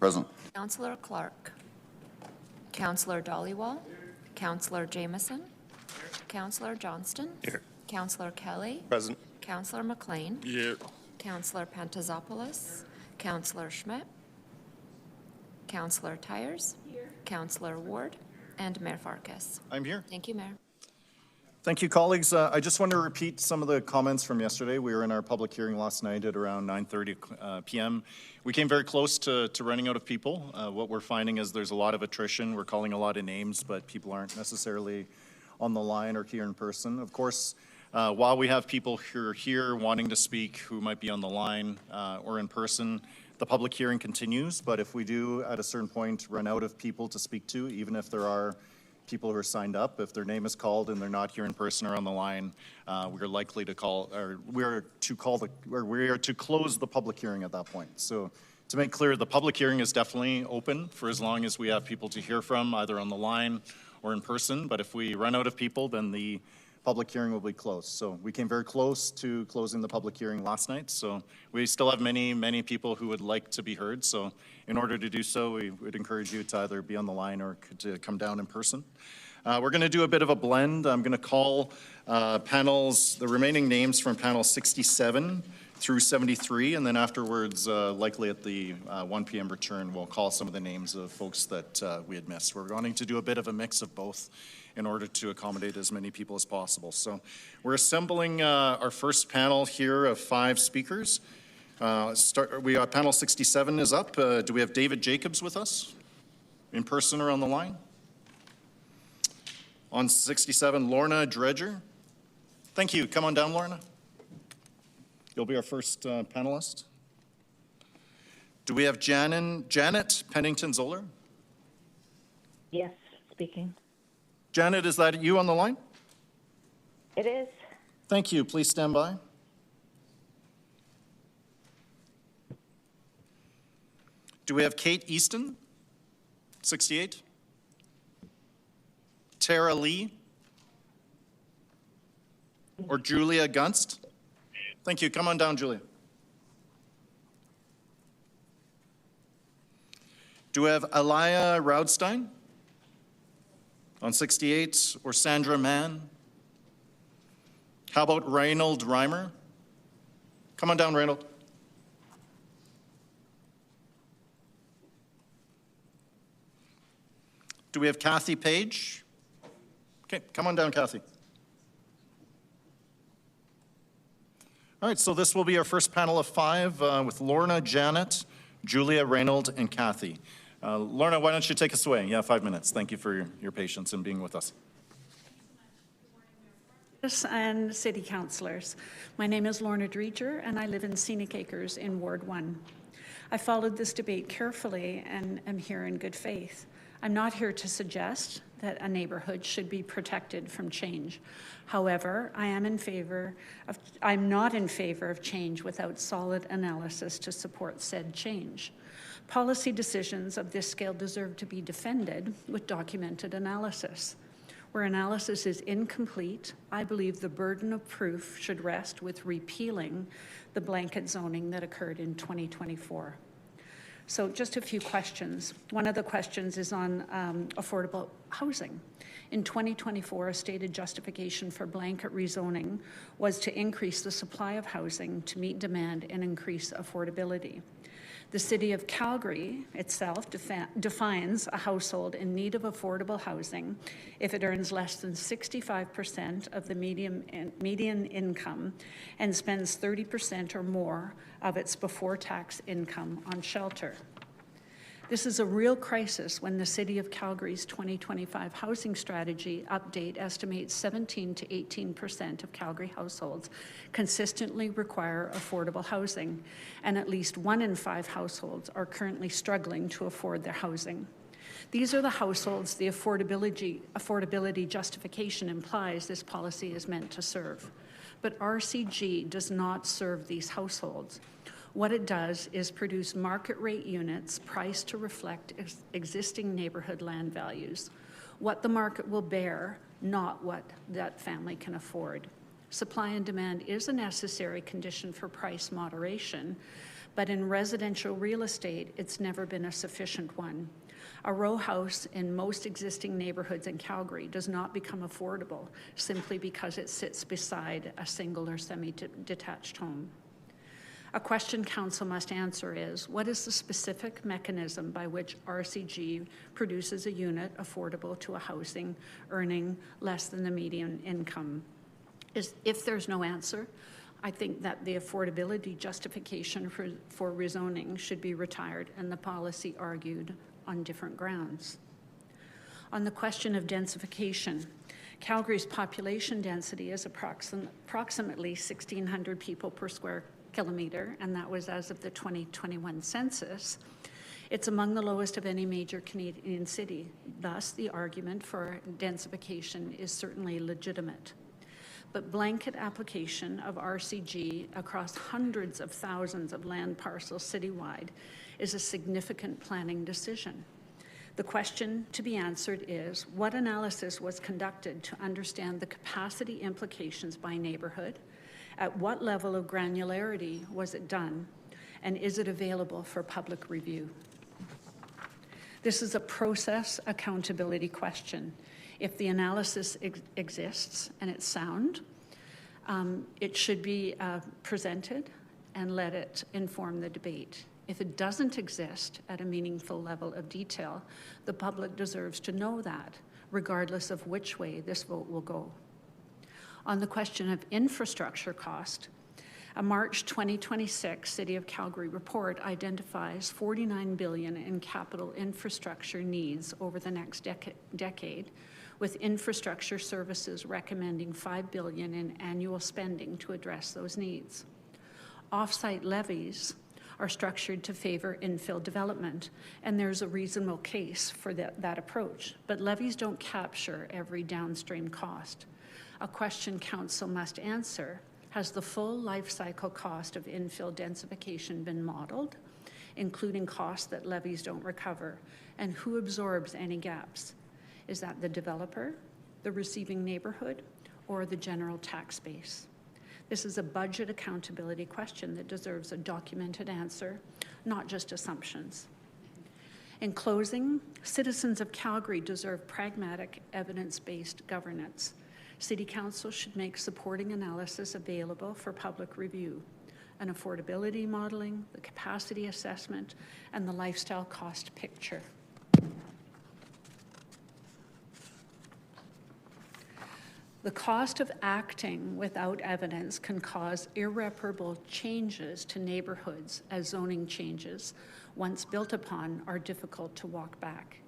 Present. Councillor Clark. Councillor Dollywall. Councillor Jameson. Councillor Johnston. Here. Councillor Kelly. Present. Councillor McLean. Here. Councillor Pantazopoulos. Councillor Schmidt. Councillor Tyers. Here. Councillor Ward. And Mayor Farkas. I'm here. Thank you, Mayor. Thank you, colleagues. I just want to repeat some of the comments from yesterday. We were in our public hearing last night at around 9:30 p.m. We came very close to running out of people. What we're finding is there's a lot of attrition. We're calling a lot of names, but people aren't necessarily on the line or here in person. Of course, while we have people who are here wanting to speak who might be on the line or in person, the public hearing continues. But if we do at a certain point run out of people to speak to, even if there are people who are signed up, if their name is called and they're not here in person or on the line, we are likely to call, or we are to close the public hearing at that point. So to make clear, the public hearing is definitely open for as long as we have people to hear from, either on the line or in person. But if we run out of people, then the public hearing will be closed. So we came very close to closing the public hearing last night. So we still have many people who would like to be heard. So in order to do so, we would encourage you to either be on the line or to come down in person. We're going to do a bit of a blend. I'm going to call the remaining names from panel 67 through 73, and then afterwards, likely at the 1 p.m. return, we'll call some of the names of folks that we had missed. We're wanting to do a bit of a mix of both in order to accommodate as many people as possible. So we're assembling our first panel here of 5 speakers. Panel 67 is up. Do we have David Jacobs with us in person or on the line? On 67, Lorna Dredger. Thank you. Come on down, Lorna. You'll be our first panelist. Do we have Janet Pennington-Zoller? Yes, speaking. Janet, is that you on the line? It is. Thank you. Please stand by. Do we have Kate Easton, 68? Tara Lee? Or Julia Gunst? Thank you. Come on down, Julia. Do we have Alaya Raudstein on 68, or Sandra Mann? How about Reynold Reimer? Come on down, Reynold. Do we have Kathy Page? Okay, come on down, Kathy. All right, so this will be our first panel of 5 with Lorna, Janet, Julia, Reynold, and Kathy. Lorna, why don't you take us away? Yeah, 5 minutes. Thank you for your patience and being with us. And city councillors. My name is Lorna Dredger, and I live in Scenic Acres in Ward 1. I followed this debate carefully and am here in good faith. I'm not here to suggest that a neighborhood should be protected from change. However, I'm not in favor of change without solid analysis to support said change. Policy decisions of this scale deserve to be defended with documented analysis. Where analysis is incomplete, I believe the burden of proof should rest with repealing the blanket zoning that occurred in 2024. So just a few questions. One of the questions is on affordable housing. In 2024, a stated justification for blanket rezoning was to increase the supply of housing to meet demand and increase affordability. The City of Calgary itself defines a household in need of affordable housing if it earns less than 65% of the median income and spends 30% or more of its before-tax income on shelter. This is a real crisis when the City of Calgary's 2025 housing strategy update estimates 17 to 18% of Calgary households consistently require affordable housing, and at least 1 in 5 households are currently struggling to afford their housing. These are the households the affordability justification implies this policy is meant to serve. But RCG does not serve these households. What it does is produce market rate units priced to reflect existing neighborhood land values, what the market will bear, not what that family can afford. Supply and demand is a necessary condition for price moderation, but in residential real estate, it's never been a sufficient one. A row house in most existing neighborhoods in Calgary does not become affordable simply because it sits beside a single or semi-detached home. A question Council must answer is, what is the specific mechanism by which RCG produces a unit affordable to a housing earning less than the median income? If there's no answer, I think that the affordability justification for rezoning should be retired and the policy argued on different grounds. On the question of densification, Calgary's population density is approximately 1,600 people per square kilometre, and that was as of the 2021 census. It's among the lowest of any major Canadian city. Thus, the argument for densification is certainly legitimate. But blanket application of RCG across hundreds of thousands of land parcels citywide is a significant planning decision. The question to be answered is, what analysis was conducted to understand the capacity implications by neighborhood? At what level of granularity was it done? And is it available for public review? This is a process accountability question. If the analysis exists and it's sound, it should be presented and let it inform the debate. If it doesn't exist at a meaningful level of detail, the public deserves to know that, regardless of which way this vote will go. On the question of infrastructure cost, a March 2026 City of Calgary report identifies $49 billion in capital infrastructure needs over the next decade, with infrastructure services recommending $5 billion in annual spending to address those needs. Off-site levies are structured to favor infill development, and there's a reasonable case for that approach, but levies don't capture every downstream cost. A question Council must answer: has the full life cycle cost of infill densification been modeled, including costs that levies don't recover, and who absorbs any gaps? Is that the developer, the receiving neighborhood, or the general tax base? This is a budget accountability question that deserves a documented answer, not just assumptions. In closing, citizens of Calgary deserve pragmatic, evidence-based governance. City Council should make supporting analysis available for public review, an affordability modeling, the capacity assessment, and the lifestyle cost picture. The cost of acting without evidence can cause irreparable changes to neighborhoods, as zoning changes, once built upon, are difficult to walk back.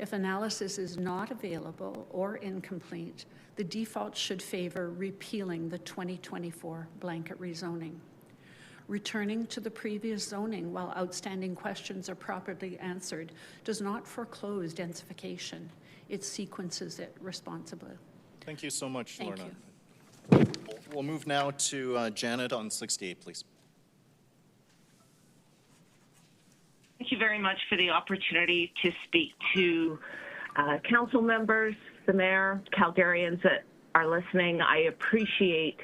If analysis is not available or incomplete, the default should favor repealing the 2024 blanket rezoning. Returning to the previous zoning while outstanding questions are properly answered does not foreclose densification. It sequences it responsibly. Thank you so much, Thank Lorna. you. We'll move now to Janet on 68, please. Thank you very much for the opportunity to speak to council members, the mayor, Calgarians that are listening. I appreciate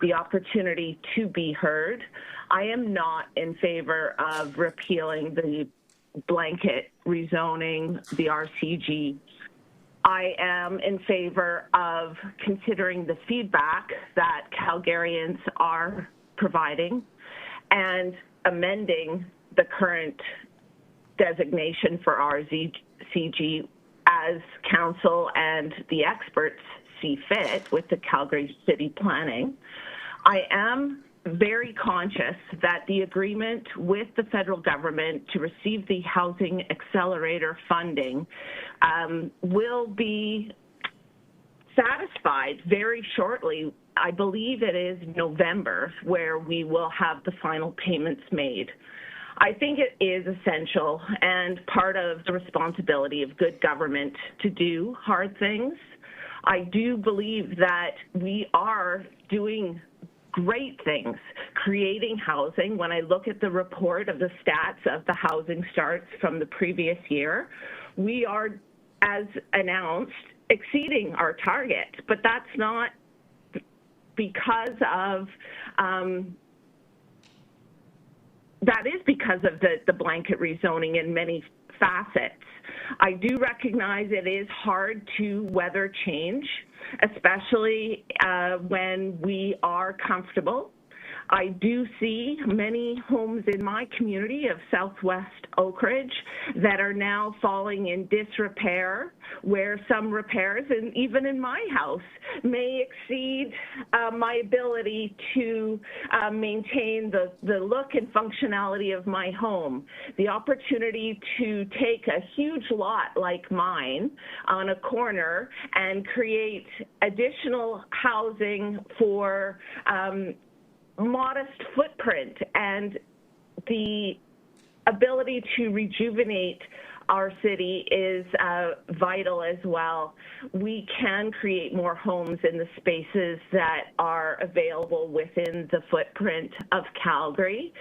the opportunity to be heard. I am not in favor of repealing the blanket rezoning, the RCG. I am in favor of considering the feedback that Calgarians are providing and amending the current designation for RCG as council and the experts see fit with the Calgary City Planning. I am very conscious that the agreement with the federal government to receive the Housing Accelerator funding will be satisfied very shortly. I believe it is November where we will have the final payments made. I think it is essential and part of the responsibility of good government to do hard things. I do believe that we are doing great things, creating housing. When I look at the report of the stats of the housing starts from the previous year, we are, as announced, exceeding our target, but that's not because of that is because of the blanket rezoning in many facets. I do recognize it is hard to weather change, especially when we are comfortable. I do see many homes in my community of Southwest Oak Ridge that are now falling in disrepair, where some repairs, and even in my house, may exceed my ability to maintain the look and functionality of my home. The opportunity to take a huge lot like mine on a corner and create additional housing for modest footprint and the ability to rejuvenate our city is vital as well. We can create more homes in the spaces that are available within the footprint of Calgary.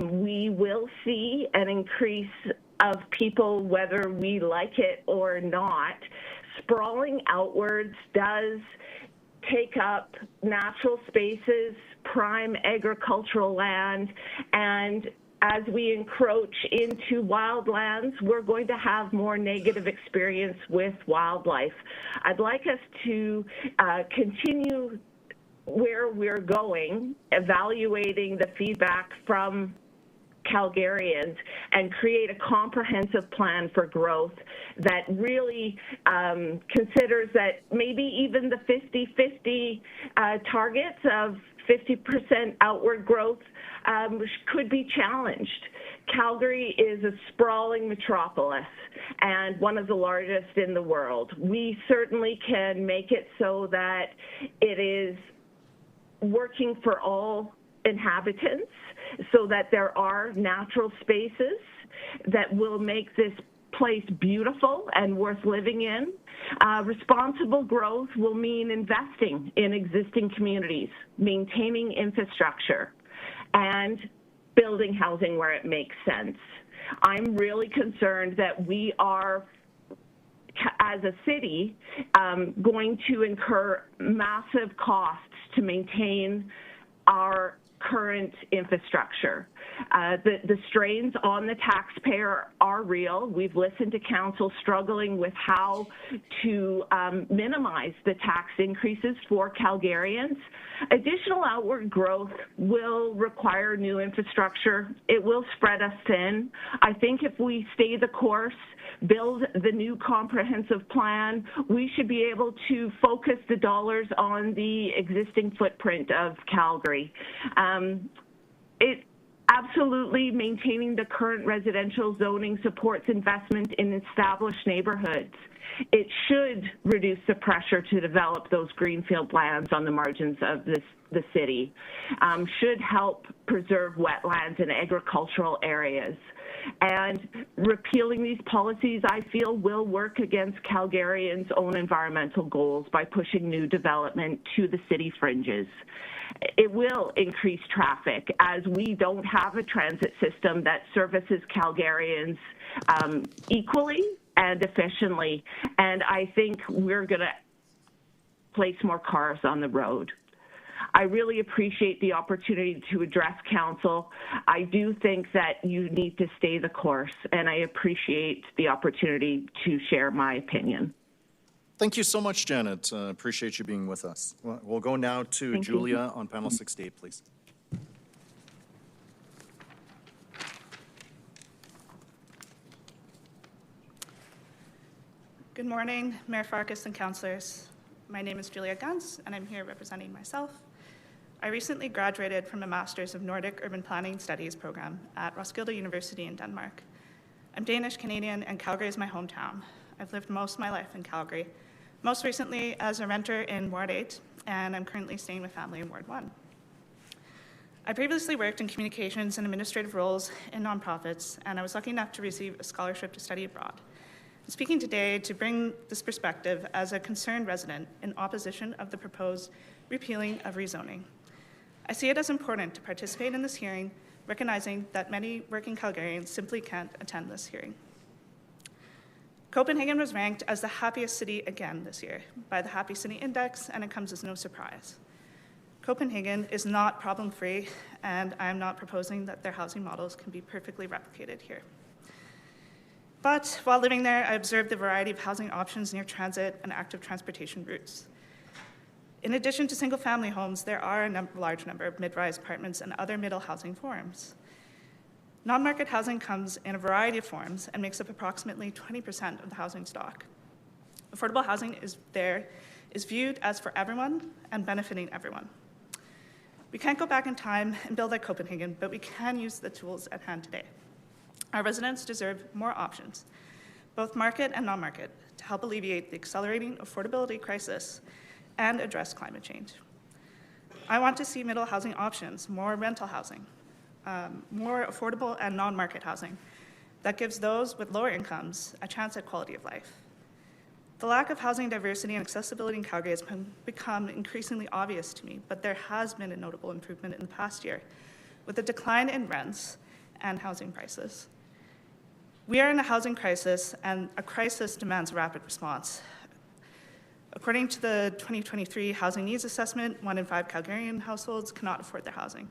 We will see an increase of people, whether we like it or not. Sprawling outwards does take up natural spaces, prime agricultural land, and as we encroach into wildlands, we're going to have more negative experience with wildlife. I'd like us to continue where we're going, evaluating the feedback from Calgarians, and create a comprehensive plan for growth that really considers that maybe even the 50-50 targets of 50% outward growth could be challenged. Calgary is a sprawling metropolis and one of the largest in the world. We certainly can make it so that it is working for all inhabitants, so that there are natural spaces that will make this place beautiful and worth living in. Responsible growth will mean investing in existing communities, maintaining infrastructure, and building housing where it makes sense. I'm really concerned that we are, as a city, going to incur massive costs to maintain our current infrastructure. The strains on the taxpayer are real. We've listened to council struggling with how to minimize the tax increases for Calgarians. Additional outward growth will require new infrastructure. It will spread us thin. I think if we stay the course, build the new comprehensive plan, we should be able to focus the dollars on the existing footprint of Calgary. Absolutely, maintaining the current residential zoning supports investment in established neighborhoods. It should reduce the pressure to develop those greenfield lands on the margins of the city, should help preserve wetlands and agricultural areas. And repealing these policies, I feel, will work against Calgarians' own environmental goals by pushing new development to the city fringes. It will increase traffic as we don't have a transit system that services Calgarians equally and efficiently. And I think we're going to place more cars on the road. I really appreciate the opportunity to address council. I do think that you need to stay the course, and I appreciate the opportunity to share my opinion. Thank you so much, Janet. Appreciate you being with us. We'll go now to Thank Julia on panel 68, please. Good morning, Mayor Farkas and councillors. My name is Julia Guns, and I'm here representing myself. I recently graduated from a Master's of Nordic Urban Planning Studies program at Roskilde University in Denmark. I'm Danish Canadian, and Calgary is my hometown. I've lived most of my life in Calgary, most recently as a renter in Ward 8, and I'm currently staying with family in Ward 1. I previously worked in communications and administrative roles in nonprofits, and I was lucky enough to receive a scholarship to study abroad. I'm speaking today to bring this perspective as a concerned resident in opposition of the proposed repealing of rezoning. I see it as important to participate in this hearing, recognizing that many working Calgarians simply can't attend this hearing. Copenhagen was ranked as the happiest city again this year by the Happy City Index, and it comes as no surprise. Copenhagen is not problem-free, and I am not proposing that their housing models can be perfectly replicated here. But while living there, I observed the variety of housing options near transit and active transportation routes. In addition to single-family homes, there are a large number of mid-rise apartments and other middle housing forms. Non-market housing comes in a variety of forms and makes up approximately 20% of the housing stock. Affordable housing is viewed as for everyone and benefiting everyone. We can't go back in time and build like Copenhagen, but we can use the tools at hand today. Our residents deserve more options, both market and non-market, to help alleviate the accelerating affordability crisis and address climate change. I want to see middle housing options, more rental housing, more affordable and non-market housing that gives those with lower incomes a chance at quality of life. The lack of housing diversity and accessibility in Calgary has become increasingly obvious to me, but there has been a notable improvement in the past year with a decline in rents and housing prices. We are in a housing crisis, and a crisis demands a rapid response. According to the 2023 Housing Needs Assessment, 1 in 5 Calgarian households cannot afford their housing.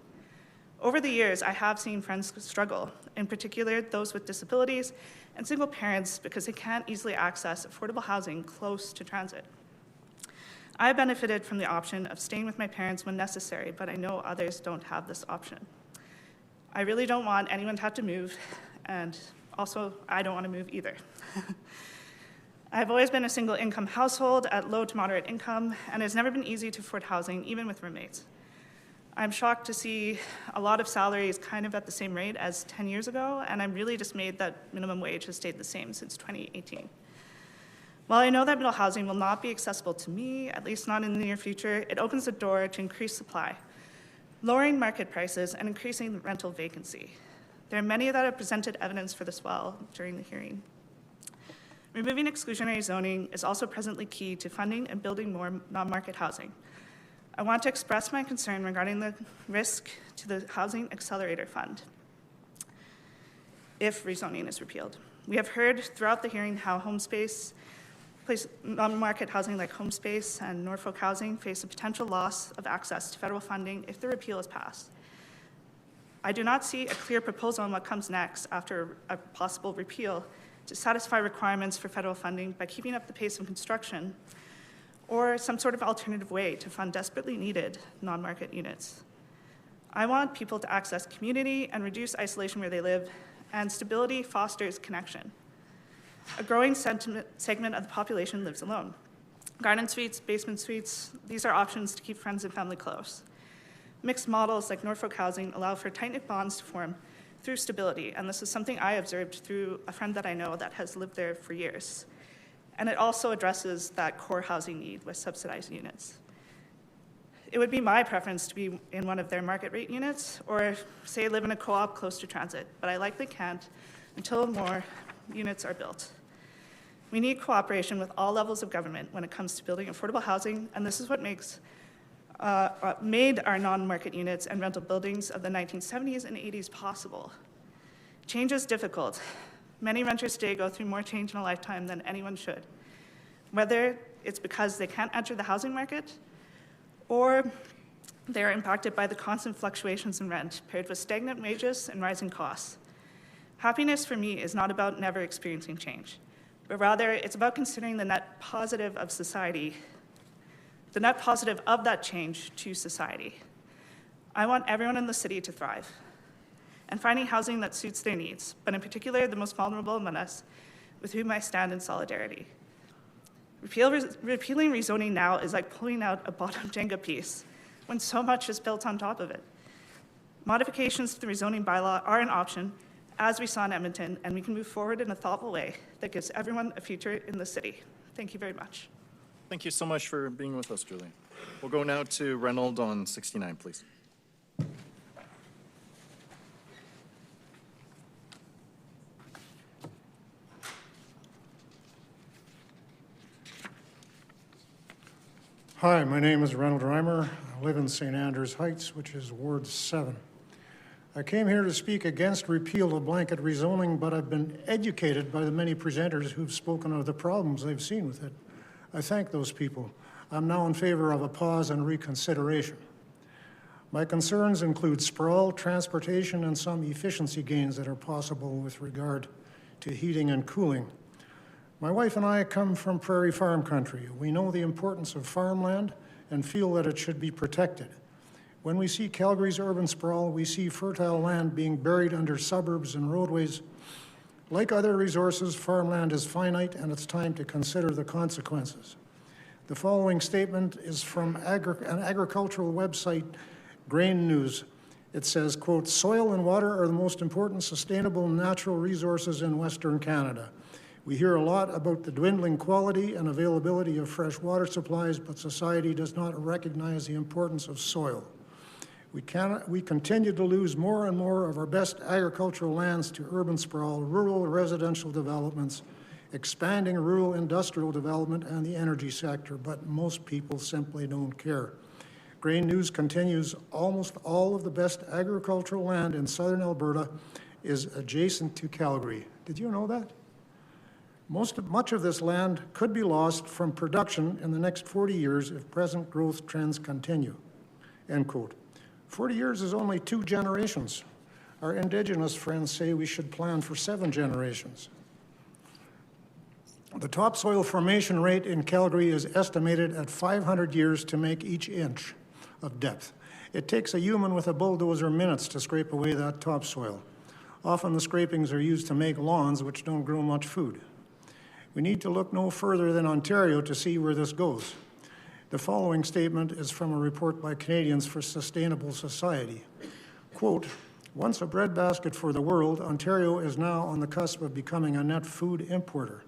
Over the years, I have seen friends struggle, in particular those with disabilities and single parents, because they can't easily access affordable housing close to transit. I benefited from the option of staying with my parents when necessary, but I know others don't have this option. I really don't want anyone to have to move, and also, I don't want to move either. I've always been a single income household at low to moderate income, and it's never been easy to afford housing, even with roommates. I'm shocked to see a lot of salaries kind of at the same rate as 10 years ago, and I'm really dismayed that minimum wage has stayed the same since 2018. While I know that middle housing will not be accessible to me, at least not in the near future, it opens the door to increased supply, lowering market prices and increasing rental vacancy. There are many that have presented evidence for this well during the hearing. Removing exclusionary zoning is also presently key to funding and building more non-market housing. I want to express my concern regarding the risk to the Housing Accelerator Fund if rezoning is repealed. We have heard throughout the hearing how non-market housing like Homespace and Norfolk Housing face a potential loss of access to federal funding if the repeal is passed. I do not see a clear proposal on what comes next after a possible repeal to satisfy requirements for federal funding by keeping up the pace of construction, or some sort of alternative way to fund desperately needed non-market units. I want people to access community and reduce isolation where they live, and stability fosters connection. A growing segment of the population lives alone. Garden suites, basement suites, these are options to keep friends and family close. Mixed models like Norfolk Housing allow for tight-knit bonds to form through stability, and this is something I observed through a friend that I know that has lived there for years. And it also addresses that core housing need with subsidized units. It would be my preference to be in one of their market rate units, or say live in a co-op close to transit, but I likely can't until more units are built. We need cooperation with all levels of government when it comes to building affordable housing, and this is what made our non-market units and rental buildings of the 1970s and 80s possible. Change is difficult. Many renters today go through more change in a lifetime than anyone should, whether it's because they can't enter the housing market or they're impacted by the constant fluctuations in rent, paired with stagnant wages and rising costs. Happiness for me is not about never experiencing change, but rather it's about considering the net positive of society, the net positive of that change to society. I want everyone in the city to thrive, and finding housing that suits their needs, but in particular the most vulnerable among us, with whom I stand in solidarity. Repealing rezoning now is like pulling out a bottom Jenga piece when so much is built on top of it. Modifications to the rezoning bylaw are an option, as we saw in Edmonton, and we can move forward in a thoughtful way that gives everyone a future in the city. Thank you very much. Thank you so much for being with us, Julie. We'll go now to Reynold on 69, please. Hi, my name is Reynold Reimer. I live in St. Andrews Heights, which is Ward 7. I came here to speak against repeal of blanket rezoning, but I've been educated by the many presenters who've spoken of the problems they've seen with it. I thank those people. I'm now in favor of a pause and reconsideration. My concerns include sprawl, transportation, and some efficiency gains that are possible with regard to heating and cooling. My wife and I come from prairie farm country. We know the importance of farmland and feel that it should be protected. When we see Calgary's urban sprawl, we see fertile land being buried under suburbs and roadways. Like other resources, farmland is finite, and it's time to consider the consequences. The following statement is from an agricultural website, Grain News. It says, quote, "Soil and water are the most important sustainable natural resources in Western Canada. We hear a lot about the dwindling quality and availability of fresh water supplies, but society does not recognize the importance of soil. We continue to lose more and more of our best agricultural lands to urban sprawl, rural residential developments, expanding rural industrial development, and the energy sector, but most people simply don't care." Grain News continues, "Almost all of the best agricultural land in southern Alberta is adjacent to Calgary." Did you know that? Much of this land could be lost from production in the next 40 years if present growth trends continue, end quote. 40 years is only 2 generations. Our Indigenous friends say we should plan for 7 generations. The topsoil formation rate in Calgary is estimated at 500 years to make each inch of depth. It takes a human with a bulldozer minutes to scrape away that topsoil. Often the scrapings are used to make lawns which don't grow much food. We need to look no further than Ontario to see where this goes. The following statement is from a report by Canadians for Sustainable Society. Quote, "Once a breadbasket for the world, Ontario is now on the cusp of becoming a net food importer.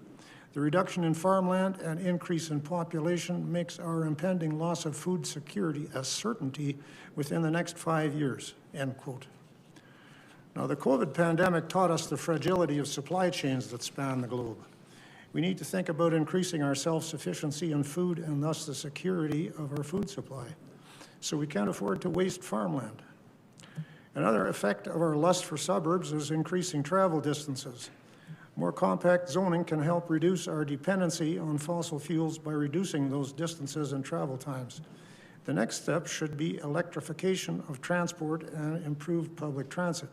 The reduction in farmland and increase in population makes our impending loss of food security a certainty within the next 5 years," end quote. Now, the COVID pandemic taught us the fragility of supply chains that span the globe. We need to think about increasing our self-sufficiency in food and thus the security of our food supply. So we can't afford to waste farmland. Another effect of our lust for suburbs is increasing travel distances. More compact zoning can help reduce our dependency on fossil fuels by reducing those distances and travel times. The next step should be electrification of transport and improved public transit.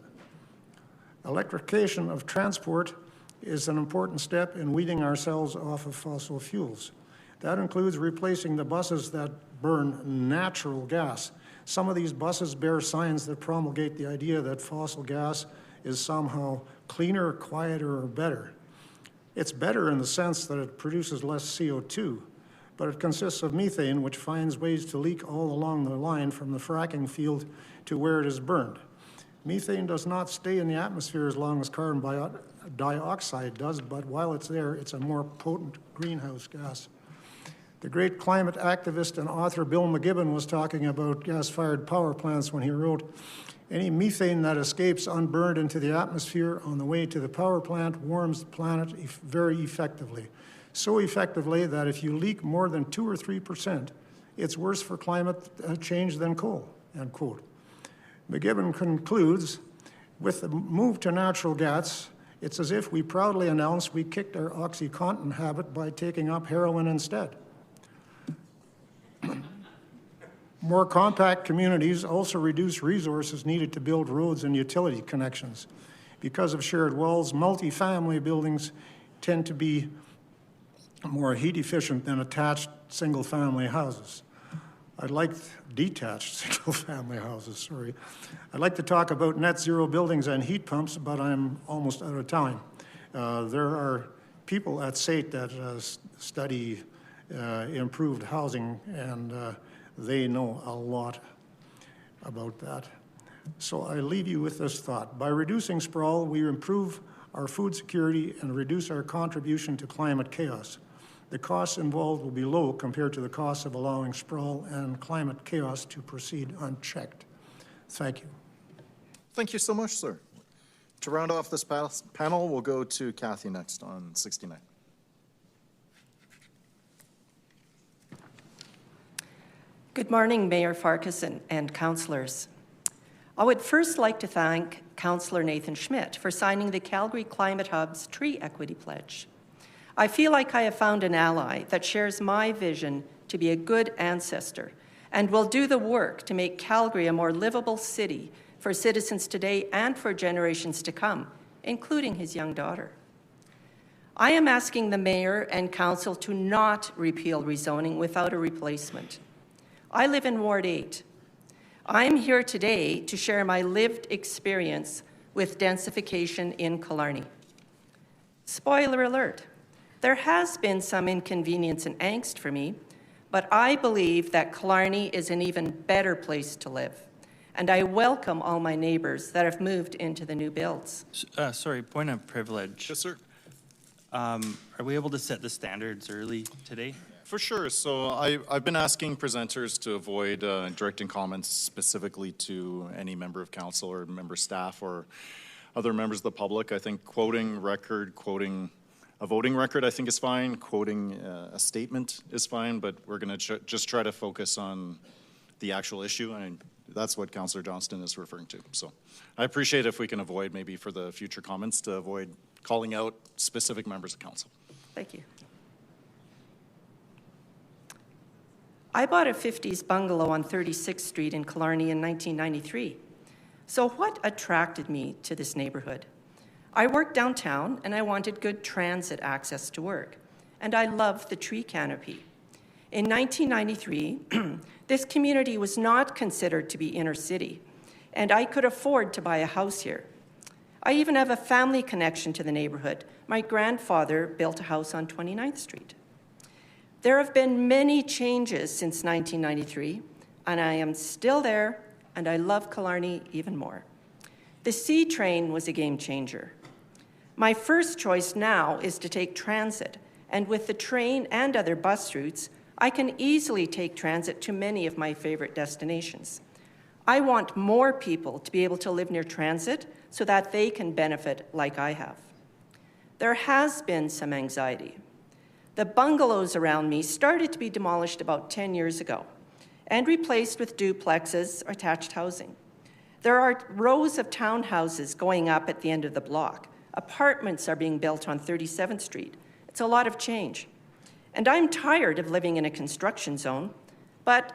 Electrification of transport is an important step in weaning ourselves off of fossil fuels. That includes replacing the buses that burn natural gas. Some of these buses bear signs that promulgate the idea that fossil gas is somehow cleaner, quieter, or better. It's better in the sense that it produces less CO2, but it consists of methane, which finds ways to leak all along the line from the fracking field to where it is burned. Methane does not stay in the atmosphere as long as carbon dioxide does, but while it's there, it's a more potent greenhouse gas. The great climate activist and author Bill McGibbon was talking about gas-fired power plants when he wrote, "Any methane that escapes unburned into the atmosphere on the way to the power plant warms the planet very effectively. So effectively that if you leak more than 2 or 3%, it's worse for climate change than coal," end quote. McGibbon concludes, "With the move to natural gas, it's as if we proudly announce we kicked our OxyContin habit by taking up heroin instead." More compact communities also reduce resources needed to build roads and utility connections. Because of shared walls, multi-family buildings tend to be more heat efficient than attached single-family houses. Detached single-family houses, sorry. I'd like to talk about net zero buildings and heat pumps, but I'm almost out of time. There are people at SAIT that study improved housing, and they know a lot about that. So I leave you with this thought. By reducing sprawl, we improve our food security and reduce our contribution to climate chaos. The costs involved will be low compared to the costs of allowing sprawl and climate chaos to proceed unchecked. Thank you. Thank you so much, sir. To round off this panel, we'll go to Kathy next on 69. Good morning, Mayor Farkas and councillors. I would first like to thank Councillor Nathan Schmidt for signing the Calgary Climate Hub's Tree Equity Pledge. I feel like I have found an ally that shares my vision to be a good ancestor and will do the work to make Calgary a more livable city for citizens today and for generations to come, including his young daughter. I am asking the Mayor and Council to not repeal rezoning without a replacement. I live in Ward 8. I am here today to share my lived experience with densification in Killarney. Spoiler alert, there has been some inconvenience and angst for me, but I believe that Killarney is an even better place to live, and I welcome all my neighbours that have moved into the new builds. Sorry, point of privilege. Yes, sir. Are we able to set the standards early today? For sure. So I've been asking presenters to avoid directing comments specifically to any member of council or member staff or other members of the public. I think quoting a voting record, I think is fine. Quoting a statement is fine, but we're going to just try to focus on the actual issue, and that's what Councillor Johnston is referring to. So I appreciate if we can avoid, maybe for the future comments, to avoid calling out specific members of council. Thank you. I bought a 50s bungalow on 36th Street in Killarney in 1993. So what attracted me to this neighborhood? I worked downtown and I wanted good transit access to work, and I loved the tree canopy. In 1993, this community was not considered to be inner city, and I could afford to buy a house here. I even have a family connection to the neighborhood. My grandfather built a house on 29th Street. There have been many changes since 1993, and I am still there, and I love Killarney even more. The C train was a game changer. My first choice now is to take transit, and with the train and other bus routes, I can easily take transit to many of my favorite destinations. I want more people to be able to live near transit so that they can benefit like I have. There has been some anxiety. The bungalows around me started to be demolished about 10 years ago and replaced with duplexes or attached housing. There are rows of townhouses going up at the end of the block. Apartments are being built on 37th Street. It's a lot of change. And I'm tired of living in a construction zone, but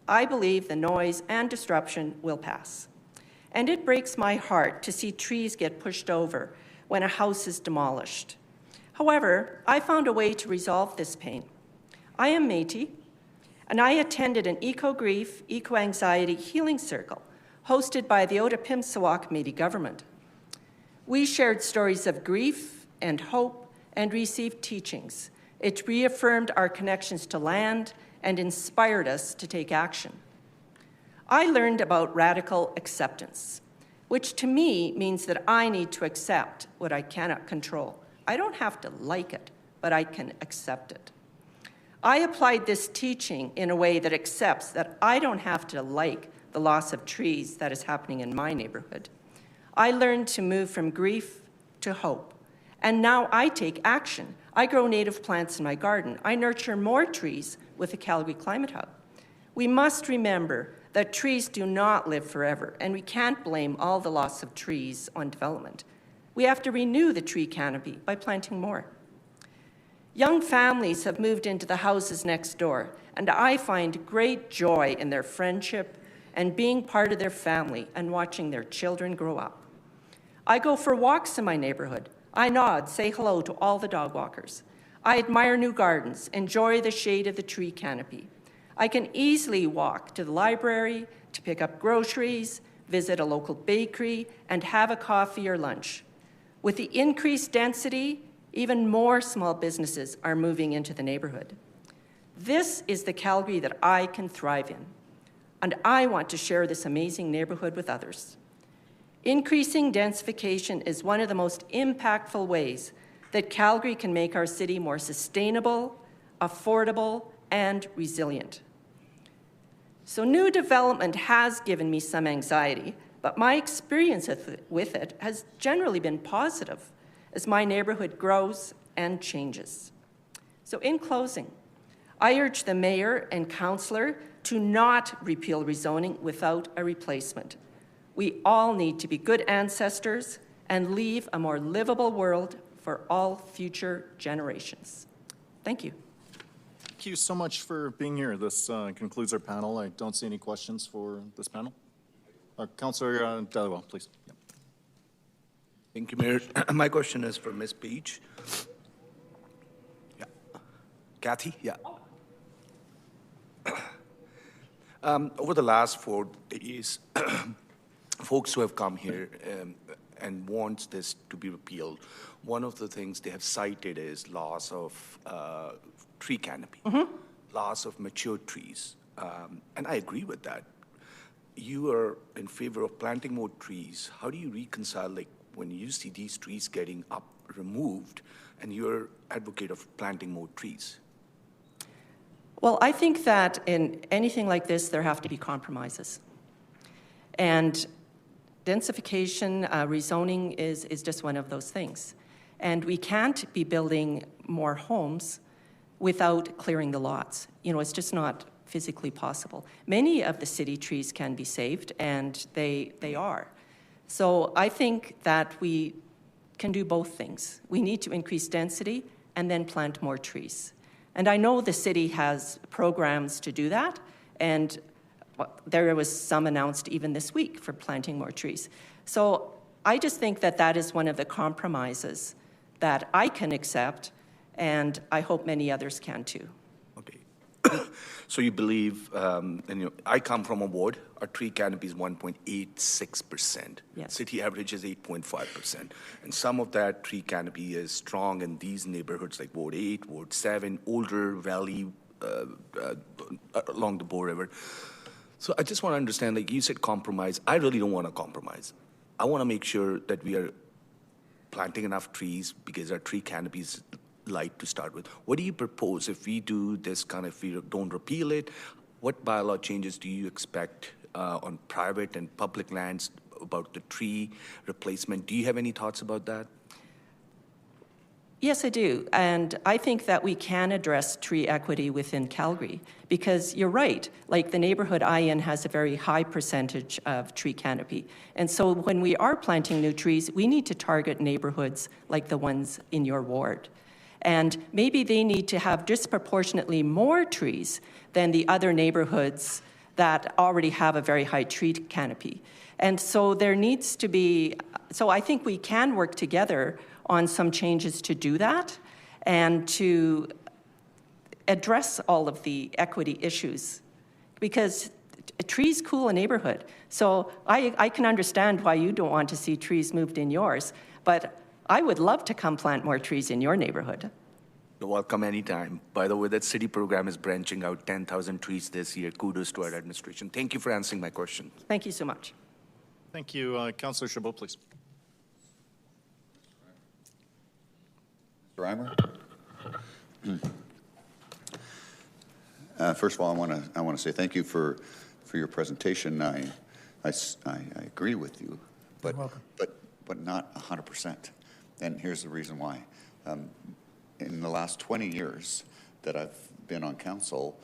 I believe the noise and disruption will pass. And it breaks my heart to see trees get pushed over when a house is demolished. However, I found a way to resolve this pain. I am Métis, and I attended an eco-grief, eco-anxiety healing circle hosted by the Otipemisiwak Métis government. We shared stories of grief and hope and received teachings. It reaffirmed our connections to land and inspired us to take action. I learned about radical acceptance, which to me means that I need to accept what I cannot control. I don't have to like it, but I can accept it. I applied this teaching in a way that accepts that I don't have to like the loss of trees that is happening in my neighborhood. I learned to move from grief to hope, and now I take action. I grow native plants in my garden. I nurture more trees with the Calgary Climate Hub. We must remember that trees do not live forever, and we can't blame all the loss of trees on development. We have to renew the tree canopy by planting more. Young families have moved into the houses next door, and I find great joy in their friendship and being part of their family and watching their children grow up. I go for walks in my neighborhood. I nod, say hello to all the dog walkers. I admire new gardens, enjoy the shade of the tree canopy. I can easily walk to the library, to pick up groceries, visit a local bakery, and have a coffee or lunch. With the increased density, even more small businesses are moving into the neighborhood. This is the Calgary that I can thrive in, and I want to share this amazing neighborhood with others. Increasing densification is one of the most impactful ways that Calgary can make our city more sustainable, affordable, and resilient. So new development has given me some anxiety, but my experience with it has generally been positive as my neighborhood grows and changes. So in closing, I urge the mayor and councillor to not repeal rezoning without a replacement. We all need to be good ancestors and leave a more livable world for all future generations. Thank you. Thank you so much for being here. This concludes our panel. I don't see any questions for this panel. Councillor Dhaliwal, please. Yep. Thank you, Mayor. My question is for Ms. Peach. Yeah. Kathy? Yeah. Over the last 4 days, folks who have come here and want this to be repealed, one of the things they have cited is loss of tree canopy, loss of mature trees. And I agree with that. You are in favor of planting more trees. How do you reconcile, like, when you see these trees getting removed, and you're advocate of planting more trees? Well, I think that in anything like this, there have to be compromises. And densification, rezoning is just one of those things. And we can't be building more homes without clearing the lots. You know, it's just not physically possible. Many of the city trees can be saved, and they are. So I think that we can do both things. We need to increase density and then plant more trees. And I know the city has programs to do that, and there was some announced even this week for planting more trees. So I just think that that is one of the compromises that I can accept, and I hope many others can too. Okay. So you believe, and I come from a ward, our tree canopy is 1.86%. Yes. City average is 8.5%. And some of that tree canopy is strong in these neighborhoods like Ward 8, Ward 7, older valley along the Bow River. So I just want to understand, like you said, compromise. I really don't want to compromise. I want to make sure that we are planting enough trees because our tree canopy is light to start with. What do you propose if we do this if we don't repeal it? What bylaw changes do you expect on private and public lands about the tree replacement? Do you have any thoughts about that? Yes, I do. And I think that we can address tree equity within Calgary because you're right. Like the neighborhood I in has a very high percentage of tree canopy. And so when we are planting new trees, we need to target neighborhoods like the ones in your ward. And maybe they need to have disproportionately more trees than the other neighborhoods that already have a very high tree canopy. And so there needs to be, so I think we can work together on some changes to do that and to address all of the equity issues because trees cool a neighborhood. So I can understand why you don't want to see trees moved in yours, but I would love to come plant more trees in your neighborhood. You're welcome anytime. By the way, that city program is branching out 10,000 trees this year. Kudos to our administration. Thank you for answering my question. Thank you so much. Thank you. Councillor Chabot, please. Mr. Reimer. First of all, I want to say thank you for your presentation. I agree with you, but not 100%. And here's the reason why. In the last 20 years that I've been on council,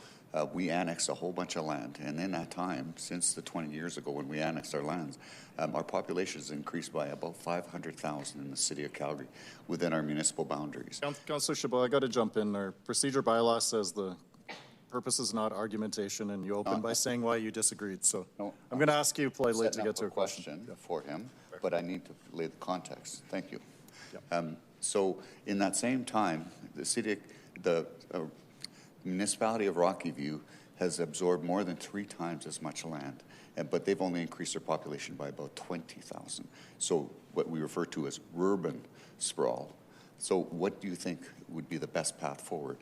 we annexed a whole bunch of land. And in that time, since the 20 years ago when we annexed our lands, our population has increased by about 500,000 in the city of Calgary within our municipal boundaries. Councillor Chabot, I got to jump in. Our procedure bylaw says the purpose is not argumentation, and you opened by saying why you disagreed. So no, I'm going to ask you politely to get to a question for him, but I need to lay the context. Thank you. Yep. So in that same time, the municipality of Rocky View has absorbed more than 3 times as much land, but they've only increased their population by about 20,000. So what we refer to as urban sprawl. So what do you think would be the best path forward?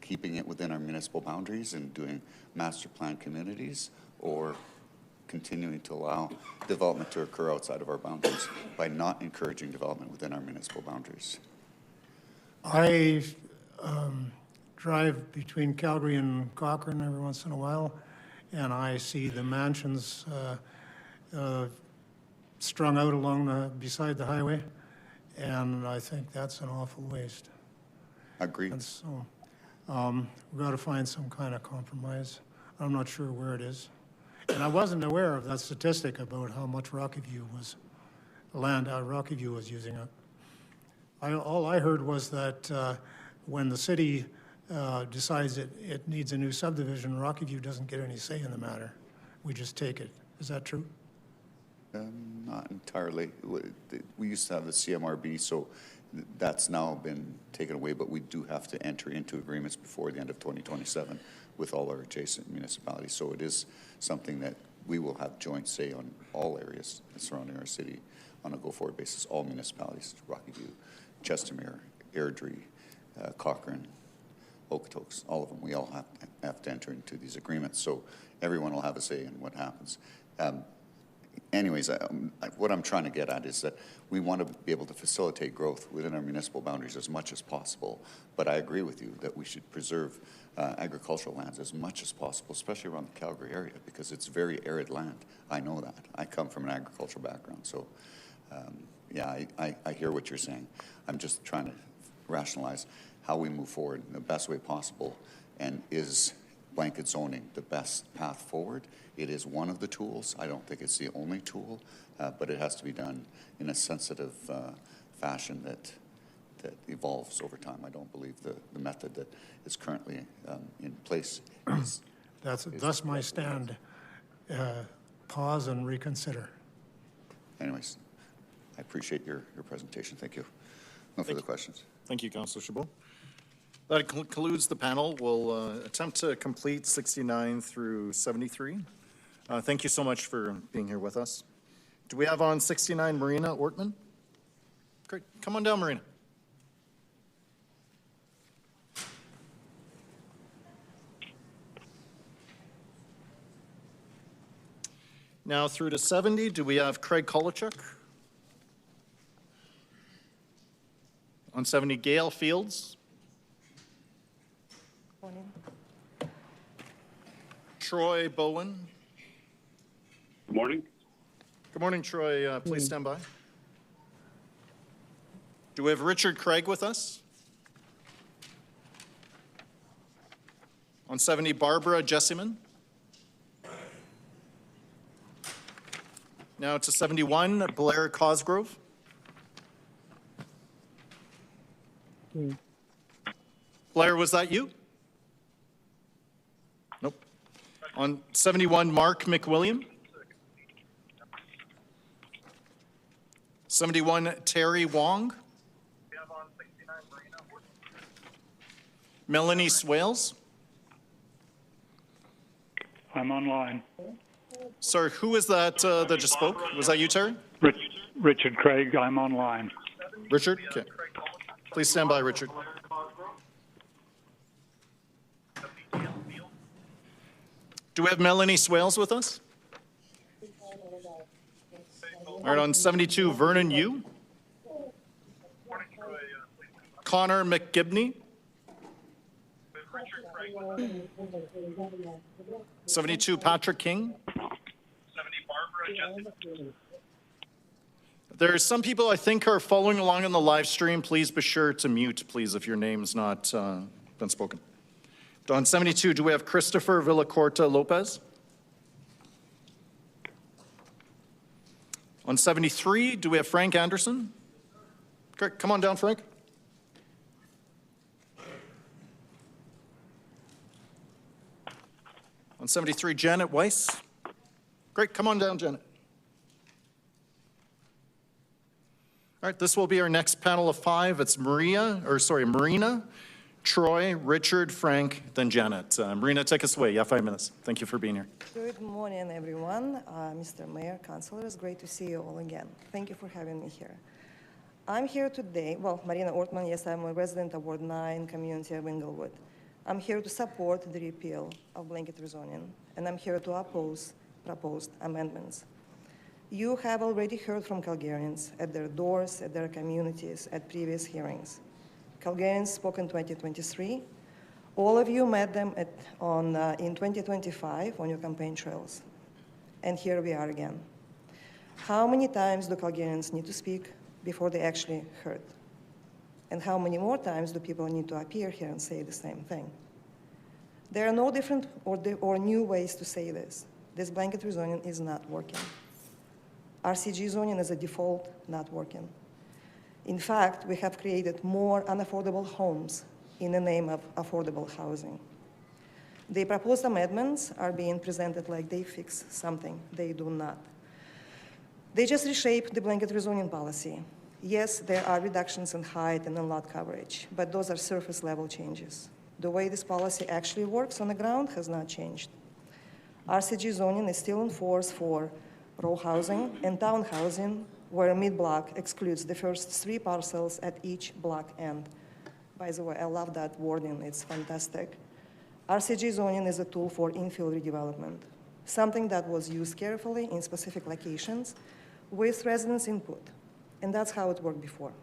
Keeping it within our municipal boundaries and doing master plan communities, or continuing to allow development to occur outside of our boundaries by not encouraging development within our municipal boundaries? I drive between Calgary and Cochrane every once in a while, and I see the mansions strung out along beside the highway, and I think that's an awful waste. Agreed. And so we've got to find some kind of compromise. I'm not sure where it is. And I wasn't aware of that statistic about how much Rocky View was using up. All I heard was that when the city decides it needs a new subdivision, Rocky View doesn't get any say in the matter. We just take it. Is that true? Not entirely. We used to have the CMRB, so that's now been taken away, but we do have to enter into agreements before the end of 2027 with all our adjacent municipalities. So it is something that we will have joint say on all areas surrounding our city on a go-forward basis, all municipalities, Rocky View, Chestermere, Airdrie, Cochrane, Okotoks, all of them. We all have to enter into these agreements. So everyone will have a say in what happens. Anyways, what I'm trying to get at is that we want to be able to facilitate growth within our municipal boundaries as much as possible. But I agree with you that we should preserve agricultural lands as much as possible, especially around the Calgary area, because it's very arid land. I know that. I come from an agricultural background. So, yeah, I hear what you're saying. I'm just trying to rationalize how we move forward in the best way possible. And is blanket zoning the best path forward? It is one of the tools. I don't think it's the only tool, but it has to be done in a sensitive fashion that evolves over time. I don't believe the method that is currently in place is... That's my stand. Pause and reconsider. Anyways, I appreciate your presentation. Thank you. No further questions. Thank you, Councillor Chabot. That concludes the panel. We'll attempt to complete 69 through 73. Thank you so much for being here with us. Do we have on 69 Marina Ortman? Great. Come on down, Marina. Now through to 70, do we have Craig Kolochuk? On 70, Gail Fields. Morning. Troy Bowen. Good morning. Good morning, Troy. Please stand by. Do we have Richard Craig with us? On 70, Barbara Jessiman. Now to 71, Blair Cosgrove. Blair, was that you? Nope. On 71, Mark McWilliam. 71, Terry Wong. Melanie Swales. I'm online. Sorry, who was that that just spoke? Was that you, Terry? Richard Craig, I'm online. Richard? Okay. Please stand by, Richard. Do we have Melanie Swales with us? All right, on 72, Vernon Yu. Connor McGibney. 72, Patrick King. There are some people I think are following along on the live stream. Please be sure to mute, please, if your name's not been spoken. On 72, do we have Christopher Villacorta Lopez? On 73, do we have Frank Anderson? Great, come on down, Frank. On 73, Janet Weiss. Great, come on down, Janet. All right, this will be our next panel of 5. It's Marina, Troy, Richard, Frank, then Janet. Marina, take us away. You have 5 minutes. Thank you for being here. Good morning, everyone. Mr. Mayor, councilors, great to see you all again. Thank you for having me here. I'm here today, Marina Ortman, yes, I'm a resident of Ward 9, community of Inglewood. I'm here to support the repeal of blanket rezoning, and I'm here to oppose proposed amendments. You have already heard from Calgarians at their doors, at their communities, at previous hearings. Calgarians spoke in 2023. All of you met them in 2025 on your campaign trails. And here we are again. How many times do Calgarians need to speak before they actually heard? And how many more times do people need to appear here and say the same thing? There are no different or new ways to say this. This blanket rezoning is not working. RCG zoning as a default, not working. In fact, we have created more unaffordable homes in the name of affordable housing. The proposed amendments are being presented like they fix something. They do not. They just reshape the blanket rezoning policy. Yes, there are reductions in height and in lot coverage, but those are surface level changes. The way this policy actually works on the ground has not changed. RCG zoning is still in force for row housing and town housing, where mid-block excludes the first 3 parcels at each block end. By the way, I love that wording, it's fantastic. RCG zoning is a tool for infill redevelopment, something that was used carefully in specific locations with residents' input, and that's how it worked before.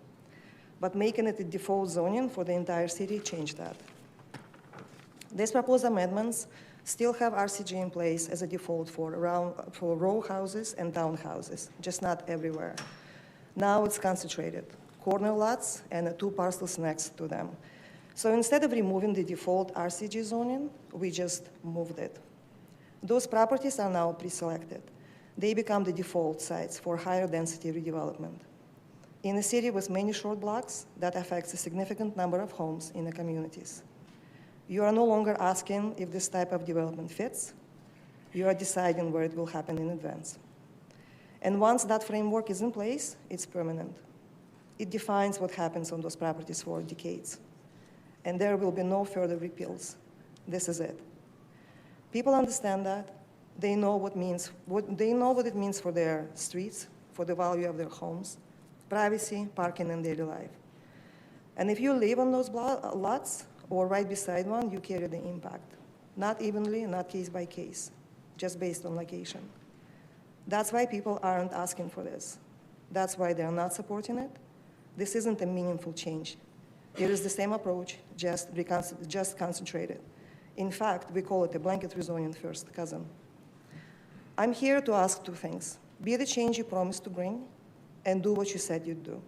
But making it a default zoning for the entire city changed that. These proposed amendments still have RCG in place as a default for row houses and townhouses, just not everywhere. Now it's concentrated, corner lots and 2 parcels next to them. So instead of removing the default RCG zoning, we just moved it. Those properties are now pre-selected. They become the default sites for higher density redevelopment. In a city with many short blocks, that affects a significant number of homes in the communities. You are no longer asking if this type of development fits. You are deciding where it will happen in advance. And once that framework is in place, it's permanent. It defines what happens on those properties for decades. And there will be no further repeals. This is it. People understand that. They know what it means for their streets, for the value of their homes, privacy, parking, and daily life. And if you live on those lots or right beside one, you carry the impact. Not evenly, not case by case, just based on location. That's why people aren't asking for this. That's why they're not supporting it. This isn't a meaningful change. It is the same approach, just concentrated. In fact, we call it a blanket rezoning first cousin. I'm here to ask 2 things. Be the change you promised to bring, and do what you said you'd do.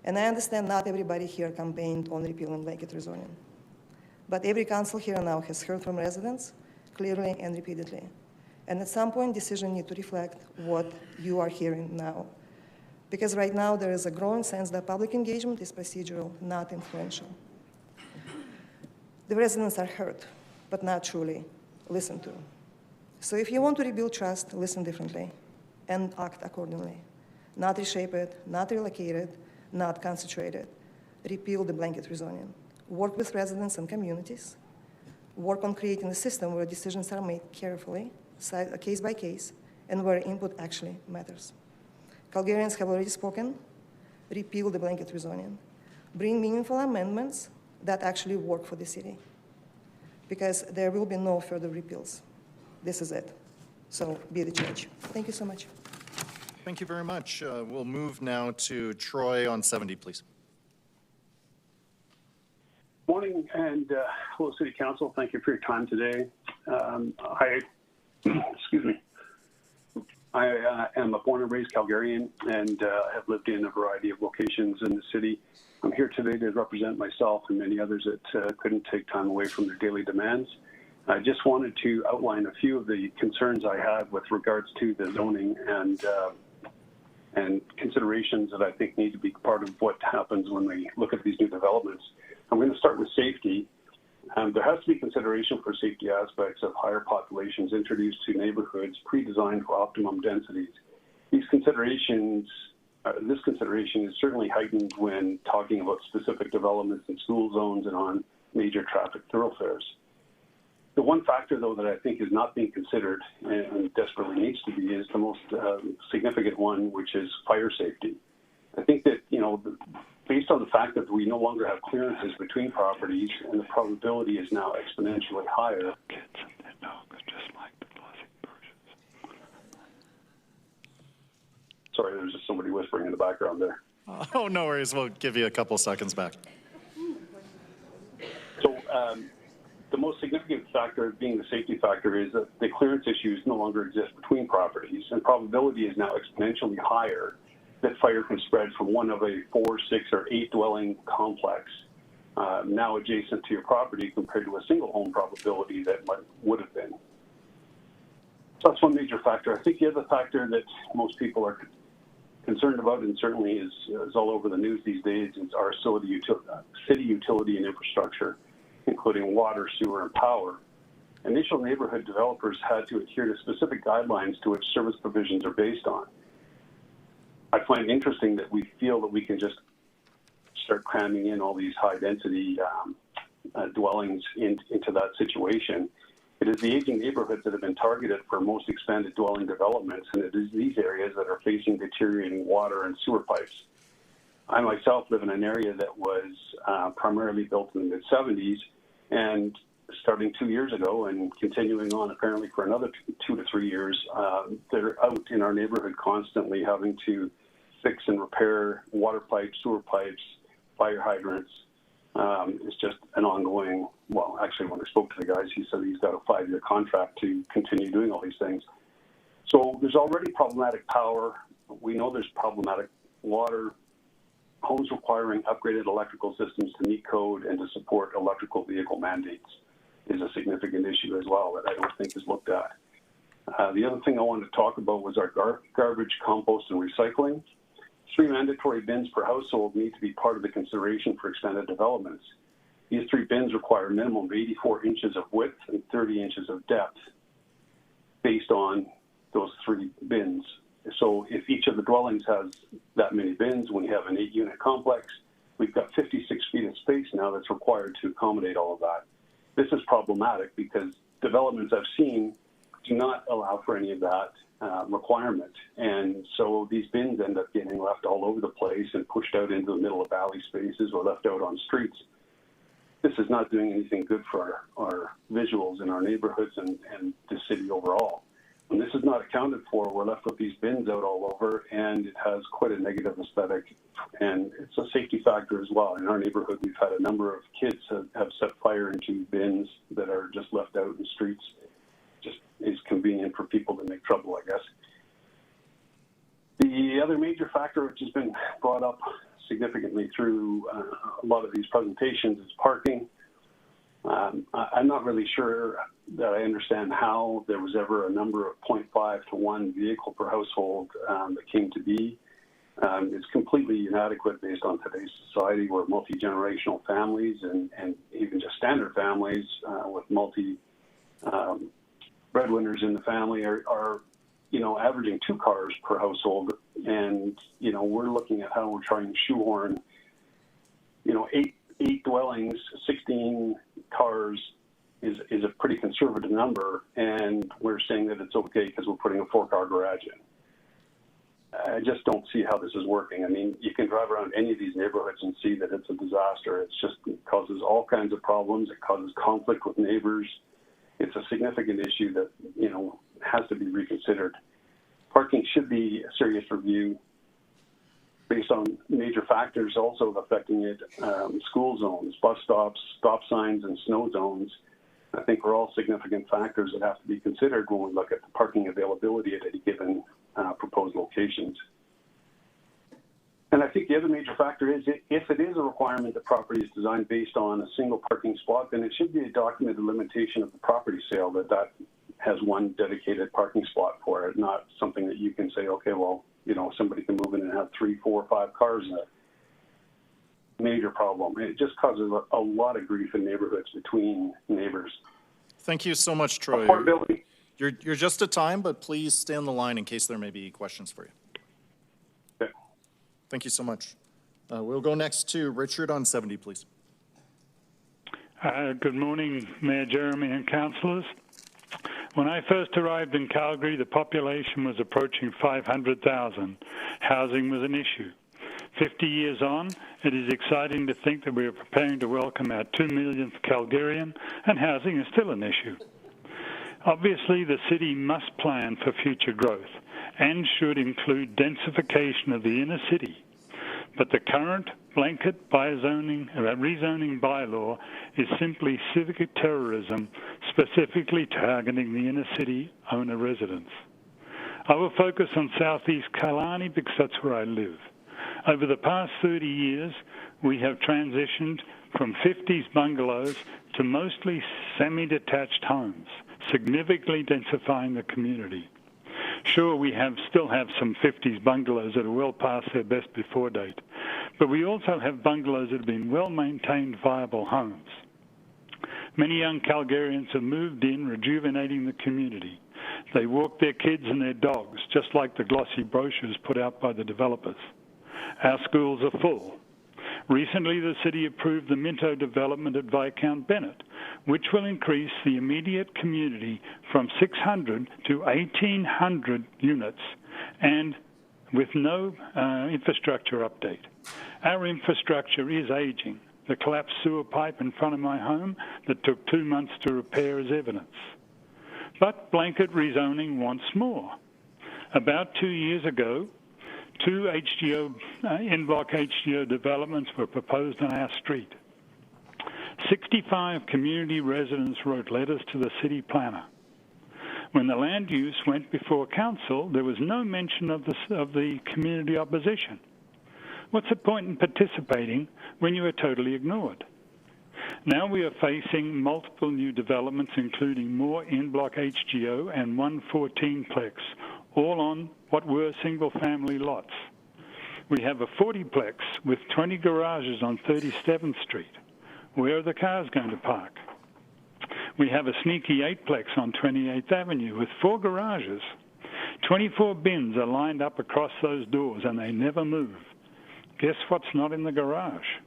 And I understand not everybody here campaigned on repealing blanket rezoning. But every council here now has heard from residents clearly and repeatedly. And at some point, decisions need to reflect what you are hearing now. Because right now, there is a growing sense that public engagement is procedural, not influential. The residents are heard, but not truly listened to. So if you want to rebuild trust, listen differently and act accordingly. Not reshape it, not relocate it, not concentrate it. Repeal the blanket rezoning. Work with residents and communities. Work on creating a system where decisions are made carefully, case by case, and where input actually matters. Calgarians have already spoken. Repeal the blanket rezoning. Bring meaningful amendments that actually work for the city, because there will be no further repeals. This is it. So be the change. Thank you so much. Thank you very much. We'll move now to Troy on 70, please. Morning, and hello, City Council. Thank you for your time today. Excuse me. I am a born and raised Calgarian and have lived in a variety of locations in the city. I'm here today to represent myself and many others that couldn't take time away from their daily demands. I just wanted to outline a few of the concerns I have with regards to the zoning and considerations that I think need to be part of what happens when we look at these new developments. I'm going to start with safety. There has to be consideration for safety aspects of higher populations introduced to neighborhoods pre-designed for optimum densities. This consideration is certainly heightened when talking about specific developments in school zones and on major traffic thoroughfares. The one factor, though, that I think is not being considered and desperately needs to be is the most significant one, which is fire safety. I think that, based on the fact that we no longer have clearances between properties and the probability is now exponentially higher. Sorry, there's just somebody whispering in the background there. Oh, no worries. We'll give you a couple seconds back. So the most significant factor being the safety factor is that the clearance issues no longer exist between properties, and probability is now exponentially higher that fire can spread from one of a 4, 6, or 8 dwelling complex now adjacent to your property compared to a single home probability that would have been. So that's one major factor. I think the other factor that most people are concerned about, and certainly is all over the news these days, is our city utility and infrastructure, including water, sewer, and power. Initial neighborhood developers had to adhere to specific guidelines to which service provisions are based on. I find it interesting that we feel that we can just start cramming in all these high-density dwellings into that situation. It is the aging neighborhoods that have been targeted for most expanded dwelling developments, and it is these areas that are facing deteriorating water and sewer pipes. I myself live in an area that was primarily built in the mid-70s, and starting 2 years ago and continuing on apparently for another 2 to 3 years, they're out in our neighborhood constantly having to fix and repair water pipes, sewer pipes, fire hydrants. It's just an ongoing, well, actually when I spoke to the guys, he said he's got a 5-year contract to continue doing all these things. So there's already problematic power. We know there's problematic water, homes requiring upgraded electrical systems to meet code and to support electrical vehicle mandates is a significant issue as well that I don't think is looked at. The other thing I wanted to talk about was our garbage, compost, and recycling. 3 mandatory bins per household need to be part of the consideration for extended developments. These 3 bins require a minimum of 84 inches of width and 30 inches of depth based on those 3 bins. So if each of the dwellings has that many bins, when you have an 8-unit complex, we've got 56 feet of space now that's required to accommodate all of that. This is problematic because developments I've seen do not allow for any of that requirement. And so these bins end up getting left all over the place and pushed out into the middle of alley spaces or left out on streets. This is not doing anything good for our visuals in our neighborhoods and the city overall. When this is not accounted for, we're left with these bins out all over, and it has quite a negative aesthetic, and it's a safety factor as well. In our neighborhood, we've had a number of kids have set fire into bins that are just left out in the streets. Just is convenient for people to make trouble, I guess. The other major factor which has been brought up significantly through a lot of these presentations is parking. I'm not really sure that I understand how there was ever a number of 0.5 to 1 vehicle per household that came to be. It's completely inadequate based on today's society where multi-generational families and even just standard families with breadwinners in the family are averaging 2 cars per household. And, we're looking at how we're trying to shoehorn, 8 dwellings, 16 cars is a pretty conservative number. And we're saying that it's okay because we're putting a 4-car garage in. I just don't see how this is working. I mean, you can drive around any of these neighborhoods and see that it's a disaster. It causes all kinds of problems. It causes conflict with neighbors. It's a significant issue that, has to be reconsidered. Parking should be a serious review based on major factors also affecting it, school zones, bus stops, stop signs, and snow zones. I think are all significant factors that have to be considered when we look at the parking availability at any given proposed locations. And I think the other major factor is if it is a requirement that property is designed based on a single parking spot, then it should be a documented limitation of the property sale that has 1 dedicated parking spot for it, not something that you can say, okay, well, somebody can move in and have 3, 4, 5 cars in it. Major problem. It just causes a lot of grief in neighborhoods between neighbors. Thank you so much, Troy. Affordability. You're just at time, but please stay on the line in case there may be questions for you. Okay. Thank you so much. We'll go next to Richard on 70, please. Good morning, Mayor Jeremy and councillors. When I first arrived in Calgary, the population was approaching 500,000. Housing was an issue. 50 years on, it is exciting to think that we are preparing to welcome our 2 millionth Calgarian, and housing is still an issue. Obviously, the city must plan for future growth and should include densification of the inner city. But the current blanket rezoning bylaw is simply civic terrorism, specifically targeting the inner city owner residents. I will focus on southeast Killarney because that's where I live. Over the past 30 years, we have transitioned from 50s bungalows to mostly semi-detached homes, significantly densifying the community. Sure, we still have some 50s bungalows that are well past their best before date, but we also have bungalows that have been well-maintained, viable homes. Many young Calgarians have moved in, rejuvenating the community. They walk their kids and their dogs, just like the glossy brochures put out by the developers. Our schools are full. Recently, the city approved the Minto development at Viscount Bennett, which will increase the immediate community from 600 to 1,800 units, and with no infrastructure update. Our infrastructure is aging. The collapsed sewer pipe in front of my home that took 2 months to repair is evidence. But blanket rezoning once more. About 2 years ago, 2 in-block HGO developments were proposed on our street. 65 community residents wrote letters to the city planner. When the land use went before council, there was no mention of the community opposition. What's the point in participating when you are totally ignored? Now we are facing multiple new developments, including more in-block HGO and 114-plex, all on what were single-family lots. We have a 40-plex with 20 garages on 37th Street. Where are the cars going to park? We have a sneaky 8-plex on 28th Avenue with 4 garages. 24 bins are lined up across those doors and they never move. Guess what's not in the garage?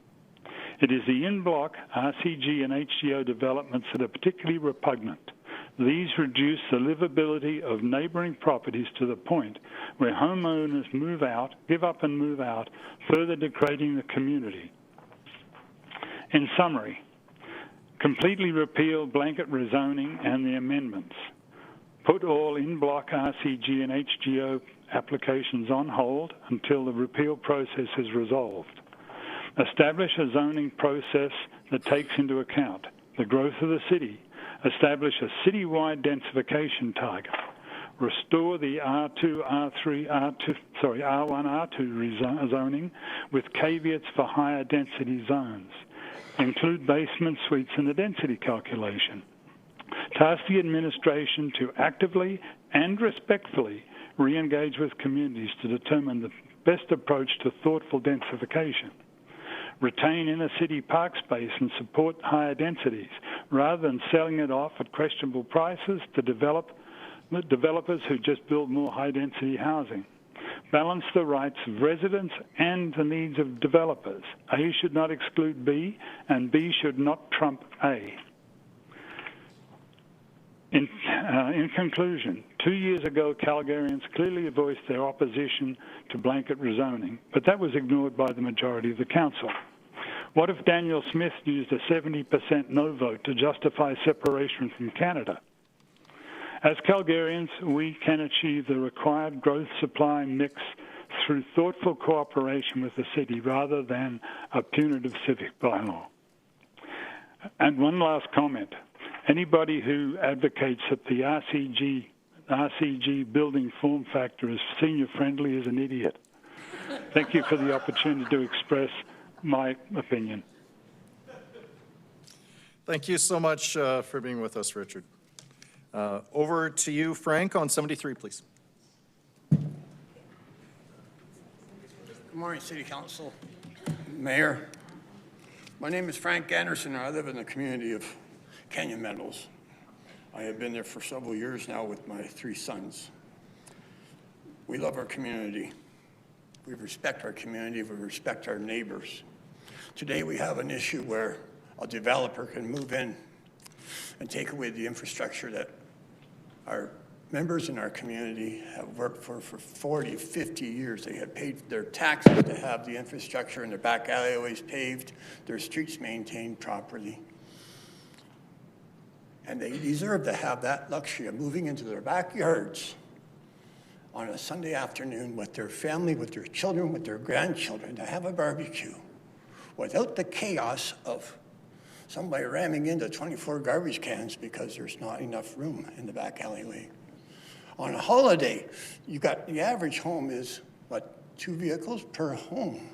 It is the in-block RCG and HGO developments that are particularly repugnant. These reduce the livability of neighboring properties to the point where homeowners move out, give up and move out, further degrading the community. In summary, completely repeal blanket rezoning and the amendments. Put all in-block RCG and HGO applications on hold until the repeal process is resolved. Establish a zoning process that takes into account the growth of the city. Establish a citywide densification target. Restore the R1, R2 zoning with caveats for higher density zones. Include basement suites in the density calculation. Task the administration to actively and respectfully re-engage with communities to determine the best approach to thoughtful densification. Retain inner city park space and support higher densities, rather than selling it off at questionable prices to developers who just build more high-density housing. Balance the rights of residents and the needs of developers. A should not exclude B, and B should not trump A. In conclusion, 2 years ago, Calgarians clearly voiced their opposition to blanket rezoning, but that was ignored by the majority of the council. What if Daniel Smith used a 70% no vote to justify separation from Canada? As Calgarians, we can achieve the required growth supply mix through thoughtful cooperation with the city rather than a punitive civic bylaw. And one last comment. Anybody who advocates that the RCG building form factor is senior-friendly is an idiot. Thank you for the opportunity to express my opinion. Thank you so much for being with us, Richard. Over to you, Frank, on 73, please. Good morning, City Council, Mayor. My name is Frank Anderson, and I live in the community of Canyon Meadows. I have been there for several years now with my 3 sons. We love our community. We respect our community. We respect our neighbors. Today we have an issue where a developer can move in and take away the infrastructure that our members in our community have worked for 40, 50 years. They have paid their taxes to have the infrastructure in their back alleyways paved, their streets maintained properly. And they deserve to have that luxury of moving into their backyards on a Sunday afternoon with their family, with their children, with their grandchildren, to have a barbecue without the chaos of somebody ramming into 24 garbage cans because there's not enough room in the back alleyway. On a holiday, you got the average home is, what, 2 vehicles per home.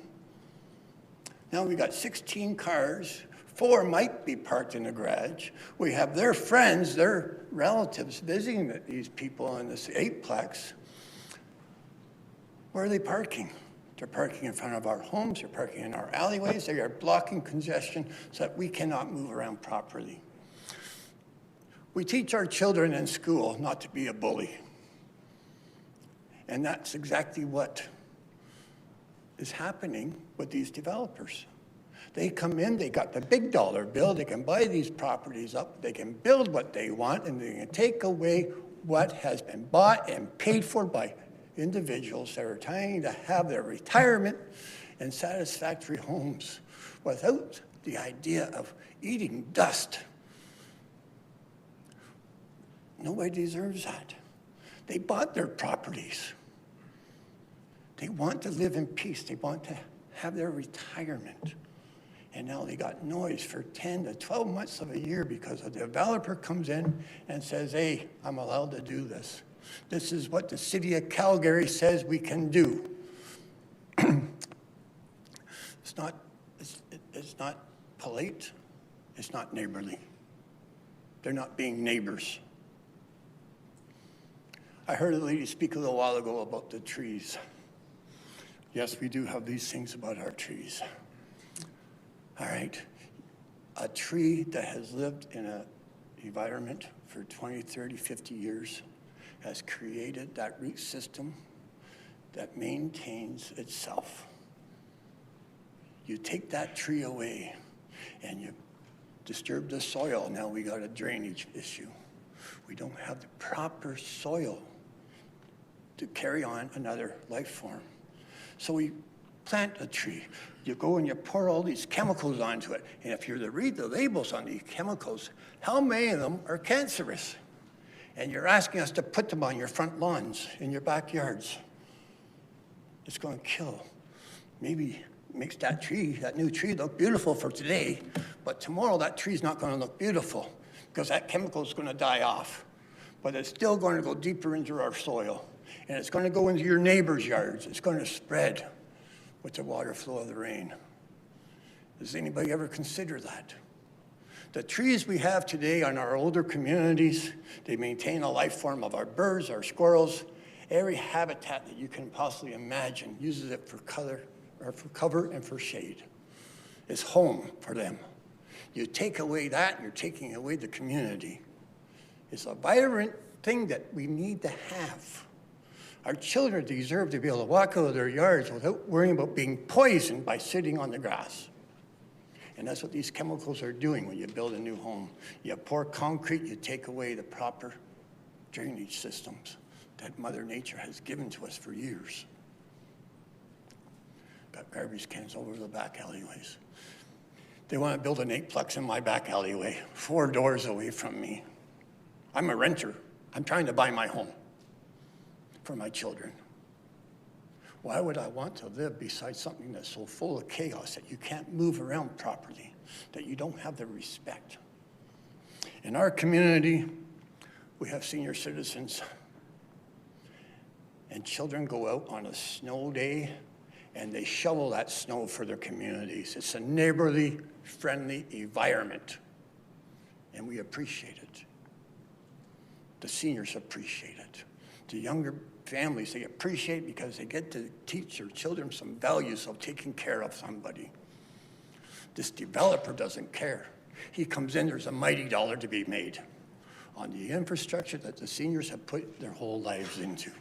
Now we got 16 cars. 4 might be parked in the garage. We have their friends, their relatives visiting these people in this 8-plex. Where are they parking? They're parking in front of our homes, they're parking in our alleyways, they are blocking congestion so that we cannot move around properly. We teach our children in school not to be a bully. And that's exactly what is happening with these developers. They come in, they got the big dollar bill, they can buy these properties up, they can build what they want, and they can take away what has been bought and paid for by individuals that are trying to have their retirement in satisfactory homes without the idea of eating dust. Nobody deserves that. They bought their properties. They want to live in peace. They want to have their retirement. And now they got noise for 10 to 12 months of a year because a developer comes in and says, hey, I'm allowed to do this. This is what the city of Calgary says we can do. It's not polite. It's not neighborly. They're not being neighbors. I heard a lady speak a little while ago about the trees. Yes, we do have these things about our trees. All right. A tree that has lived in an environment for 20, 30, 50 years has created that root system that maintains itself. You take that tree away and you disturb the soil. Now we got a drainage issue. We don't have the proper soil to carry on another life form. So we plant a tree. You go and you pour all these chemicals onto it. And if you're to read the labels on these chemicals, how many of them are cancerous? And you're asking us to put them on your front lawns, in your backyards. It's going to kill. Maybe makes that tree, that new tree, look beautiful for today, but tomorrow that tree's not going to look beautiful because that chemical is going to die off. But it's still going to go deeper into our soil. And it's going to go into your neighbor's yards. It's going to spread with the water flow of the rain. Does anybody ever consider that? The trees we have today on our older communities, they maintain a life form of our birds, our squirrels, every habitat that you can possibly imagine uses it for cover and for shade. It's home for them. You take away that, you're taking away the community. It's a vibrant thing that we need to have. Our children deserve to be able to walk out of their yards without worrying about being poisoned by sitting on the grass. And that's what these chemicals are doing when you build a new home. You pour concrete, you take away the proper drainage systems that Mother Nature has given to us for years. Got garbage cans over the back alleyways. They want to build an 8-plex in my back alleyway, 4 doors away from me. I'm a renter. I'm trying to buy my home for my children. Why would I want to live beside something that's so full of chaos that you can't move around properly, that you don't have the respect? In our community, we have senior citizens, and children go out on a snow day and they shovel that snow for their communities. It's a neighborly, friendly environment, and we appreciate it. The seniors appreciate it. The younger families, they appreciate because they get to teach their children some values of taking care of somebody. This developer doesn't care. He comes in, there's a mighty dollar to be made on the infrastructure that the seniors have put their whole lives into.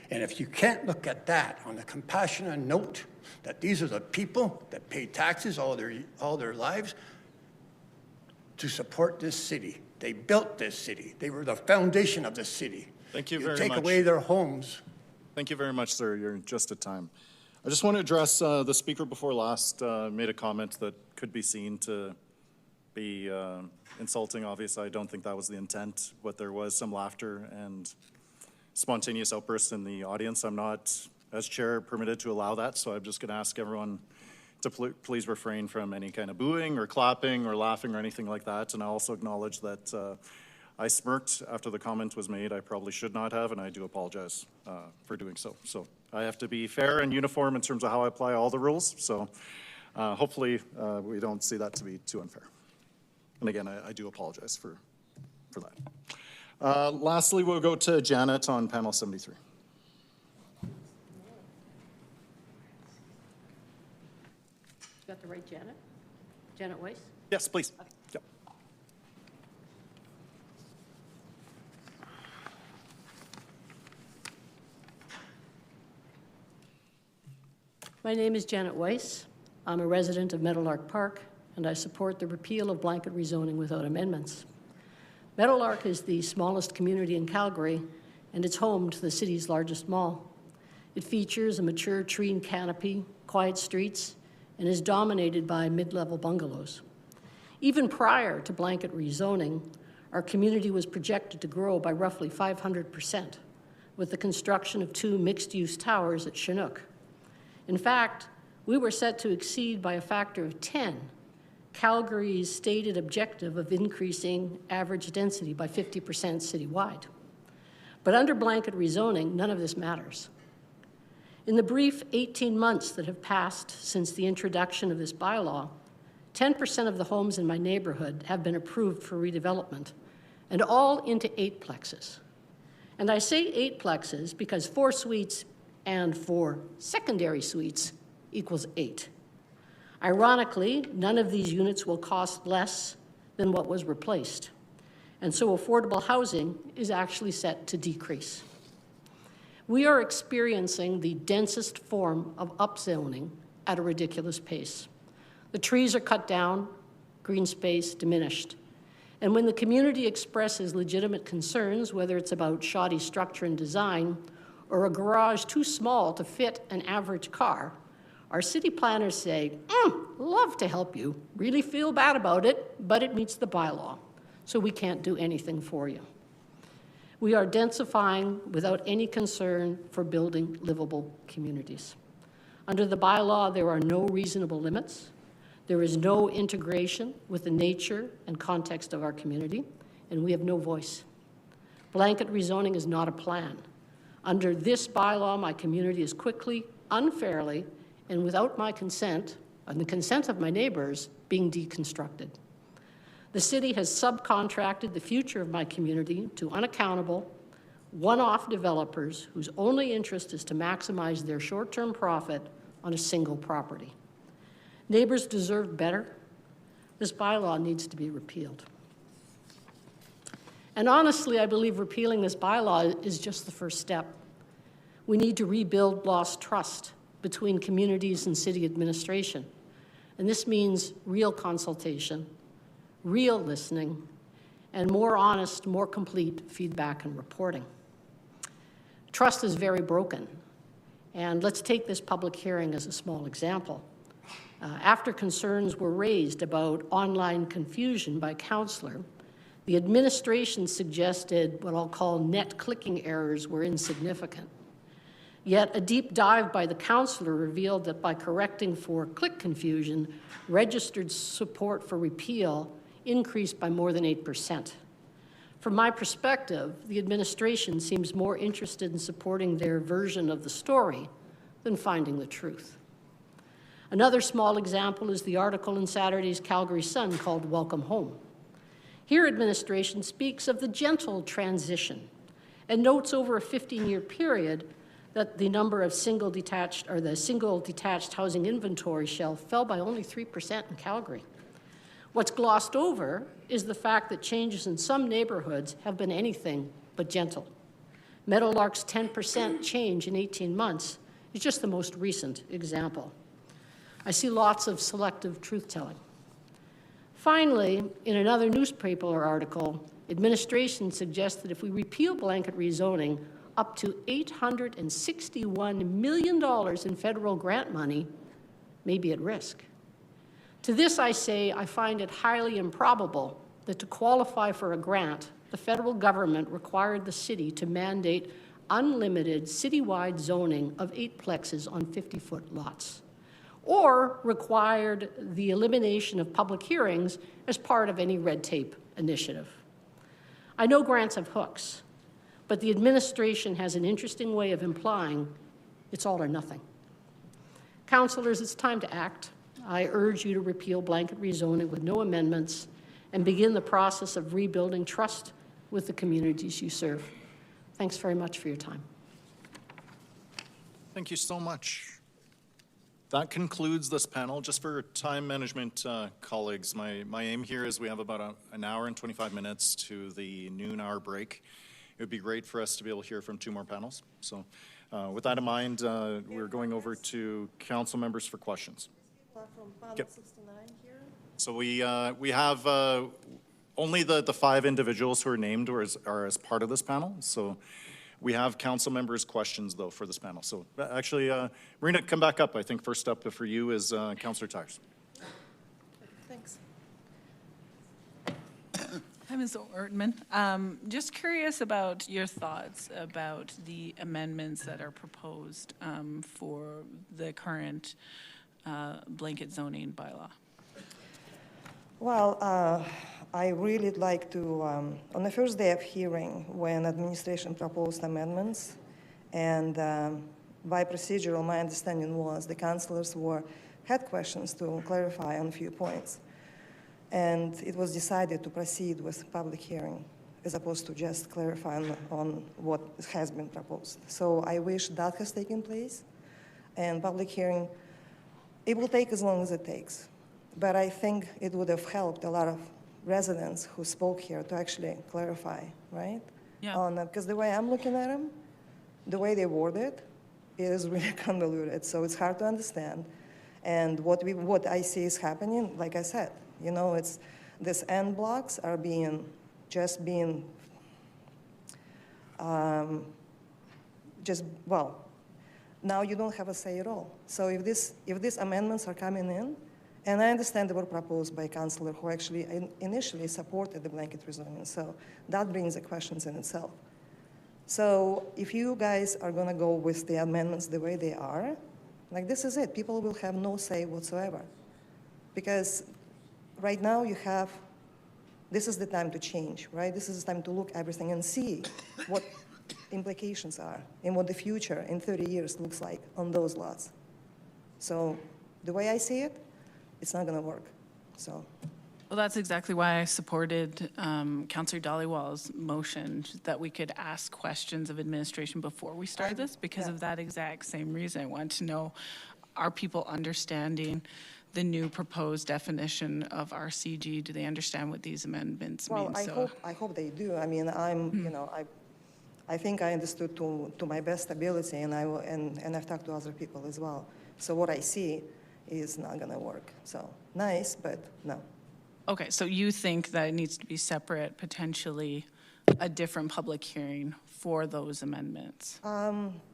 And if you can't look at that on a compassionate note, that these are the people that pay taxes all their lives to support this city. They built this city. They were the foundation of this city. Thank you very much. You take away their homes. Thank you very much, sir. You're just at time. I just want to address the speaker before last made a comment that could be seen to be insulting. Obviously, I don't think that was the intent, but there was some laughter and spontaneous outbursts in the audience. I'm not, as chair, permitted to allow that, so I'm just going to ask everyone to please refrain from any kind of booing or clapping or laughing or anything like that. And I also acknowledge that I smirked after the comment was made. I probably should not have, and I do apologize for doing so. So I have to be fair and uniform in terms of how I apply all the rules. So hopefully we don't see that to be too unfair. And again, I do apologize for that. Lastly, we'll go to Janet on panel 73. the right Janet? Janet Weiss? Yes, please. Yep. My name is Janet Weiss. I'm a resident of Meadowlark Park, and I support the repeal of blanket rezoning without amendments. Meadowlark is the smallest community in Calgary, and it's home to the city's largest mall. It features a mature tree and canopy, quiet streets, and is dominated by mid-level bungalows. Even prior to blanket rezoning, our community was projected to grow by roughly 500%, with the construction of 2 mixed-use towers at Chinook. In fact, we were set to exceed by a factor of 10 Calgary's stated objective of increasing average density by 50% citywide. But under blanket rezoning, none of this matters. In the brief 18 months that have passed since the introduction of this bylaw, 10% of the homes in my neighborhood have been approved for redevelopment, and all into 8-plexes. And I say 8-plexes because 4 suites and 4 secondary suites equals 8. Ironically, none of these units will cost less than what was replaced. And so affordable housing is actually set to decrease. We are experiencing the densest form of upzoning at a ridiculous pace. The trees are cut down, green space diminished. And when the community expresses legitimate concerns, whether it's about shoddy structure and design or a garage too small to fit an average car, our city planners say, love to help you, really feel bad about it, but it meets the bylaw, so we can't do anything for you. We are densifying without any concern for building livable communities. Under the bylaw, there are no reasonable limits. There is no integration with the nature and context of our community, and we have no voice. Blanket rezoning is not a plan. Under this bylaw, my community is quickly, unfairly, and without my consent, and the consent of my neighbors, being deconstructed. The city has subcontracted the future of my community to unaccountable, one-off developers whose only interest is to maximize their short-term profit on a single property. Neighbors deserve better. This bylaw needs to be repealed. And honestly, I believe repealing this bylaw is just the first step. We need to rebuild lost trust between communities and city administration. And this means real consultation, real listening, and more honest, more complete feedback and reporting. Trust is very broken. And let's take this public hearing as a small example. After concerns were raised about online confusion by councillor, the administration suggested what I'll call net clicking errors were insignificant. Yet a deep dive by the councillor revealed that by correcting for click confusion, registered support for repeal increased by more than 8%. From my perspective, the administration seems more interested in supporting their version of the story than finding the truth. Another small example is the article in Saturday's Calgary Sun called Welcome Home. Here, administration speaks of the gentle transition and notes over a 15-year period that the number of single detached housing inventory shelf fell by only 3% in Calgary. What's glossed over is the fact that changes in some neighborhoods have been anything but gentle. Meadowlark's 10% change in 18 months is just the most recent example. I see lots of selective truth-telling. Finally, in another newspaper article, administration suggests that if we repeal blanket rezoning, up to $861 million in federal grant money may be at risk. To this I say I find it highly improbable that to qualify for a grant, the federal government required the city to mandate unlimited citywide zoning of 8-plexes on 50-foot lots, or required the elimination of public hearings as part of any red tape initiative. I know grants have hooks, but the administration has an interesting way of implying it's all or nothing. Councillors, it's time to act. I urge you to repeal blanket rezoning with no amendments and begin the process of rebuilding trust with the communities you serve. Thanks very much for your time. Thank you so much. That concludes this panel. Just for time management, colleagues, my aim here is we have about an hour and 25 minutes to the noon hour break. It would be great for us to be able to hear from 2 more panels. So with that in mind, we're going over to council members for questions. From panel Yep. 69 here. So we have only the 5 individuals who are named are as part of this panel. So we have council members' questions, though, for this panel. So actually, Marina, come back up. I think first up for you is Councillor Tyers. Thanks. Hi, Ms. Ortman. Just curious about your thoughts about the amendments that are proposed for the current blanket zoning bylaw. Well, I really like to, on the first day of hearing, when administration proposed amendments, and by procedural, my understanding was the councillors had questions to clarify on a few points. And it was decided to proceed with public hearing as opposed to just clarify on what has been proposed. So I wish that has taken place, and public hearing, it will take as long as it takes. But I think it would have helped a lot of residents who spoke here to actually clarify, right? Yeah. Because the way I'm looking at them, the way they word it is really convoluted, so it's hard to understand. And what I see is happening, like I said, you know, it's these end blocks are now you don't have a say at all. So if these amendments are coming in, and I understand they were proposed by a councillor who actually initially supported the blanket rezoning, so that brings the questions in itself. So if you guys are going to go with the amendments the way they are, like this is it. People will have no say whatsoever. Because right now this is the time to change, right? This is the time to look at everything and see what implications are and what the future in 30 years looks like on those lots. So the way I see it, it's not going to work. So. Well, that's exactly why I supported Councillor Dhaliwal's motion that we could ask questions of administration before we start this, because of that exact same reason. I want to know, are people understanding the new proposed definition of RCG? Do they understand what these amendments mean? Well, I hope they do. I mean, you know, I think I understood to my best ability, and I've talked to other people as well. So what I see is not going to work. So nice, but no. Okay, so you think that it needs to be separate, potentially a different public hearing for those amendments?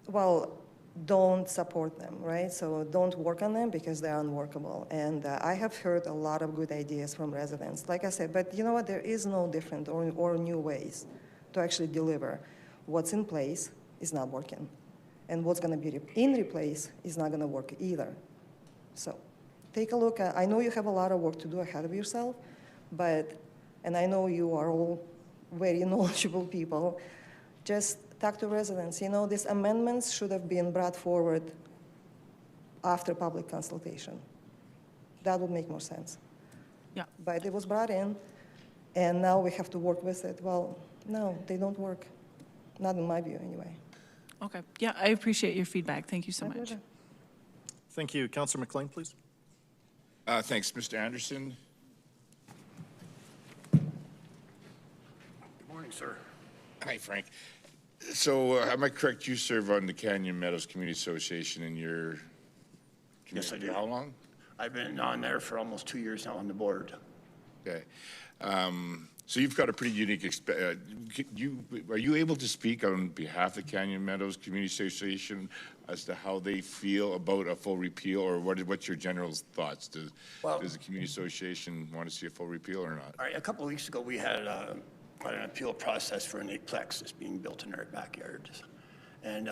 Well, don't support them, right? So don't work on them because they're unworkable. And I have heard a lot of good ideas from residents, like I said, but you know what? There is no different or new ways to actually deliver. What's in place is not working. And what's going to be in replace is not going to work either. So take a look at, I know you have a lot of work to do ahead of yourself, and I know you are all very knowledgeable people, just talk to residents. You know, these amendments should have been brought forward after public consultation. That would make more sense. Yeah. But it was brought in, and now we have to work with it. Well, no, they don't work. Not in my view, anyway. Okay. Yeah, I appreciate your feedback. Thank you so much. Pleasure. Thank you. Councillor McLean, please. Thanks, Mr. Anderson. Good morning, sir. Hi, Frank. So, am I correct? You serve on the Canyon Meadows Community Association in your community? Yes, I do. How long? I've been on there for almost 2 years now on the board. Okay. So you've got a pretty unique are you able to speak on behalf of the Canyon Meadows Community Association as to how they feel about a full repeal, or what's your general thoughts? Does the Community Association want to see a full repeal or not? All right, a couple of weeks ago, we had an appeal process for an 8-plex that's being built in our backyard. And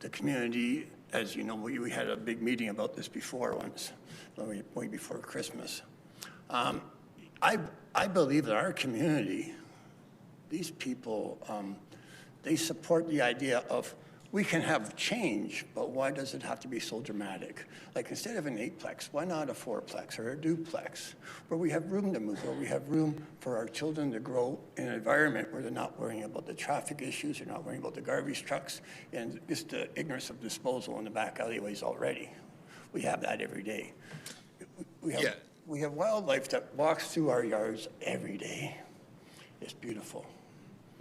the community, as you know, we had a big meeting about this before once, way before Christmas. I believe that our community, these people, they support the idea of we can have change, but why does it have to be so dramatic? Like instead of an 8-plex, why not a 4-plex or a duplex, where we have room to move, where we have room for our children to grow in an environment where they're not worrying about the traffic issues, they're not worrying about the garbage trucks, and just the ignorance of disposal in the back alleyways already. we have that every day. We have wildlife that walks through our yards every day. It's beautiful.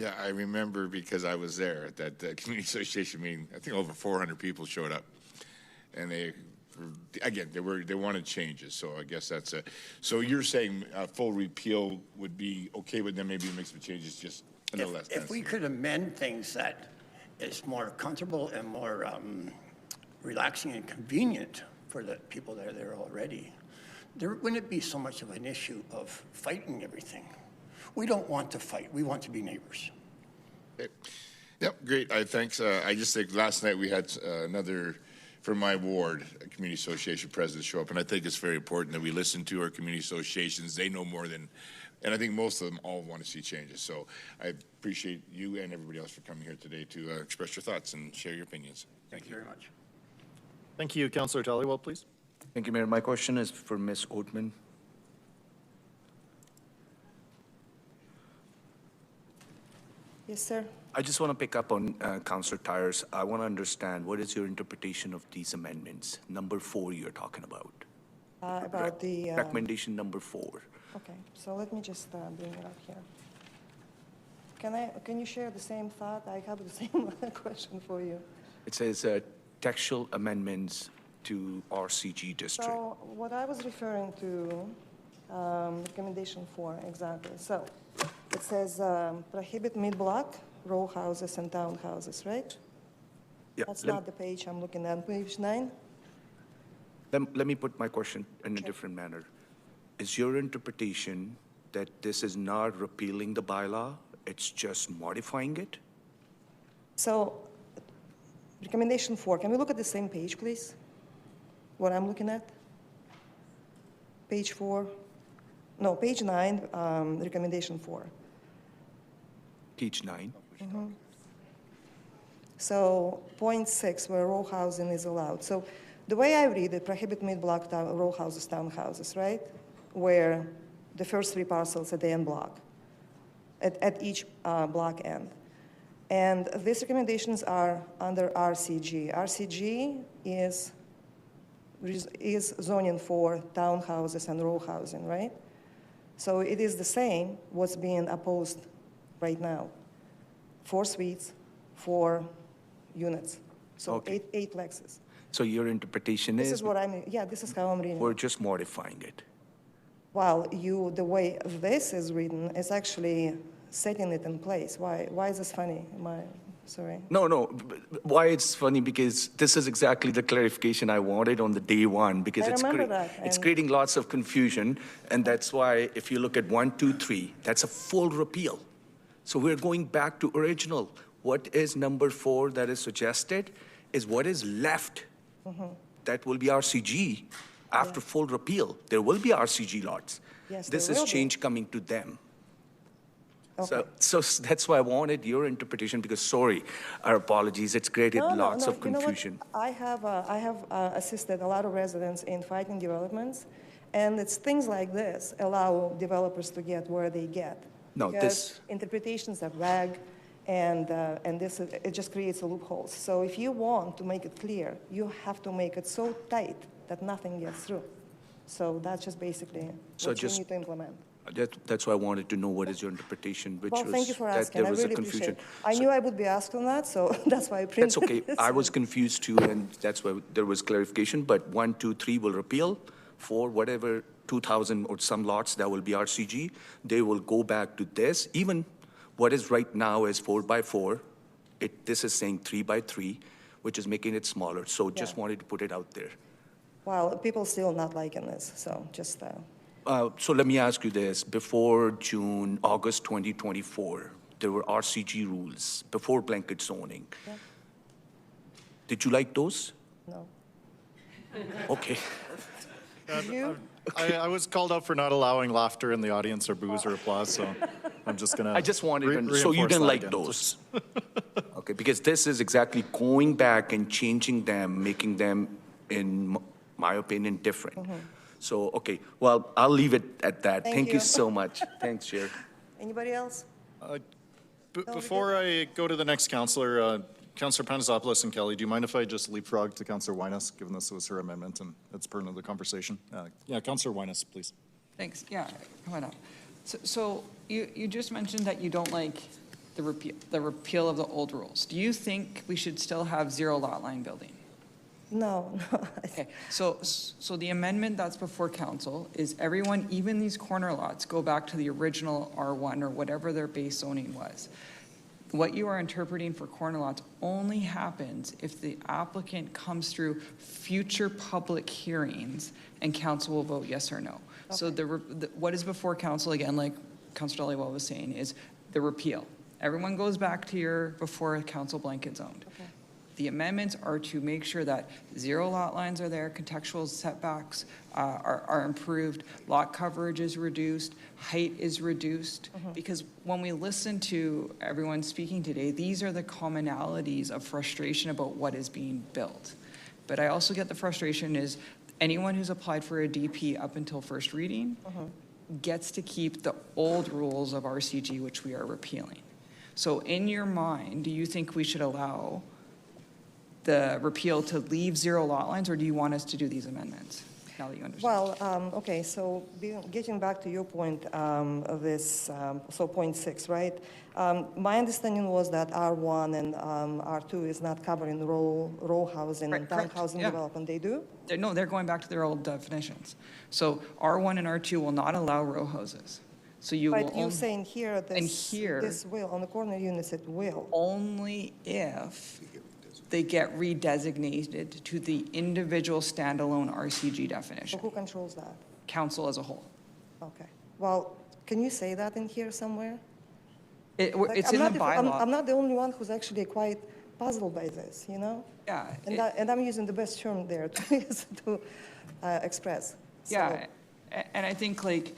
Yeah, I remember because I was there at that community association meeting. I think over 400 people showed up, and they wanted changes. So I guess that's so you're saying full repeal would be okay with them, maybe make some changes, just a little less. If we could amend things that is more comfortable and more relaxing and convenient for the people that are there already, there wouldn't be so much of an issue of fighting everything. We don't want to fight. We want to be neighbors. Okay. Yep, great. Thanks. I just think last night we had another, from my ward, a community association president show up, and I think it's very important that we listen to our community associations. They know more than, and I think most of them all want to see changes. So I appreciate you and everybody else for coming here today to express your thoughts and share your opinions. Thank you very much. Thank you. Councillor Dhaliwal, please. Thank you, Mayor. My question is for Ms. Oatman. Yes, sir. I just want to pick up on Councillor Tyers. I want to understand, what is your interpretation of these amendments? Number 4 you're talking about. About the... Recommendation number 4. Okay, so let me just bring it up here. Can you share the same thought? I have the same question for you. It says textual amendments to RCG district. So what I was referring to, recommendation 4, exactly. So it says prohibit mid-block row houses and townhouses, right? Yeah. That's not the page I'm looking at. Page 9? Let me put my question in a different manner. Is your interpretation that this is not repealing the bylaw, it's just modifying it? So recommendation 4, can we look at the same page, please? What I'm looking at? Page 4? No, page 9, recommendation 4. Page 9. Mm-hmm. So point 6, where row housing is allowed. So the way I read it, prohibit mid-block row houses, townhouses, right? Where the first 3 parcels at the end block, at each block end. And these recommendations are under RCG. RCG is zoning for townhouses and row housing, right? So it is the same what's being opposed right now. 4 suites, 4 units. So Okay. eight plexes. So your interpretation This is what I'm, yeah, this is how I'm reading. we're just modifying it. Well, the way this is written is actually setting it in place. Why is this funny? Sorry. No. Why it's funny, because this is exactly the clarification I wanted on the day one, because I remember that, it's and- creating lots of confusion, and that's why if you look at 1, 2, 3, that's a full repeal. So we're going back to original. What is number 4 that is suggested is what is left. That will be RCG after full repeal. There will be RCG lots. Yes, This there is will be. change coming to them. Okay. So that's why I wanted your interpretation, because, sorry, our apologies, it's created lots of You know what? confusion. I have assisted a lot of residents in fighting developments, and it's things like this allow developers to get where they get. No, Because this- interpretations are vague, and this it just creates a loophole. So if you want to make it clear, you have to make it so tight that nothing gets through. So that's just basically So what you just- need to implement. That's why I wanted to know what is your interpretation, which Well, was thank you for that asking. there I was a really appreciate confusion. it. I knew I would be asked on that, so that's why I printed That's okay. this. I was confused too, and that's why there was clarification, but 1, 2, 3 will repeal. 4, whatever, 2,000 or some lots, that will be RCG. They will go back to this. Even what is right now is 4 by 4. This is saying 3 by 3, which is making it smaller. So just wanted to put it out there. Well, people still not liking this, so just... So let me ask you this. Before August 2024, there were RCG rules before blanket zoning. Yeah. Did you like those? No. Okay. I was called out for not allowing laughter in the audience or boos or applause, so I'm just going to I just wanted to, so you didn't like those? Okay, because this is exactly going back and changing them, making them, in my opinion, different. So, okay, well, I'll leave it at that. Thank Thank you. you so much. Thanks, Chair. Anybody else? Before I go to the next counselor, Councillor Panagopoulos and Kelly, do you mind if I just leapfrog to Councillor Winus, given this was her amendment and it's pertinent to the conversation? Yeah, Councillor Winus, please. Thanks. Yeah, come on up. So you just mentioned that you don't like the repeal of the old rules. Do you think we should still have zero lot line building? No. Okay, so the amendment that's before council is everyone, even these corner lots, go back to the original R1 or whatever their base zoning was. What you are interpreting for corner lots only happens if the applicant comes through future public hearings and council will vote yes or no. Okay. So what is before council, again, like Councillor Dhaliwal was saying, is the repeal. Everyone goes back to your before council blanket zoned. Okay. The amendments are to make sure that zero lot lines are there, contextual setbacks are improved, lot coverage is reduced, height is reduced. Because when we listen to everyone speaking today, these are the commonalities of frustration about what is being built. But I also get the frustration is anyone who's applied for a DP up until first reading gets to keep the old rules of RCG, which we are repealing. So in your mind, do you think we should allow the repeal to leave zero lot lines, or do you want us to do these amendments, now that you understand? Well, okay, so getting back to your point of this, so point 6, right? My understanding was that R1 and R2 is not covering row housing and town housing development. They do? No, they're going back to their old definitions. So R1 and R2 will not allow row houses. So you but you're saying here, this will, on the corner units, it will. Only if they get redesignated to the individual standalone RCG definition. So who controls that? Council as a whole. Okay. Well, can you say that in here somewhere? It's in the bylaw. I'm not the only one who's actually quite puzzled by this, you know? Yeah. And I'm using the best term there to express. So. Yeah, and I think like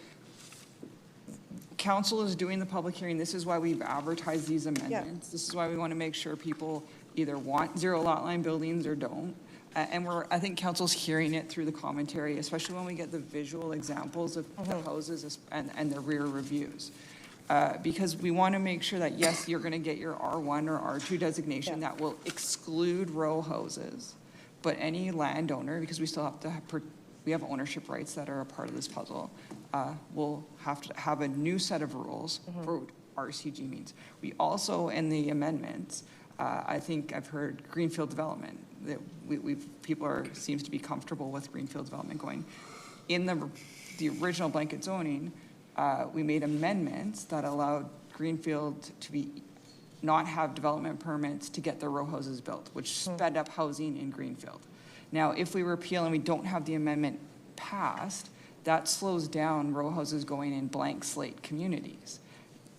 council is doing the public hearing. This is why we've advertised these amendments. Yeah. This is why we want to make sure people either want zero lot line buildings or don't. And I think council's hearing it through the commentary, especially when we get the visual examples of the houses and the rear reviews. Because we want to make sure that, yes, you're going to get your R1 or R2 designation that will exclude row houses, but any landowner, because we still have to we have ownership rights that are a part of this puzzle, will have to have a new set of rules for what RCG means. We also, in the amendments, I think I've heard greenfield development, that people seems to be comfortable with greenfield development going. In the original blanket zoning, we made amendments that allowed greenfield to not have development permits to get the row houses built, which sped up housing in greenfield. Now, if we repeal and we don't have the amendment passed, that slows down row houses going in blank slate communities.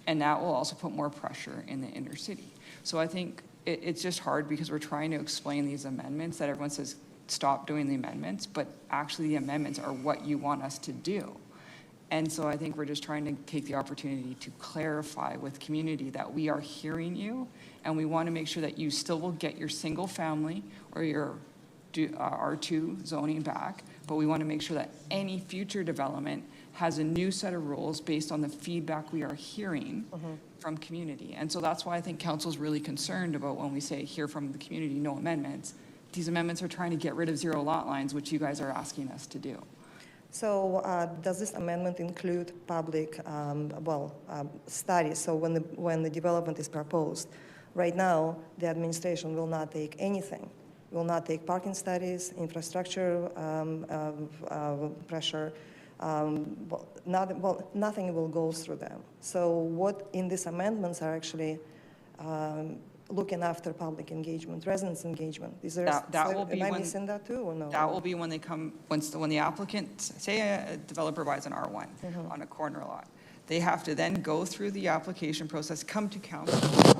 And that will also put more pressure in the inner city. So I think it's just hard because we're trying to explain these amendments that everyone says, stop doing the amendments, but actually the amendments are what you want us to do. And so I think we're just trying to take the opportunity to clarify with community that we are hearing you, and we want to make sure that you still will get your single family or your R2 zoning back, but we want to make sure that any future development has a new set of rules based on the feedback we are hearing from community. And so that's why I think council is really concerned about when we say hear from the community, no amendments. These amendments are trying to get rid of zero lot lines, which you guys are asking us to do. So does this amendment include public, studies? So when the development is proposed, right now, the administration will not take anything. Will not take parking studies, infrastructure pressure, nothing will go through them. So what in these amendments are actually looking after public engagement, residents' engagement? Is there am I missing that too, or no? That will be when they come, when the applicant, say a developer buys an R1 on a corner lot, they have to then go through the application process, come to council,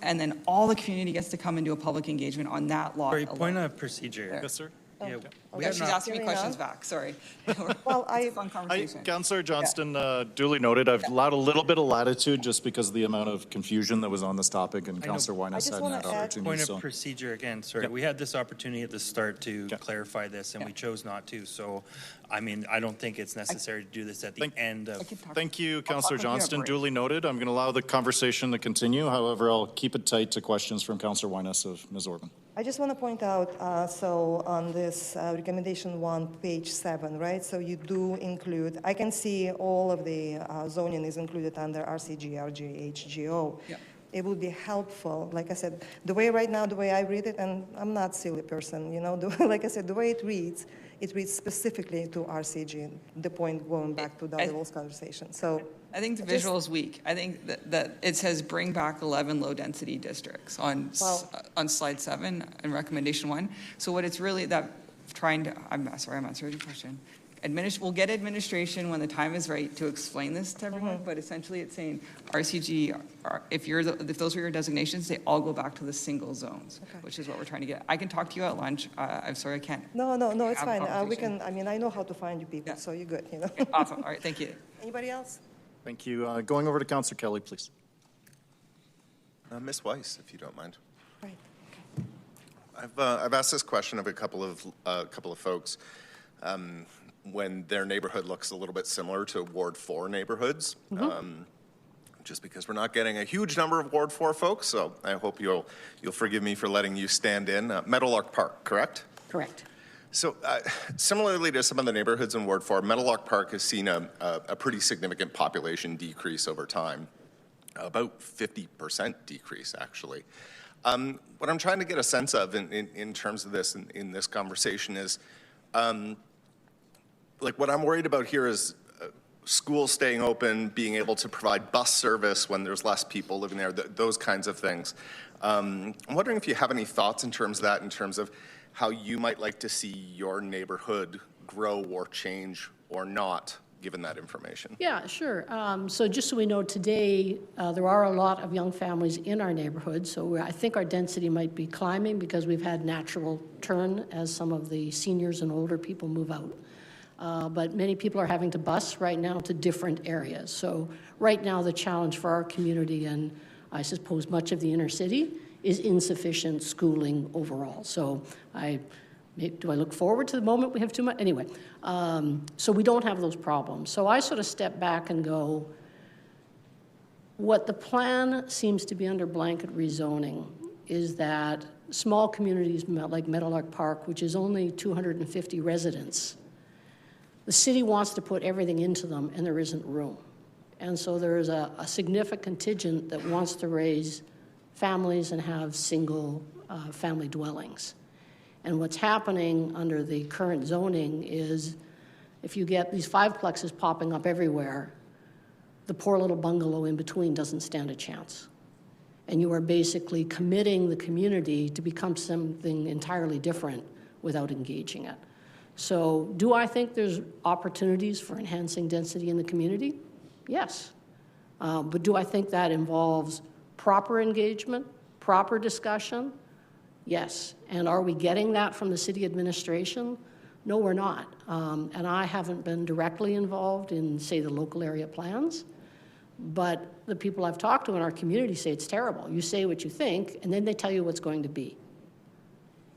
and then all the community gets to come and do a public engagement on that lot. Sorry, point of procedure. Yes, sir. Yeah, okay. she's asking me questions back, sorry. Well, It's a fun conversation. Councillor Johnston, duly noted. I've allowed a little bit of latitude just because of the amount of confusion that was on this topic, and Councillor Wynas hadn't had opportunity. Point of procedure again, sorry. We had this opportunity at the start to clarify this, and we chose not to. So, I mean, I don't think it's necessary to do this at the end of. Thank you, Councillor Johnston. Duly noted. I'm going to allow the conversation to continue. However, I'll keep it tight to questions from Councillor Wynas of Ms. Orban. I just want to point out, so on this recommendation 1, page 7, right? So you do include, I can see all of the zoning is included under RCG, RG, HGO. Yeah. It would be helpful, like I said, the way right now, the way I read it, and I'm not a silly person, you know, like I said, the way it reads specifically to RCG, the point going back to Darrell's conversation. So I think the visual is weak. I think that it says bring back 11 low-density districts on slide 7 and recommendation 1. So what it's really I'm sorry, I'm answering your question. We'll get administration when the time is right to explain this to everyone, but essentially it's saying RCG, if those are your designations, they all go back to the single zones, which is what we're trying to get. I can talk to you at lunch. I'm sorry, I can't. No, it's fine. We can, I mean, I know how to find you people, so you're good, you know. Okay, awesome. All right, thank you. Anybody else? Thank you. Going over to Councillor Kelly, please. Ms. Weiss, if you don't mind. Right. I've asked this question of a couple of folks when their neighborhood looks a little bit similar to Ward 4 neighborhoods. Just because we're not getting a huge number of Ward 4 folks, so I hope you'll forgive me for letting you stand in. Meadowlark Park, correct? Correct. So similarly to some of the neighborhoods in Ward 4, Meadowlark Park has seen a pretty significant population decrease over time, about 50% decrease actually. What I'm trying to get a sense of in terms of this in this conversation is, like what I'm worried about here is schools staying open, being able to provide bus service when there's less people living there, those kinds of things. I'm wondering if you have any thoughts in terms of that, in terms of how you might like to see your neighborhood grow or change or not, given that information. Yeah, sure. So just so we know, today there are a lot of young families in our neighborhood, so I think our density might be climbing because we've had natural turn as some of the seniors and older people move out. But many people are having to bus right now to different areas. So right now the challenge for our community, and I suppose much of the inner city, is insufficient schooling overall. So do I look forward to the moment we have too much? Anyway, so we don't have those problems. So I sort of step back and go, what the plan seems to be under blanket rezoning is that small communities like Meadowlark Park, which is only 250 residents, the city wants to put everything into them and there isn't room. And so there is a significant contingent that wants to raise families and have single family dwellings. And what's happening under the current zoning is if you get these 5-plexes popping up everywhere, the poor little bungalow in between doesn't stand a chance. And you are basically committing the community to become something entirely different without engaging it. So do I think there's opportunities for enhancing density in the community? Yes. But do I think that involves proper engagement, proper discussion? Yes. And are we getting that from the city administration? No, we're not. And I haven't been directly involved in, say, the local area plans. But the people I've talked to in our community say it's terrible. You say what you think, and then they tell you what's going to be.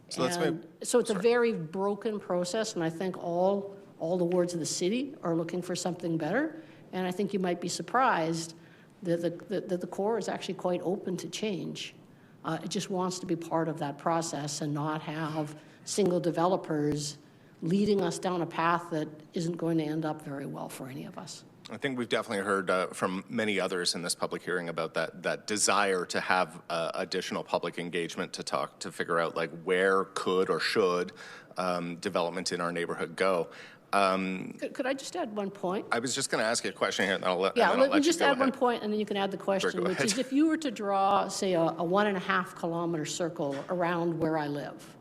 So it's a very broken process, and I think all the wards of the city are looking for something better. And I think you might be surprised that the core is actually quite open to change. It just wants to be part of that process and not have single developers leading us down a path that isn't going to end up very well for any of us. I think we've definitely heard from many others in this public hearing about that desire to have additional public engagement to figure out like where could or should development in our neighborhood go. Could I just add one point? I was just going to ask you a question here, and I'll let let me just add ahead. one point, and then you can add the question, Sure, which is if you were to draw, say, a 1.5 kilometer circle around where I live,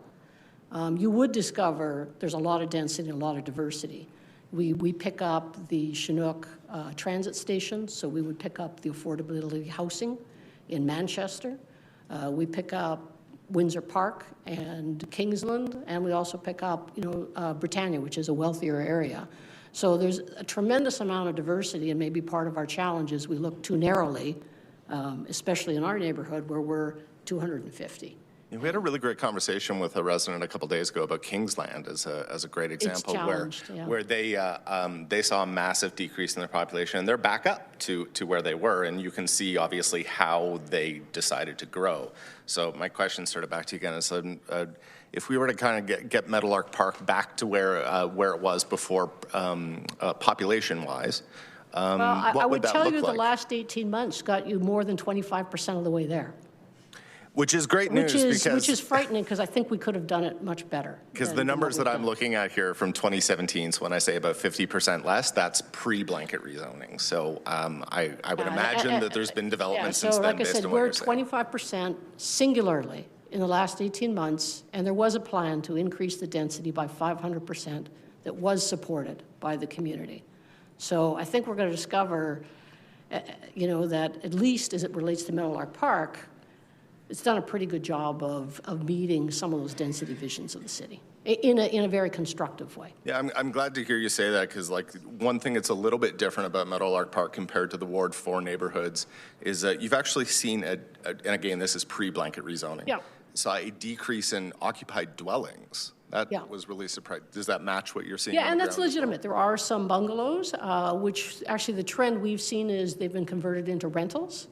you would discover there's a lot of density and a lot of diversity. We pick up the Chinook transit station, so we would pick up the affordability housing in Manchester. We pick up Windsor Park and Kingsland, and we also pick up, Britannia, which is a wealthier area. So there's a tremendous amount of diversity, and maybe part of our challenge is we look too narrowly, especially in our neighborhood where we're 250. We had a really great conversation with a resident a couple days ago about Kingsland as a great example where they saw a massive decrease in their population, and they're back up to where they were, and you can see obviously how they decided to grow. So my question sort of back to you again is, if we were to kind of get Meadowlark Park back to where it was before, population-wise, well, I would tell you the last 18 months got you more than 25% of the way there. Which is great news, which is frightening, because I think we could have done it much better. Because the numbers that I'm looking at here from 2017, so when I say about 50% less, that's pre-blanket rezoning. So I would imagine that there's been development since then. Like I said, we're 25% singularly in the last 18 months, and there was a plan to increase the density by 500% that was supported by the community. So I think we're going to discover, that at least as it relates to Meadowlark Park, it's done a pretty good job of meeting some of those density visions of the city in a very constructive way. Yeah, I'm glad to hear you say that, because one thing that's a little bit different about Meadowlark Park compared to the Ward 4 neighborhoods is that you've actually seen and again, this is pre-blanket rezoning. Yeah. Saw a decrease in occupied dwellings. That was really surprising. Does that match what you're seeing? Yeah, and that's legitimate. There are some bungalows, which actually the trend we've seen is they've been converted into rentals.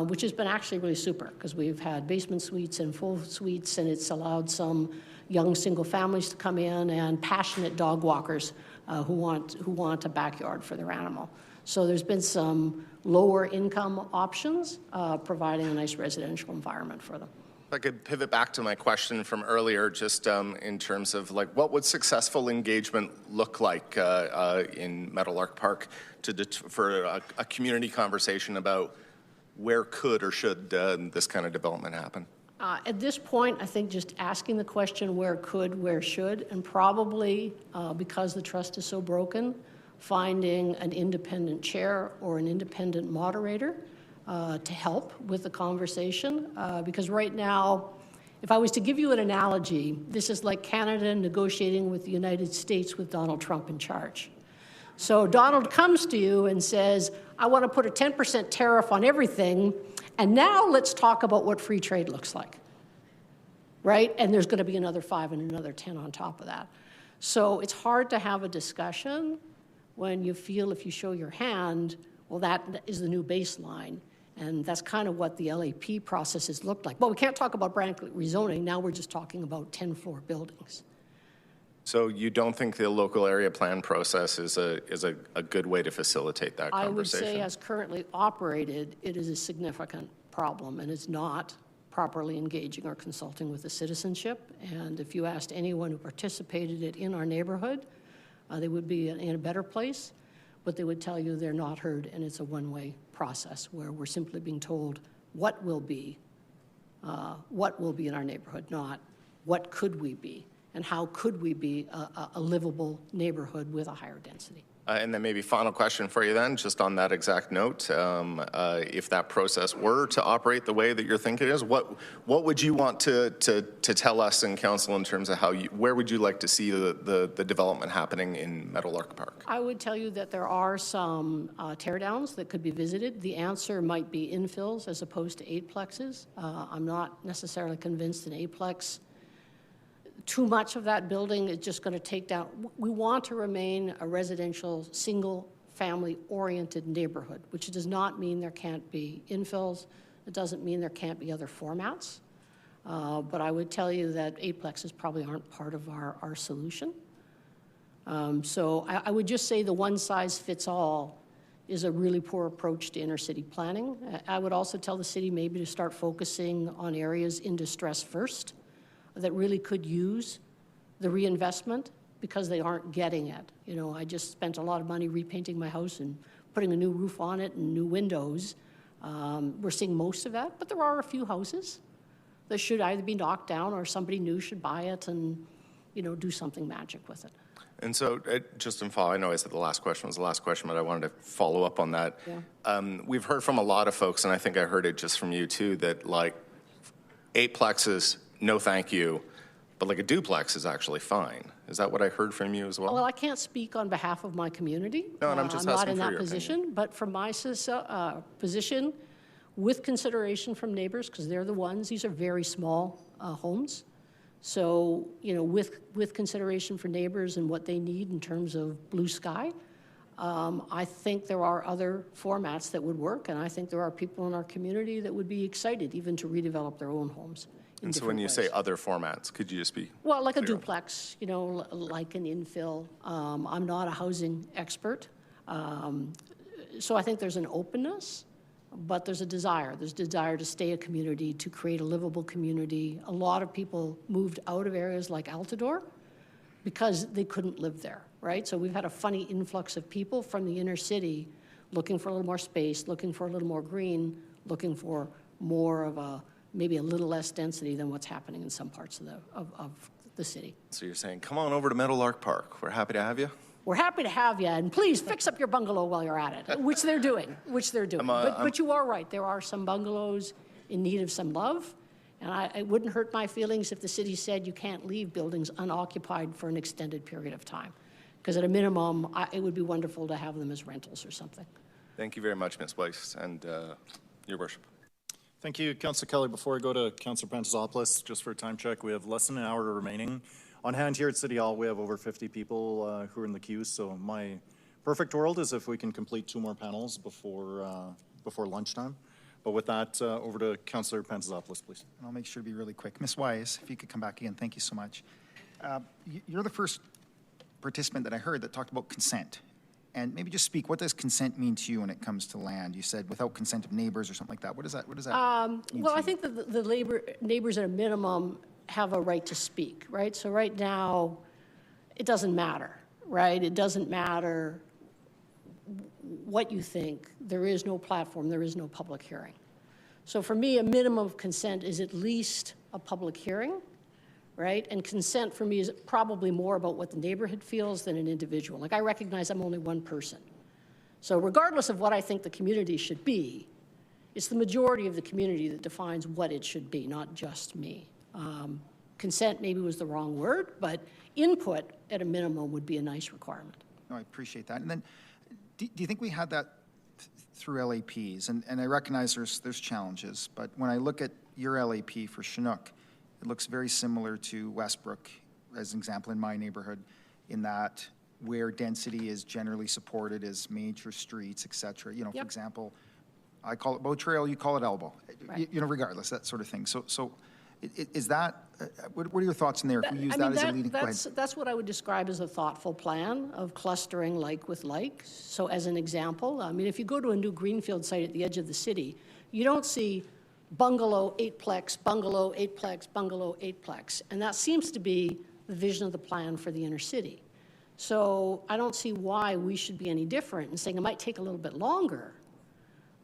Which has been actually really super, because we've had basement suites and full suites, and it's allowed some young single families to come in and passionate dog walkers who want a backyard for their animal. So there's been some lower income options providing a nice residential environment for them. If I could pivot back to my question from earlier, just in terms of what would successful engagement look like in Meadowlark Park for a community conversation about where could or should this kind of development happen? At this point, I think just asking the question where could, where should, and probably because the trust is so broken, finding an independent chair or an independent moderator to help with the conversation. Because right now, if I was to give you an analogy, this is like Canada negotiating with the United States with Donald Trump in charge. So Donald comes to you and says, I want to put a 10% tariff on everything, and now let's talk about what free trade looks like, right? And there's going to be another 5 and another 10 on top of that. So it's hard to have a discussion when you feel if you show your hand, well, that is the new baseline. And that's kind of what the LAP processes looked like. But we can't talk about blanket rezoning. Now we're just talking about 10-floor buildings. So you don't think the local area plan process is a good way to facilitate that conversation? I would say as currently operated, it is a significant problem and is not properly engaging or consulting with the citizenship. And if you asked anyone who participated in our neighborhood, they would be in a better place, but they would tell you they're not heard, and it's a one-way process where we're simply being told what will be in our neighborhood, not what could we be. And how could we be a livable neighborhood with a higher density? And then maybe final question for you then, just on that exact note, if that process were to operate the way that you're thinking it is, what would you want to tell us in council in terms of where would you like to see the development happening in Meadowlark Park? I would tell you that there are some teardowns that could be visited. The answer might be infills as opposed to eightplexes. I'm not necessarily convinced an eightplex. Too much of that building is just going to take down. We want to remain a residential, single-family oriented neighborhood, which does not mean there can't be infills. It doesn't mean there can't be other formats. But I would tell you that eightplexes probably aren't part of our solution. So I would just say the one-size-fits-all is a really poor approach to inner city planning. I would also tell the city maybe to start focusing on areas in distress first that really could use the reinvestment because they aren't getting it. You know, I just spent a lot of money repainting my house and putting a new roof on it and new windows. We're seeing most of that, but there are a few houses that should either be knocked down or somebody new should buy it and, do something magic with it. And so, just in follow, I know I said the last question was the last question, but I wanted to follow up on that. Yeah. We've heard from a lot of folks, and I think I heard it just from you too, that eightplexes, no thank you, but like a duplex is actually fine. Is that what I heard from you as well? Well, I can't speak on behalf of my community. No, and I'm just not asking in for that your position, opinion. but from my position, with consideration from neighbors, because they're the ones, these are very small homes. So, you know, with consideration for neighbors and what they need in terms of blue sky, I think there are other formats that would work, and I think there are people in our community that would be excited even to redevelop their own homes. And so when you say other formats, could you just be Well, like a clear? duplex, you know, like an infill. I'm not a housing expert. So I think there's an openness, but there's a desire. There's a desire to stay a community, to create a livable community. A lot of people moved out of areas like Altadore because they couldn't live there, right? So we've had a funny influx of people from the inner city looking for a little more space, looking for a little more green, looking for more of a, maybe a little less density than what's happening in some parts of the city. So you're saying, come on over to Meadowlark Park. We're happy to have you. We're happy to have you, and please fix up your bungalow while you're at it, which they're doing, But you are right. There are some bungalows in need of some love, and it wouldn't hurt my feelings if the city said you can't leave buildings unoccupied for an extended period of time, because at a minimum, it would be wonderful to have them as rentals or something. Thank you very much, Ms. Weiss, and Your Worship. Thank you, Councillor Kelly. Before I go to Councillor Panterzopoulos, just for a time check, we have less than an hour remaining. On hand here at City Hall, we have over 50 people who are in the queue, so my perfect world is if we can complete 2 more panels before lunchtime. But with that, over to Councillor Panterzopoulos, please. I'll make sure to be really quick. Ms. Weiss, if you could come back again, thank you so much. You're the first participant that I heard that talked about consent. And maybe just speak, what does consent mean to you when it comes to land? You said without consent of neighbors or something like that. What does that mean Well, to I you? think that the neighbors at a minimum have a right to speak, right? So right now, it doesn't matter, right? It doesn't matter what you think. There is no platform. There is no public hearing. So for me, a minimum of consent is at least a public hearing, right? And consent for me is probably more about what the neighborhood feels than an individual. Like, I recognize I'm only one person. So regardless of what I think the community should be, it's the majority of the community that defines what it should be, not just me. Consent maybe was the wrong word, but input at a minimum would be a nice requirement. No, I appreciate that. And then, do you think we had that through LAPs? And I recognize there's challenges, but when I look at your LAP for Chinook, it looks very similar to Westbrook, as an example, in my neighborhood, in that where density is generally supported as major streets, et cetera. You know, for example, I call it Bow Trail, you call it Elbow. Right. You know, regardless, that sort of thing. So is that, what are your thoughts in there? If we use that as a leading, go ahead. That's what I would describe as a thoughtful plan of clustering like with like. So as an example, I mean, if you go to a new greenfield site at the edge of the city, you don't see bungalow, eightplex, bungalow, eightplex, bungalow, eightplex. And that seems to be the vision of the plan for the inner city. So I don't see why we should be any different in saying it might take a little bit longer,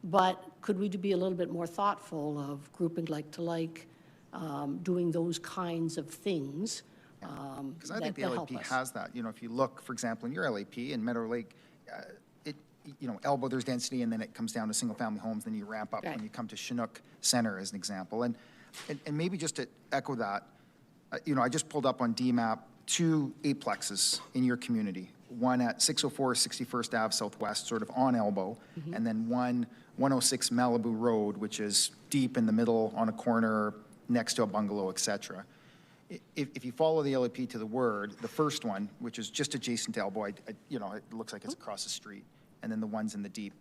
but could we be a little bit more thoughtful of grouping like to like, doing those kinds of things? Because I think the LAP has that. You know, if you look, for example, in your LAP in Meadow Lake, you know, Elbow, there's density, and then it comes down to single-family homes, then you ramp up when you come to Chinook Center, as an example. And maybe just to echo that, you know, I just pulled up on DMAP 2 eightplexes in your community, one at 604 61st Ave Southwest, sort of on Elbow, and then 106 Malibu Road, which is deep in the middle on a corner next to a bungalow, et cetera. If you follow the LAP to the word, the first one, which is just adjacent to Elbow, you know, it looks like it's across the street, and then the ones in the deep.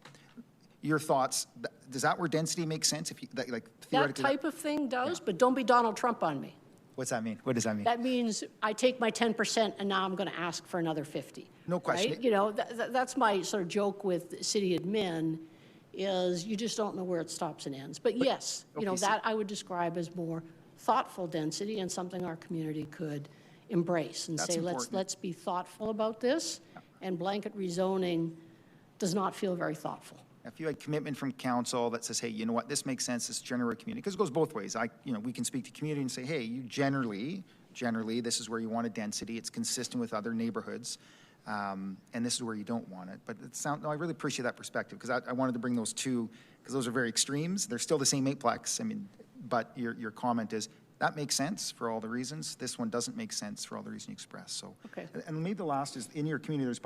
Your thoughts, does that where density makes sense? If you, like, That type of thing does, but don't be Donald Trump on me. What's that mean? What does that mean? That means I take my 10% and now I'm going to ask for another 50. No question. Right? You know, that's my sort of joke with city admin, is you just don't know where it stops and ends. But yes, you know, that I would describe as more thoughtful density and something our community could embrace and say, let's be thoughtful about this. And blanket rezoning does not feel very thoughtful. If you had commitment from council that says, hey, you know what, this makes sense, this general community, because it goes both ways. You know, we can speak to community and say, hey, you generally, this is where you want a density. It's consistent with other neighborhoods, and this is where you don't want it. But no, I really appreciate that perspective, because I wanted to bring those two, because those are very extremes. They're still the same eightplex. I mean, but your comment is, that makes sense for all the reasons. This one doesn't make sense for all the reasons you expressed. So, Okay. And maybe the last is, in your community,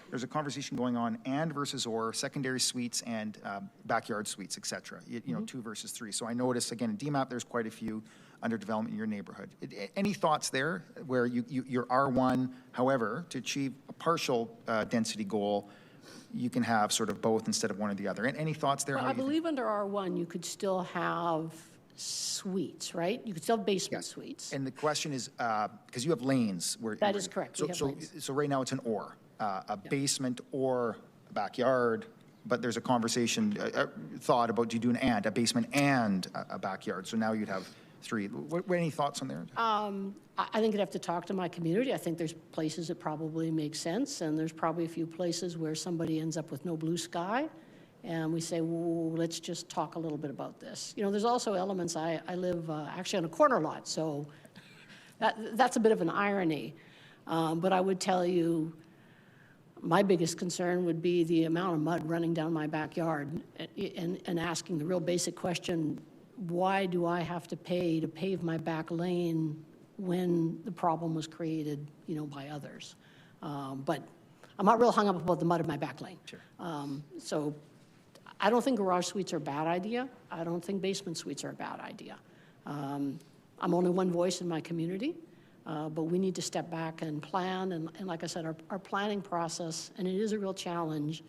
there's a conversation going on, and versus or, secondary suites and backyard suites, et cetera. You know, 2 versus 3. So I noticed, again, in DMAP, there's quite a few under development in your neighborhood. Any thoughts there where you're R1, however, to achieve a partial density goal, you can have sort of both instead of one or the other? And any thoughts there? Well, I believe under R1, you could still have suites, right? You could still have basement suites. And the question is, because you have lanes where... That is correct. We have lanes. So right now it's an or, a basement or a backyard, but there's a conversation, thought about, do you do an and, a basement and a backyard? So now you'd have 3. Any thoughts on there? I think I'd have to talk to my community. I think there's places that probably make sense, and there's probably a few places where somebody ends up with no blue sky, and we say, well, let's just talk a little bit about this. You know, there's also elements, I live actually on a corner lot, so that's a bit of an irony. But I would tell you, my biggest concern would be the amount of mud running down my backyard and asking the real basic question, why do I have to pay to pave my back lane when the problem was created, you know, by others? But I'm not real hung up about the mud of my back lane. Sure. So I don't think garage suites are a bad idea. I don't think basement suites are a bad idea. I'm only one voice in my community, but we need to step back and plan. And like I said, our planning process, and it is a real challenge,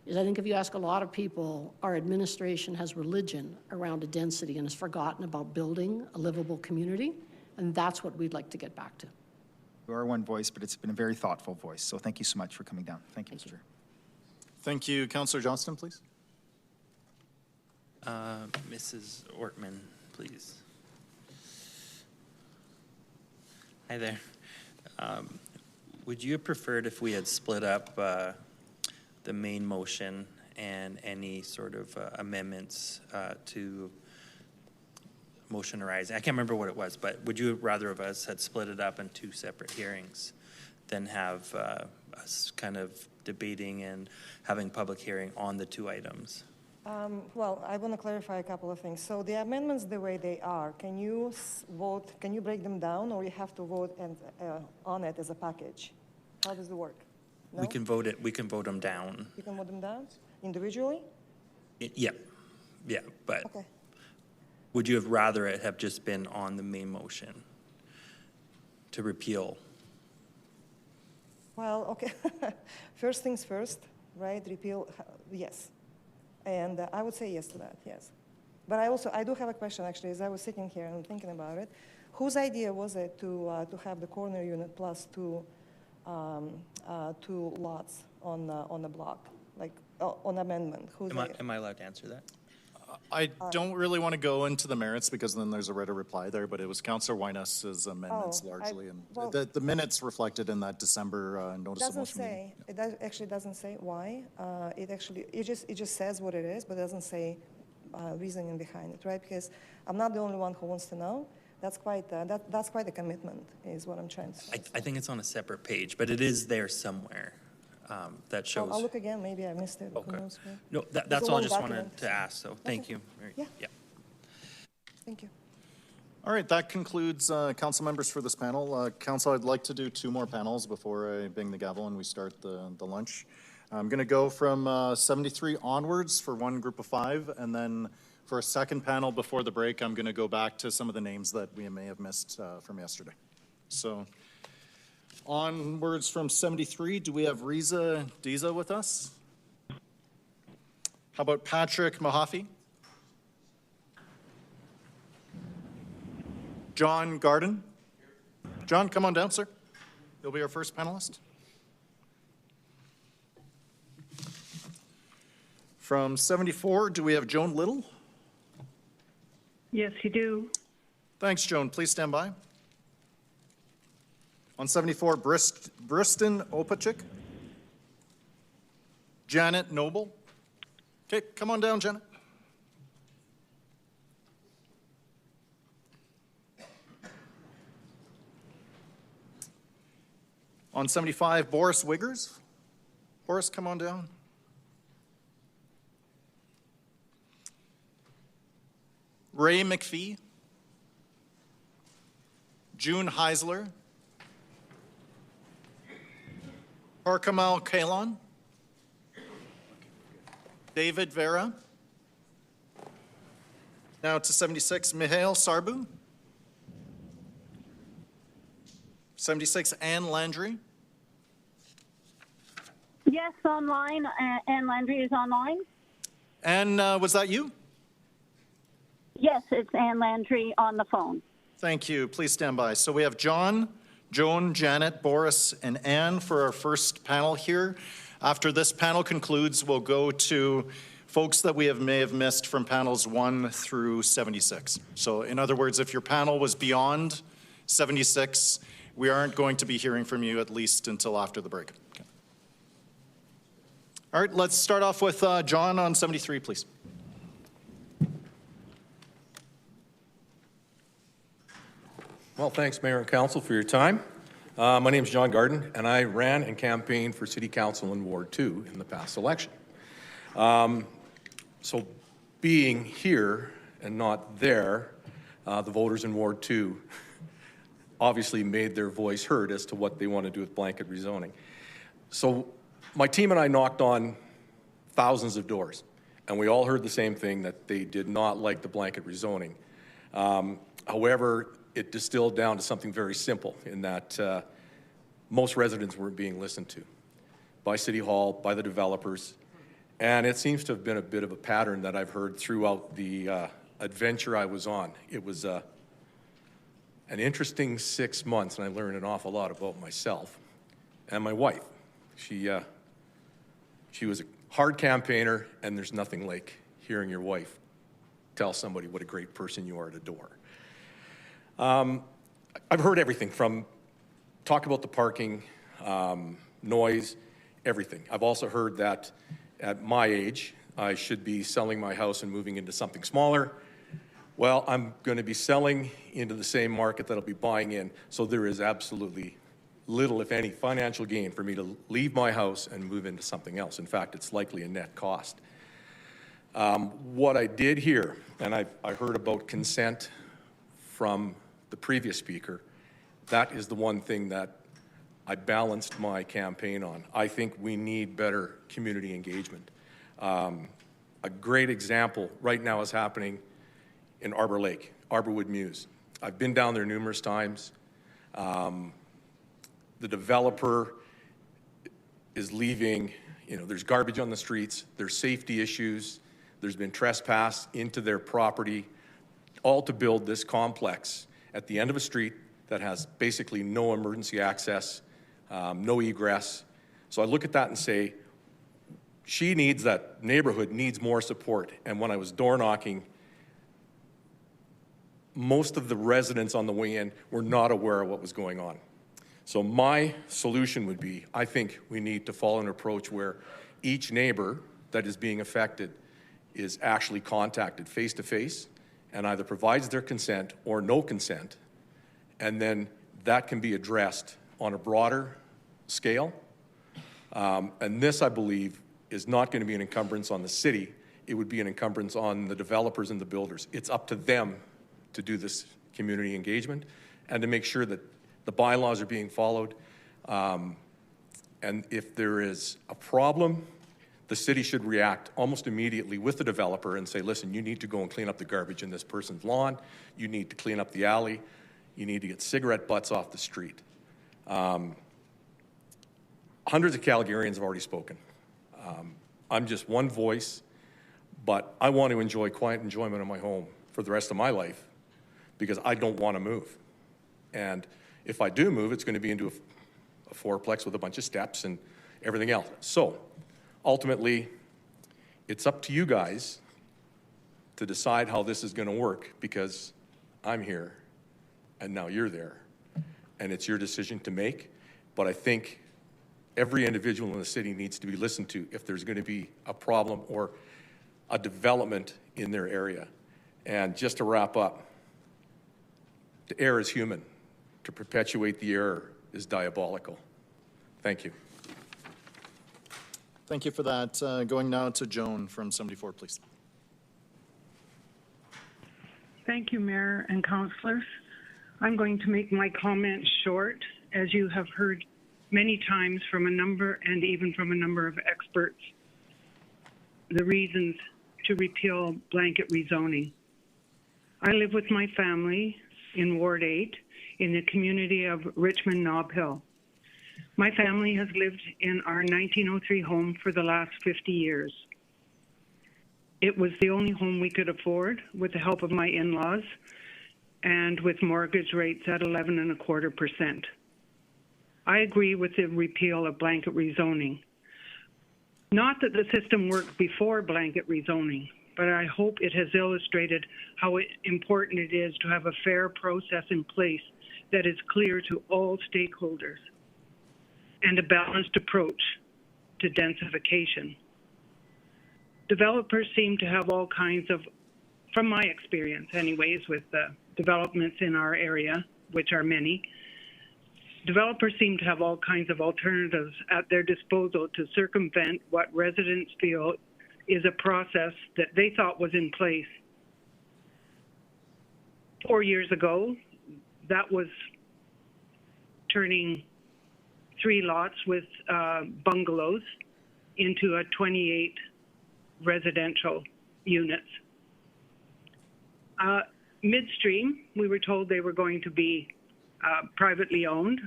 is I think if you ask a lot of people, our administration has religion around a density and has forgotten about building a livable community, and that's what we'd like to get back to. You are one voice, but it's been a very thoughtful voice, so thank you so much for coming down. Thank you, Mr. Chair. Thank you. Councillor Johnston, please. Mrs. Ortman, please. Hi there. Would you have preferred if we had split up the main motion and any sort of amendments to motion arising? I can't remember what it was, but would you rather of us had split it up in 2 separate hearings than have us kind of debating and having public hearing on the 2 items? Well, I want to clarify a couple of things. So the amendments, the way they are, can you vote, can you break them down, or you have to vote on it as a package? How does it work? No? We can vote them down. You can vote them down individually? Yeah, but Okay. would you have rather it have just been on the main motion to repeal? Well, okay. First things first, right? Repeal, yes. And I would say yes to that, yes. But I do have a question, actually, as I was sitting here and thinking about it. Whose idea was it to have the corner unit plus 2 lots on the block, like on amendment? Am I allowed to answer that? I don't really want to go into the merits because then there's a right of reply there, but it was Councillor Wyness's amendments largely. The minutes reflected in that December notice of motion meeting. It actually doesn't say why. It just says what it is, but it doesn't say reasoning behind it, right? Because I'm not the only one who wants to know. That's quite a commitment, is what I'm trying to say. I think it's on a separate page, but it is there somewhere. That shows. I'll look again. Maybe I missed it. Okay. Who knows? No, that's all I just wanted to ask. So thank you. Yeah. Yeah. Thank you. All right, that concludes council members for this panel. Council, I'd like to do 2 more panels before I bang the gavel and we start the lunch. I'm going to go from 73 onwards for one group of 5, and then for a second panel before the break, I'm going to go back to some of the names that we may have missed from yesterday. So onwards from 73, do we have Riza Diza with us? How about Patrick Mahaffey? John Garden? John, come on down, sir. You'll be our first panelist. From 74, do we have Joan Little? Yes, you do. Thanks, Joan. Please stand by. On 74, Briston Opachik. Janet Noble. Okay, come on down, Janet. On 75, Boris Wiggers. Boris, come on down. Ray McPhee, June Heisler, Parkamal Kalon, David Vera. Now to 76, Mihail Sarbu. 76, Anne Landry. Yes, online. Anne Landry is online. Anne, was that you? Yes, it's Anne Landry on the phone. Thank you. Please stand by. So we have John, Joan, Janet, Boris, and Anne for our first panel here. After this panel concludes, we'll go to folks that we may have missed from panels 1 through 76. So in other words, if your panel was beyond 76, we aren't going to be hearing from you at least until after the break. Okay. All right, let's start off with John on 73, please. Well, thanks, Mayor and Council, for your time. My name is John Garden, and I ran and campaigned for City Council in Ward 2 in the past election. So being here and not there, the voters in Ward 2 obviously made their voice heard as to what they want to do with blanket rezoning. So my team and I knocked on thousands of doors, and we all heard the same thing, that they did not like the blanket rezoning. However, it distilled down to something very simple in that most residents weren't being listened to by City Hall, by the developers, and it seems to have been a bit of a pattern that I've heard throughout the adventure I was on. It was an interesting 6 months, and I learned an awful lot about myself and my wife. She was a hard campaigner, and there's nothing like hearing your wife tell somebody what a great person you are at a door. I've heard everything from talk about the parking, noise, everything. I've also heard that at my age, I should be selling my house and moving into something smaller. Well, I'm going to be selling into the same market that I'll be buying in, so there is absolutely little, if any, financial gain for me to leave my house and move into something else. In fact, it's likely a net cost. What I did here, and I heard about consent from the previous speaker, that is the one thing that I balanced my campaign on. I think we need better community engagement. A great example right now is happening in Arbor Lake, Arborwood Mews. I've been down there numerous times. The developer is leaving, there's garbage on the streets, there's safety issues, there's been trespass into their property, all to build this complex at the end of a street that has basically no emergency access, no egress. So I look at that and say, that neighborhood needs more support. And when I was door knocking, most of the residents on the way in were not aware of what was going on. So my solution would be, I think we need to follow an approach where each neighbor that is being affected is actually contacted face-to-face and either provides their consent or no consent, and then that can be addressed on a broader scale. And this, I believe, is not going to be an encumbrance on the city. It would be an encumbrance on the developers and the builders. It's up to them to do this community engagement and to make sure that the bylaws are being followed. And if there is a problem, the city should react almost immediately with the developer and say, listen, you need to go and clean up the garbage in this person's lawn. You need to clean up the alley. You need to get cigarette butts off the street. Hundreds of Calgarians have already spoken. I'm just one voice, but I want to enjoy quiet enjoyment of my home for the rest of my life because I don't want to move. And if I do move, it's going to be into a fourplex with a bunch of steps and everything else. So ultimately, it's up to you guys to decide how this is going to work because I'm here and now you're there. And it's your decision to make. But I think every individual in the city needs to be listened to if there's going to be a problem or a development in their area. And just to wrap up, the error is human. To perpetuate the error is diabolical. Thank you. Thank you for that. Going now to Joan from 74, please. Thank you, Mayor and councillors. I'm going to make my comments short, as you have heard many times from a number and even from a number of experts, the reasons to repeal blanket rezoning. I live with my family in Ward 8 in the community of Richmond Nob Hill. My family has lived in our 1903 home for the last 50 years. It was the only home we could afford with the help of my in-laws and with mortgage rates at 11.25%. I agree with the repeal of blanket rezoning. Not that the system worked before blanket rezoning, but I hope it has illustrated how important it is to have a fair process in place that is clear to all stakeholders and a balanced approach to densification. Developers seem to have all kinds of, from my experience anyways, with the developments in our area, which are many, developers seem to have all kinds of alternatives at their disposal to circumvent what residents feel is a process that they thought was in place. 4 years ago, that was turning 3 lots with bungalows into a 28 residential units. Midstream, we were told they were going to be privately owned,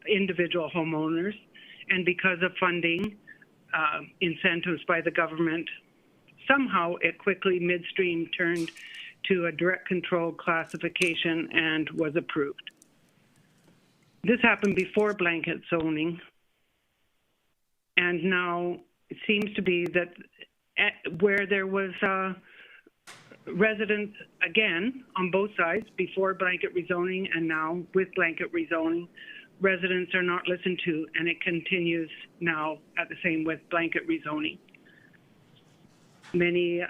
individual homeowners, and because of funding incentives by the government, somehow it quickly midstream turned to a direct control classification and was approved. This happened before blanket zoning, and now it seems to be that where there was residents, again, on both sides, before blanket rezoning and now with blanket rezoning, residents are not listened to, and it continues now at the same with blanket rezoning. Many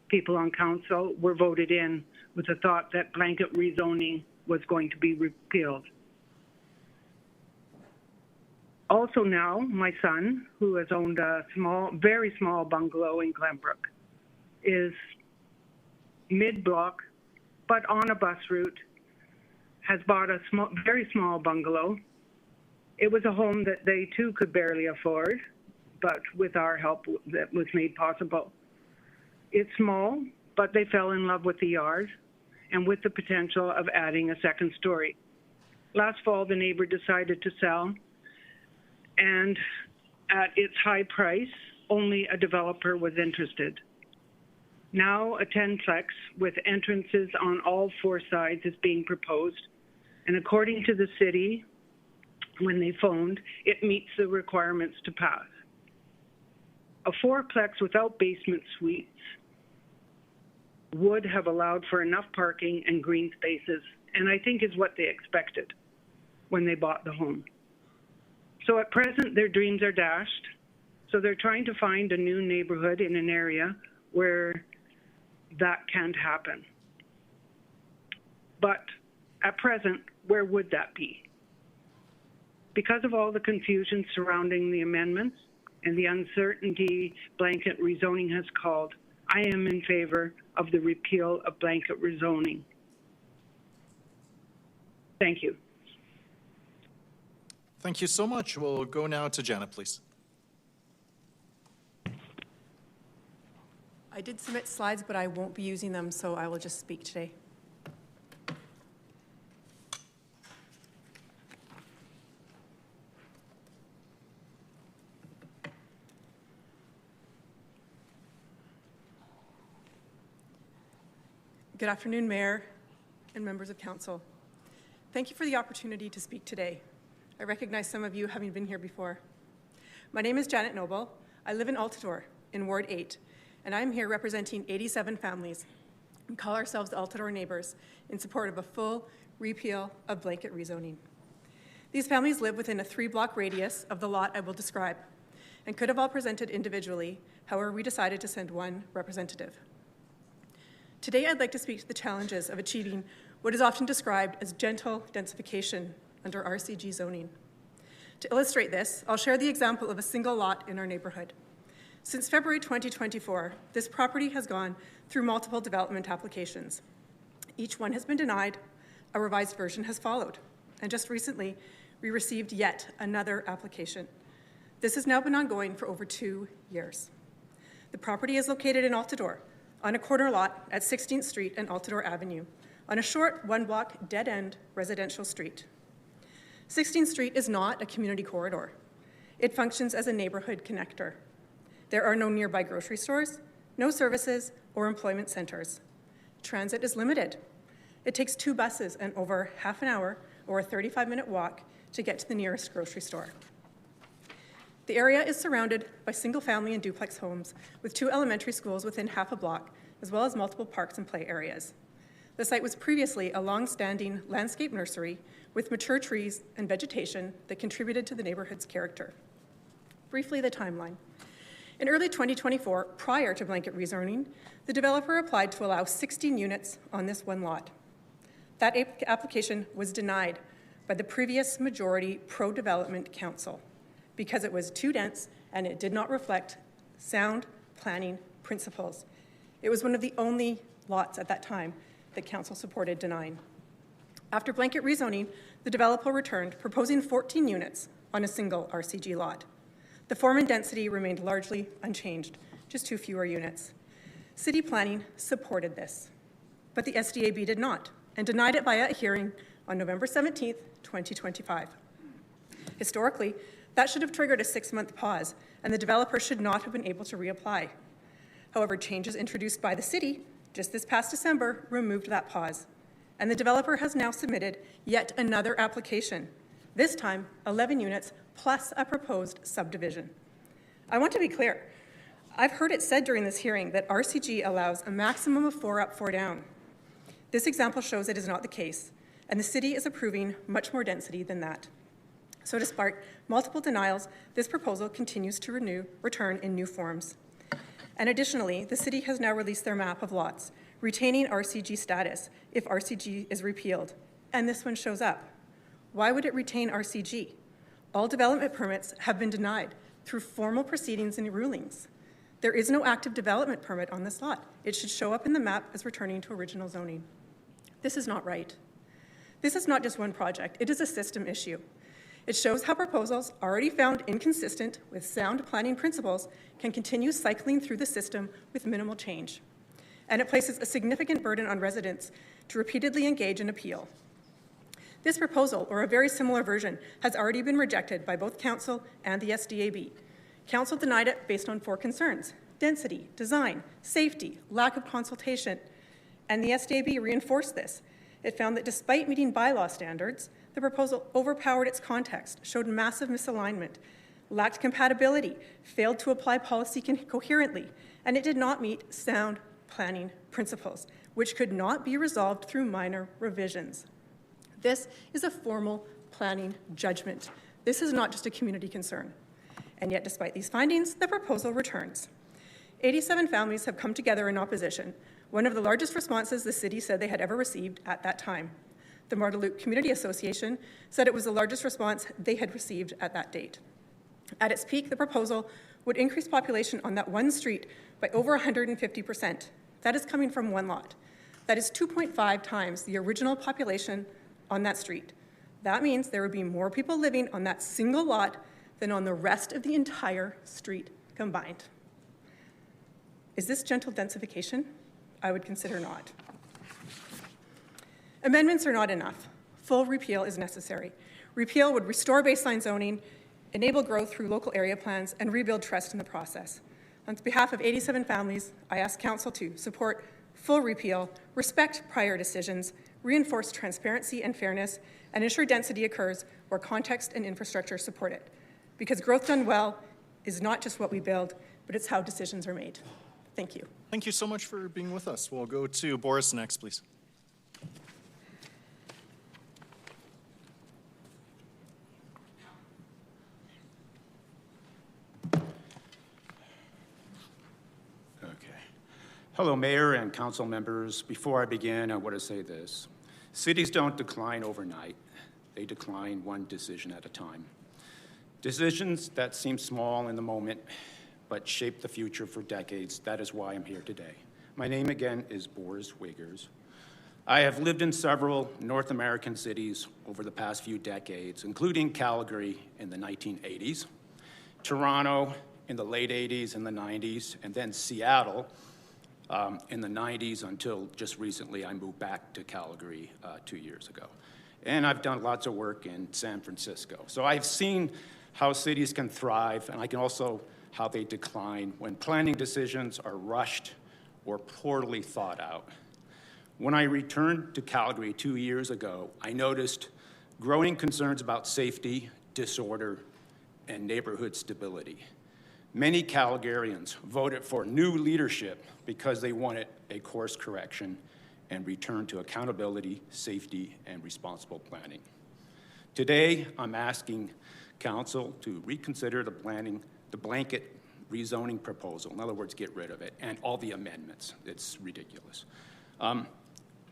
people on council were voted in with the thought that blanket rezoning was going to be repealed. Also now, my son, who has owned a very small bungalow in Glenbrook, is mid-block, but on a bus route, has bought a very small bungalow. It was a home that they too could barely afford, but with our help that was made possible. It's small, but they fell in love with the yard and with the potential of adding a second story. Last fall, the neighbor decided to sell, and at its high price, only a developer was interested. Now a 10-plex with entrances on all 4 sides is being proposed, and according to the city, when they phoned, it meets the requirements to pass. A 4-plex without basement suites would have allowed for enough parking and green spaces, and I think is what they expected when they bought the home. So at present, their dreams are dashed, so they're trying to find a new neighborhood in an area where that can't happen. But at present, where would that be? Because of all the confusion surrounding the amendments and the uncertainty blanket rezoning has called, I am in favor of the repeal of blanket rezoning. Thank you. Thank you so much. We'll go now to Janet, please. I did submit slides, but I won't be using them, so I will just speak today. Good afternoon, Mayor and members of Council. Thank you for the opportunity to speak today. I recognize some of you having been here before. My name is Janet Noble. I live in Altadore in Ward 8, and I'm here representing 87 families. We call ourselves the Altadore Neighbors in support of a full repeal of blanket rezoning. These families live within a 3-block radius of the lot I will describe and could have all presented individually. However, we decided to send one representative. Today, I'd like to speak to the challenges of achieving what is often described as gentle densification under RCG zoning. To illustrate this, I'll share the example of a single lot in our neighborhood. Since February 2024, this property has gone through multiple development applications. Each one has been denied. A revised version has followed. And just recently, we received yet another application. This has now been ongoing for over 2 years. The property is located in Altadore, on a corner lot at 16th Street and Altadore Avenue, on a short one-block dead-end residential street. 16th Street is not a community corridor. It functions as a neighborhood connector. There are no nearby grocery stores, no services, or employment centers. Transit is limited. It takes 2 buses and over half an hour or a 35-minute walk to get to the nearest grocery store. The area is surrounded by single-family and duplex homes with 2 elementary schools within half a block, as well as multiple parks and play areas. The site was previously a long-standing landscape nursery with mature trees and vegetation that contributed to the neighborhood's character. Briefly, the timeline. In early 2024, prior to blanket rezoning, the developer applied to allow 16 units on this one lot. That application was denied by the previous majority pro-development council because it was too dense and it did not reflect sound planning principles. It was one of the only lots at that time that council supported denying. After blanket rezoning, the developer returned, proposing 14 units on a single RCG lot. The form and density remained largely unchanged, just 2 fewer units. City planning supported this, but the SDAB did not, and denied it via a hearing on November 17th, 2025. Historically, that should have triggered a 6-month pause, and the developer should not have been able to reapply. However, changes introduced by the city just this past December removed that pause, and the developer has now submitted yet another application, this time 11 units plus a proposed subdivision. I want to be clear. I've heard it said during this hearing that RCG allows a maximum of 4 up, 4 down. This example shows it is not the case, and the city is approving much more density than that. So despite multiple denials, this proposal continues to return in new forms. And additionally, the city has now released their map of lots, retaining RCG status if RCG is repealed, and this one shows up. Why would it retain RCG? All development permits have been denied through formal proceedings and rulings. There is no active development permit on this lot. It should show up in the map as returning to original zoning. This is not right. This is not just one project, it is a system issue. It shows how proposals already found inconsistent with sound planning principles can continue cycling through the system with minimal change. And it places a significant burden on residents to repeatedly engage in appeal. This proposal, or a very similar version, has already been rejected by both Council and the SDAB. Council denied it based on 4 concerns: density, design, safety, lack of consultation. And the SDAB reinforced this. It found that despite meeting bylaw standards, the proposal overpowered its context, showed massive misalignment, lacked compatibility, failed to apply policy coherently, and it did not meet sound planning principles, which could not be resolved through minor revisions. This is a formal planning judgment. This is not just a community concern. And yet, despite these findings, the proposal returns. 87 families have come together in opposition, one of the largest responses the city said they had ever received at that time. The Marteloup Community Association said it was the largest response they had received at that date. At its peak, the proposal would increase population on that one street by over 150%. That is coming from one lot. That is 2.5 times the original population on that street. That means there would be more people living on that single lot than on the rest of the entire street combined. Is this gentle densification? I would consider not. Amendments are not enough. Full repeal is necessary. Repeal would restore baseline zoning, enable growth through local area plans, and rebuild trust in the process. On behalf of 87 families, I ask Council to support full repeal, respect prior decisions, reinforce transparency and fairness, and ensure density occurs where context and infrastructure support it. Because growth done well is not just what we build, but it's how decisions are made. Thank you. Thank you so much for being with us. We'll go to Boris next, please. Hello, Mayor and Council members. Before I begin, I want to say this. Cities don't decline overnight. They decline one decision at a time. Decisions that seem small in the moment, but shape the future for decades. That is why I'm here today. My name again is Boris Wiggers. I have lived in several North American cities over the past few decades, including Calgary in the 1980s, Toronto in the late 80s and the 90s, and then Seattle in the 90s until just recently I moved back to Calgary 2 years ago. And I've done lots of work in San Francisco. So I've seen how cities can thrive, and I can also how they decline when planning decisions are rushed or poorly thought out. When I returned to Calgary 2 years ago, I noticed growing concerns about safety, disorder, and neighborhood stability. Many Calgarians voted for new leadership because they wanted a course correction and return to accountability, safety, and responsible planning. Today, I'm asking Council to reconsider the blanket rezoning proposal. In other words, get rid of it, and all the amendments. It's ridiculous.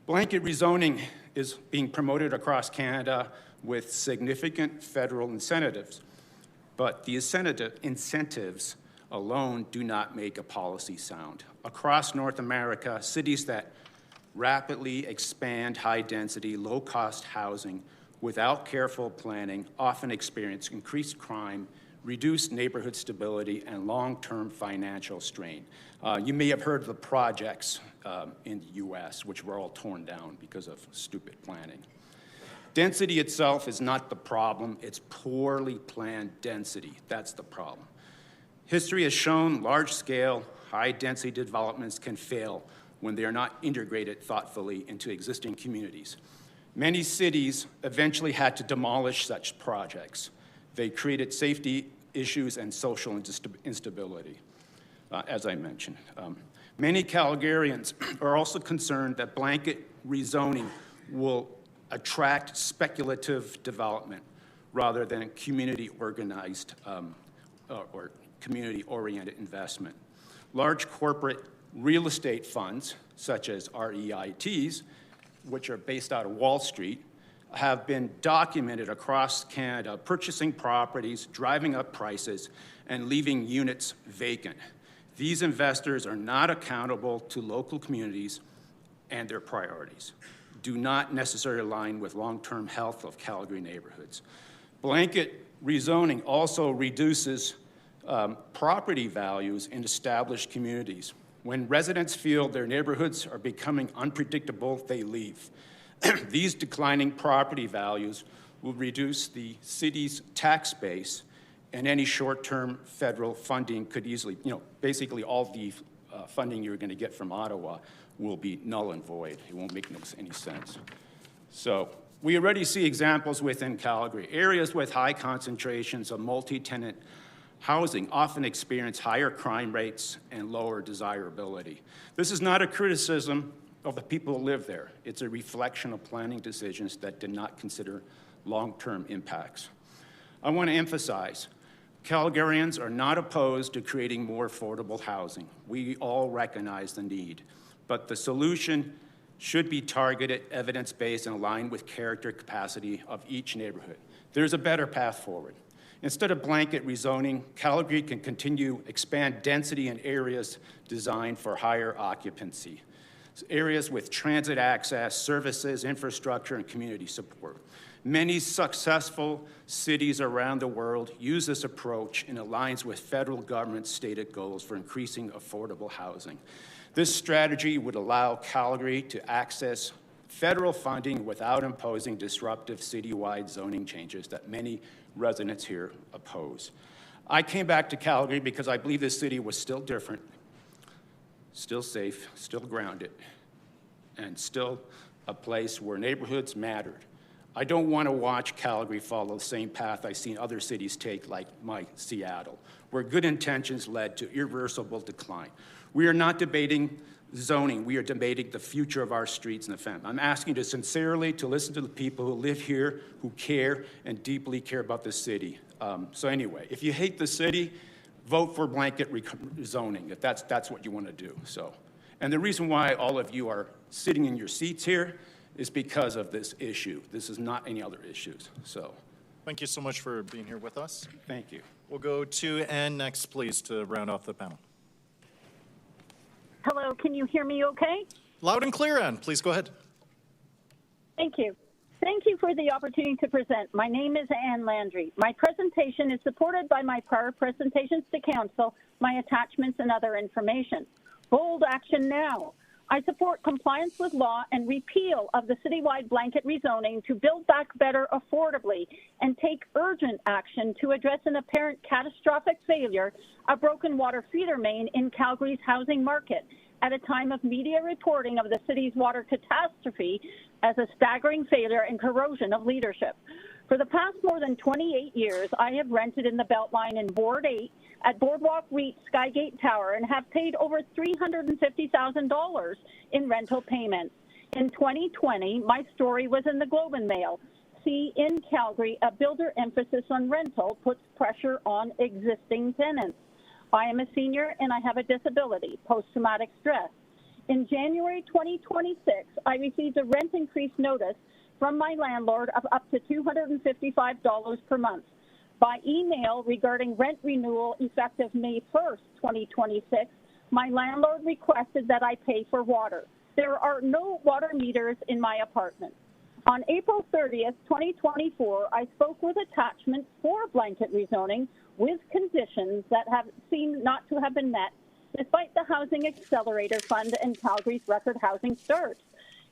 Blanket rezoning is being promoted across Canada with significant federal incentives, but the incentives alone do not make a policy sound. Across North America, cities that rapidly expand high-density, low-cost housing without careful planning often experience increased crime, reduced neighborhood stability, and long-term financial strain. You may have heard of the projects in the US, which were all torn down because of stupid planning. Density itself is not the problem, it's poorly planned density. That's the problem. History has shown large-scale, high-density developments can fail when they are not integrated thoughtfully into existing communities. Many cities eventually had to demolish such projects. They created safety issues and social instability, as I mentioned. Many Calgarians are also concerned that blanket rezoning will attract speculative development rather than community-organized or community-oriented investment. Large corporate real estate funds, such as REITs, which are based out of Wall Street, have been documented across Canada, purchasing properties, driving up prices, and leaving units vacant. These investors are not accountable to local communities and their priorities, do not necessarily align with long-term health of Calgary neighborhoods. Blanket rezoning also reduces property values in established communities. When residents feel their neighborhoods are becoming unpredictable, they leave. These declining property values will reduce the city's tax base, and any short-term federal funding could easily, basically all the funding you're going to get from Ottawa will be null and void. It won't make any sense. So we already see examples within Calgary. Areas with high concentrations of multi-tenant housing often experience higher crime rates and lower desirability. This is not a criticism of the people who live there. It's a reflection of planning decisions that did not consider long-term impacts. I want to emphasize, Calgarians are not opposed to creating more affordable housing. We all recognize the need, but the solution should be targeted, evidence-based, and aligned with character capacity of each neighborhood. There's a better path forward. Instead of blanket rezoning, Calgary can continue expand density in areas designed for higher occupancy. Areas with transit access, services, infrastructure, and community support. Many successful cities around the world use this approach and aligns with federal government's stated goals for increasing affordable housing. This strategy would allow Calgary to access federal funding without imposing disruptive citywide zoning changes that many residents here oppose. I came back to Calgary because I believe this city was still different, still safe, still grounded, and still a place where neighborhoods mattered. I don't want to watch Calgary follow the same path I've seen other cities take, like my Seattle, where good intentions led to irreversible decline. We are not debating zoning. We are debating the future of our streets and the family. I'm asking you to sincerely to listen to the people who live here, who care and deeply care about the city. So anyway, if you hate the city, vote for blanket zoning, if that's what you want to do. So, and the reason why all of you are sitting in your seats here is because of this issue. This is not any other issues. So, thank you so much for being here with us. Thank you. We'll go to Ann next, please, to round off the panel. Hello, can you hear me okay? Loud and clear, Ann. Please go ahead. Thank you. Thank you for the opportunity to present. My name is Ann Landry. My presentation is supported by my prior presentations to Council, my attachments, and other information. Bold action now. I support compliance with law and repeal of the citywide blanket rezoning to build back better affordably and take urgent action to address an apparent catastrophic failure, a broken water feeder main in Calgary's housing market at a time of media reporting of the city's water catastrophe as a staggering failure and corrosion of leadership. For the past more than 28 years, I have rented in the Beltline in Ward 8 at Boardwalk REIT Skygate Tower and have paid over $350,000 in rental payments. In 2020, my story was in the Globe and Mail. See, in Calgary, a builder emphasis on rental puts pressure on existing tenants. I am a senior and I have a disability, post-traumatic stress. In January 2026, I received a rent increase notice from my landlord of up to $255 per month. By email regarding rent renewal effective May 1st, 2026, my landlord requested that I pay for water. There are no water meters in my apartment. On April 30th, 2024, I spoke with attachments for blanket rezoning with conditions that have seemed not to have been met, despite the Housing Accelerator Fund and Calgary's record housing starts,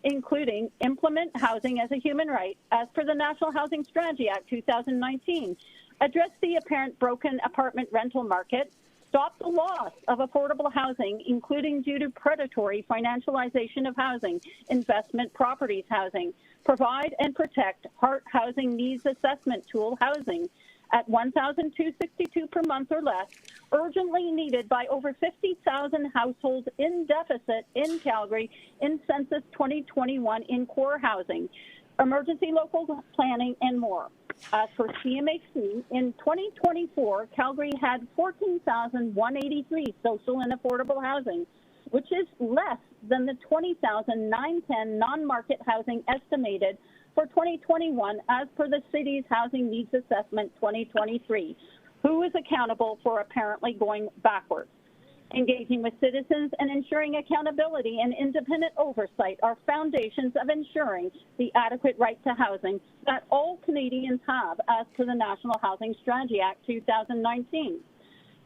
including implement housing as a human right as per the National Housing Strategy Act 2019, address the apparent broken apartment rental market, stop the loss of affordable housing, including due to predatory financialization of housing, investment properties housing, provide and protect HART housing needs assessment tool housing at $1,262 per month or less, urgently needed by over 50,000 households in deficit in Calgary in Census 2021 in core housing, emergency local planning, and more. As for CMHC, in 2024, Calgary had 14,183 social and affordable housing, which is less than the 20,910 non-market housing estimated for 2021 as per the city's Housing Needs Assessment 2023. Who is accountable for apparently going backwards? Engaging with citizens and ensuring accountability and independent oversight are foundations of ensuring the adequate right to housing that all Canadians have as per the National Housing Strategy Act 2019.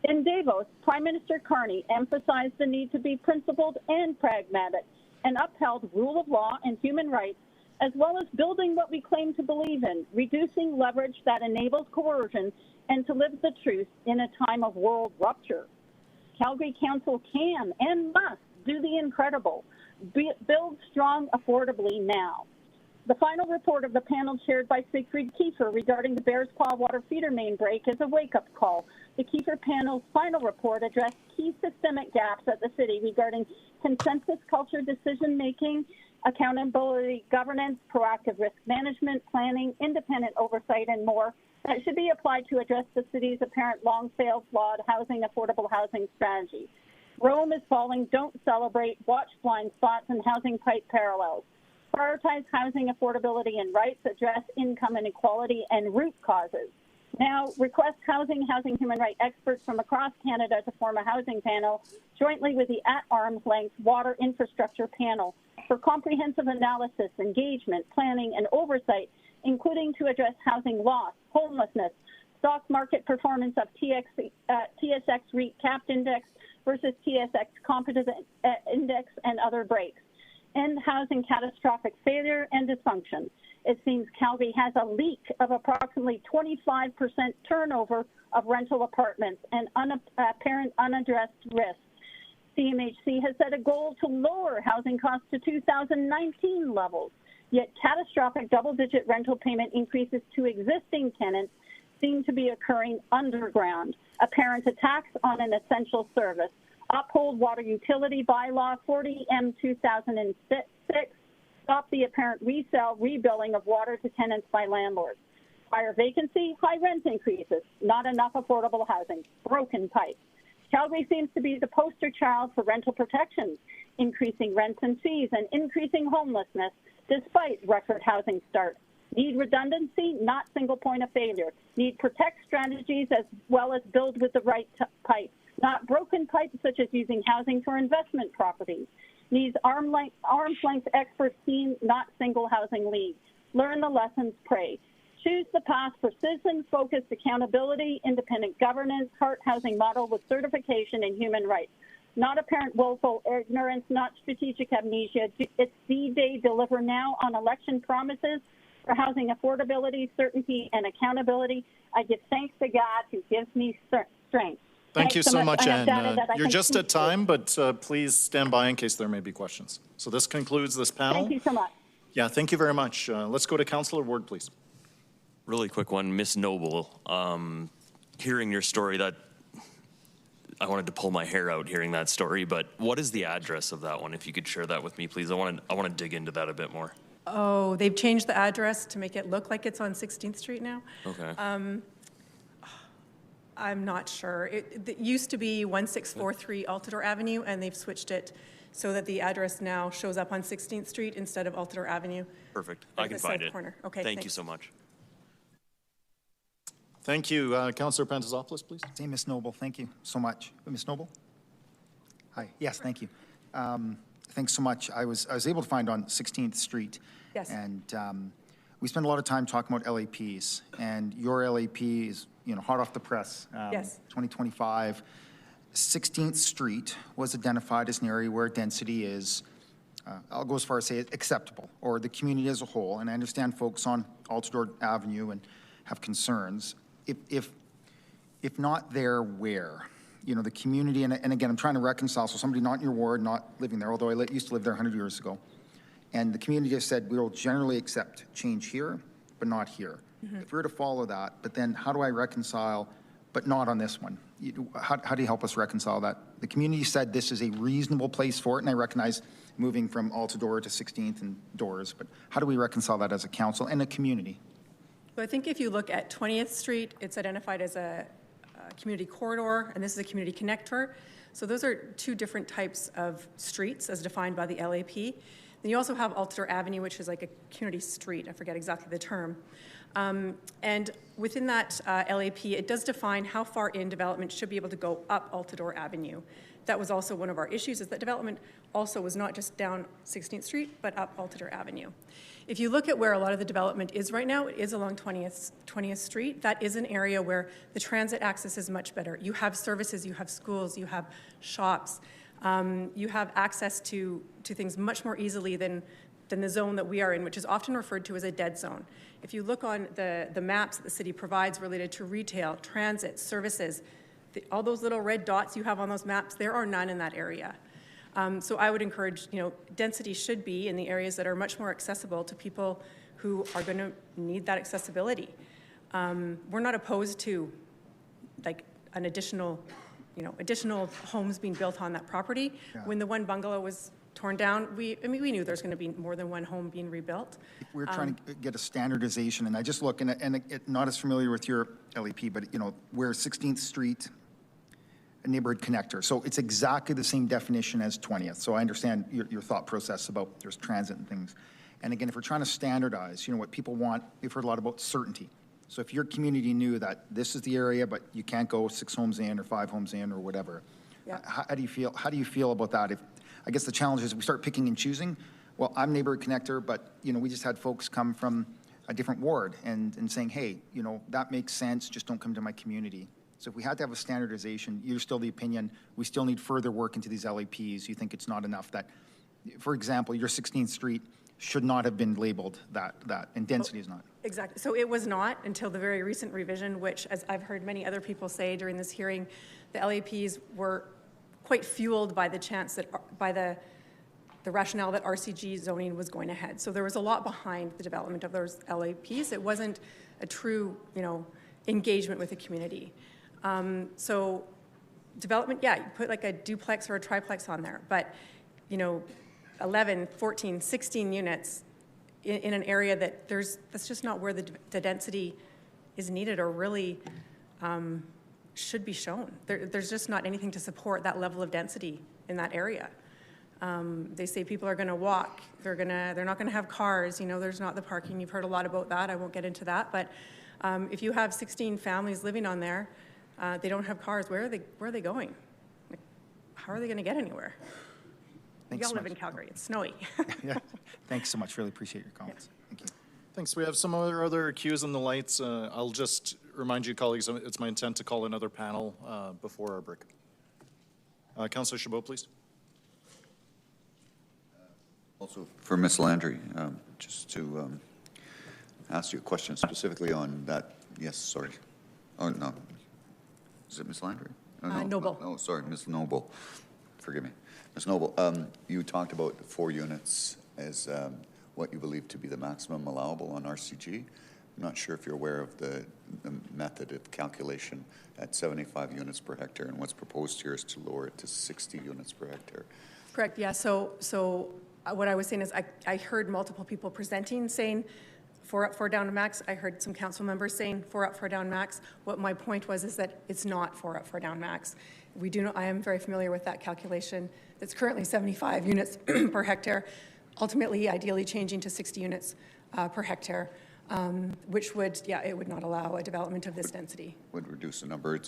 In Davos, Prime Minister Carney emphasized the need to be principled and pragmatic and upheld rule of law and human rights, as well as building what we claim to believe in, reducing leverage that enables coercion, and to live the truth in a time of world rupture. Calgary Council can and must do the incredible, build strong affordably now. The final report of the panel chaired by Siegfried Kiefer regarding the Bears Paw water feeder main break is a wake-up call. The Kiefer panel's final report addressed key systemic gaps at the city regarding consensus culture decision-making, accountability governance, proactive risk management, planning, independent oversight, and more that should be applied to address the city's apparent long-failed, flawed affordable housing strategy. Rome is falling, don't celebrate, watch blind spots, and housing pipe parallels. Prioritize housing affordability and rights, address income inequality and root causes. Now, request housing human rights experts from across Canada to form a housing panel jointly with the at-arm's length water infrastructure panel for comprehensive analysis, engagement, planning, and oversight, including to address housing loss, homelessness, stock market performance of TSX REIT capped index versus TSX composite index and other breaks, end housing catastrophic failure and dysfunction. It seems Calgary has a leak of approximately 25% turnover of rental apartments and apparent unaddressed risk. CMHC has set a goal to lower housing costs to 2019 levels, yet catastrophic double-digit rental payment increases to existing tenants seem to be occurring underground. Apparent attacks on an essential service. Uphold water utility bylaw 40M 2006. Stop the apparent resale rebilling of water to tenants by landlords. Higher vacancy, high rent increases, not enough affordable housing, broken pipes. Calgary seems to be the poster child for rental protections, increasing rents and fees and increasing homelessness despite record housing starts. Need redundancy, not single point of failure. Need protect strategies as well as build with the right pipe, not broken pipes such as using housing for investment properties. needs arm's length expertise, not single housing league. Learn the lessons, pray. Choose the path for citizen-focused accountability, independent governance, heart housing model with certification in human rights. Not apparent willful ignorance, not strategic amnesia. It's D-Day, deliver now on election promises for housing affordability, certainty, and accountability. I give thanks to God who gives me strength. Thank you so much, Anne. You're just speak at time, but please stand by in case there may be questions. So this concludes this panel. Thank you so much. Yeah, thank you very much. Let's go to Councillor Ward, please. Really quick one, Miss Noble. Hearing your story, that I wanted to pull my hair out hearing that story. But what is the address of that one? If you could share that with me, please. I want to dig into that a bit more. Oh, they've changed the address to make it look like it's on 16th Street now. Okay. I'm not sure. It used to be 1643 Altador Avenue, and they've switched it so that the address now shows up on 16th Street instead of Altador Avenue. Perfect. I can find it. Corner. Okay. Thank you so much. Thank you. Councillor Pantazopoulos, please. Hey, Ms. Noble, thank you so much. Ms. Noble? Hi. Yes, thank you. Thanks so much. I was able to find on 16th Street. Yes. And we spend a lot of time talking about LAPs, and your LAP is, hot off the press. Yes. 2025. 16th Street was identified as an area where density is, I'll go as far as say acceptable, or the community as a whole. And I understand folks on Altador Avenue and have concerns. If not there, where? The community, and again, I'm trying to reconcile, so somebody not in your ward, not living there, although I used to live there 100 years ago, and the community just said, we will generally accept change here, but not here. Mm-hmm. If we were to follow that, but then how do I reconcile, but not on this one? How do you help us reconcile that? The community said this is a reasonable place for it, and I recognize moving from Altador to 16th and doors, but how do we reconcile that as a council and a community? So I think if you look at 20th Street, it's identified as a community corridor, and this is a community connector. So those are two different types of streets as defined by the LAP. Then you also have Altador Avenue, which is like a community street. I forget exactly the term. And within that LAP, it does define how far in development should be able to go up Altador Avenue. That was also one of our issues, is that development also was not just down 16th Street, but up Altador Avenue. If you look at where a lot of the development is right now, it is along 20th Street. That is an area where the transit access is much better. You have services, you have schools, you have shops. You have access to things much more easily than the zone that we are in, which is often referred to as a dead zone. If you look on the maps that the city provides related to retail, transit, services, all those little red dots you have on those maps, there are none in that area. So I would encourage, density should be in the areas that are much more accessible to people who are going to need that accessibility. We're not opposed to like an additional homes being built on that property. Yeah. When the one bungalow was torn down, we knew there's going to be more than one home being rebuilt. We're trying to get a standardization, and I just look, and not as familiar with your LEP, but where 16th Street, a neighborhood connector. So it's exactly the same definition as 20th. So I understand your thought process about there's transit and things. And again, if we're trying to standardize, what people want, we've heard a lot about certainty. So if your community knew that this is the area, but you can't go 6 homes in or 5 homes in or whatever, yeah. How do you feel? How do you feel about that? I guess the challenge is we start picking and choosing. Well, I'm neighborhood connector, but we just had folks come from a different ward and saying, hey, that makes sense. Just don't come to my community. So if we had to have a standardization, you're still the opinion we still need further work into these LAPs. You think it's not enough that, for example, your 16th Street should not have been labeled that, and density is not. Exactly. So it was not until the very recent revision, which, as I've heard many other people say during this hearing, the LAPs were quite fueled by the chance that, by the rationale that RCG zoning was going ahead. So there was a lot behind the development of those LAPs. It wasn't a true, engagement with the community. So development, yeah, you put like a duplex or a triplex on there, but 11, 14, 16 units in an area that's just not where the density is needed or really should be shown. There's just not anything to support that level of density in that area. They say people are going to walk. They're not going to have cars. There's not the parking. You've heard a lot about that. I won't get into that. But if you have 16 families living on there, they don't have cars. Where are they going? How are they going to get anywhere? Thanks y'all so live much. in Calgary. It's snowy. Yeah. Thanks so much. Really appreciate your comments. Thank you. Thanks. We have some other cues in the lights. I'll just remind you, colleagues, it's my intent to call another panel before our break. Councillor Chabot, please. Also for Ms. Landry, just to ask you a question specifically on that. Yes, sorry. Oh, no. Is it Ms. Landry? Oh, no. Noble. Oh, sorry, Ms. Noble. Forgive me. Ms. Noble, you talked about 4 units as what you believe to be the maximum allowable on RCG. I'm not sure if you're aware of the method of calculation at 75 units per hectare, and what's proposed here is to lower it to 60 units per hectare. Correct, yeah. So what I was saying is I heard multiple people presenting saying 4 up, 4 down to max. I heard some council members saying 4 up, 4 down max. What my point was is that it's not 4 up, 4 down max. We do know, I am very familiar with that calculation. It's currently 75 units per hectare, ultimately ideally changing to 60 units per hectare, which would, it would not allow a development of this density. Would reduce the number.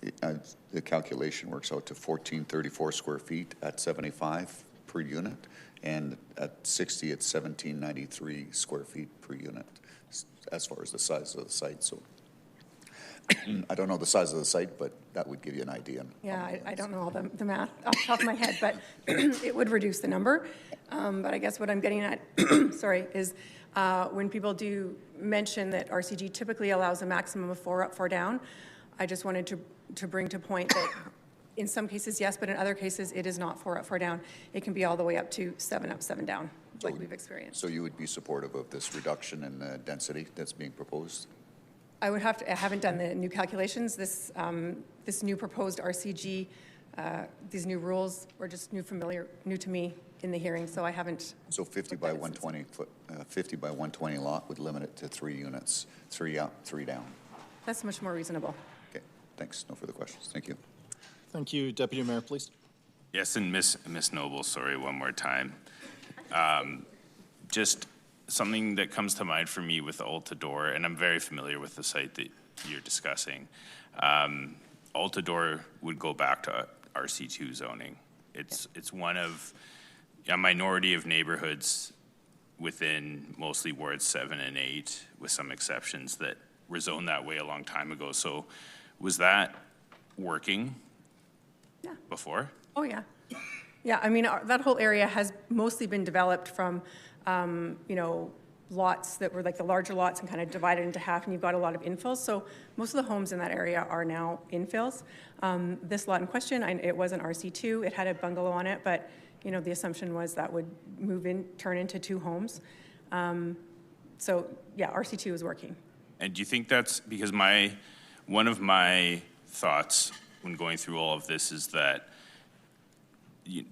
The calculation works out to 1434 square feet at 75 per unit, and at 60 it's 1793 square feet per unit as far as the size of the site. So I don't know the size of the site, but that would give you an idea. Yeah, I don't know all the math off the top of my head, but it would reduce the number. But I guess what I'm getting at, sorry, is when people do mention that RCG typically allows a maximum of 4 up, 4 down, I just wanted to bring to point that in some cases, yes, but in other cases, it is not 4 up, 4 down. It can be all the way up to 7 up, 7 down, like we've experienced. So you would be supportive of this reduction in the density that's being proposed? I would have to, I haven't done the new calculations. This new proposed RCG, these new rules were just new to me in the hearing, so I haven't. So 50 by 120 foot, 50 by 120 lot would limit it to 3 units, 3 up, 3 down. That's much more reasonable. Okay, thanks. No further questions. Thank you. Thank you. Deputy Mayor, please. Yes, and Miss Noble, sorry, one more time. Just something that comes to mind for me with Altador, and I'm very familiar with the site that you're discussing. Altador would go back to RC2 zoning. It's one of a minority of neighborhoods within mostly wards 7 and 8, with some exceptions, that were zoned that way a long time ago. So was that working before? Oh, yeah. Yeah, I mean, that whole area has mostly been developed from, you know, lots that were like the larger lots and kind of divided into half, and you've got a lot of infills. So most of the homes in that area are now infills. This lot in question, it was an RC2. It had a bungalow on it, but, you know, the assumption was that would turn into 2 homes. So, yeah, RC2 is working. And do you think that's because one of my thoughts when going through all of this is that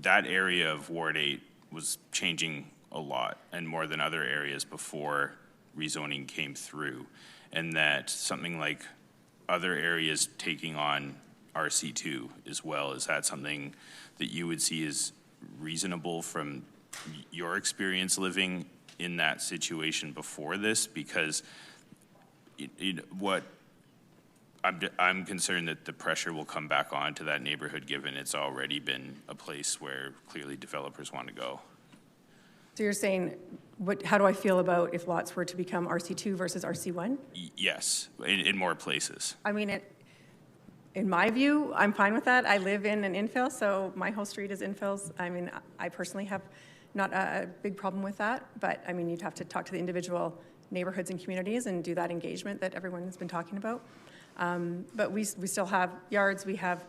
that area of Ward 8 was changing a lot and more than other areas before rezoning came through, and that something like other areas taking on RC2 as well, is that something that you would see as reasonable from your experience living in that situation before this? Because what I'm concerned that the pressure will come back onto that neighborhood, given it's already been a place where clearly developers want to go. So you're saying, how do I feel about if lots were to become RC2 versus RC1? Yes, in more places. I mean, in my view, I'm fine with that. I live in an infill, so my whole street is infills. I mean, I personally have not a big problem with that, but I mean, you'd have to talk to the individual neighborhoods and communities and do that engagement that everyone has been talking about. But we still have yards, we have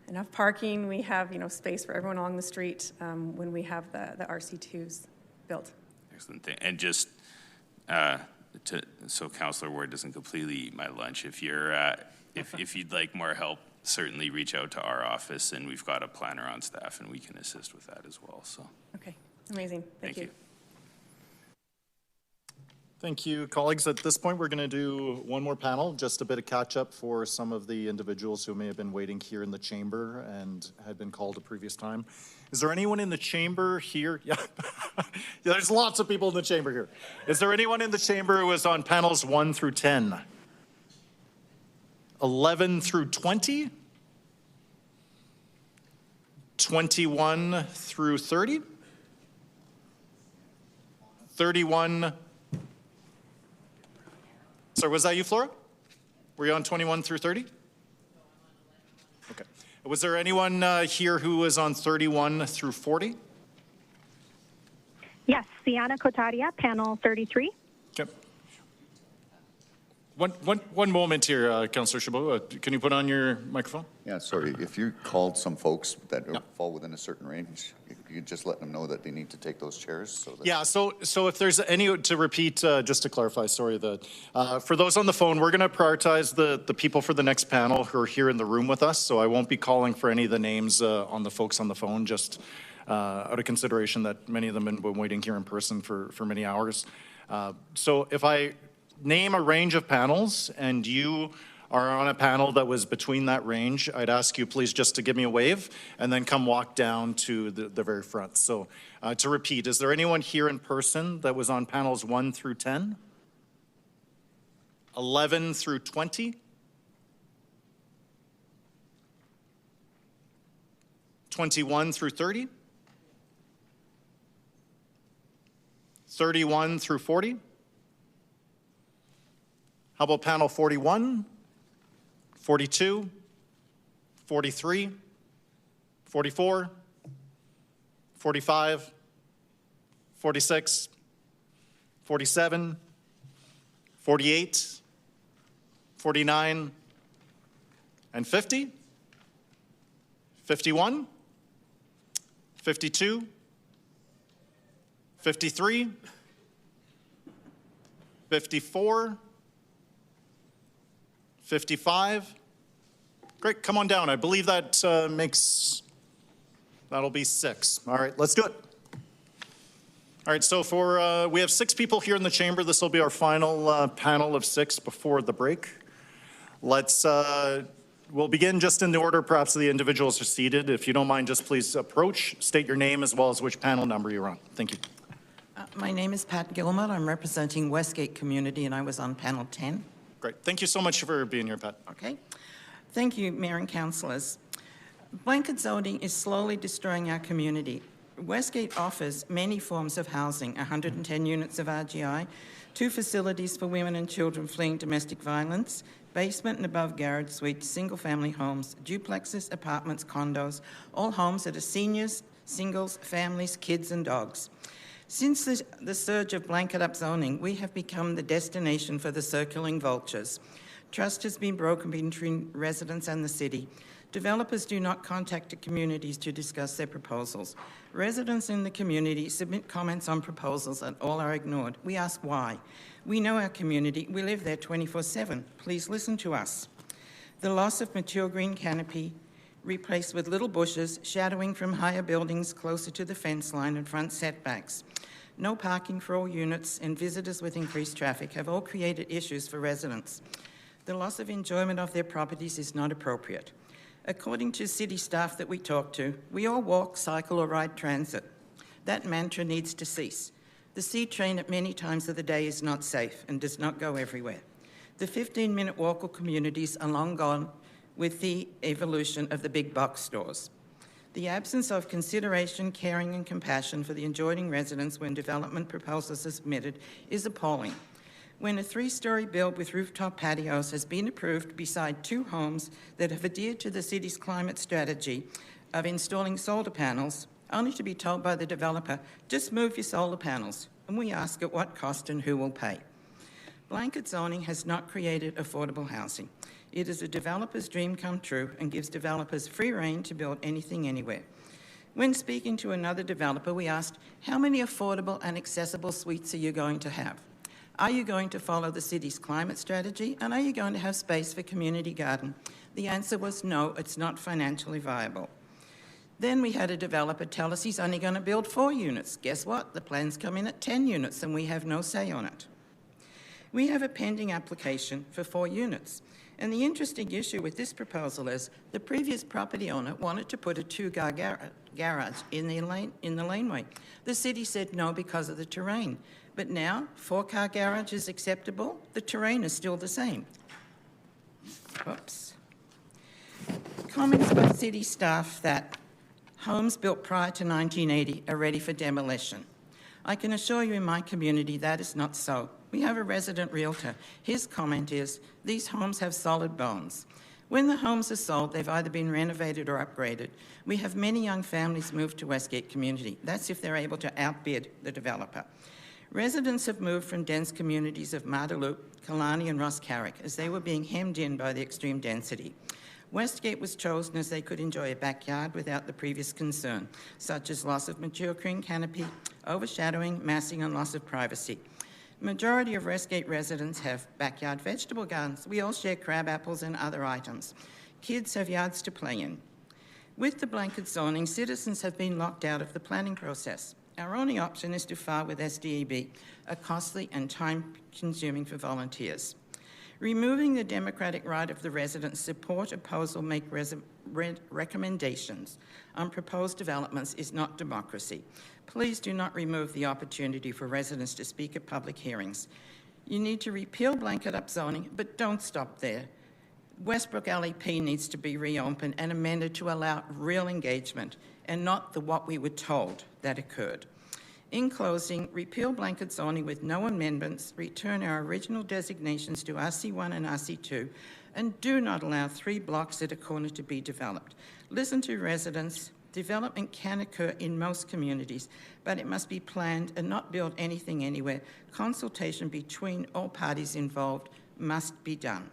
enough parking, we have, you know, space for everyone along the street when we have the RC2s built. Excellent thing. And just so Councillor Ward doesn't completely eat my lunch, if you're if you'd like more help, certainly reach out to our office, and we've got a planner on staff and we can assist with that as well. So okay, amazing. Thank you. Thank you, colleagues. At this point, we're going to do one more panel, just a bit of catch up for some of the individuals who may have been waiting here in the chamber and had been called a previous time. Is there anyone in the chamber here? Yeah, there's lots of people in the chamber here. Is there anyone in the chamber who was on panels 1 through 10? 11 through 20? 21 through 30? 31. Sorry, was that you, Flora? Were you on 21 through 30? Okay. Was there anyone here who was on 31 through 40? Yes, Sienna Kotaria, panel 33. Okay. One moment here, Councillor Chabot. Can you put on your microphone? Yeah, sorry. If you called some folks that fall within a certain range, you just let them know that they need to take those chairs. So that Yeah, so if there's any, to repeat, just to clarify, sorry, for those on the phone, we're going to prioritize the people for the next panel who are here in the room with us, so I won't be calling for any of the names on the folks on the phone, just out of consideration that many of them have been waiting here in person for many hours. So if I name a range of panels and you are on a panel that was between that range, I'd ask you please just to give me a wave and then come walk down to the very front. So to repeat, is there anyone here in person that was on panels 1 through 10? 11 through 20? 21 through 30? 31 through 40? How about panel 41, 42, 43, 44, 45, 46, 47, 48, 49, and 50? 51, 52, 53, 54, 55. Great, come on down. I believe that that'll be 6. All right, let's do it. All right, so we have 6 people here in the chamber. This will be our final panel of 6 before the break. We'll begin just in the order perhaps the individuals are seated. If you don't mind, just please approach, state your name as well as which panel number you're on. Thank you. My name is Pat Gilmore. I'm representing Westgate Community and I was on panel 10. Great. Thank you so much for being here, Pat. Okay. Thank you, Mayor and councillors. Blanket zoning is slowly destroying our community. Westgate offers many forms of housing, 110 units of RGI, 2 facilities for women and children fleeing domestic violence, basement and above garage suites, single-family homes, duplexes, apartments, condos, all homes that are seniors, singles, families, kids and dogs. Since the surge of blanket upzoning, we have become the destination for the circling vultures. Trust has been broken between residents and the city. Developers do not contact the communities to discuss their proposals. Residents in the community submit comments on proposals and all are ignored. We ask why. We know our community. We live there 24/7. Please listen to us. The loss of mature green canopy replaced with little bushes shadowing from higher buildings closer to the fence line and front setbacks. No parking for all units and visitors with increased traffic have all created issues for residents. The loss of enjoyment of their properties is not appropriate. According to city staff that we talk to, we all walk, cycle or ride transit. That mantra needs to cease. The C train at many times of the day is not safe and does not go everywhere. The 15-minute walk communities are long gone with the evolution of the big box stores. The absence of consideration, caring and compassion for the adjoining residents when development proposals are submitted is appalling. When a 3-story build with rooftop patios has been approved beside 2 homes that have adhered to the city's climate strategy of installing solar panels, only to be told by the developer, just move your solar panels, and we ask at what cost and who will pay. Blanket zoning has not created affordable housing. It is a developer's dream come true and gives developers free rein to build anything anywhere. When speaking to another developer, we asked, how many affordable and accessible suites are you going to have? Are you going to follow the city's climate strategy? And are you going to have space for community garden? The answer was no, it's not financially viable. Then we had a developer tell us he's only going to build 4 units. Guess what? The plans come in at 10 units and we have no say on it. We have a pending application for 4 units. And the interesting issue with this proposal is the previous property owner wanted to put a 2-car garage in the laneway. The city said no because of the terrain. But now 4-car garage is acceptable. The terrain is still the same. Oops. Comments by city staff that homes built prior to 1980 are ready for demolition. I can assure you in my community that is not so. We have a resident realtor. His comment is, these homes have solid bones. When the homes are sold, they've either been renovated or upgraded. We have many young families move to Westgate community. That's if they're able to outbid the developer. Residents have moved from dense communities of Mardalup, Killarney and Rosscarrick as they were being hemmed in by the extreme density. Westgate was chosen as they could enjoy a backyard without the previous concern, such as loss of mature green canopy, overshadowing, massing and loss of privacy. Majority of Westgate residents have backyard vegetable gardens. We all share crab apples and other items. Kids have yards to play in. With the blanket zoning, citizens have been locked out of the planning process. Our only option is to file with SDEB, a costly and time-consuming for volunteers. Removing the democratic right of the residents support, oppose, or make recommendations on proposed developments is not democracy. Please do not remove the opportunity for residents to speak at public hearings. You need to repeal blanket upzoning, but don't stop there. Westbrook LEP needs to be reopened and amended to allow real engagement and not the what we were told that occurred. In closing, repeal blanket zoning with no amendments, return our original designations to RC1 and RC2, and do not allow 3 blocks at a corner to be developed. Listen to residents. Development can occur in most communities, but it must be planned and not build anything anywhere. Consultation between all parties involved must be done.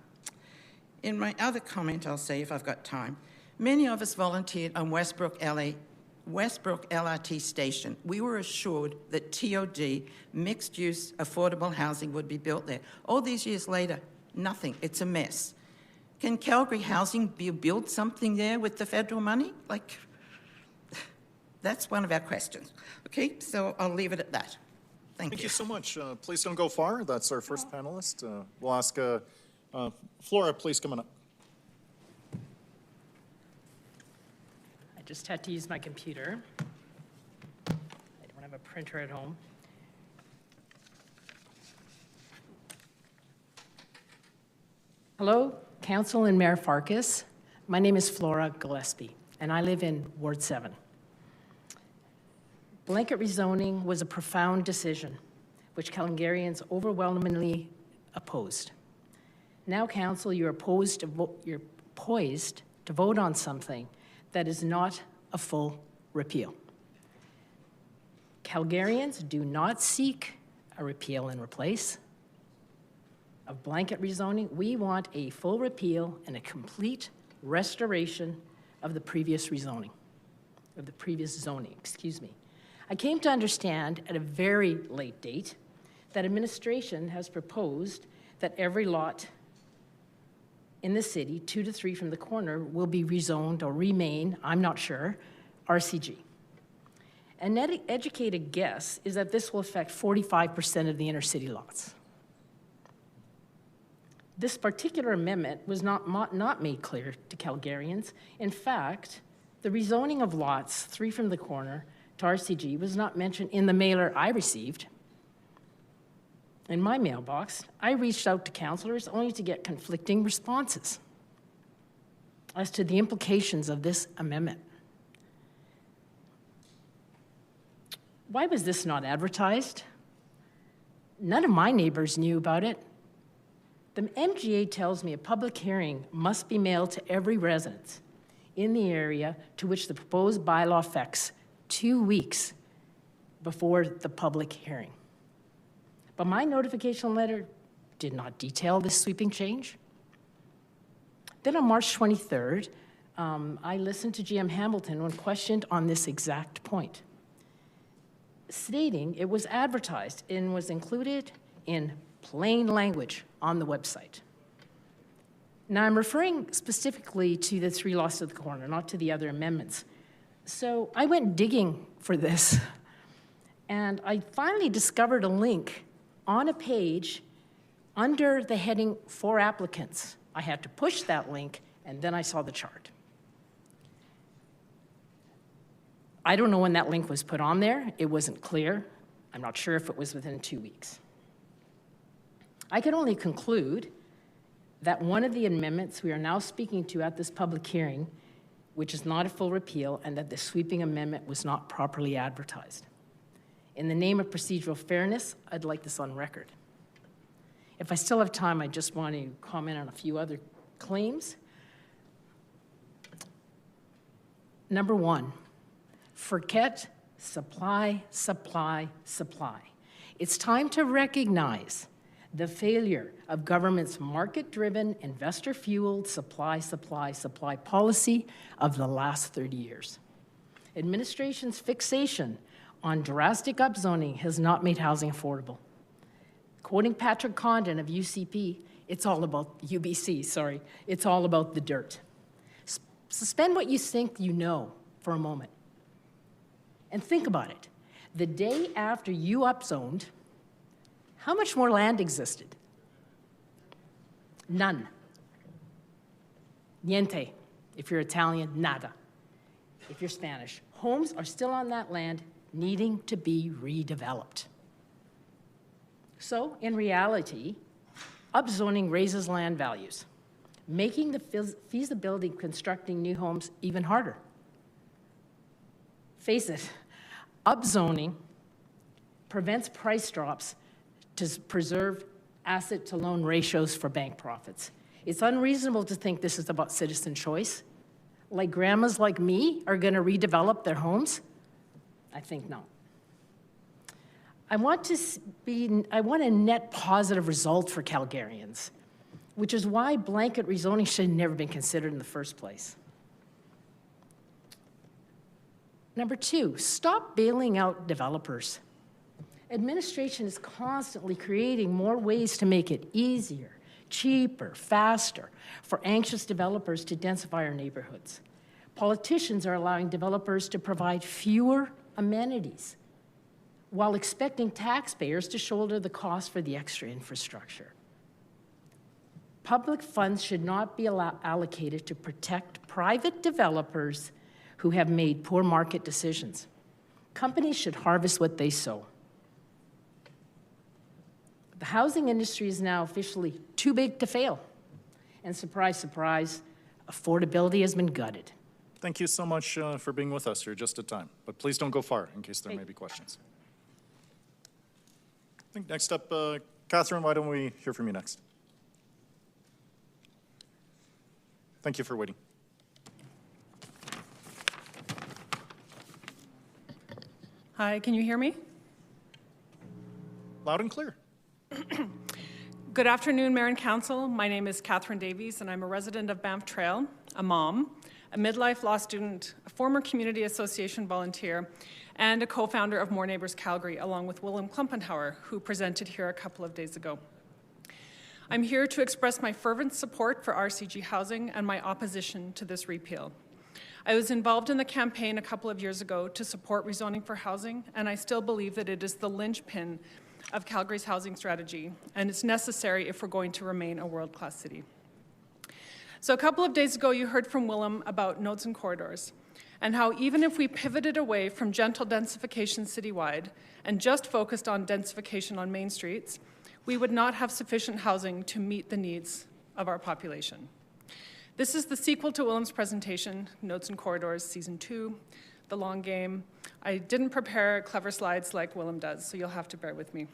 In my other comment, I'll say if I've got time, many of us volunteered on Westbrook LRT station. We were assured that TOD, mixed-use affordable housing, would be built there. All these years later, nothing. It's a mess. Can Calgary Housing build something there with the federal money? That's one of our questions. Okay, so I'll leave it at that. Thank you. Thank you so much. Please don't go far. That's our first panelist. We'll ask Flora, please come on up. I just had to use my computer. I don't have a printer at home. Hello, Council and Mayor Farkas. My name is Flora Gillespie, and I live in Ward 7. Blanket rezoning was a profound decision, which Calgarians overwhelmingly opposed. Now, Council, you're poised to vote on something that is not a full repeal. Calgarians do not seek a repeal and replace of blanket rezoning. We want a full repeal and a complete restoration of the previous rezoning, of the previous zoning, excuse me. I came to understand at a very late date that administration has proposed that every lot in the city, 2 to 3 from the corner, will be rezoned or remain, I'm not sure, RCG. An educated guess is that this will affect 45% of the inner city lots. This particular amendment was not made clear to Calgarians. In fact, the rezoning of lots 3 from the corner to RCG was not mentioned in the mailer I received. In my mailbox, I reached out to councillors only to get conflicting responses as to the implications of this amendment. Why was this not advertised? None of my neighbors knew about it. The MGA tells me a public hearing must be mailed to every resident in the area to which the proposed bylaw affects 2 weeks before the public hearing. But my notification letter did not detail this sweeping change. Then on March 23rd, I listened to GM Hamilton when questioned on this exact point, stating it was advertised and was included in plain language on the website. Now, I'm referring specifically to the 3 lots of the corner, not to the other amendments. So I went digging for this, and I finally discovered a link on a page under the heading for applicants. I had to push that link, and then I saw the chart. I don't know when that link was put on there. It wasn't clear. I'm not sure if it was within 2 weeks. I can only conclude that one of the amendments we are now speaking to at this public hearing, which is not a full repeal, and that the sweeping amendment was not properly advertised. In the name of procedural fairness, I'd like this on record. If I still have time, I just want to comment on a few other claims. Number one, forget supply, supply, supply. It's time to recognize the failure of government's market-driven, investor-fueled supply policy of the last 30 years. Administration's fixation on drastic upzoning has not made housing affordable. Quoting Patrick Condon of UCP, it's all about, UBC, sorry, it's all about the dirt. Suspend what you think you know for a moment. And think about it. The day after you upzoned, how much more land existed? None. Niente. If you're Italian, nada. If you're Spanish, homes are still on that land needing to be redeveloped. So, in reality, upzoning raises land values, making the feasibility of constructing new homes even harder. Face it, upzoning prevents price drops to preserve asset-to-loan ratios for bank profits. It's unreasonable to think this is about citizen choice. Like grandmas like me are going to redevelop their homes? I think not. I want a net positive result for Calgarians, which is why blanket rezoning should have never been considered in the first place. Number two, stop bailing out developers. Administration is constantly creating more ways to make it easier, cheaper, faster for anxious developers to densify our neighborhoods. Politicians are allowing developers to provide fewer amenities while expecting taxpayers to shoulder the cost for the extra infrastructure. Public funds should not be allocated to protect private developers who have made poor market decisions. Companies should harvest what they sow. The housing industry is now officially too big to fail. And surprise, surprise, affordability has been gutted. Thank you so much for being with us. You're just at time. But please don't go far in case there may be questions. I think next up, Catherine, why don't we hear from you next? Thank you for waiting. Hi, can you hear me? Loud and clear. Good afternoon, Mayor and Council. My name is Catherine Davies, and I'm a resident of Banff Trail, a mom, a midlife law student, a former Community Association volunteer, and a co-founder of More Neighbours Calgary, along with Willem Klumpenhauer, who presented here a couple of days ago. I'm here to express my fervent support for RCG housing and my opposition to this repeal. I was involved in the campaign a couple of years ago to support rezoning for housing, and I still believe that it is the linchpin of Calgary's housing strategy, and it's necessary if we're going to remain a world-class city. So a couple of days ago, you heard from Willem about nodes and corridors, and how even if we pivoted away from gentle densification citywide and just focused on densification on main streets, we would not have sufficient housing to meet the needs of our population. This is the sequel to Willem's presentation, Nodes and Corridors, Season 2, The Long Game. I didn't prepare clever slides like Willem does, so you'll have to bear with me.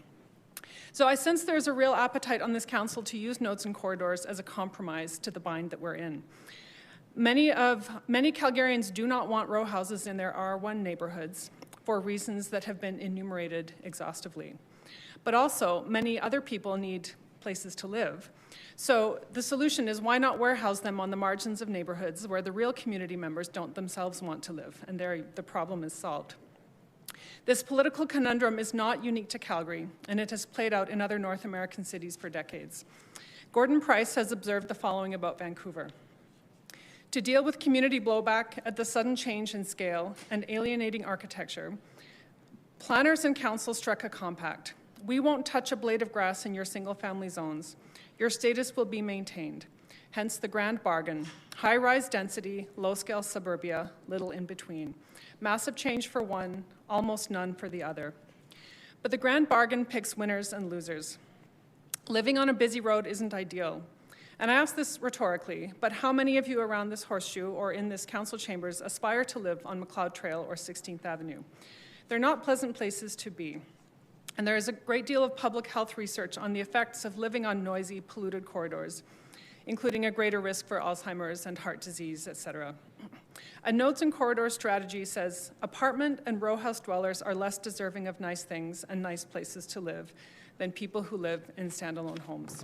So I sense there's a real appetite on this council to use nodes and corridors as a compromise to the bind that we're in. Many Calgarians do not want row houses in their R1 neighborhoods for reasons that have been enumerated exhaustively. But also, many other people need places to live. So the solution is, why not warehouse them on the margins of neighborhoods where the real community members don't themselves want to live, and there the problem is solved. This political conundrum is not unique to Calgary, and it has played out in other North American cities for decades. Gordon Price has observed the following about Vancouver. To deal with community blowback at the sudden change in scale and alienating architecture, planners and council struck a compact. We won't touch a blade of grass in your single-family zones. Your status will be maintained. Hence the grand bargain. High-rise density, low-scale suburbia, little in between. Massive change for one, almost none for the other. But the grand bargain picks winners and losers. Living on a busy road isn't ideal. And I ask this rhetorically, but how many of you around this horseshoe or in this council chambers aspire to live on McLeod Trail or 16th Avenue? They're not pleasant places to be. And there is a great deal of public health research on the effects of living on noisy, polluted corridors, including a greater risk for Alzheimer's and heart disease, etc. A Notes and Corridor strategy says apartment and row house dwellers are less deserving of nice things and nice places to live than people who live in standalone homes.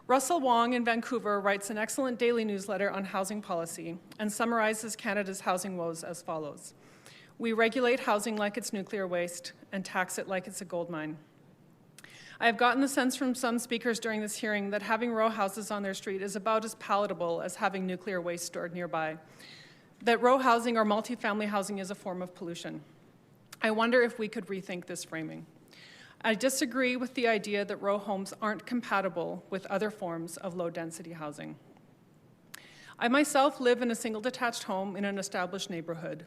Russell Wong in Vancouver writes an excellent daily newsletter on housing policy and summarizes Canada's housing woes as follows. We regulate housing like it's nuclear waste and tax it like it's a gold mine. I have gotten the sense from some speakers during this hearing that having row houses on their street is about as palatable as having nuclear waste stored nearby, that row housing or multifamily housing is a form of pollution. I wonder if we could rethink this framing. I disagree with the idea that row homes aren't compatible with other forms of low-density housing. I myself live in a single detached home in an established neighborhood.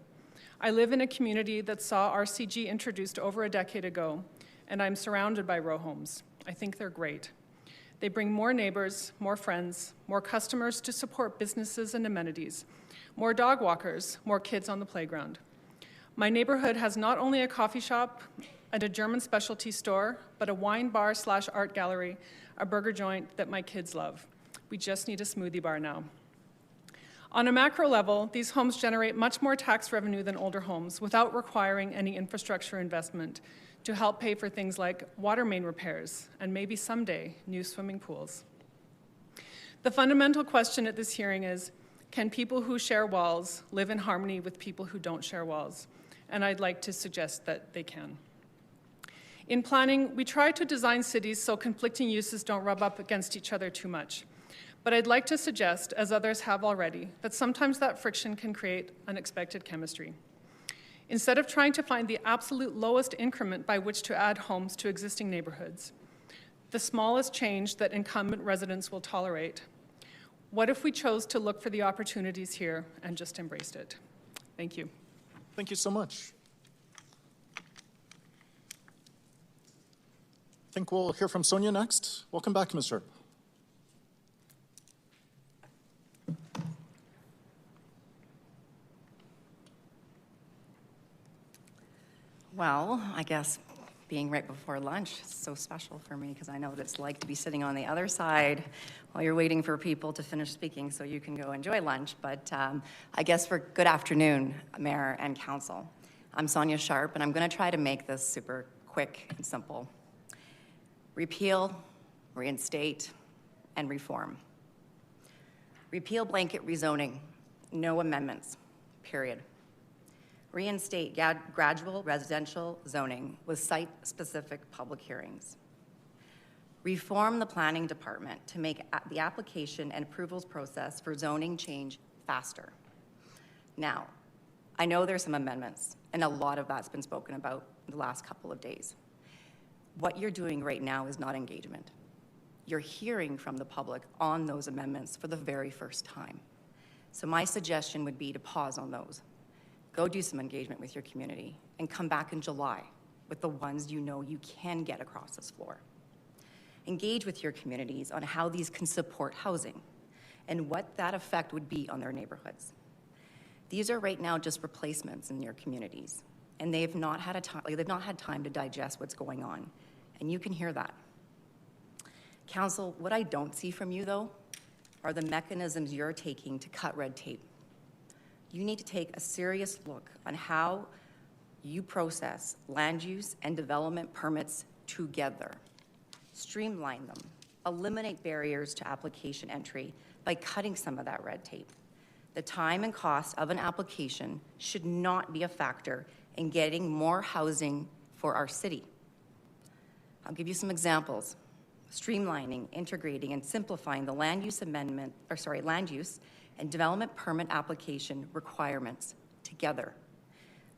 I live in a community that saw RCG introduced over a decade ago, and I'm surrounded by row homes. I think they're great. They bring more neighbors, more friends, more customers to support businesses and amenities, more dog walkers, more kids on the playground. My neighborhood has not only a coffee shop and a German specialty store, but a wine bar / art gallery, a burger joint that my kids love. We just need a smoothie bar now. On a macro level, these homes generate much more tax revenue than older homes without requiring any infrastructure investment to help pay for things like water main repairs and maybe someday new swimming pools. The fundamental question at this hearing is, can people who share walls live in harmony with people who don't share walls? And I'd like to suggest that they can. In planning, we try to design cities so conflicting uses don't rub up against each other too much. But I'd like to suggest, as others have already, that sometimes that friction can create unexpected chemistry. Instead of trying to find the absolute lowest increment by which to add homes to existing neighborhoods, the smallest change that incumbent residents will tolerate, what if we chose to look for the opportunities here and just embraced it? Thank you. Thank you so much. I think we'll hear from Sonia next. Welcome back, Ms. Sharp. Well, I guess being right before lunch is so special for me because I know what it's like to be sitting on the other side while you're waiting for people to finish speaking so you can go enjoy lunch. But I guess for good afternoon, Mayor and Council. I'm Sonia Sharp, and I'm going to try to make this super quick and simple. Repeal, reinstate, and reform. Repeal blanket rezoning, no amendments, period. Reinstate gradual residential zoning with site-specific public hearings. Reform the planning department to make the application and approvals process for zoning change faster. Now, I know there's some amendments, and a lot of that's been spoken about the last couple of days. What you're doing right now is not engagement. You're hearing from the public on those amendments for the very first time. So my suggestion would be to pause on those. Go do some engagement with your community and come back in July with the ones you know you can get across this floor. Engage with your communities on how these can support housing and what that effect would be on their neighborhoods. These are right now just replacements in your communities, and they've not had time to digest what's going on, and you can hear that. Council, what I don't see from you, though, are the mechanisms you're taking to cut red tape. You need to take a serious look on how you process land use and development permits together. Streamline them, eliminate barriers to application entry by cutting some of that red tape. The time and cost of an application should not be a factor in getting more housing for our city. I'll give you some examples. Streamlining, integrating, and simplifying the land use and development permit application requirements together.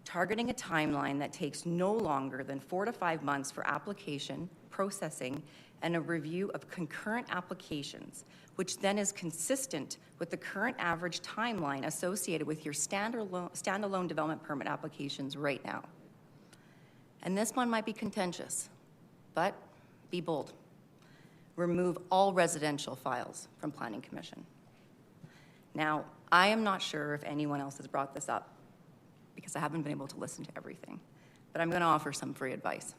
Targeting a timeline that takes no longer than 4 to 5 months for application, processing, and a review of concurrent applications, which then is consistent with the current average timeline associated with your standalone development permit applications right now. And this one might be contentious, but be bold. Remove all residential files from Planning Commission. Now, I am not sure if anyone else has brought this up, because I haven't been able to listen to everything. But I'm going to offer some free advice.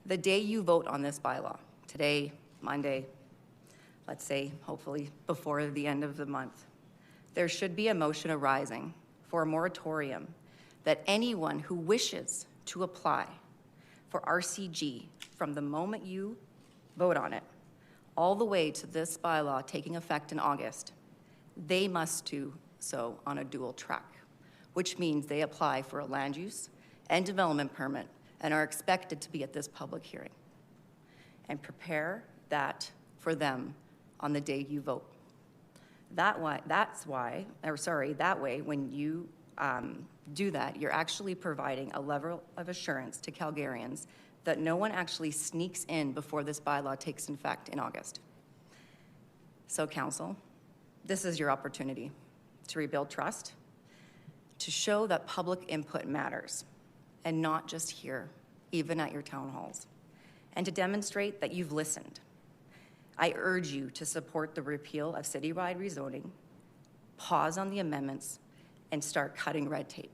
The day you vote on this bylaw, today, Monday, let's say, hopefully before the end of the month, there should be a motion arising for a moratorium that anyone who wishes to apply for RCG from the moment you vote on it, all the way to this bylaw taking effect in August, they must do so on a dual track, which means they apply for a land use and development permit and are expected to be at this public hearing. And prepare that for them on the day you vote. That way, when you do that, you're actually providing a level of assurance to Calgarians that no one actually sneaks in before this bylaw takes effect in August. So, Council, this is your opportunity to rebuild trust, to show that public input matters, and not just here, even at your town halls, and to demonstrate that you've listened. I urge you to support the repeal of citywide rezoning, pause on the amendments, and start cutting red tape.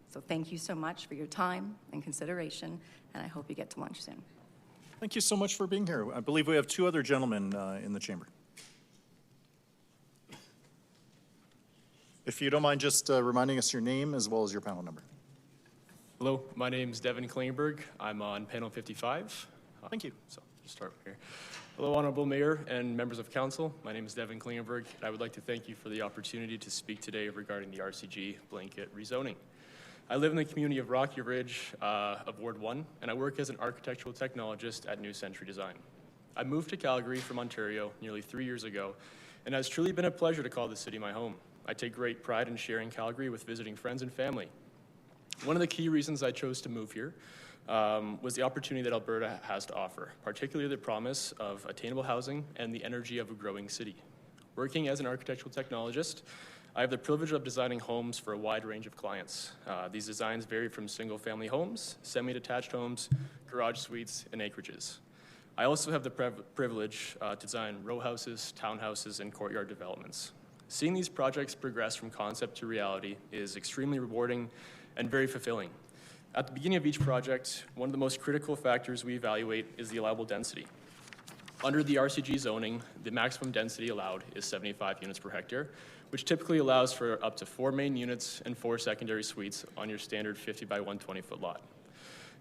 So thank you so much for your time and consideration, and I hope you get to lunch soon. Thank you so much for being here. I believe we have two other gentlemen in the chamber. If you don't mind just reminding us your name as well as your panel number. Hello, my name is Devin Klingberg. I'm on panel 55. Thank you. So just start here. Hello, Honorable Mayor and members of council. My name is Devin Klingberg, and I would like to thank you for the opportunity to speak today regarding the RCG blanket rezoning. I live in the community of Rocky Ridge of Ward 1, and I work as an architectural technologist at New Century Design. I moved to Calgary from Ontario nearly 3 years ago, and it has truly been a pleasure to call this city my home. I take great pride in sharing Calgary with visiting friends and family. One of the key reasons I chose to move here was the opportunity that Alberta has to offer, particularly the promise of attainable housing and the energy of a growing city. Working as an architectural technologist, I have the privilege of designing homes for a wide range of clients. These designs vary from single-family homes, semi-detached homes, garage suites, and acreages. I also have the privilege to design row houses, townhouses, and courtyard developments. Seeing these projects progress from concept to reality is extremely rewarding and very fulfilling. At the beginning of each project, one of the most critical factors we evaluate is the allowable density. Under the RCG zoning, the maximum density allowed is 75 units per hectare, which typically allows for up to 4 main units and 4 secondary suites on your standard 50 by 120 foot lot.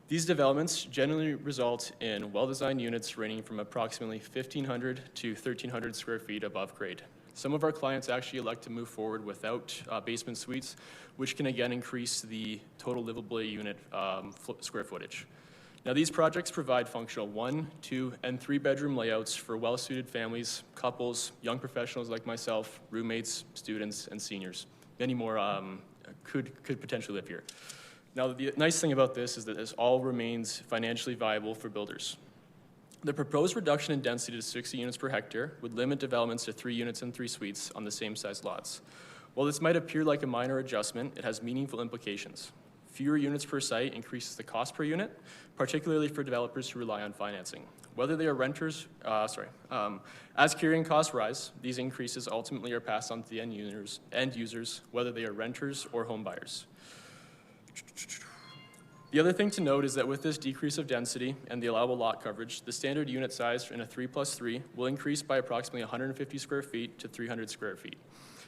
These developments generally result in well-designed units ranging from approximately 1,500 to 1,300 square feet above grade. Some of our clients actually elect to move forward without basement suites, which can again increase the total livable unit square footage. Now, these projects provide functional 1, 2, and 3 bedroom layouts for well-suited families, couples, young professionals like myself, roommates, students, and seniors. Many more could potentially live here. Now, the nice thing about this is that this all remains financially viable for builders. The proposed reduction in density to 60 units per hectare would limit developments to 3 units and 3 suites on the same size lots. While this might appear like a minor adjustment, it has meaningful implications. Fewer units per site increases the cost per unit, particularly for developers who rely on financing. Whether they are renters, as carrying costs rise, these increases ultimately are passed on to the end users, whether they are renters or home buyers. The other thing to note is that with this decrease of density and the allowable lot coverage, the standard unit size in a 3+3 will increase by approximately 150 square feet to 300 square feet.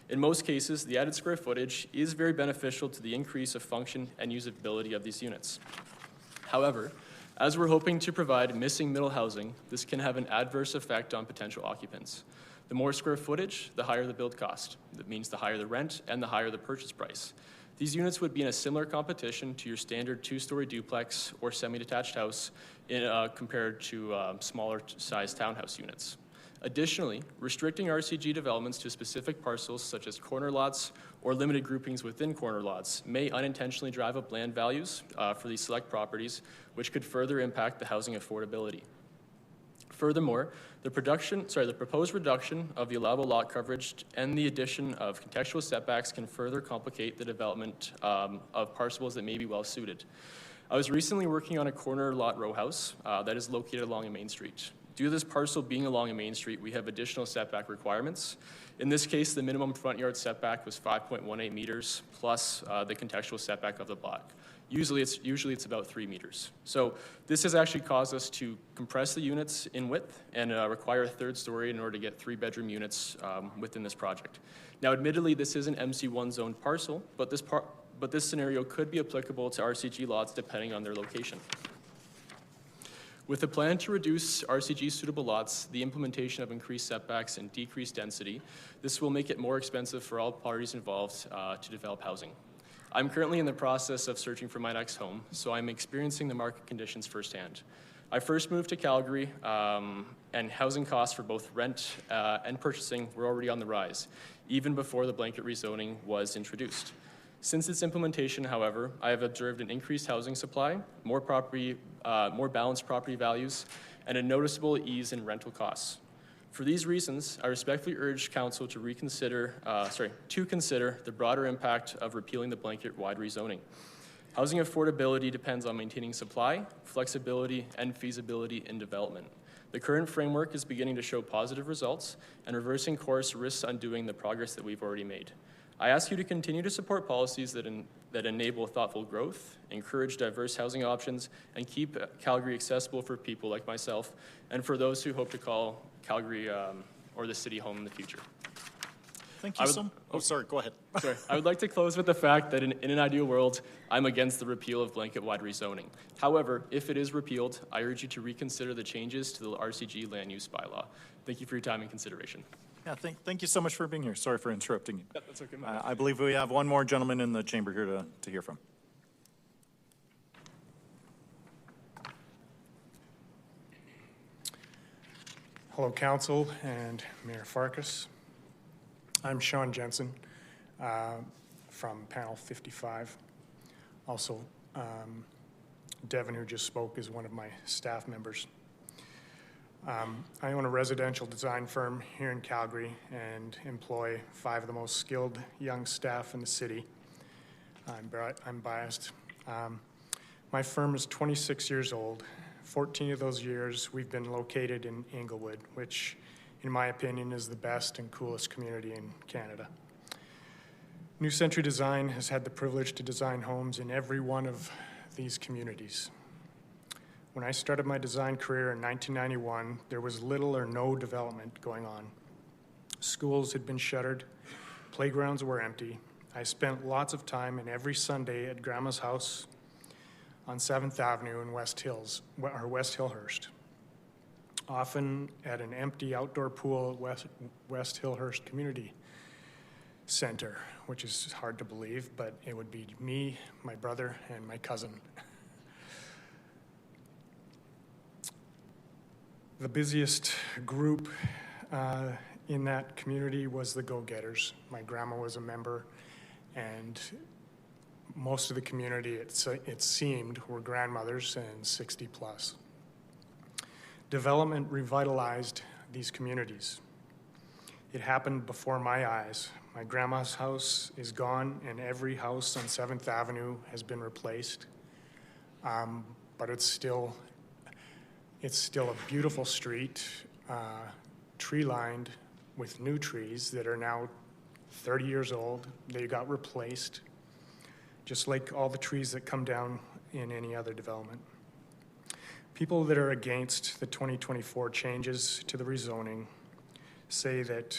In most cases, the added square footage is very beneficial to the increase of function and usability of these units. However, as we're hoping to provide missing middle housing, this can have an adverse effect on potential occupants. The more square footage, the higher the build cost. That means the higher the rent and the higher the purchase price. These units would be in a similar competition to your standard 2-story duplex or semi-detached house compared to smaller size townhouse units. Additionally, restricting RCG developments to specific parcels such as corner lots or limited groupings within corner lots may unintentionally drive up land values for these select properties, which could further impact the housing affordability. Furthermore, the proposed reduction of the allowable lot coverage and the addition of contextual setbacks can further complicate the development of parcels that may be well suited. I was recently working on a corner lot row house that is located along a main street. Due to this parcel being along a main street, we have additional setback requirements. In this case, the minimum front yard setback was 5.18 meters plus the contextual setback of the block. Usually it's about 3 meters. So this has actually caused us to compress the units in width and require a third story in order to get 3-bedroom units within this project. Now, admittedly, this is an MC1 zoned parcel, but this scenario could be applicable to RCG lots depending on their location. With a plan to reduce RCG suitable lots, the implementation of increased setbacks and decreased density, this will make it more expensive for all parties involved to develop housing. I'm currently in the process of searching for my next home, so I'm experiencing the market conditions firsthand. I first moved to Calgary, and housing costs for both rent and purchasing were already on the rise, even before the blanket rezoning was introduced. Since its implementation, however, I have observed an increased housing supply, more balanced property values, and a noticeable ease in rental costs. For these reasons, I respectfully urge Council to consider the broader impact of repealing the blanket-wide rezoning. Housing affordability depends on maintaining supply, flexibility, and feasibility in development. The current framework is beginning to show positive results, and reversing course risks undoing the progress that we've already made. I ask you to continue to support policies that enable thoughtful growth, encourage diverse housing options, and keep Calgary accessible for people like myself and for those who hope to call Calgary or the city home in the future. Thank you sorry, go ahead. Sorry. I would like to close with the fact that in an ideal world, I'm against the repeal of blanket-wide rezoning. However, if it is repealed, I urge you to reconsider the changes to the RCG land use bylaw. Thank you for your time and consideration. Yeah, thank you so much for being here. Sorry for interrupting you. Yeah, that's okay. I believe we have one more gentleman in the chamber here to hear from. Hello, Council and Mayor Farkas. I'm Sean Jensen from Panel 55. Also, Devin, who just spoke, is one of my staff members. I own a residential design firm here in Calgary and employ 5 of the most skilled young staff in the city. I'm biased. My firm is 26 years old. 14 of those years we've been located in Inglewood, which in my opinion is the best and coolest community in Canada. New Century Design has had the privilege to design homes in every one of these communities. When I started my design career in 1991, there was little or no development going on. Schools had been shuttered, playgrounds were empty. I spent lots of time and every Sunday at Grandma's house on 7th Avenue in West Hillhurst, often at an empty outdoor pool at West Hillhurst Community Center, which is hard to believe, but it would be me, my brother, and my cousin. The busiest group in that community was the Go-Getters. My grandma was a member, and most of the community, it seemed, were grandmothers and 60 plus. Development revitalized these communities. It happened before my eyes. My grandma's house is gone, and every house on 7th Avenue has been replaced, but it's still a beautiful street, tree-lined with new trees that are now 30 years old. They got replaced, just like all the trees that come down in any other development. People that are against the 2024 changes to the rezoning say that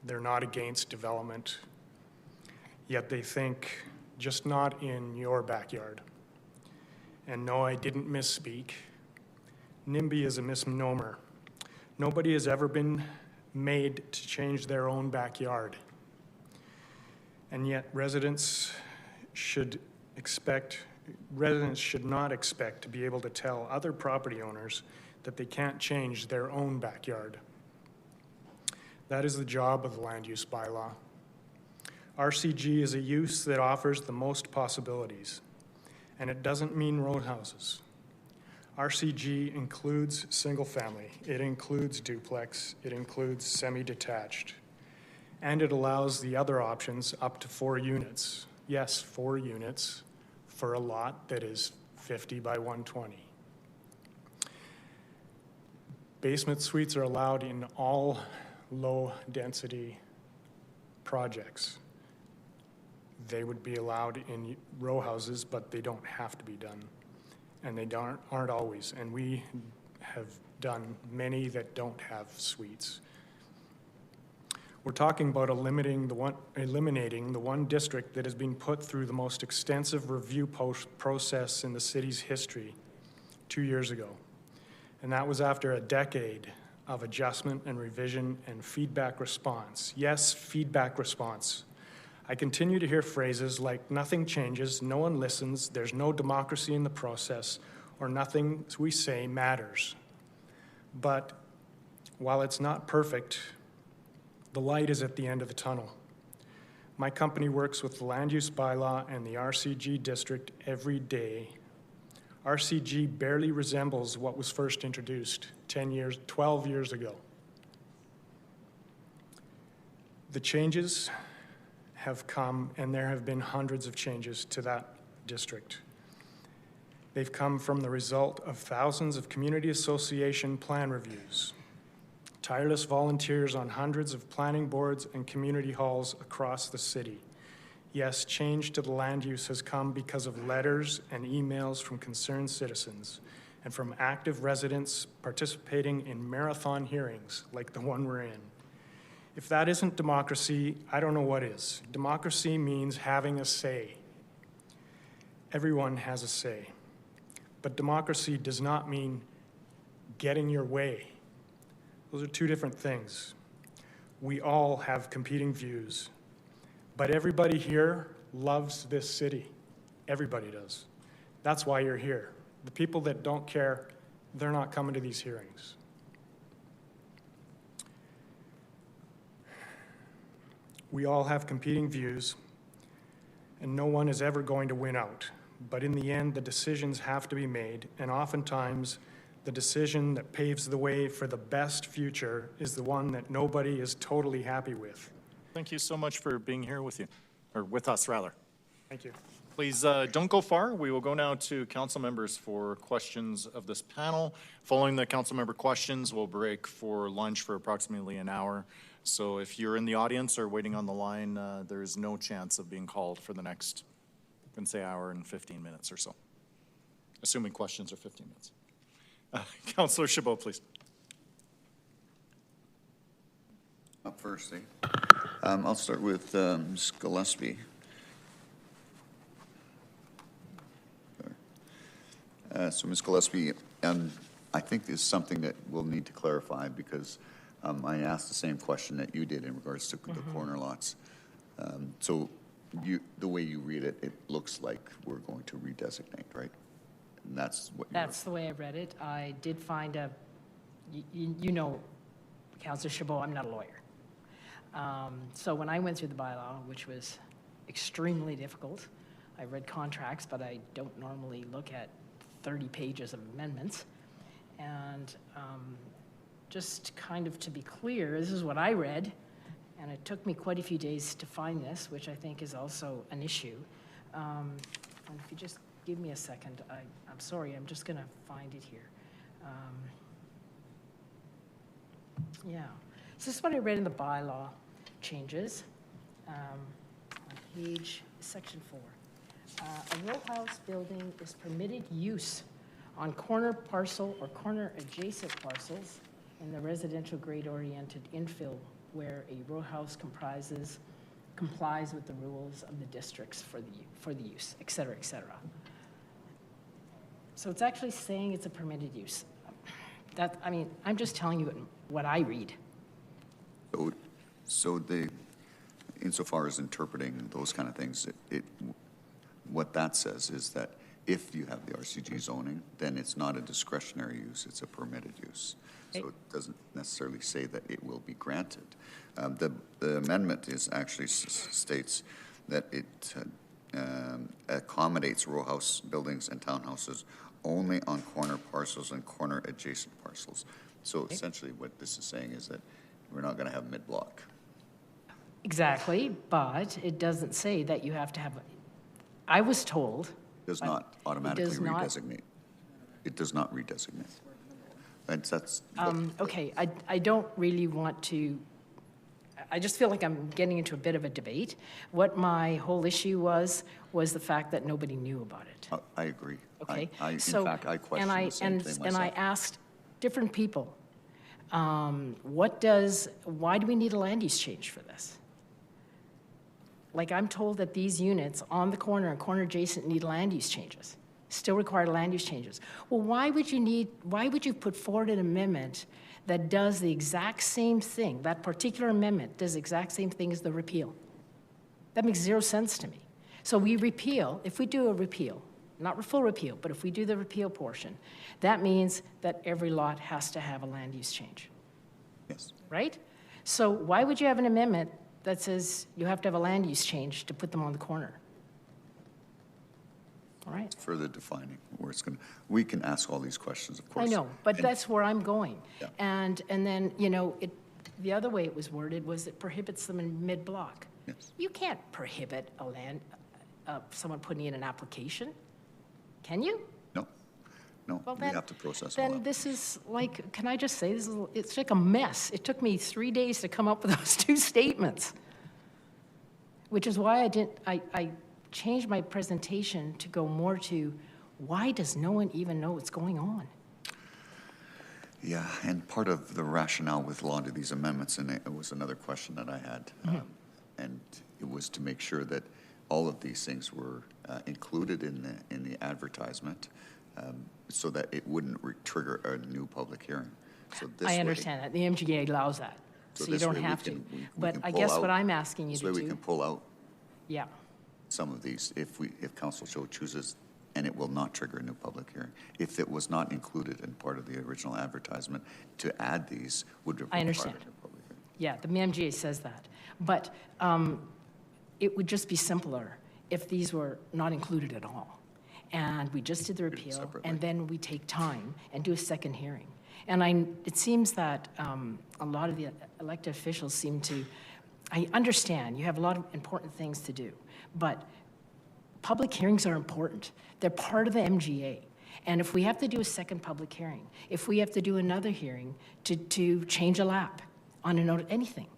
they're not against development, yet they think just not in your backyard. And no, I didn't misspeak. NIMBY is a misnomer. Nobody has ever been made to change their own backyard. And yet residents should not expect to be able to tell other property owners that they can't change their own backyard. That is the job of the land use bylaw. RCG is a use that offers the most possibilities, and it doesn't mean roadhouses. RCG includes single family, it includes duplex, it includes semi-detached, and it allows the other options up to 4 units. Yes, 4 units for a lot that is 50 by 120. basement suites are allowed in all low-density projects. They would be allowed in row houses, but they don't have to be done. And they aren't always. And we have done many that don't have suites. We're talking about eliminating the one district that has been put through the most extensive review process in the city's history 2 years ago. And that was after a decade of adjustment and revision and feedback response. Yes, feedback response. I continue to hear phrases like nothing changes, no one listens, there's no democracy in the process, or nothing we say matters. But while it's not perfect, the light is at the end of the tunnel. My company works with the land use bylaw and the RCG district every day. RCG barely resembles what was first introduced 12 years ago. The changes have come, and there have been hundreds of changes to that district. They've come from the result of thousands of community association plan reviews, tireless volunteers on hundreds of planning boards and community halls across the city. Yes, change to the land use has come because of letters and emails from concerned citizens and from active residents participating in marathon hearings like the one we're in. If that isn't democracy, I don't know what is. Democracy means having a say. Everyone has a say. But democracy does not mean getting your way. Those are two different things. We all have competing views. But everybody here loves this city. Everybody does. That's why you're here. The people that don't care, they're not coming to these hearings. We all have competing views, and no one is ever going to win out. But in the end, the decisions have to be made, and oftentimes, the decision that paves the way for the best future is the one that nobody is totally happy with. Thank you so much for being here with you, or with us, rather. Thank you. Please don't go far. We will go now to council members for questions of this panel. Following the council member questions, we'll break for lunch for approximately an hour. So if you're in the audience or waiting on the line, there is no chance of being called for the next, you can say, hour and 15 minutes or so, assuming questions are 15 minutes. Councillor Chabot, please. Up first, I'll start with Ms. Gillespie. So Ms. Gillespie, I think this is something that we'll need to clarify because I asked the same question that you did in regards to the corner lots. So the way you read it, it looks like we're going to redesignate, right? And that's what That's the way I read it. I did find you know, Councillor Chabot, I'm not a lawyer. So when I went through the bylaw, which was extremely difficult, I read contracts, but I don't normally look at 30 pages of amendments. And just kind of to be clear, this is what I read, and it took me quite a few days to find this, which I think is also an issue. And if you just give me a second, I'm sorry, I'm just going to find it here. Yeah, so this is what I read in the bylaw changes on page section 4. A row house building is permitted use on corner parcel or corner adjacent parcels in the residential grade-oriented infill where a row house complies with the rules of the districts for the use, et cetera, et cetera. So it's actually saying it's a permitted use. I mean, I'm just telling you what I read. So insofar as interpreting those kind of things, what that says is that if you have the RCG zoning, then it's not a discretionary use, it's a permitted use. So it doesn't necessarily say that it will be granted. The amendment actually states that it accommodates row house buildings and townhouses only on corner parcels and corner adjacent parcels. So essentially what this is saying is that we're not going to have mid-block. Exactly, but it doesn't say that you have to have, I was told. It does not automatically redesignate. It does not redesignate. That's Okay, I don't really want to, I just feel like I'm getting into a bit of a debate. What my whole issue was the fact that nobody knew about it. I agree. Okay, in fact, I question the same thing myself. And I asked different people, why do we need a land use change for this? Like, I'm told that these units on the corner and corner adjacent need land use changes, still require land use changes. Well, why would you put forward an amendment that does the exact same thing, that particular amendment does the exact same thing as the repeal? That makes zero sense to me. So we repeal, if we do a repeal, not full repeal, but if we do the repeal portion, that means that every lot has to have a land use change. Yes. Right? So why would you have an amendment that says you have to have a land use change to put them on the corner? All right. It's further defining where it's going to, we can ask all these questions, of course. I know, but that's where I'm going. Yeah. And then, the other way it was worded was it prohibits them in mid-block. Yes. You can't prohibit someone putting in an application, can you? No, Well, we then- have to process all Then that. this is like, can I just say, it's like a mess. It took me 3 days to come up with those two statements, which is why I changed my presentation to go more to, why does no one even know what's going on? Yeah, and part of the rationale with a lot of these amendments, and it was another question that I had, and it was to make sure that all of these things were included in the advertisement, so that it wouldn't trigger a new public hearing. So this I understand that. The MGA allows that, so you this don't way we have can- to. we But can I pull guess out- what I'm asking you This to way we do, can pull out yeah, some of these if council so chooses, and it will not trigger a new public hearing. If it was not included in part of the original advertisement, to add these would require I a new understand. public hearing. Yeah, the MGA says that. But it would just be simpler if these were not included at all. And we just did the repeal, and then we take time and do a second hearing. And it seems that a lot of the elected officials seem to, I understand, you have a lot of important things to do, but public hearings are important. They're part of the MGA. And if we have to do a second public hearing, if we have to do another hearing to change a lap on a note, anything.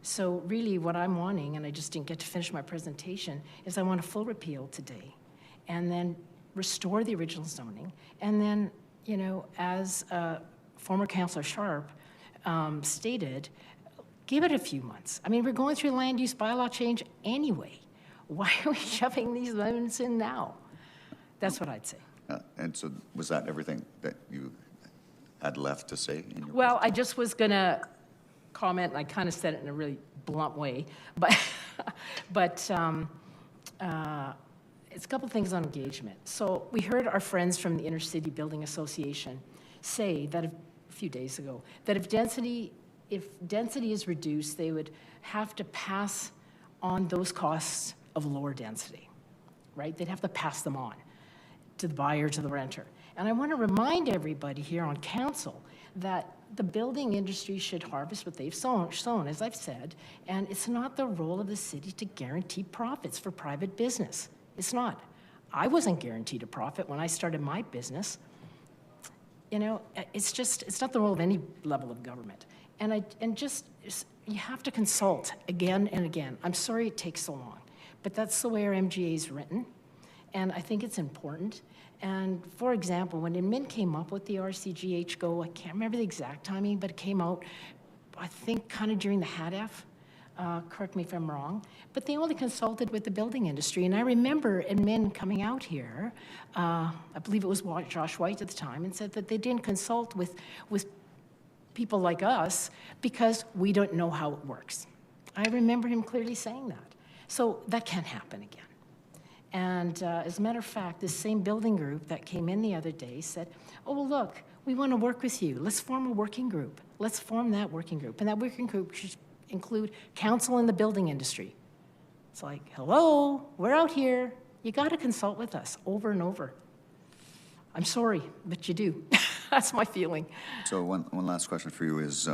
So really what I'm wanting, and I just didn't get to finish my presentation, is I want a full repeal today, and then restore the original zoning, and then, as former Councillor Sharp stated, give it a few months. I mean, we're going through land use bylaw change anyway. Why are we shoving these amendments in now? That's what I'd say. And so was that everything that you had left to say in your Well, I just was going to comment, and I kind of said it in a really blunt way, but it's a couple things on engagement. So we heard our friends from the Inner City Building Association say that a few days ago, that if density is reduced, they would have to pass on those costs of lower density, right? They'd have to pass them on to the buyer, to the renter. And I want to remind everybody here on council that the building industry should harvest what they've sown, as I've said, and it's not the role of the city to guarantee profits for private business. It's not. I wasn't guaranteed a profit when I started my business. It's not the role of any level of government. And you have to consult again and again. I'm sorry it takes so long, but that's the way our MGA is written, and I think it's important. And for example, when Admin came up with the RCGH Go, I can't remember the exact timing, but it came out, I think, kind of during the HADF. Correct me if I'm wrong, but they only consulted with the building industry. And I remember Admin coming out here, I believe it was Josh White at the time, and said that they didn't consult with people like us because we don't know how it works. I remember him clearly saying that. So that can't happen again. And as a matter of fact, this same building group that came in the other day said, oh, well, look, we want to work with you. Let's form a working group. Let's form that working group. And that working group should include council in the building industry. It's like, hello, we're out here. You got to consult with us over and over. I'm sorry, but you do. That's my feeling. So one last question for you is,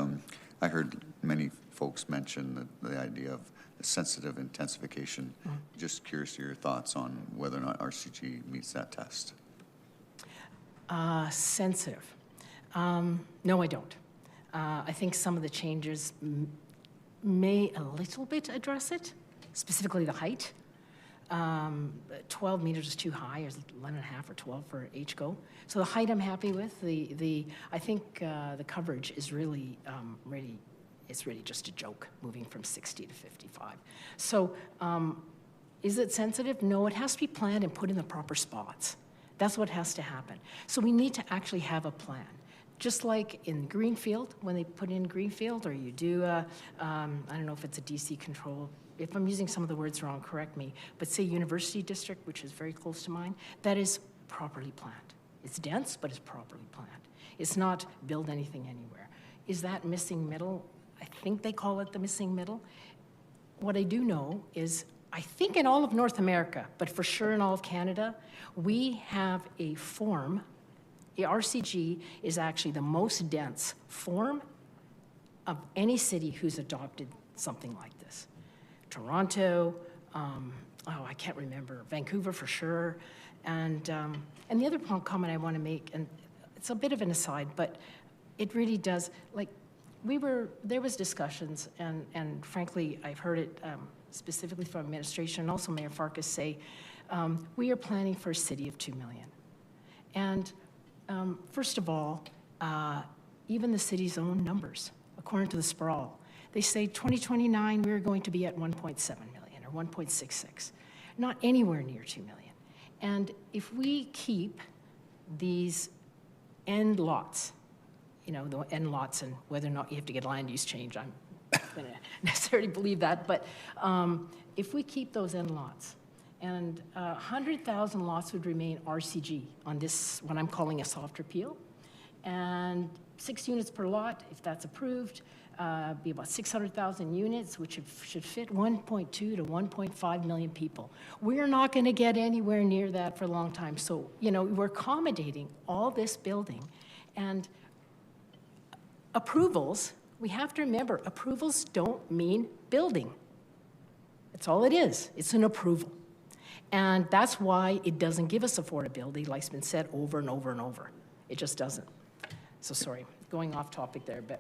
I heard many folks mention the idea of sensitive intensification. Just curious to your thoughts on whether or not RCG meets that test. Sensitive. No, I don't. I think some of the changes may a little bit address it, specifically the height. 12 meters is too high, or 11 and a half or 12 for HGO. So the height I'm happy with. I think the coverage is really, it's really just a joke, moving from 60 to 55. So is it sensitive? No, it has to be planned and put in the proper spots. That's what has to happen. So we need to actually have a plan. Just like in Greenfield, when they put in Greenfield, or you do, I don't know if it's a DC control, if I'm using some of the words wrong, correct me, but say University District, which is very close to mine, that is properly planned. It's dense, but it's properly planned. It's not build anything anywhere. Is that missing middle? I think they call it the missing middle. What I do know is, I think in all of North America, but for sure in all of Canada, we have a form. The RCG is actually the most dense form of any city who's adopted something like this. Toronto, I can't remember, Vancouver for sure. And the other comment I want to make, and it's a bit of an aside, but it really does, like, there was discussions, and frankly, I've heard it specifically from administration and also Mayor Farkas say, we are planning for a city of 2 million. And first of all, even the city's own numbers, according to the sprawl, they say 2029 we're going to be at 1.7 million or 1.66, not anywhere near 2 million. And if we keep these end lots, you know, the end lots, and whether or not you have to get land use change, I'm not going to necessarily believe that, but if we keep those end lots, and 100,000 lots would remain RCG on this, what I'm calling a soft repeal, and 6 units per lot, if that's approved, be about 600,000 units, which should fit 1.2 to 1.5 million people. We're not going to get anywhere near that for a long time. So, you know, we're accommodating all this building. And approvals, we have to remember, approvals don't mean building. That's all it is. It's an approval. And that's why it doesn't give us affordability, like it's been said over and over and over. It just doesn't. So sorry, going off topic there, but.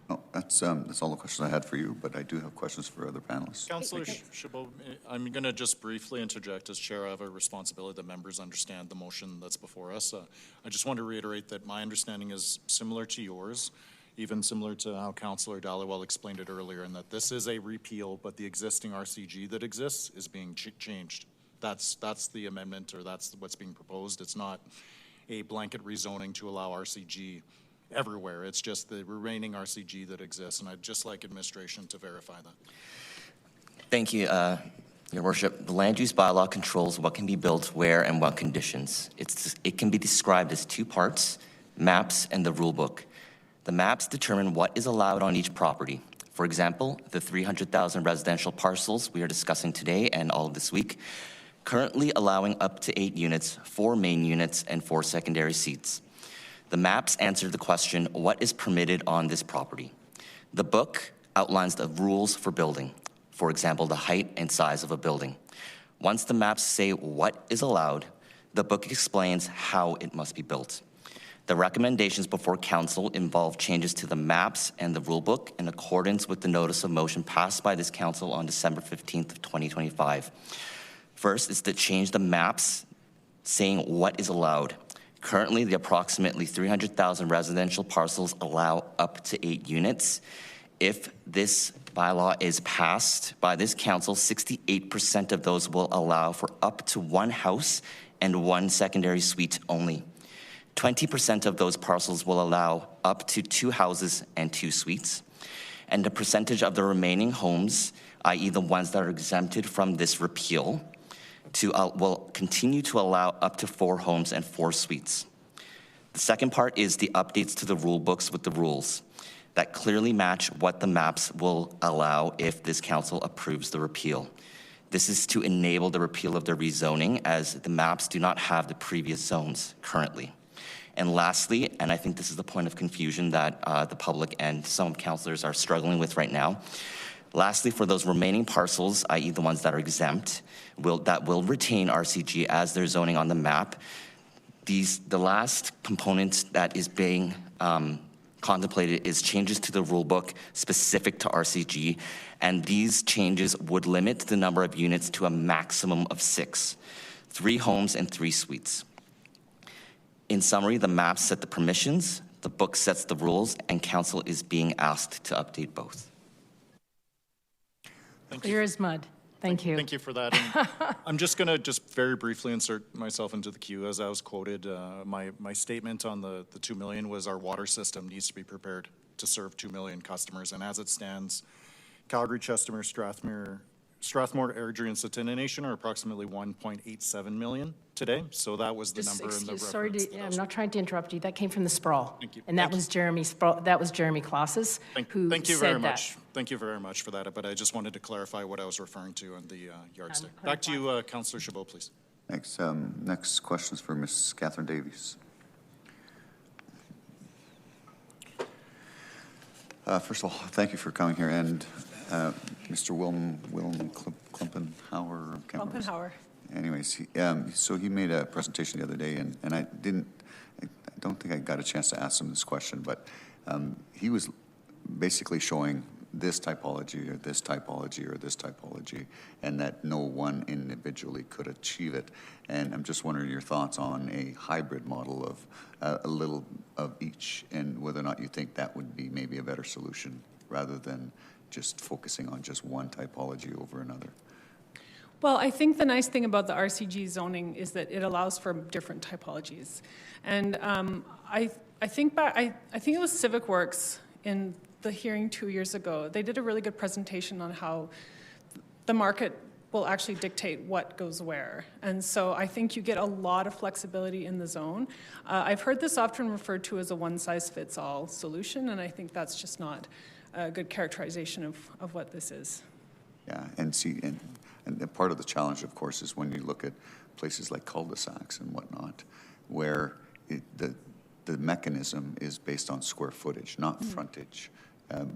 No, that's all the questions I had for you, but I do have questions for other panelists. Councillor Chabot, I'm going to just briefly interject. As chair, I have a responsibility that members understand the motion that's before us. I just want to reiterate that my understanding is similar to yours, even similar to how Councillor Dhaliwal explained it earlier, and that this is a repeal, but the existing RCG that exists is being changed. That's the amendment, or that's what's being proposed. It's not a blanket rezoning to allow RCG everywhere. It's just the remaining RCG that exists, and I'd just like administration to verify that. Thank you, Your Worship. The land use bylaw controls what can be built where and what conditions. It can be described as two parts, maps and the rule book. The maps determine what is allowed on each property. For example, the 300,000 residential parcels we are discussing today and all of this week, currently allowing up to 8 units, 4 main units, and 4 secondary seats. The maps answer the question, what is permitted on this property? The book outlines the rules for building, for example, the height and size of a building. Once the maps say what is allowed, the book explains how it must be built. The recommendations before council involve changes to the maps and the rule book in accordance with the notice of motion passed by this council on December 15th of 2025. First is to change the maps saying what is allowed. Currently, the approximately 300,000 residential parcels allow up to 8 units. If this bylaw is passed by this council, 68% of those will allow for up to 1 house and 1 secondary suite only. 20% of those parcels will allow up to 2 houses and 2 suites. And the percentage of the remaining homes, i.e. the ones that are exempted from this repeal, will continue to allow up to 4 homes and 4 suites. The second part is the updates to the rule books with the rules that clearly match what the maps will allow if this council approves the repeal. This is to enable the repeal of the rezoning, as the maps do not have the previous zones currently. And lastly, and I think this is the point of confusion that the public and some councillors are struggling with right now, lastly, for those remaining parcels, i.e. the ones that are exempt, that will retain RCG as their zoning on the map, The last component that is being contemplated is changes to the rule book specific to RCG, and these changes would limit the number of units to a maximum of 6, 3 homes and 3 suites. In summary, the maps set the permissions, the book sets the rules, and council is being asked to update both. Clear as mud. Thank you. Thank you for that. And I'm just going to very briefly insert myself into the queue. As I was quoted, my statement on the 2 million was our water system needs to be prepared to serve 2 million customers. And as it stands, Calgary, Chestermere, Strathmore, Airdrie, and Satana Nation are approximately 1.87 million today. So that was the number in the reference. Sorry, I'm not trying to interrupt you. That came from the sprawl. Thank you. And that was Jeremy Sprawl. That was Jeremy Clauses who Thank you said very that. much. Thank you very much for that. But I just wanted to clarify what I was referring to on the yardstick. Back to you, Councillor Chabot, please. Thanks. Next question is for Ms. Catherine Davies. First of all, thank you for coming here, and Mr. Willem Klumpenhauer. Klumpenhauer. Anyways, so he made a presentation the other day, and I don't think I got a chance to ask him this question, but he was basically showing this typology or this typology or this typology, and that no one individually could achieve it. And I'm just wondering your thoughts on a hybrid model of a little of each, and whether or not you think that would be maybe a better solution rather than just focusing on just one typology over another. Well, I think the nice thing about the RCG zoning is that it allows for different typologies. And I think it was Civic Works in the hearing 2 years ago. They did a really good presentation on how the market will actually dictate what goes where. And so I think you get a lot of flexibility in the zone. I've heard this often referred to as a one-size-fits-all solution, and I think that's just not a good characterization of what this is. Yeah, and see, and part of the challenge, of course, is when you look at places like cul-de-sacs and whatnot, where the mechanism is based on square footage, not frontage.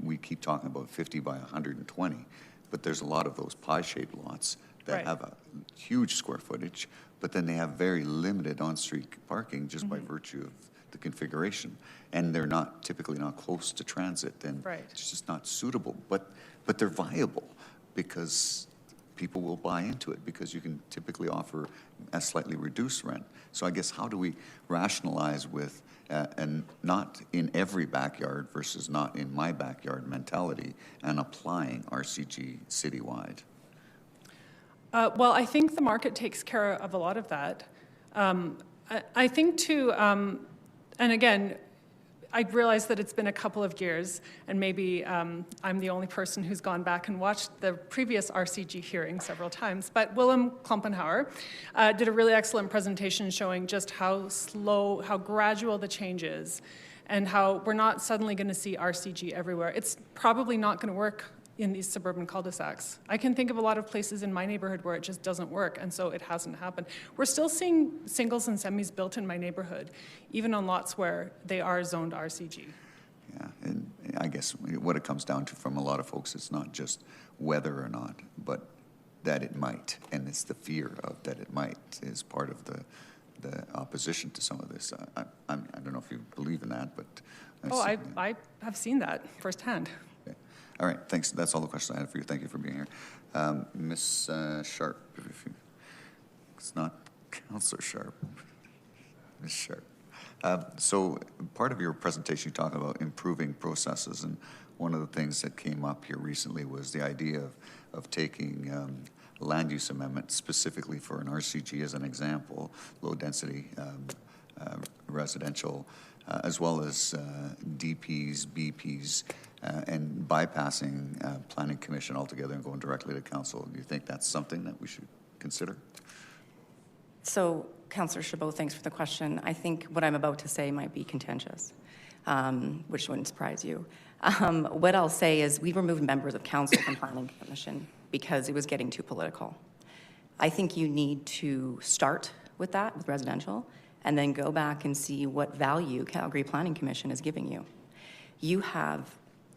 We keep talking about 50 by 120, but there's a lot of those pie-shaped lots that have a huge square footage, but then they have very limited on-street parking just by virtue of the configuration, and they're not typically not close to transit, and it's just not suitable. But they're viable because people will buy into it because you can typically offer a slightly reduced rent. So I guess how do we rationalize with and not in every backyard versus not in my backyard mentality and applying RCG citywide? Well, I think the market takes care of a lot of that. I think too, and again, I realize that it's been a couple of years, and maybe I'm the only person who's gone back and watched the previous RCG hearing several times, but Willem Klumpenhauer did a really excellent presentation showing just how slow, how gradual the change is, and how we're not suddenly going to see RCG everywhere. It's probably not going to work in these suburban cul-de-sacs. I can think of a lot of places in my neighborhood where it just doesn't work, and so it hasn't happened. We're still seeing singles and semis built in my neighborhood, even on lots where they are zoned RCG. Yeah, and I guess what it comes down to from a lot of folks, it's not just whether or not, but that it might, and it's the fear of that it might is part of the opposition to some of this. I don't know if you believe in that, but... I have seen that firsthand. All right, thanks. That's all the questions I had for you. Thank you for being here. Ms. Sharp, if you, it's not Councillor Sharp, Ms. Sharp. So part of your presentation, you talk about improving processes, and one of the things that came up here recently was the idea of taking land use amendment specifically for an RCG as an example, low density residential, as well as DPs, BPs, and bypassing Planning Commission altogether and going directly to Council. Do you think that's something that we should consider? So, Councillor Chabot, thanks for the question. I think what I'm about to say might be contentious, which wouldn't surprise you. What I'll say is we removed members of Council from Planning Commission because it was getting too political. I think you need to start with that, with residential, and then go back and see what value Calgary Planning Commission is giving you. You have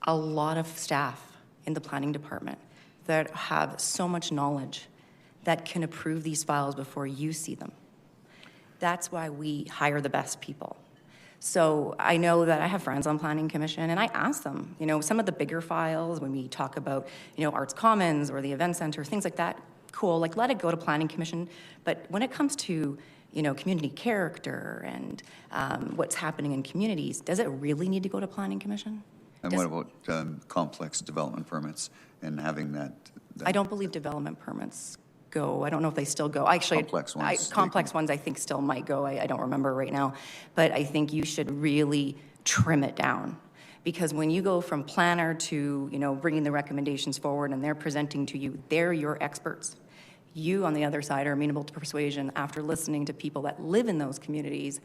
a lot of staff in the planning department that have so much knowledge that can approve these files before you see them. That's why we hire the best people. So I know that I have friends on Planning Commission, and I ask them, you know, some of the bigger files, when we talk about, you know, Arts Commons or the Event Center, things like that, cool, like let it go to Planning Commission. But when it comes to, you know, community character and what's happening in communities, does it really need to go to Planning Commission? And what about complex development permits and having that? I don't believe development permits go. I don't know if they still go. Actually, complex ones I think still might go. I don't remember right now. But I think you should really trim it down. Because when you go from planner to, you know, bringing the recommendations forward and they're presenting to you, they're your experts. You, on the other side, are amenable to persuasion after listening to people that live in those communities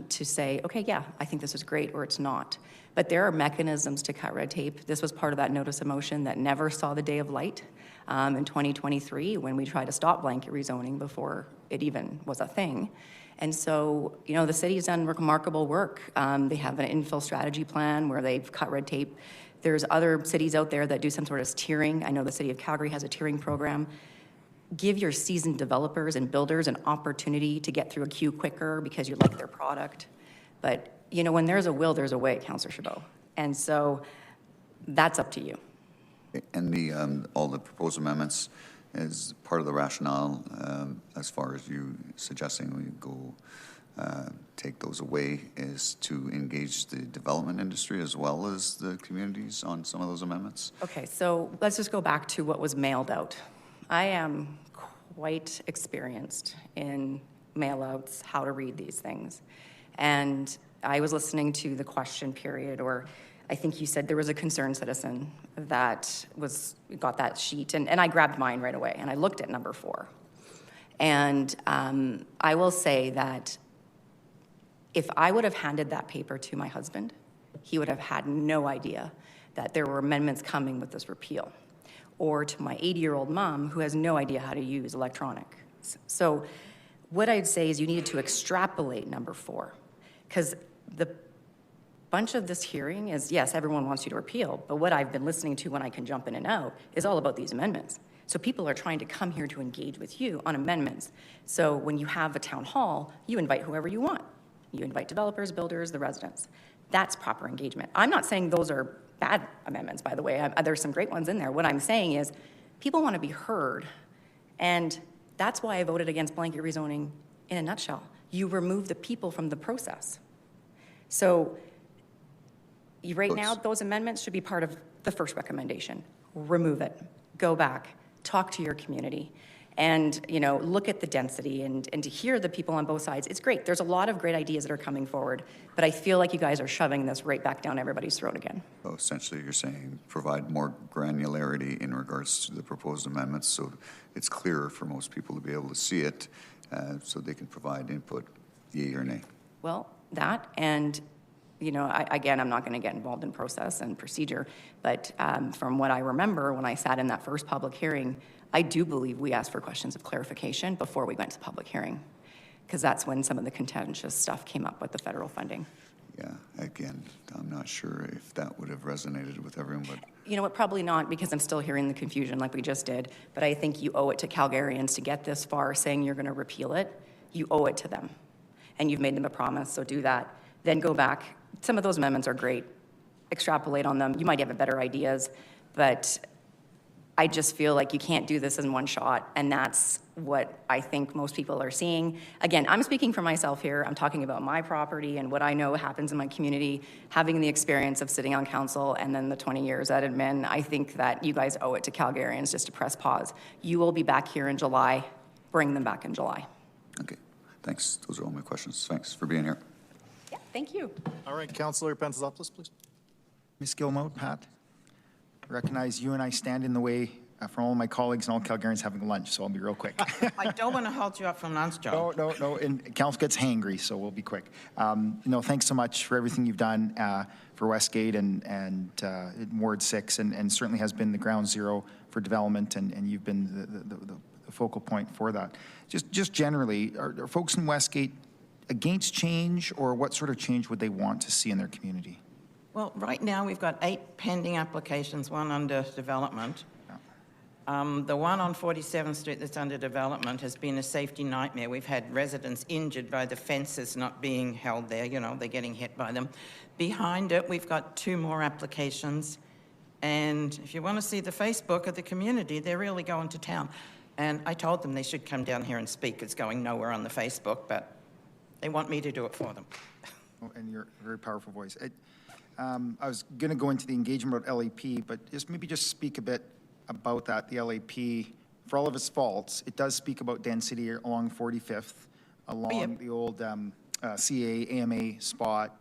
to say, okay, yeah, I think this is great, or it's not. But there are mechanisms to cut red tape. This was part of that notice of motion that never saw the day of light in 2023 when we tried to stop blanket rezoning before it even was a thing. And so, you know, the city's done remarkable work. They have an infill strategy plan where they've cut red tape. There's other cities out there that do some sort of tiering. I know the city of Calgary has a tiering program. Give your seasoned developers and builders an opportunity to get through a queue quicker because you like their product. But, you know, when there's a will, there's a way, Councillor Chabot. And so that's up to you. And the all the proposed amendments is part of the rationale as far as you suggesting we go take those away is to engage the development industry as well as the communities on some of those amendments? Okay, so let's just go back to what was mailed out. I am quite experienced in mail-outs, how to read these things. And I was listening to the question period, or I think you said there was a concerned citizen that got that sheet, and I grabbed mine right away, and I looked at number 4. And I will say that if I would have handed that paper to my husband, he would have had no idea that there were amendments coming with this repeal. Or to my 80-year-old mom who has no idea how to use electronics. So what I'd say is you needed to extrapolate number 4, because the bunch of this hearing is, yes, everyone wants you to repeal, but what I've been listening to when I can jump in and out is all about these amendments. So people are trying to come here to engage with you on amendments. So when you have a town hall, you invite whoever you want. You invite developers, builders, the residents. That's proper engagement. I'm not saying those are bad amendments, by the way. There's some great ones in there. What I'm saying is people want to be heard, and that's why I voted against blanket rezoning in a nutshell. You remove the people from the process. So right now, those amendments should be part of the first recommendation. Remove it. Go back. Talk to your community. And, you know, look at the density and to hear the people on both sides. It's great. There's a lot of great ideas that are coming forward, but I feel like you guys are shoving this right back down everybody's throat again. So essentially, you're saying provide more granularity in regards to the proposed amendments so it's clearer for most people to be able to see it so they can provide input, yea or nay. Well, that and, you know, I'm not going to get involved in process and procedure, but from what I remember when I sat in that first public hearing, I do believe we asked for questions of clarification before we went to public hearing, because that's when some of the contentious stuff came up with the federal funding. Yeah, again, I'm not sure if that would have resonated with everyone, but... You know what, probably not, because I'm still hearing the confusion like we just did, but I think you owe it to Calgarians to get this far saying you're going to repeal it. You owe it to them, and you've made them a promise, so do that. Then go back. Some of those amendments are great. Extrapolate on them. You might have better ideas, but I just feel like you can't do this in one shot, and that's what I think most people are seeing. Again, I'm speaking for myself here. I'm talking about my property and what I know happens in my community, having the experience of sitting on council and then the 20 years at admin. I think that you guys owe it to Calgarians just to press pause. You will be back here in July. Bring them back in July. Okay, thanks. Those are all my questions. Thanks for being here. Yeah, thank you. All right, Councillor Pantzopoulos, please. Ms. Gilmote, Pat, recognize you and I stand in the way for all my colleagues and all Calgarians having lunch, so I'll be real quick. I don't want to hold you up from lunch, Joe. No, and council gets hangry, so we'll be quick. Thanks so much for everything you've done for Westgate and Ward 6, and certainly has been the ground zero for development, and you've been the focal point for that. Just generally, are folks in Westgate against change, or what sort of change would they want to see in their community? Well, right now we've got 8 pending applications, 1 under development. The one on 47th Street that's under development has been a safety nightmare. We've had residents injured by the fences not being held there. You know, they're getting hit by them. Behind it, we've got 2 more applications. And if you want to see the Facebook of the community, they're really going to town. And I told them they should come down here and speak. It's going nowhere on the Facebook, but they want me to do it for them. Oh, and you're a very powerful voice. I was going to go into the engagement about LAP, but maybe just speak a bit about that. The LAP, for all of its faults, it does speak about density along 45th, along the old CA, AMA spot.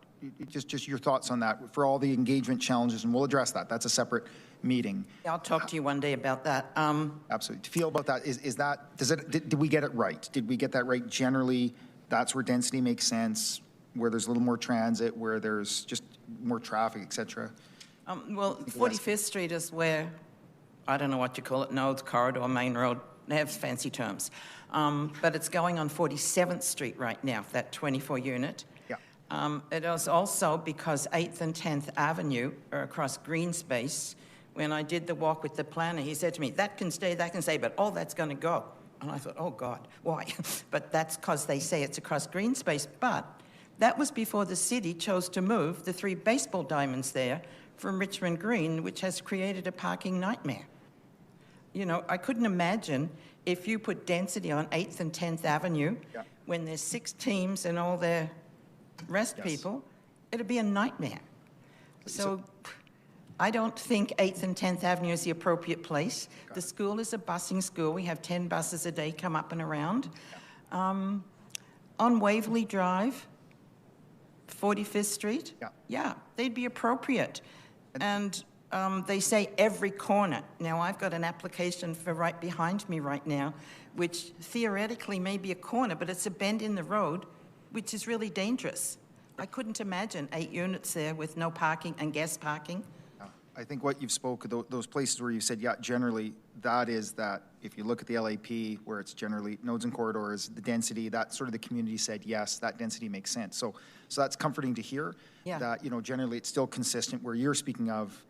Just your thoughts on that for all the engagement challenges, and we'll address that. That's a separate meeting. I'll talk to you one day about that. Absolutely. To feel about that, did we get it right? Did we get that right? Generally, that's where density makes sense, where there's a little more transit, where there's just more traffic, et cetera. Well, 45th Street is where, I don't know what you call it, Nodes Corridor, Main Road, they have fancy terms. But it's going on 47th Street right now, that 24 unit. Yeah. It is also because 8th and 10th Avenue are across green space. When I did the walk with the planner, he said to me, that can stay, but all that's going to go. And I thought, oh God, why? But that's because they say it's across green space. But that was before the city chose to move the 3 baseball diamonds there from Richmond Green, which has created a parking nightmare. You know, I couldn't imagine if you put density on 8th and 10th Avenue, when there's 6 teams and all their rest people, it'd be a nightmare. So I don't think 8th and 10th Avenue is the appropriate place. The school is a busing school. We have 10 buses a day come up and around. On Waverley Drive, 45th Street, they'd be appropriate. And they say every corner. Now, I've got an application for right behind me right now, which theoretically may be a corner, but it's a bend in the road, which is really dangerous. I couldn't imagine 8 units there with no parking and guest parking. I think what you've spoken, those places where you said, generally, that is that if you look at the LAP, where it's generally nodes and corridors, the density, that sort of the community said, yes, that density makes sense. So that's comforting to hear that, generally it's still consistent where you're speaking of,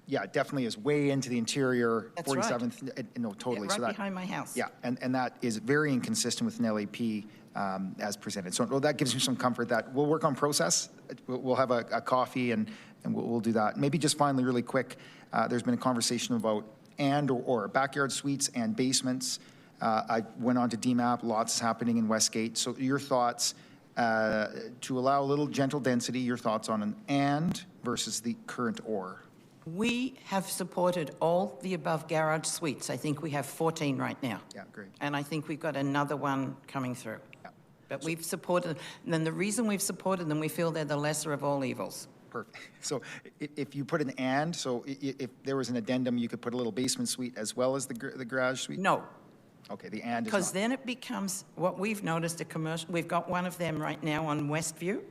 it definitely is way into the interior, That's 47th, right. No, totally. Right so that, behind my house. Yeah, and that is very inconsistent with an LAP as presented. So that gives me some comfort that we'll work on process. We'll have a coffee and we'll do that. Maybe just finally, really quick, there's been a conversation about or backyard suites and basements. I went on to DMAP, lots is happening in Westgate. So your thoughts, to allow a little gentle density, your thoughts on an and versus the current or? We have supported all the above garage suites. I think we have 14 right now. Yeah, great. And I think we've got another one coming through. Yeah. But we've supported, and then the reason we've supported them, we feel they're the lesser of all evils. Perfect. So if you put an and, so if there was an addendum, you could put a little basement suite as well as the garage suite? No. Okay, the and is because not. then it becomes what we've noticed, a commercial. We've got one of them right now on Westview,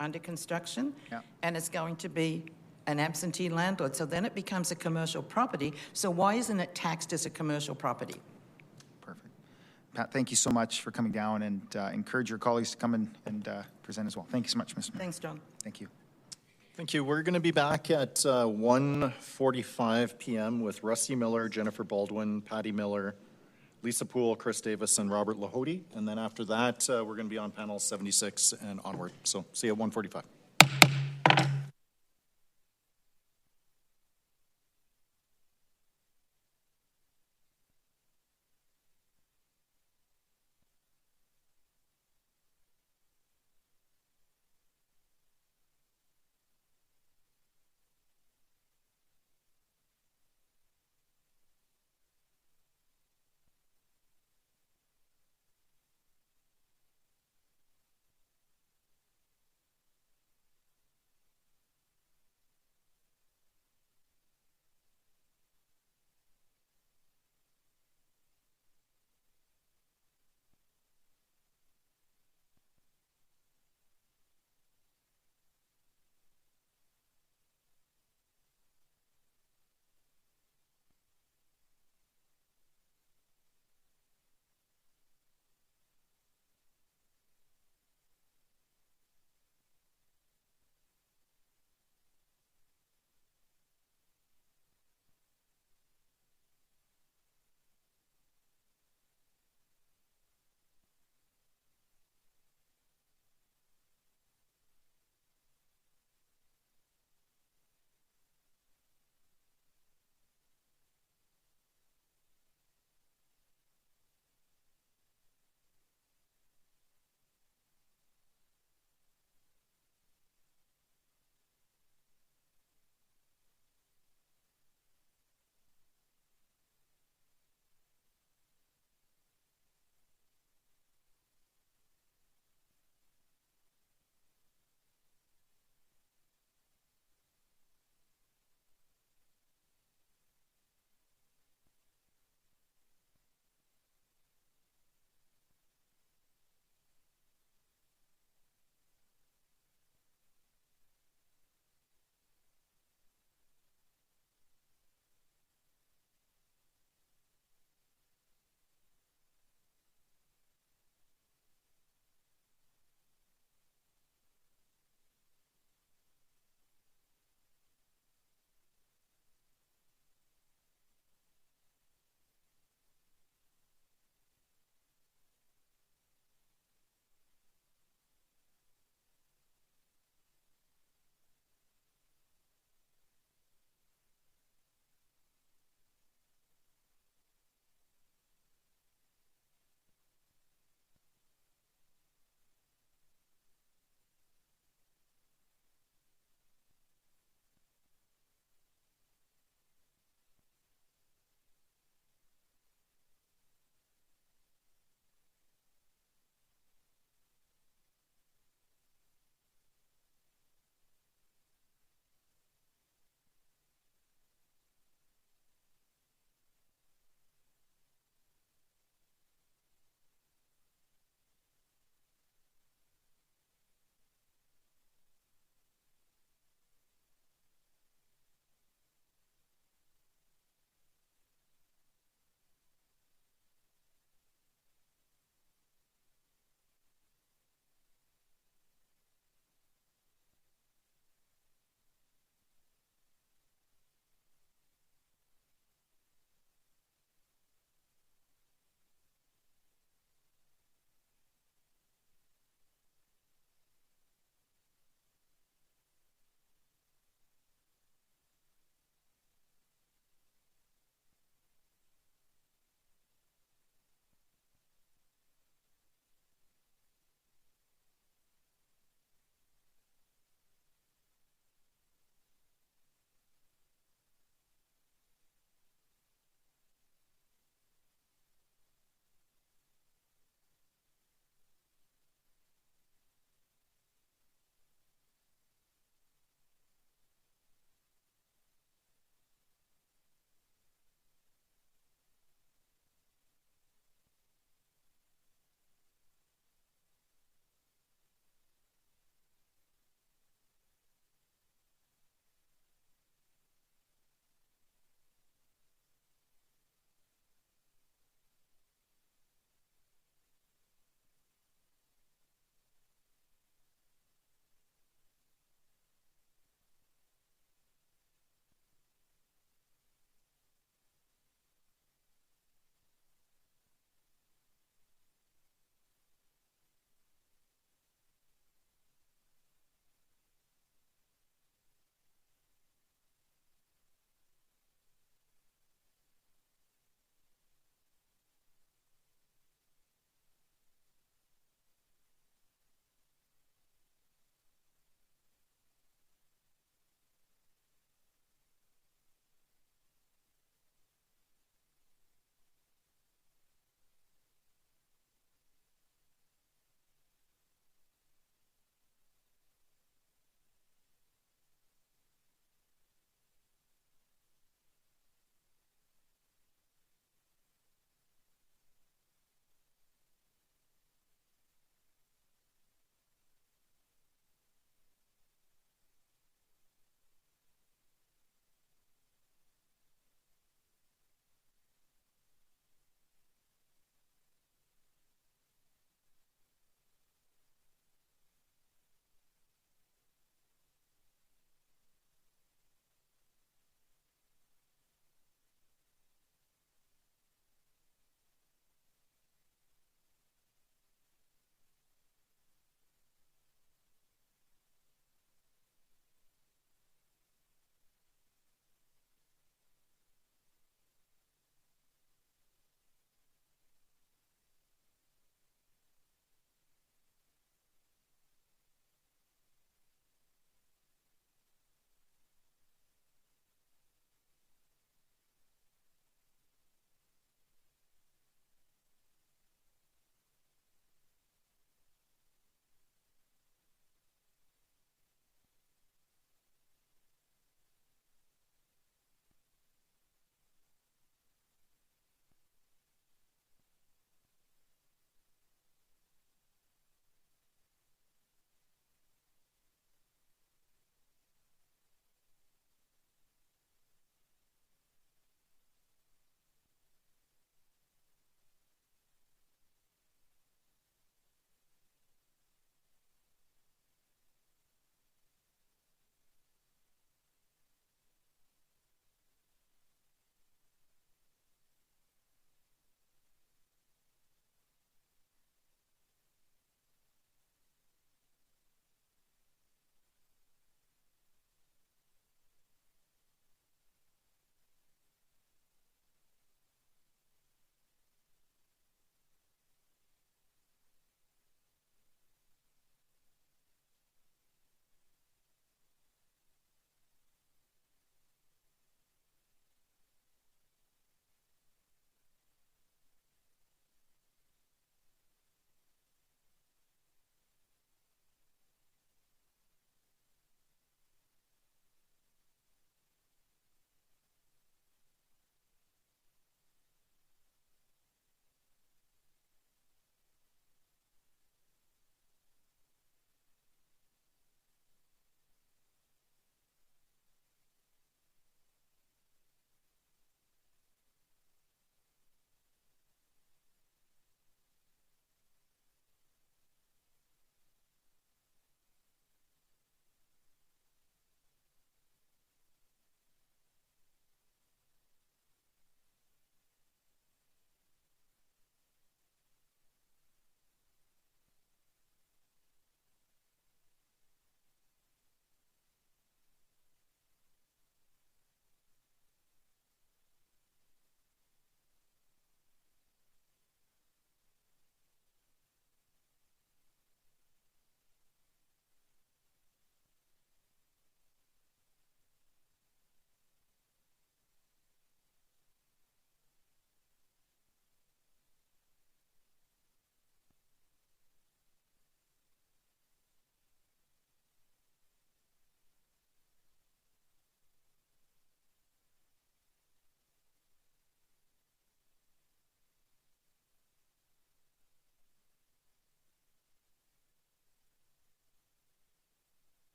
under construction, and it's going to be an absentee landlord. So then it becomes a commercial property. So why isn't it taxed as a commercial property? Perfect. Pat, thank you so much for coming down, and encourage your colleagues to come and present as well. Thank you so much, Mr. Mayor. Thanks, John. Thank you. Thank you. We're going to be back at 1:45 p.m. with Rusty Miller, Jennifer Baldwin, Patty Miller, Lisa Poole, Chris Davis, and Robert Lahody. And then after that, we're going to be on panel 76 and onward. So see you at 1:45.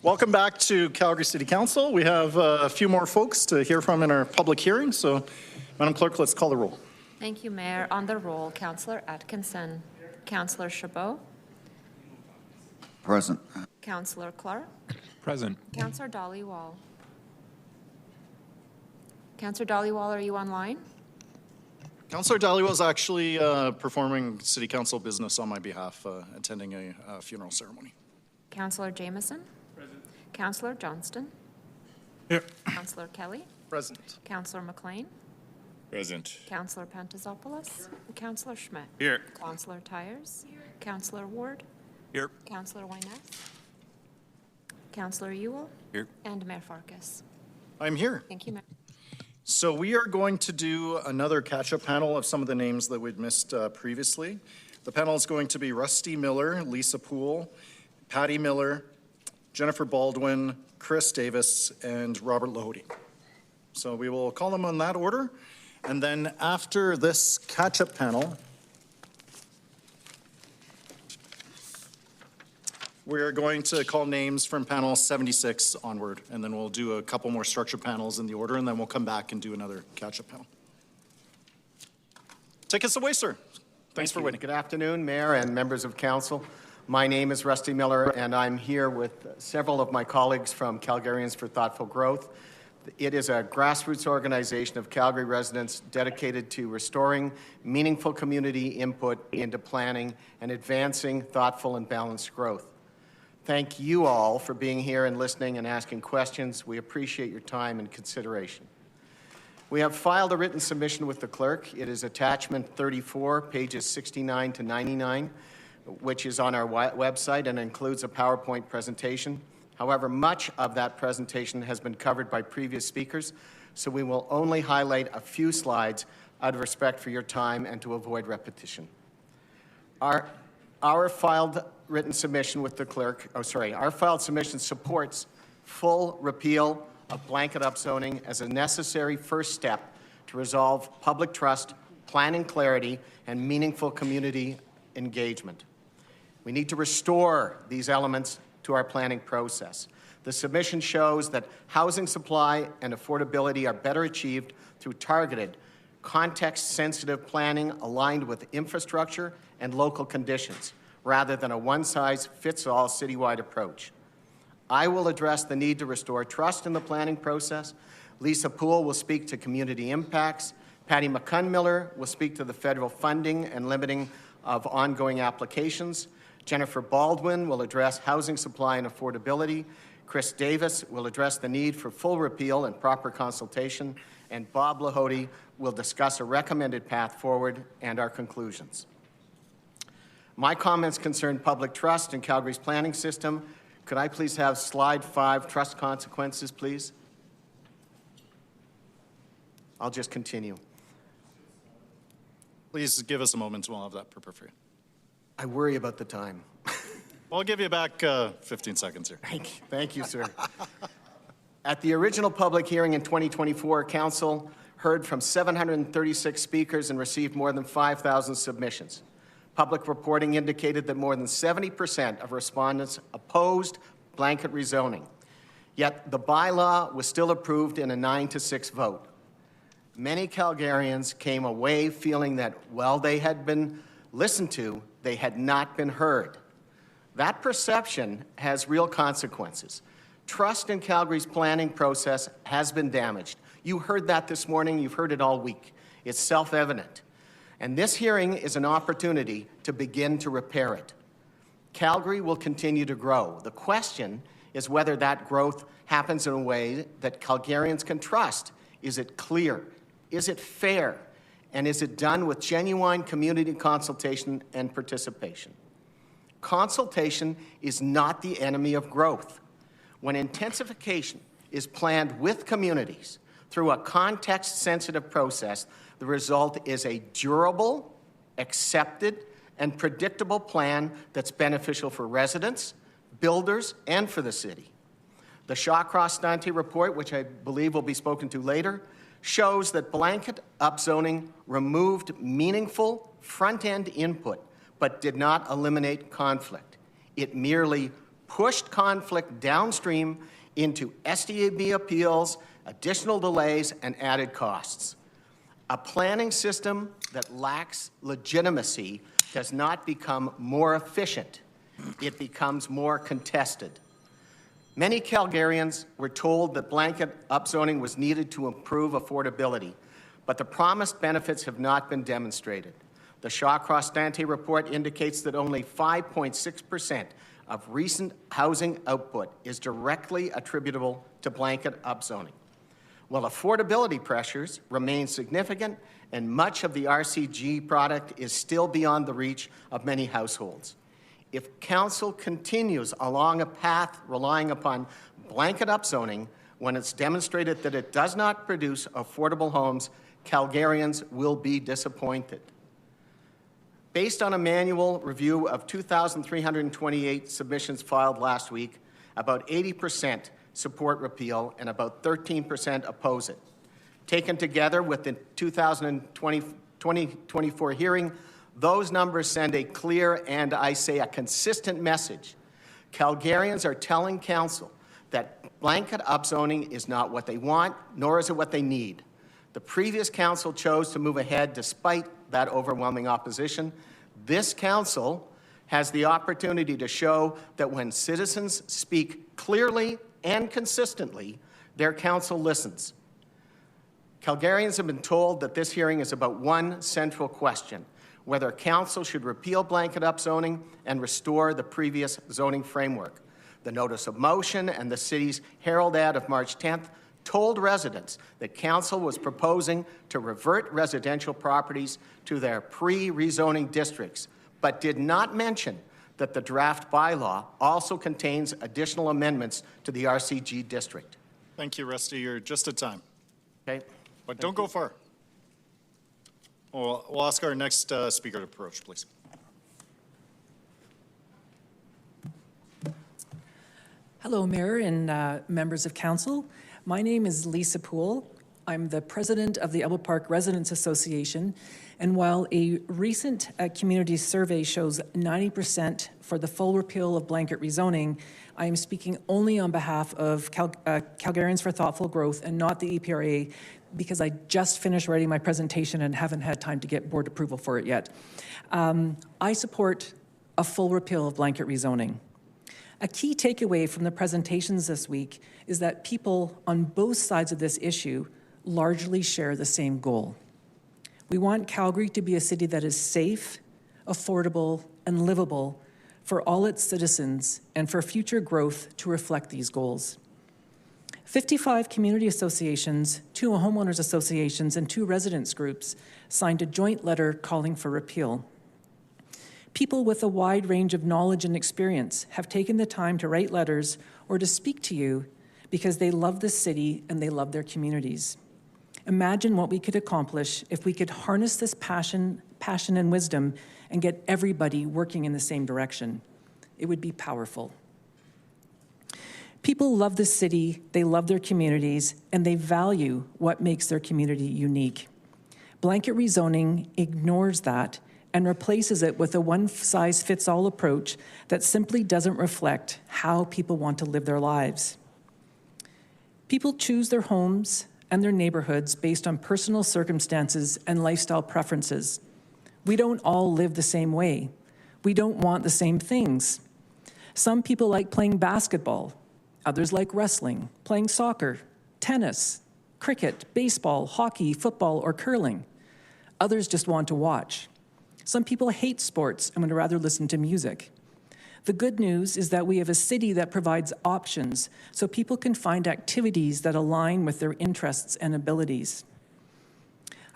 Welcome back to Calgary City Council. We have a few more folks to hear from in our public hearing. So, Madam Clerk, let's call the roll. Thank you, Mayor. On the roll, Councillor Atkinson, Councillor Chabot, Present. Councillor Clark, Present. Councillor Dhaliwal. Councillor Dhaliwal, are you online? Councillor Dhaliwal is actually performing City Council business on my behalf, attending a funeral ceremony. Councillor Jameson? Present. Councillor Johnston? Here. Councillor Kelly? Present. Councillor McLean? Present. Councillor Pantazopoulos? Councillor Schmidt? Here. Councillor Tyers? Councillor Ward? Here. Councillor Wyness? Councillor Ewell? Here. And Mayor Farkas. I'm here. Thank you, Mayor. So we are going to do another catch-up panel of some of the names that we'd missed previously. The panel is going to be Rusty Miller, Lisa Poole, Patty Miller, Jennifer Baldwin, Chris Davis, and Robert Lahody. So we will call them on that order. And then after this catch-up panel, we're going to call names from panel 76 onward, and then we'll do a couple more structured panels in the order, and then we'll come back and do another catch-up panel. Take us away, sir. Thanks for waiting. Good afternoon, Mayor and members of Council. My name is Rusty Miller, and I'm here with several of my colleagues from Calgarians for Thoughtful Growth. It is a grassroots organization of Calgary residents dedicated to restoring meaningful community input into planning and advancing thoughtful and balanced growth. Thank you all for being here and listening and asking questions. We appreciate your time and consideration. We have filed a written submission with the clerk. It is attachment 34, pages 69 to 99, which is on our website and includes a PowerPoint presentation. However, much of that presentation has been covered by previous speakers, so we will only highlight a few slides out of respect for your time and to avoid repetition. Our filed written submission with the clerk, our filed submission supports full repeal of blanket upzoning as a necessary first step to resolve public trust, planning clarity, and meaningful community engagement. We need to restore these elements to our planning process. The submission shows that housing supply and affordability are better achieved through targeted, context-sensitive planning aligned with infrastructure and local conditions, rather than a one-size-fits-all citywide approach. I will address the need to restore trust in the planning process. Lisa Poole will speak to community impacts. Patty McCunn-Miller will speak to the federal funding and limiting of ongoing applications. Jennifer Baldwin will address housing supply and affordability. Chris Davis will address the need for full repeal and proper consultation. And Bob Lahody will discuss a recommended path forward and our conclusions. My comments concern public trust in Calgary's planning system. Could I please have slide 5, trust consequences, please? I'll just continue. Please give us a moment and we'll have that prepared for you. I worry about the time. Well, I'll give you back 15 seconds here. Thank you, sir. At the original public hearing in 2024, Council heard from 736 speakers and received more than 5,000 submissions. Public reporting indicated that more than 70% of respondents opposed blanket rezoning. Yet the bylaw was still approved in a 9-6 vote. Many Calgarians came away feeling that while they had been listened to, they had not been heard. That perception has real consequences. Trust in Calgary's planning process has been damaged. You heard that this morning, you've heard it all week. It's self-evident. And this hearing is an opportunity to begin to repair it. Calgary will continue to grow. The question is whether that growth happens in a way that Calgarians can trust. Is it clear? Is it fair? And is it done with genuine community consultation and participation? Consultation is not the enemy of growth. When intensification is planned with communities through a context-sensitive process, the result is a durable, accepted, and predictable plan that's beneficial for residents, builders, and for the city. The Shawcross-Dante report, which I believe will be spoken to later, shows that blanket upzoning removed meaningful front-end input, but did not eliminate conflict. It merely pushed conflict downstream into SDAB appeals, additional delays, and added costs. A planning system that lacks legitimacy does not become more efficient. It becomes more contested. Many Calgarians were told that blanket upzoning was needed to improve affordability, but the promised benefits have not been demonstrated. The Shawcross-Dante report indicates that only 5.6% of recent housing output is directly attributable to blanket upzoning. While affordability pressures remain significant and much of the RCG product is still beyond the reach of many households. If Council continues along a path relying upon blanket upzoning when it's demonstrated that it does not produce affordable homes, Calgarians will be disappointed. Based on a manual review of 2,328 submissions filed last week, about 80% support repeal and about 13% oppose it. Taken together with the 2024 hearing, those numbers send a clear and, I say, a consistent message. Calgarians are telling Council that blanket upzoning is not what they want, nor is it what they need. The previous Council chose to move ahead despite that overwhelming opposition. This Council has the opportunity to show that when citizens speak clearly and consistently, their Council listens. Calgarians have been told that this hearing is about one central question: whether Council should repeal blanket upzoning and restore the previous zoning framework. The notice of motion and the City's Herald ad of March 10th told residents that Council was proposing to revert residential properties to their pre-rezoning districts, but did not mention that the draft bylaw also contains additional amendments to the RCG district. Thank you, Rusty. You're just at time. Okay. But don't go far. We'll ask our next speaker to approach, please. Hello, Mayor and members of Council. My name is Lisa Poole. I'm the president of the Elbow Park Residents Association, and while a recent community survey shows 90% for the full repeal of blanket rezoning, I am speaking only on behalf of Calgarians for Thoughtful Growth and not the EPRA, because I just finished writing my presentation and haven't had time to get board approval for it yet. I support a full repeal of blanket rezoning. A key takeaway from the presentations this week is that people on both sides of this issue largely share the same goal. We want Calgary to be a city that is safe, affordable, and livable for all its citizens and for future growth to reflect these goals. 55 community associations, 2 homeowners associations, and 2 residents groups signed a joint letter calling for repeal. People with a wide range of knowledge and experience have taken the time to write letters or to speak to you because they love this city and they love their communities. Imagine what we could accomplish if we could harness this passion and wisdom and get everybody working in the same direction. It would be powerful. People love this city, they love their communities, and they value what makes their community unique. Blanket rezoning ignores that and replaces it with a one-size-fits-all approach that simply doesn't reflect how people want to live their lives. People choose their homes and their neighborhoods based on personal circumstances and lifestyle preferences. We don't all live the same way. We don't want the same things. Some people like playing basketball. Others like wrestling, playing soccer, tennis, cricket, baseball, hockey, football, or curling. Others just want to watch. Some people hate sports and would rather listen to music. The good news is that we have a city that provides options so people can find activities that align with their interests and abilities.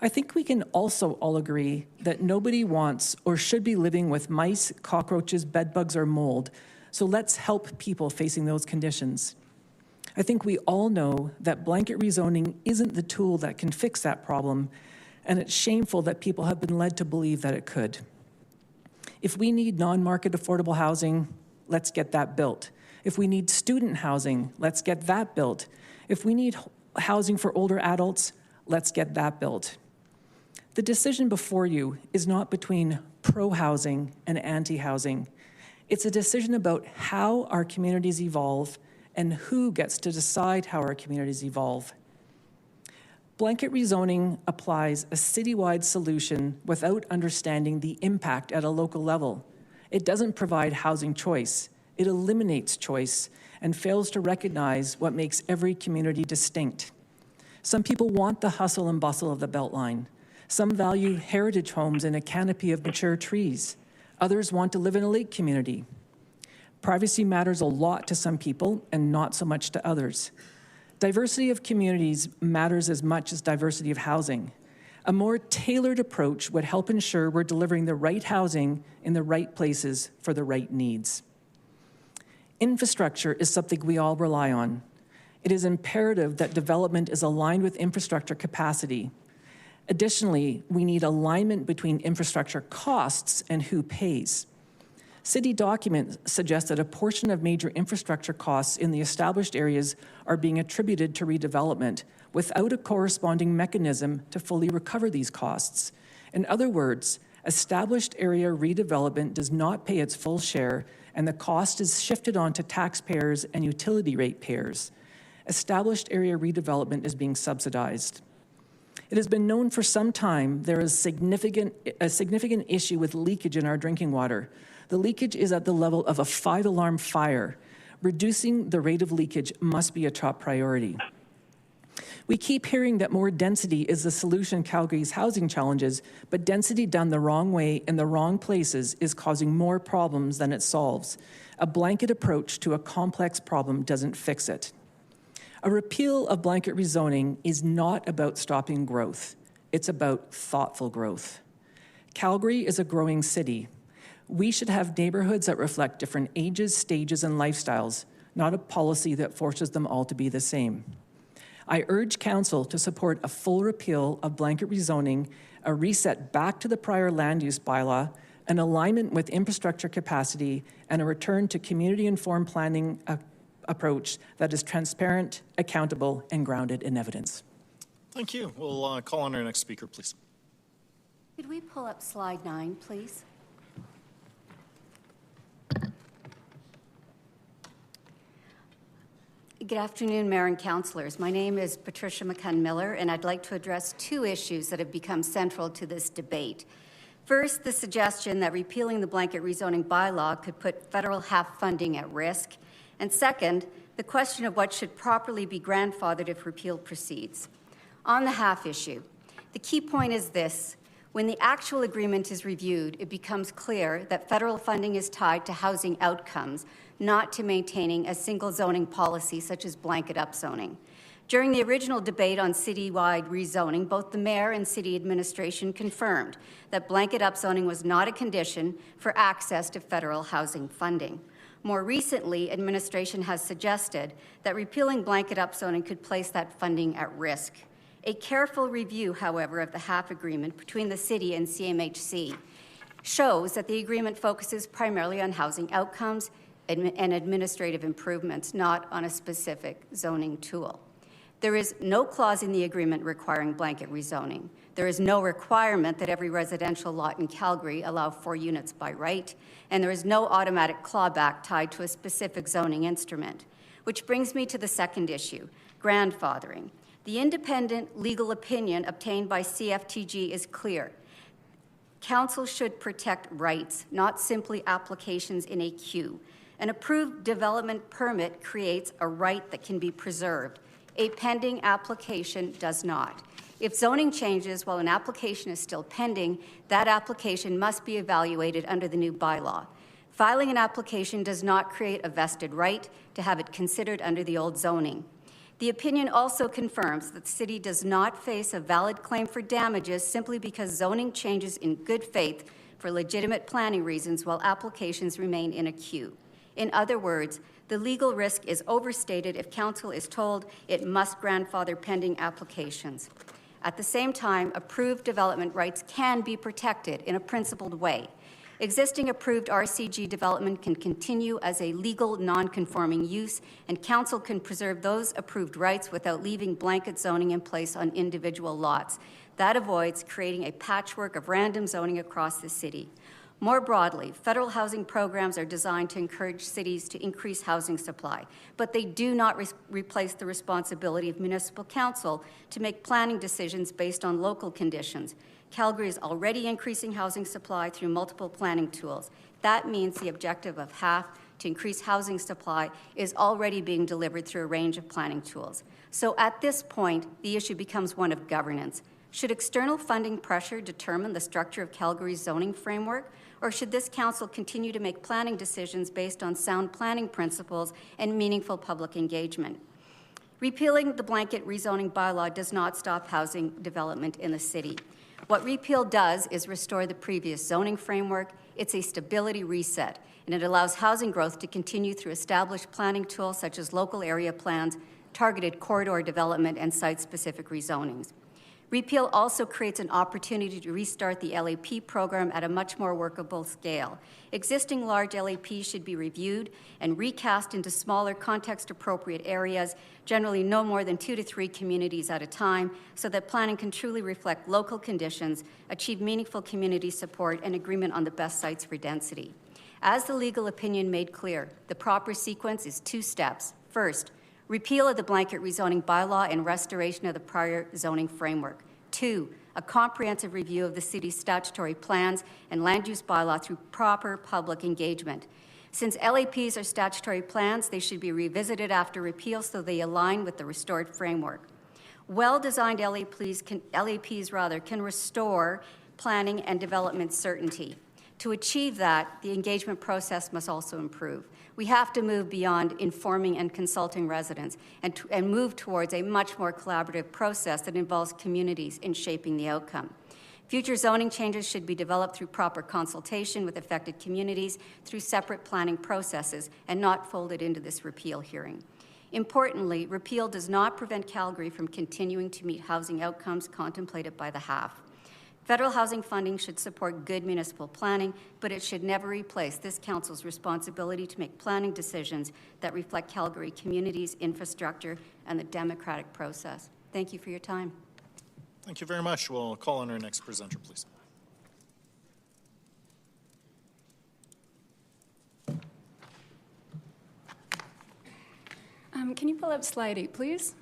I think we can also all agree that nobody wants or should be living with mice, cockroaches, bedbugs, or mold, so let's help people facing those conditions. I think we all know that blanket rezoning isn't the tool that can fix that problem, and it's shameful that people have been led to believe that it could. If we need non-market affordable housing, let's get that built. If we need student housing, let's get that built. If we need housing for older adults, let's get that built. The decision before you is not between pro-housing and anti-housing. It's a decision about how our communities evolve and who gets to decide how our communities evolve. Blanket rezoning applies a citywide solution without understanding the impact at a local level. It doesn't provide housing choice. It eliminates choice and fails to recognize what makes every community distinct. Some people want the hustle and bustle of the Beltline. Some value heritage homes in a canopy of mature trees. Others want to live in a lake community. Privacy matters a lot to some people and not so much to others. Diversity of communities matters as much as diversity of housing. A more tailored approach would help ensure we're delivering the right housing in the right places for the right needs. Infrastructure is something we all rely on. It is imperative that development is aligned with infrastructure capacity. Additionally, we need alignment between infrastructure costs and who pays. City documents suggest that a portion of major infrastructure costs in the established areas are being attributed to redevelopment without a corresponding mechanism to fully recover these costs. In other words, established area redevelopment does not pay its full share, and the cost is shifted onto taxpayers and utility rate payers. Established area redevelopment is being subsidized. It has been known for some time there is a significant issue with leakage in our drinking water. The leakage is at the level of a 5-alarm fire. Reducing the rate of leakage must be a top priority. We keep hearing that more density is the solution to Calgary's housing challenges, but density done the wrong way in the wrong places is causing more problems than it solves. A blanket approach to a complex problem doesn't fix it. A repeal of blanket rezoning is not about stopping growth. It's about thoughtful growth. Calgary is a growing city. We should have neighborhoods that reflect different ages, stages, and lifestyles, not a policy that forces them all to be the same. I urge Council to support a full repeal of blanket rezoning, a reset back to the prior land use bylaw, an alignment with infrastructure capacity, and a return to community-informed planning approach that is transparent, accountable, and grounded in evidence. Thank you. We'll call on our next speaker, please. Could we pull up slide 9, please? Good afternoon, Mayor and Councillors. My name is Patricia McCunn-Miller, and I'd like to address 2 issues that have become central to this debate. First, the suggestion that repealing the blanket rezoning bylaw could put federal HAF funding at risk. And second, the question of what should properly be grandfathered if repeal proceeds. On the HAF issue, the key point is this. When the actual agreement is reviewed, it becomes clear that federal funding is tied to housing outcomes, not to maintaining a single zoning policy such as blanket upzoning. During the original debate on citywide rezoning, both the mayor and city administration confirmed that blanket upzoning was not a condition for access to federal housing funding. More recently, administration has suggested that repealing blanket upzoning could place that funding at risk. A careful review, however, of the HAF agreement between the city and CMHC shows that the agreement focuses primarily on housing outcomes and administrative improvements, not on a specific zoning tool. There is no clause in the agreement requiring blanket rezoning. There is no requirement that every residential lot in Calgary allow 4 units by right, and there is no automatic clawback tied to a specific zoning instrument. Which brings me to the second issue, grandfathering. The independent legal opinion obtained by CFTG is clear. Council should protect rights, not simply applications in a queue. An approved development permit creates a right that can be preserved. A pending application does not. If zoning changes while an application is still pending, that application must be evaluated under the new bylaw. Filing an application does not create a vested right to have it considered under the old zoning. The opinion also confirms that the city does not face a valid claim for damages simply because zoning changes in good faith for legitimate planning reasons while applications remain in a queue. In other words, the legal risk is overstated if council is told it must grandfather pending applications. At the same time, approved development rights can be protected in a principled way. Existing approved RCG development can continue as a legal non-conforming use, and council can preserve those approved rights without leaving blanket zoning in place on individual lots. That avoids creating a patchwork of random zoning across the city. More broadly, federal housing programs are designed to encourage cities to increase housing supply, but they do not replace the responsibility of municipal council to make planning decisions based on local conditions. Calgary is already increasing housing supply through multiple planning tools. That means the objective of half to increase housing supply is already being delivered through a range of planning tools. So at this point, the issue becomes one of governance. Should external funding pressure determine the structure of Calgary's zoning framework, or should this council continue to make planning decisions based on sound planning principles and meaningful public engagement? Repealing the blanket rezoning bylaw does not stop housing development in the city. What repeal does is restore the previous zoning framework. It's a stability reset, and it allows housing growth to continue through established planning tools such as local area plans, targeted corridor development, and site-specific rezonings. Repeal also creates an opportunity to restart the LAP program at a much more workable scale. Existing large LAPs should be reviewed and recast into smaller context-appropriate areas, generally no more than 2 to 3 communities at a time, so that planning can truly reflect local conditions, achieve meaningful community support, and agreement on the best sites for density. As the legal opinion made clear, the proper sequence is 2 steps. First, repeal of the blanket rezoning bylaw and restoration of the prior zoning framework. 2, a comprehensive review of the city's statutory plans and land use bylaw through proper public engagement. Since LAPs are statutory plans, they should be revisited after repeal so they align with the restored framework. Well-designed LAPs can restore planning and development certainty. To achieve that, the engagement process must also improve. We have to move beyond informing and consulting residents and move towards a much more collaborative process that involves communities in shaping the outcome. Future zoning changes should be developed through proper consultation with affected communities through separate planning processes and not folded into this repeal hearing. Importantly, repeal does not prevent Calgary from continuing to meet housing outcomes contemplated by the HAF. Federal housing funding should support good municipal planning, but it should never replace this council's responsibility to make planning decisions that reflect Calgary communities, infrastructure, and the democratic process. Thank you for your time. Thank you very much. We'll call on our next presenter, please. Can you pull up slide 8, please?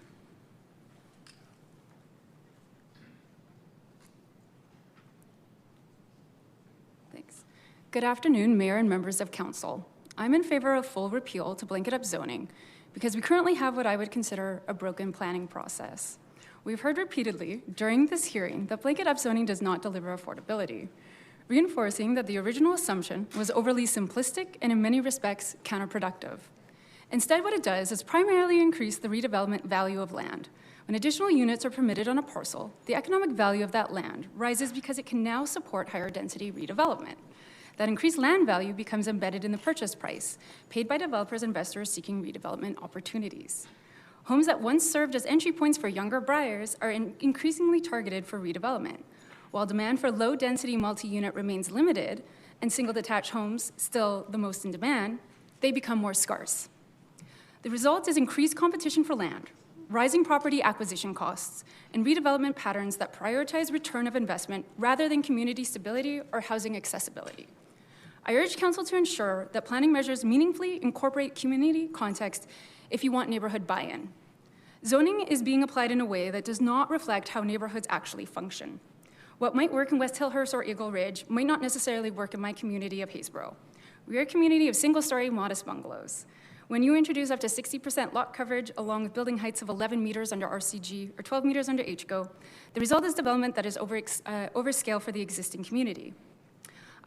Good afternoon, Mayor and members of Council. I'm in favor of full repeal to blanket up zoning because we currently have what I would consider a broken planning process. We've heard repeatedly during this hearing that blanket up zoning does not deliver affordability, reinforcing that the original assumption was overly simplistic and in many respects counterproductive. Instead, what it does is primarily increase the redevelopment value of land. When additional units are permitted on a parcel, the economic value of that land rises because it can now support higher density redevelopment. That increased land value becomes embedded in the purchase price, paid by developers and investors seeking redevelopment opportunities. Homes that once served as entry points for younger buyers are increasingly targeted for redevelopment. While demand for low-density multi-unit remains limited, and single-detached homes still the most in demand, they become more scarce. The result is increased competition for land, rising property acquisition costs, and redevelopment patterns that prioritize return of investment rather than community stability or housing accessibility. I urge Council to ensure that planning measures meaningfully incorporate community context if you want neighborhood buy-in. Zoning is being applied in a way that does not reflect how neighborhoods actually function. What might work in West Hillhurst or Eagle Ridge might not necessarily work in my community of Haysboro. We are a community of single-story modest bungalows. When you introduce up to 60% lot coverage along with building heights of 11 meters under RCG or 12 meters under HGO, the result is development that is overscale for the existing community.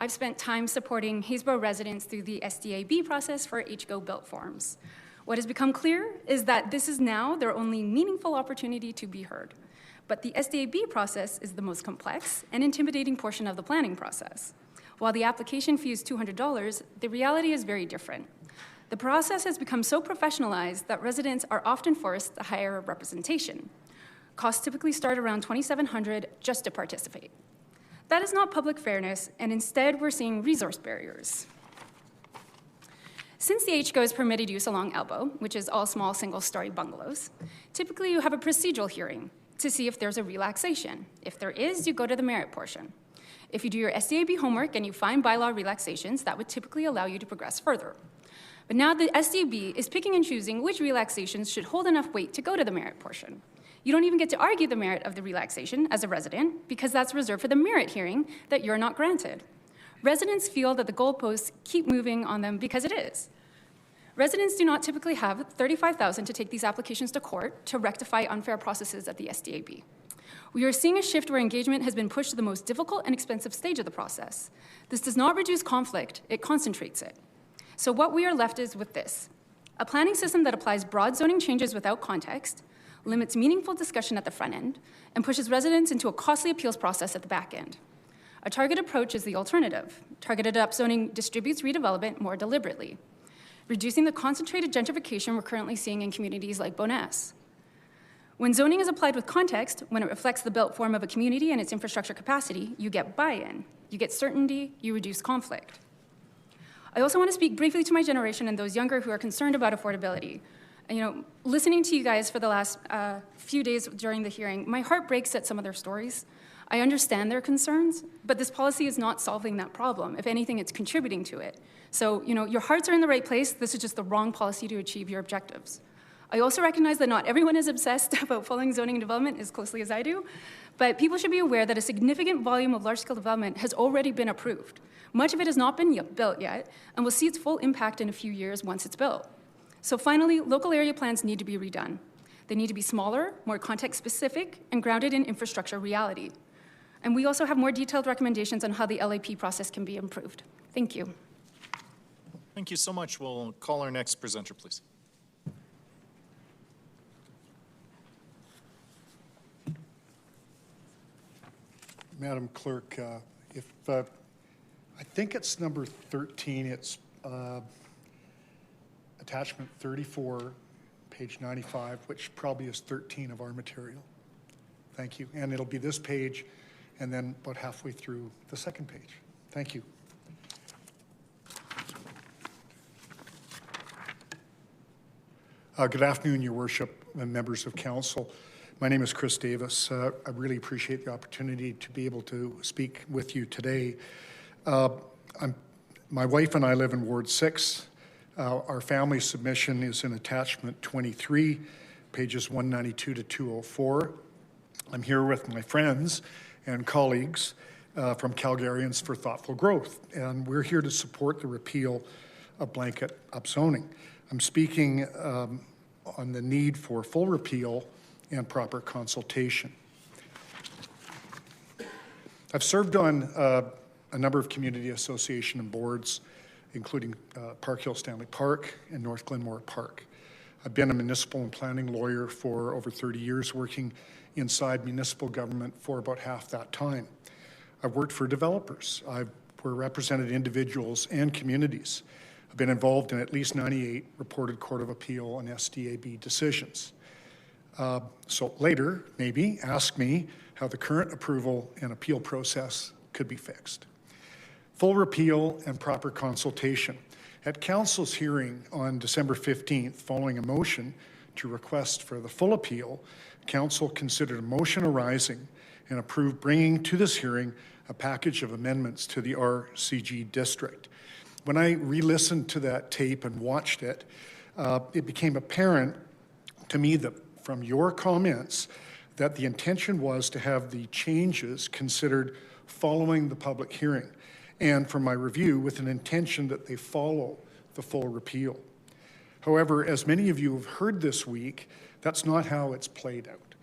I've spent time supporting Haysboro residents through the SDAB process for HGO built forms. What has become clear is that this is now their only meaningful opportunity to be heard. But the SDAB process is the most complex and intimidating portion of the planning process. While the application fee is $200, the reality is very different. The process has become so professionalized that residents are often forced to hire a representation. Costs typically start around $2,700 just to participate. That is not public fairness, and instead we're seeing resource barriers. Since the HGO is permitted use along Elbow, which is all small single-story bungalows, typically you have a procedural hearing to see if there's a relaxation. If there is, you go to the merit portion. If you do your SDAB homework and you find bylaw relaxations, that would typically allow you to progress further. But now the SDAB is picking and choosing which relaxations should hold enough weight to go to the merit portion. You don't even get to argue the merit of the relaxation as a resident because that's reserved for the merit hearing that you're not granted. Residents feel that the goalposts keep moving on them because it is. Residents do not typically have $35,000 to take these applications to court to rectify unfair processes at the SDAB. We are seeing a shift where engagement has been pushed to the most difficult and expensive stage of the process. This does not reduce conflict, it concentrates it. So what we are left is with this: a planning system that applies broad zoning changes without context, limits meaningful discussion at the front end, and pushes residents into a costly appeals process at the back end. A targeted approach is the alternative. Targeted upzoning distributes redevelopment more deliberately, reducing the concentrated gentrification we're currently seeing in communities like Bowness. When zoning is applied with context, when it reflects the built form of a community and its infrastructure capacity, you get buy-in, you get certainty, you reduce conflict. I also want to speak briefly to my generation and those younger who are concerned about affordability. And, listening to you guys for the last few days during the hearing, my heart breaks at some of their stories. I understand their concerns, but this policy is not solving that problem. If anything, it's contributing to it. So, your hearts are in the right place. This is just the wrong policy to achieve your objectives. I also recognize that not everyone is obsessed about following zoning and development as closely as I do, but people should be aware that a significant volume of large-scale development has already been approved. Much of it has not been built yet, and we'll see its full impact in a few years once it's built. So finally, local area plans need to be redone. They need to be smaller, more context-specific, and grounded in infrastructure reality. And we also have more detailed recommendations on how the LAP process can be improved. Thank you. Thank you so much. We'll call our next presenter, please. Madam Clerk, I think it's number 13, it's attachment 34, page 95, which probably is 13 of our material. Thank you. And it'll be this page and then about halfway through the second page. Thank you. Good afternoon, Your Worship and members of Council. My name is Chris Davis. I really appreciate the opportunity to be able to speak with you today. My wife and I live in Ward 6. Our family submission is in attachment 23, pages 192 to 204. I'm here with my friends and colleagues from Calgarians for Thoughtful Growth, and we're here to support the repeal of blanket upzoning. I'm speaking on the need for full repeal and proper consultation. I've served on a number of community association and boards, including Park Hill Stanley Park and North Glenmore Park. I've been a municipal and planning lawyer for over 30 years, working inside municipal government for about half that time. I've worked for developers. I've represented individuals and communities. I've been involved in at least 98 reported Court of Appeal and SDAB decisions. So later, maybe, ask me how the current approval and appeal process could be fixed. Full repeal and proper consultation. At Council's hearing on December 15th, following a motion to request for the full appeal, Council considered a motion arising and approved bringing to this hearing a package of amendments to the RCG district. When I re-listened to that tape and watched it, it became apparent to me that from your comments that the intention was to have the changes considered following the public hearing, and from my review with an intention that they follow the full repeal. However, as many of you have heard this week, that's not how it's played out.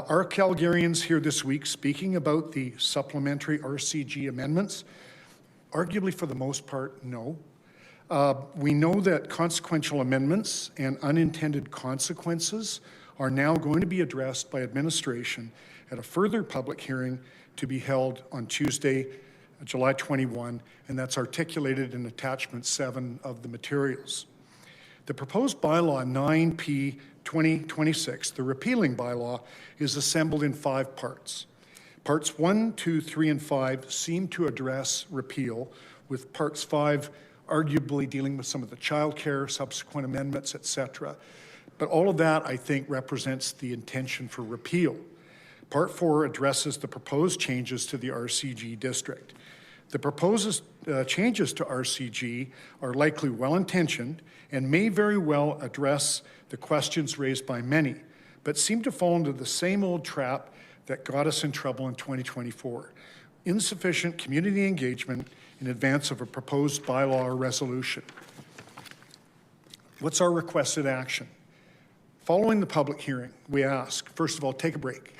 Are Calgarians here this week speaking about the supplementary RCG amendments? Arguably, for the most part, no. We know that consequential amendments and unintended consequences are now going to be addressed by administration at a further public hearing to be held on Tuesday, July 21, and that's articulated in attachment 7 of the materials. The proposed bylaw 9P 2026, the repealing bylaw, is assembled in 5 parts. Parts 1, 2, 3, and 5 seem to address repeal, with parts 5 arguably dealing with some of the childcare, subsequent amendments, etc. But all of that, I think, represents the intention for repeal. Part 4 addresses the proposed changes to the RCG district. The proposed changes to RCG are likely well-intentioned and may very well address the questions raised by many, but seem to fall into the same old trap that got us in trouble in 2024. Insufficient community engagement in advance of a proposed bylaw or resolution. What's our requested action? Following the public hearing, we ask, first of all, take a break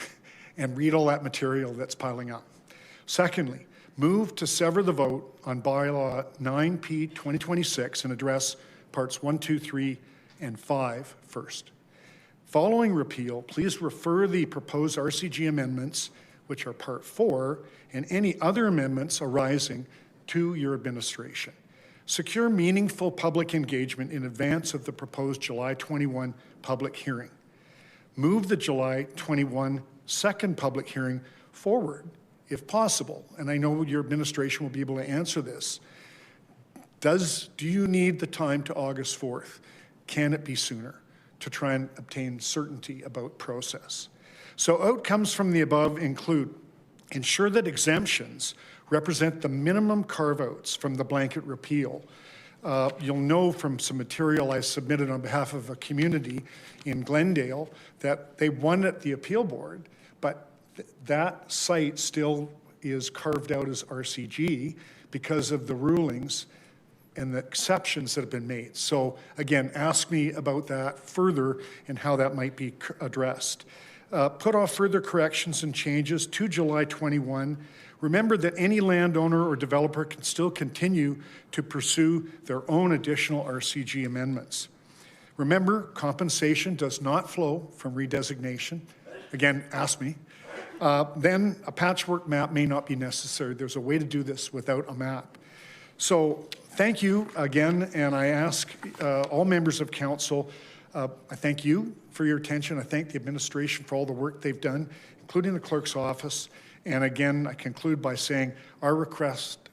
and read all that material that's piling up. Secondly, move to sever the vote on bylaw 9P 2026 and address parts 1, 2, 3, and 5 first. Following repeal, please refer the proposed RCG amendments, which are part 4, and any other amendments arising to your administration. Secure meaningful public engagement in advance of the proposed July 21 public hearing. Move the July 21 second public hearing forward, if possible. And I know your administration will be able to answer this. Do you need the time to August 4th? Can it be sooner to try and obtain certainty about process? So outcomes from the above include ensure that exemptions represent the minimum carve-outs from the blanket repeal. You'll know from some material I submitted on behalf of a community in Glendale that they won at the appeal board, but that site still is carved out as RCG because of the rulings and the exceptions that have been made. So again, ask me about that further and how that might be addressed. Put off further corrections and changes to July 21. Remember that any landowner or developer can still continue to pursue their own additional RCG amendments. Remember, compensation does not flow from redesignation. Again, ask me. Then a patchwork map may not be necessary. There's a way to do this without a map. So thank you again, and I ask all members of council, I thank you for your attention. I thank the administration for all the work they've done, including the clerk's office. And again, I conclude by saying our request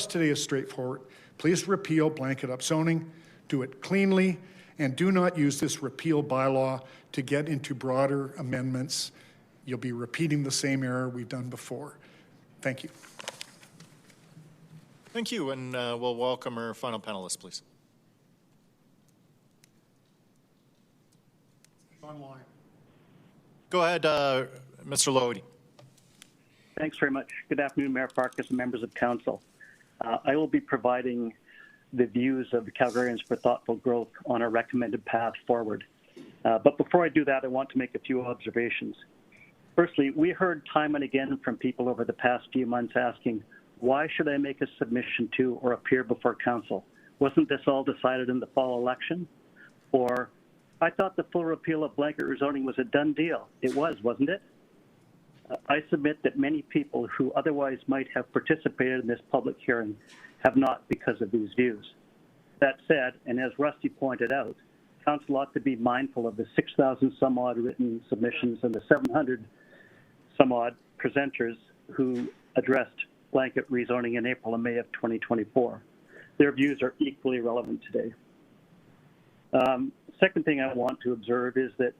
today is straightforward. Please repeal blanket upzoning, do it cleanly, and do not use this repeal bylaw to get into broader amendments. You'll be repeating the same error we've done before. Thank you. Thank you, and we'll welcome our final panelist, please. Online. Go ahead, Mr. Lohody. Thanks very much. Good afternoon, Mayor Farkas and members of council. I will be providing the views of the Calgarians for Thoughtful Growth on a recommended path forward. But before I do that, I want to make a few observations. Firstly, we heard time and again from people over the past few months asking, why should I make a submission to or appear before council? Wasn't this all decided in the fall election? Or, I thought the full repeal of blanket rezoning was a done deal. It was, wasn't it? I submit that many people who otherwise might have participated in this public hearing have not because of these views. That said, and as Rusty pointed out, council ought to be mindful of the 6,000 some odd written submissions and the 700 some odd presenters who addressed blanket rezoning in April and May of 2024. Their views are equally relevant today. Second thing I want to observe is that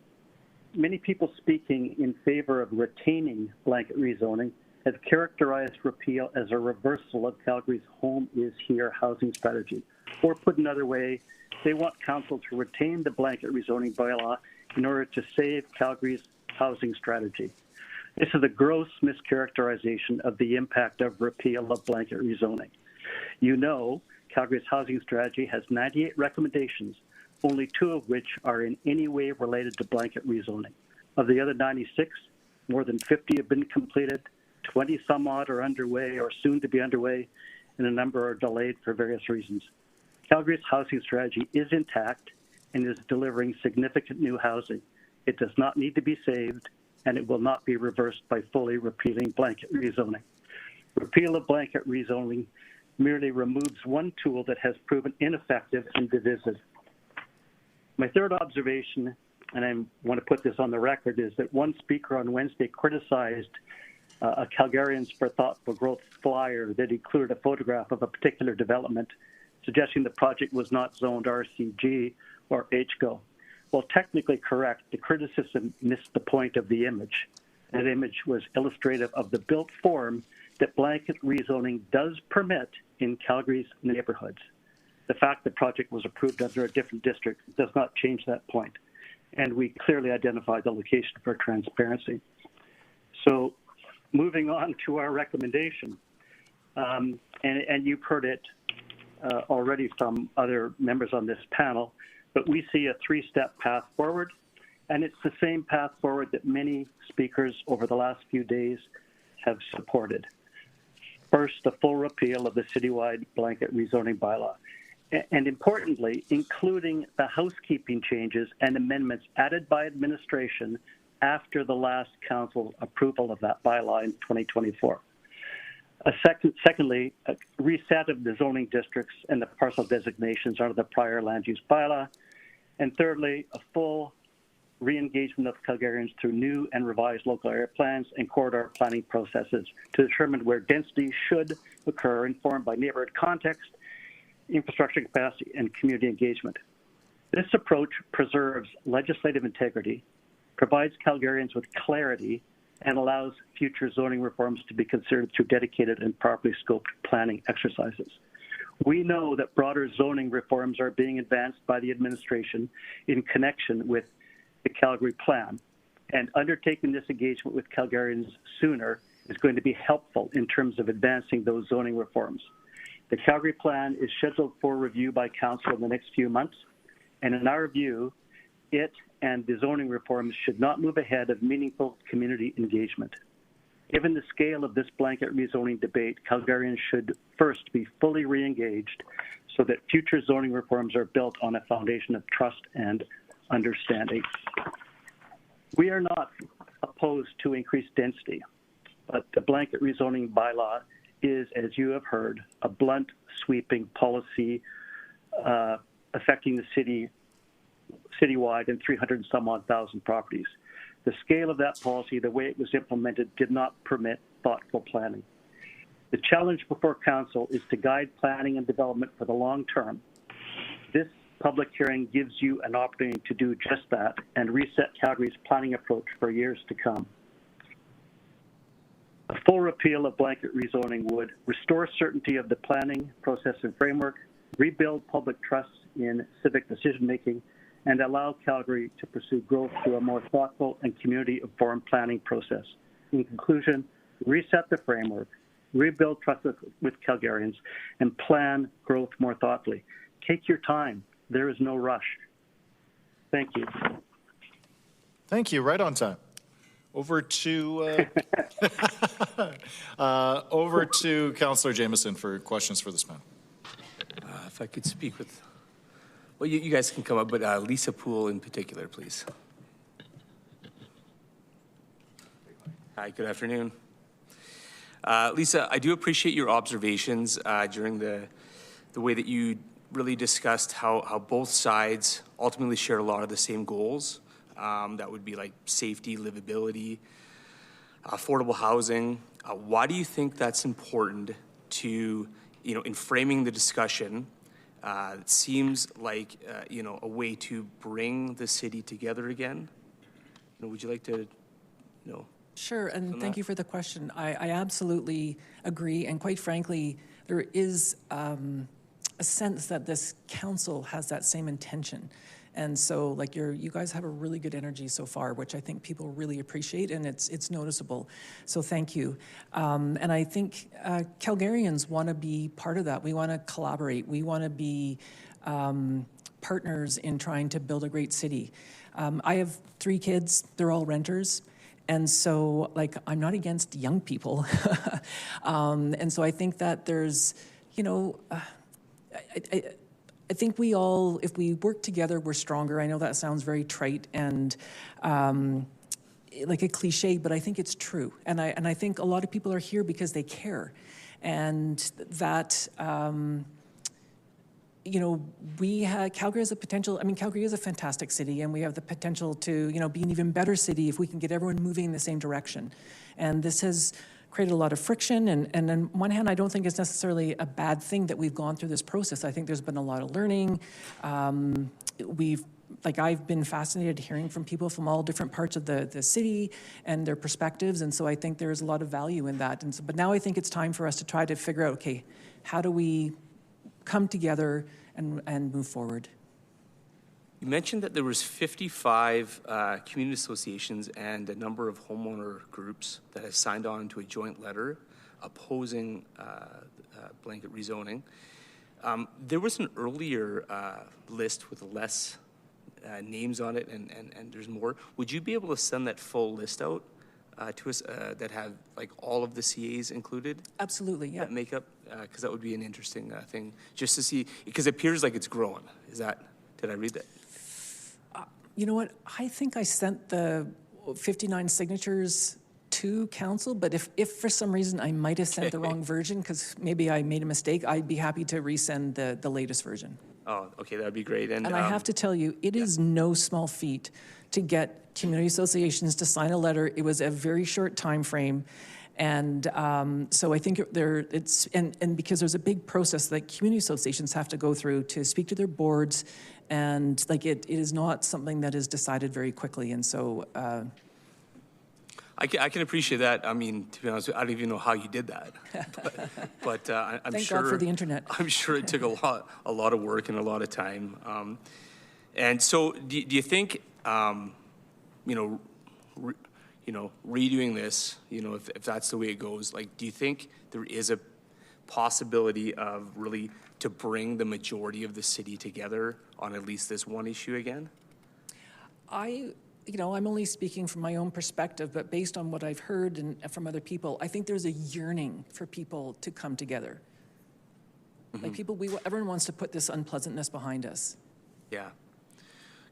many people speaking in favor of retaining blanket rezoning have characterized repeal as a reversal of Calgary's home is here housing strategy. Or put another way, they want council to retain the blanket rezoning bylaw in order to save Calgary's housing strategy. This is a gross mischaracterization of the impact of repeal of blanket rezoning. You know, Calgary's housing strategy has 98 recommendations, only 2 of which are in any way related to blanket rezoning. Of the other 96, more than 50 have been completed, 20 some odd are underway or soon to be underway, and a number are delayed for various reasons. Calgary's housing strategy is intact and is delivering significant new housing. It does not need to be saved, and it will not be reversed by fully repealing blanket rezoning. Repeal of blanket rezoning merely removes one tool that has proven ineffective and divisive. My third observation, and I want to put this on the record, is that one speaker on Wednesday criticized a Calgarians for Thoughtful Growth flyer that included a photograph of a particular development, suggesting the project was not zoned RCG or HGO. While technically correct, the criticism missed the point of the image. That image was illustrative of the built form that blanket rezoning does permit in Calgary's neighborhoods. The fact the project was approved under a different district does not change that point. And we clearly identified the location for transparency. So moving on to our recommendation, and you've heard it already from other members on this panel, but we see a three-step path forward, and it's the same path forward that many speakers over the last few days have supported. First, the full repeal of the citywide blanket rezoning bylaw, and importantly, including the housekeeping changes and amendments added by administration after the last council approval of that bylaw in 2024. Secondly, a reset of the zoning districts and the parcel designations under the prior land use bylaw. And thirdly, a full re-engagement of Calgarians through new and revised local area plans and corridor planning processes to determine where density should occur, informed by neighborhood context, infrastructure capacity, and community engagement. This approach preserves legislative integrity, provides Calgarians with clarity, and allows future zoning reforms to be considered through dedicated and properly scoped planning exercises. We know that broader zoning reforms are being advanced by the administration in connection with the Calgary Plan, and undertaking this engagement with Calgarians sooner is going to be helpful in terms of advancing those zoning reforms. The Calgary Plan is scheduled for review by Council in the next few months, and in our view, it and the zoning reforms should not move ahead of meaningful community engagement. Given the scale of this blanket rezoning debate, Calgarians should first be fully re-engaged so that future zoning reforms are built on a foundation of trust and understanding. We are not opposed to increased density, but the blanket rezoning bylaw is, as you have heard, a blunt, sweeping policy affecting the citywide and 300 and some odd thousand properties. The scale of that policy, the way it was implemented, did not permit thoughtful planning. The challenge before Council is to guide planning and development for the long term. This public hearing gives you an opportunity to do just that and reset Calgary's planning approach for years to come. A full repeal of blanket rezoning would restore certainty of the planning process and framework, rebuild public trust in civic decision-making, and allow Calgary to pursue growth through a more thoughtful and community-informed planning process. In conclusion, reset the framework, rebuild trust with Calgarians, and plan growth more thoughtfully. Take your time. There is no rush. Thank you. Thank you. Right on time. Over to Councillor Jameson for questions for this man. If I could speak with, well, you guys can come up, but Lisa Poole in particular, please. Hi, good afternoon. Lisa, I do appreciate your observations during the way that you really discussed how both sides ultimately share a lot of the same goals. That would be like safety, livability, affordable housing. Why do you think that's important to, in framing the discussion? It seems like, a way to bring the city together again. Would you like to, Sure, and thank you for the question. I absolutely agree, and quite frankly, there is a sense that this council has that same intention. And so, like, you guys have a really good energy so far, which I think people really appreciate, and it's noticeable. So thank you. And I think Calgarians want to be part of that. We want to collaborate. We want to be partners in trying to build a great city. I have 3 kids. They're all renters. And so, like, I'm not against young people. And so I think that there's, I think we all, if we work together, we're stronger. I know that sounds very trite and like a cliche, but I think it's true. And I think a lot of people are here because they care. And that, Calgary has a potential. I mean, Calgary is a fantastic city, and we have the potential to, be an even better city if we can get everyone moving in the same direction. And this has created a lot of friction, and on one hand, I don't think it's necessarily a bad thing that we've gone through this process. I think there's been a lot of learning. We've like I've been fascinated hearing from people from all different parts of the city and their perspectives, and so I think there's a lot of value in that. And so, but now I think it's time for us to try to figure out, okay, how do we come together and move forward? You mentioned that there was 55 community associations and a number of homeowner groups that have signed on to a joint letter opposing blanket rezoning. There was an earlier list with less names on it, and there's more. Would you be able to send that full list out to us that have like all of the CAs included? Absolutely, yeah. That make up, because that would be an interesting thing just to see, because it appears like it's growing. Did I read that? You know what? I think I sent the 59 signatures to council, but if for some reason I might have sent the wrong version, because maybe I made a mistake, I'd be happy to resend the latest version. Oh, okay, that'd be great. And I have to tell you, it is no small feat to get community associations to sign a letter. It was a very short time frame. And so I think and because there's a big process that community associations have to go through to speak to their boards, and like it is not something that is decided very quickly. And so I can appreciate that. I mean, to be honest, I don't even know how you did that, but I'm Thank sure. God for the internet. I'm sure it took a lot of work and a lot of time. And so, do you think, redoing this, if that's the way it goes, like, do you think there is a possibility of really to bring the majority of the city together on at least this one issue again? I'm only speaking from my own perspective, but based on what I've heard and from other people, I think there's a yearning for people to come together. Mm-hmm. Like everyone wants to put this unpleasantness behind us. Yeah.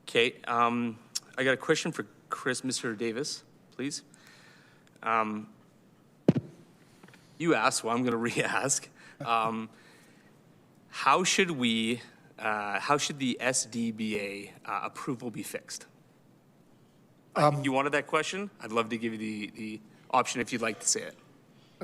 Okay. I got a question for Mr. Davis, please. You asked, well, I'm going to re-ask. How should the SDBA approval be fixed? You wanted that question? I'd love to give you the option if you'd like to say it.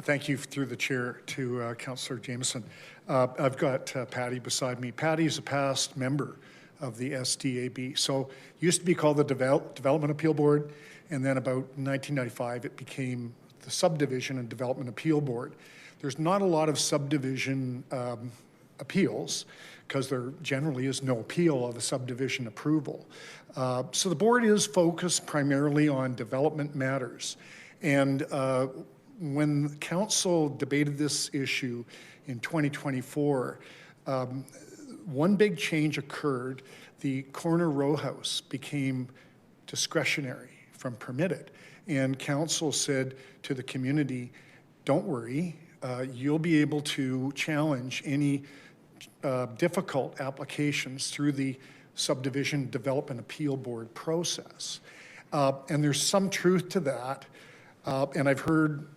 Thank you through the chair to Councillor Jameson. I've got Patty beside me. Patty is a past member of the SDAB. So it used to be called the Development Appeal Board, and then about 1995 it became the Subdivision and Development Appeal Board. There's not a lot of subdivision appeals because there generally is no appeal of a subdivision approval. So the board is focused primarily on development matters. And when council debated this issue in 2024, one big change occurred. The corner row house became discretionary from permitted. And council said to the community, don't worry, you'll be able to challenge any difficult applications through the Subdivision Development Appeal Board process. And there's some truth to that. And I've heard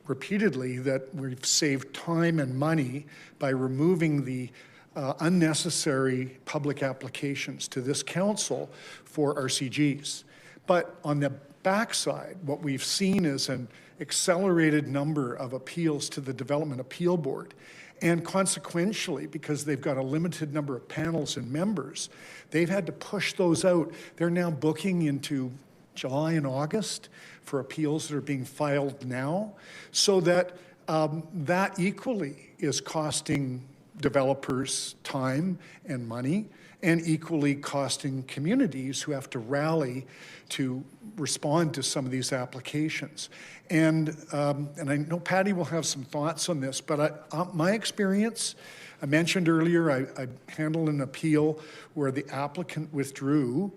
repeatedly that we've saved time and money by removing the unnecessary public applications to this council for RCGs. But on the backside, what we've seen is an accelerated number of appeals to the Development Appeal Board. And consequentially, because they've got a limited number of panels and members, they've had to push those out. They're now booking into July and August for appeals that are being filed now, so that that equally is costing developers time and money, and equally costing communities who have to rally to respond to some of these applications. And I know Patty will have some thoughts on this, but my experience, I mentioned earlier, I handled an appeal where the applicant withdrew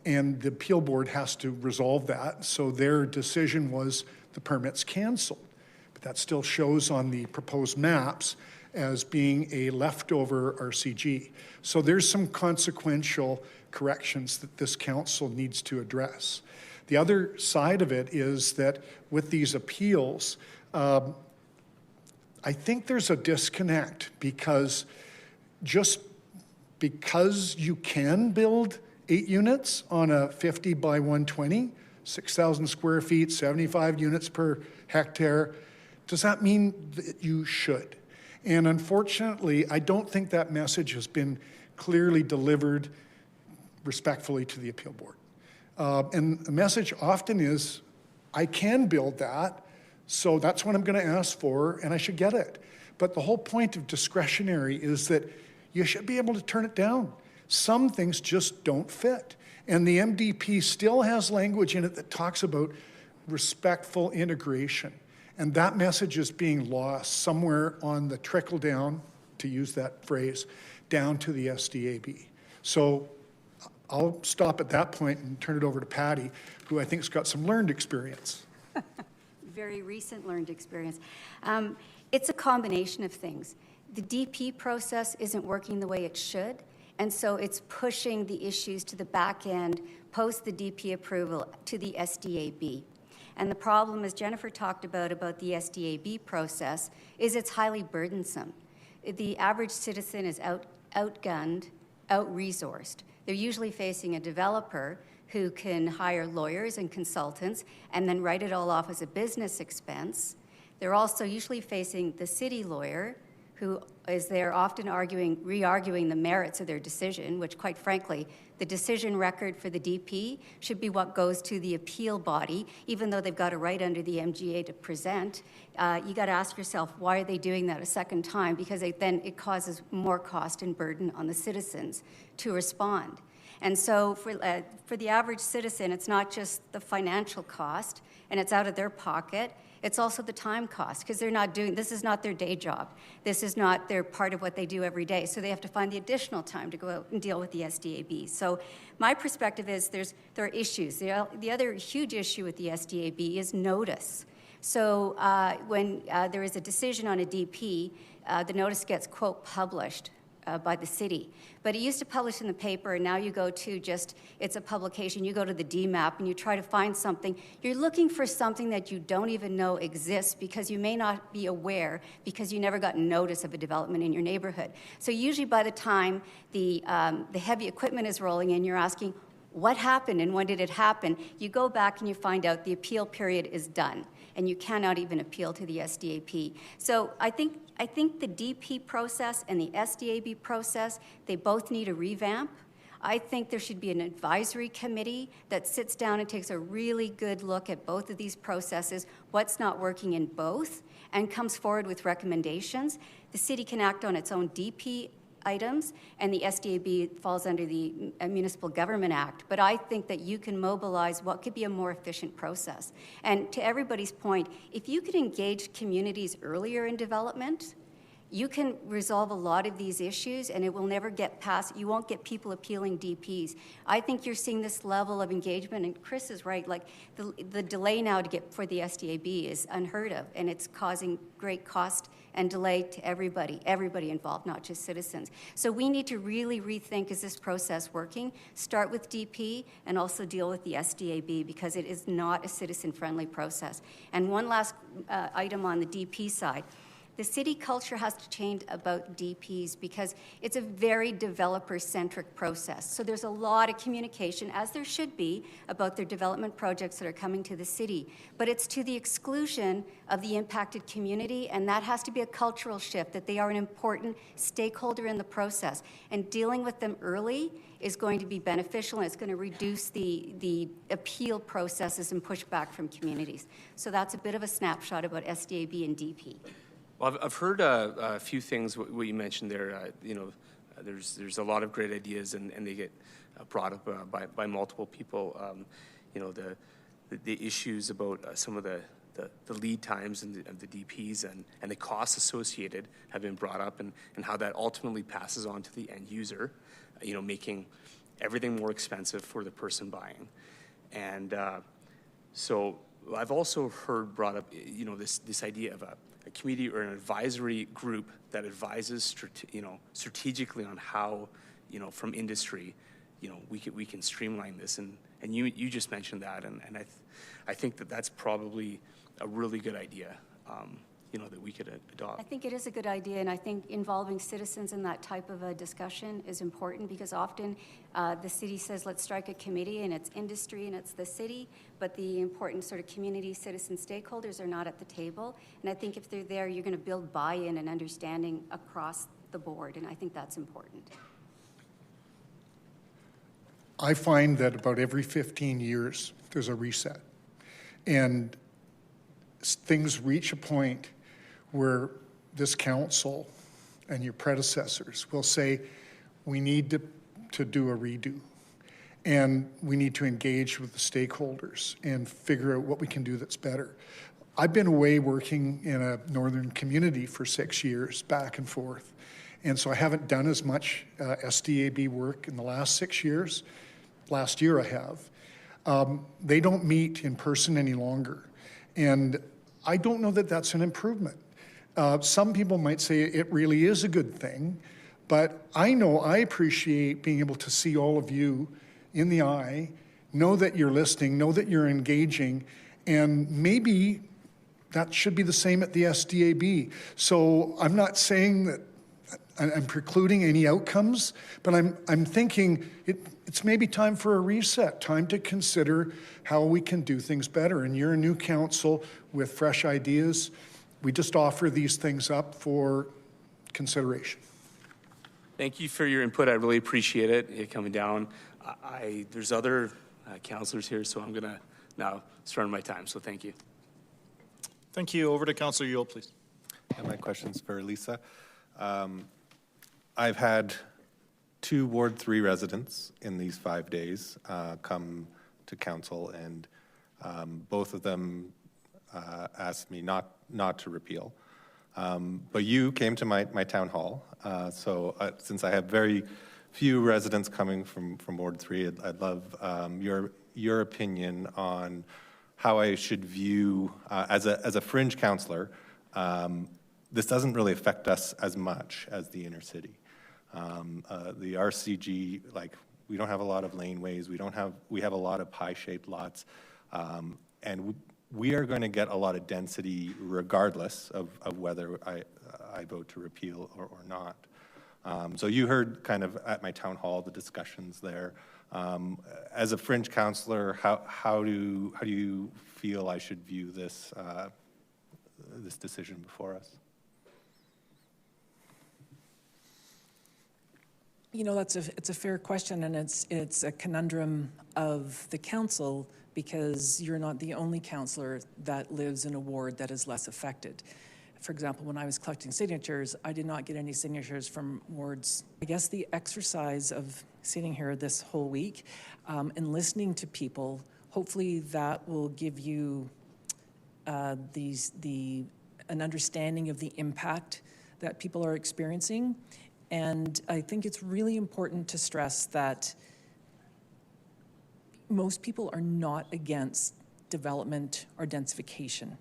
and the appeal board has to resolve that. So their decision was the permit's canceled. But that still shows on the proposed maps as being a leftover RCG. So there's some consequential corrections that this council needs to address. The other side of it is that with these appeals, I think there's a disconnect because just because you can build 8 units on a 50 by 120, 6,000 square feet, 75 units per hectare, does that mean that you should? And unfortunately, I don't think that message has been clearly delivered respectfully to the appeal board. And the message often is, I can build that, so that's what I'm going to ask for, and I should get it. But the whole point of discretionary is that you should be able to turn it down. Some things just don't fit. And the MDP still has language in it that talks about respectful integration. And that message is being lost somewhere on the trickle down, to use that phrase, down to the SDAB. So I'll stop at that point and turn it over to Patty, who I think has got some learned experience. Very recent learned experience. It's a combination of things. The DP process isn't working the way it should, and so it's pushing the issues to the back end, post the DP approval, to the SDAB. And the problem, as Jennifer talked about the SDAB process, is it's highly burdensome. The average citizen is outgunned, out-resourced. They're usually facing a developer who can hire lawyers and consultants and then write it all off as a business expense. They're also usually facing the city lawyer, who is there often re-arguing the merits of their decision, which quite frankly, the decision record for the DP should be what goes to the appeal body, even though they've got a right under the MGA to present. You got to ask yourself, why are they doing that a second time? Because then it causes more cost and burden on the citizens to respond. And so for the average citizen, it's not just the financial cost, and it's out of their pocket. It's also the time cost, because this is not their day job. This is not their part of what they do every day. So they have to find the additional time to go out and deal with the SDAB. So my perspective is there are issues. The other huge issue with the SDAB is notice. So when there is a decision on a DP, the notice gets, quote, published by the city. But it used to publish in the paper, and now you go to it's a publication, you go to the DMAP and you try to find something. You're looking for something that you don't even know exists because you may not be aware because you never got notice of a development in your neighborhood. So usually by the time the heavy equipment is rolling in, you're asking, what happened and when did it happen? You go back and you find out the appeal period is done, and you cannot even appeal to the SDAP. So I think the DP process and the SDAB process, they both need a revamp. I think there should be an advisory committee that sits down and takes a really good look at both of these processes, what's not working in both, and comes forward with recommendations. The city can act on its own DP items, and the SDAB falls under the Municipal Government Act. But I think that you can mobilize what could be a more efficient process. And to everybody's point, if you could engage communities earlier in development, you can resolve a lot of these issues, and it will never get past, you won't get people appealing DPs. I think you're seeing this level of engagement, and Chris is right, like the delay now to get for the SDAB is unheard of, and it's causing great cost and delay to everybody involved, not just citizens. So we need to really rethink, is this process working? Start with DP and also deal with the SDAB, because it is not a citizen-friendly process. And one last item on the DP side. The city culture has to change about DPs because it's a very developer-centric process. So there's a lot of communication, as there should be, about their development projects that are coming to the city. But it's to the exclusion of the impacted community, and that has to be a cultural shift, that they are an important stakeholder in the process. And dealing with them early is going to be beneficial, and it's going to reduce the appeal processes and pushback from communities. So that's a bit of a snapshot about SDAB and DP. Well, I've heard a few things, what you mentioned there. There's a lot of great ideas, and they get brought up by multiple people. The issues about some of the lead times of the DPs and the costs associated have been brought up, and how that ultimately passes on to the end user, making everything more expensive for the person buying. And so I've also heard brought up, this idea of a committee or an advisory group that advises, strategically on how, from industry, we can streamline this. And you just mentioned that, and I think that's probably a really good idea, that we could adopt. I think it is a good idea, and I think involving citizens in that type of a discussion is important, because often the city says, let's strike a committee, and it's industry and it's the city, but the important sort of community, citizen stakeholders are not at the table. And I think if they're there, you're going to build buy-in and understanding across the board, and I think that's important. I find that about every 15 years, there's a reset. And things reach a point where this council and your predecessors will say, we need to do a redo. And we need to engage with the stakeholders and figure out what we can do that's better. I've been away working in a northern community for 6 years, back and forth. And so I haven't done as much SDAB work in the last 6 years. Last year I have. They don't meet in person any longer. And I don't know that that's an improvement. Some people might say it really is a good thing, but I know I appreciate being able to see all of you in the eye, know that you're listening, know that you're engaging, and maybe that should be the same at the SDAB. So I'm not saying that I'm precluding any outcomes, but I'm thinking it's maybe time for a reset, time to consider how we can do things better. And you're a new council with fresh ideas. We just offer these things up for consideration. Thank you for your input. I really appreciate it coming down. There's other councillors here, so I'm going to now start my time. So thank you. Thank you. Over to Councillor Yule, please. My question's for Lisa. I've had 2 Ward 3 residents in these 5 days come to council, and both of them asked me not to repeal. But you came to my town hall, so since I have very few residents coming from Ward 3, I'd love your opinion on how I should view, as a fringe councillor, this doesn't really affect us as much as the inner city. The RCG, like, we don't have a lot of laneways, we have a lot of pie-shaped lots, and we are going to get a lot of density regardless of whether I vote to repeal or not. So you heard kind of at my town hall the discussions there. As a fringe councillor, how do you feel I should view this this decision before us? You know, it's a fair question, and it's a conundrum of the council, because you're not the only councillor that lives in a ward that is less affected. For example, when I was collecting signatures, I did not get any signatures from wards. I guess the exercise of sitting here this whole week and listening to people, hopefully that will give you an understanding of the impact that people are experiencing. And I think it's really important to stress that most people are not against development or densification.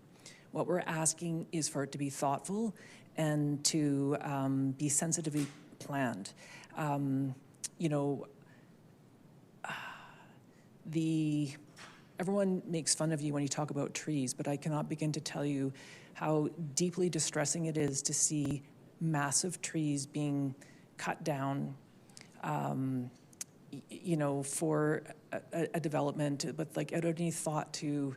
What we're asking is for it to be thoughtful and to be sensitively planned. You know, everyone makes fun of you when you talk about trees, but I cannot begin to tell you how deeply distressing it is to see massive trees being cut down, you know, for a development, but like without any thought to,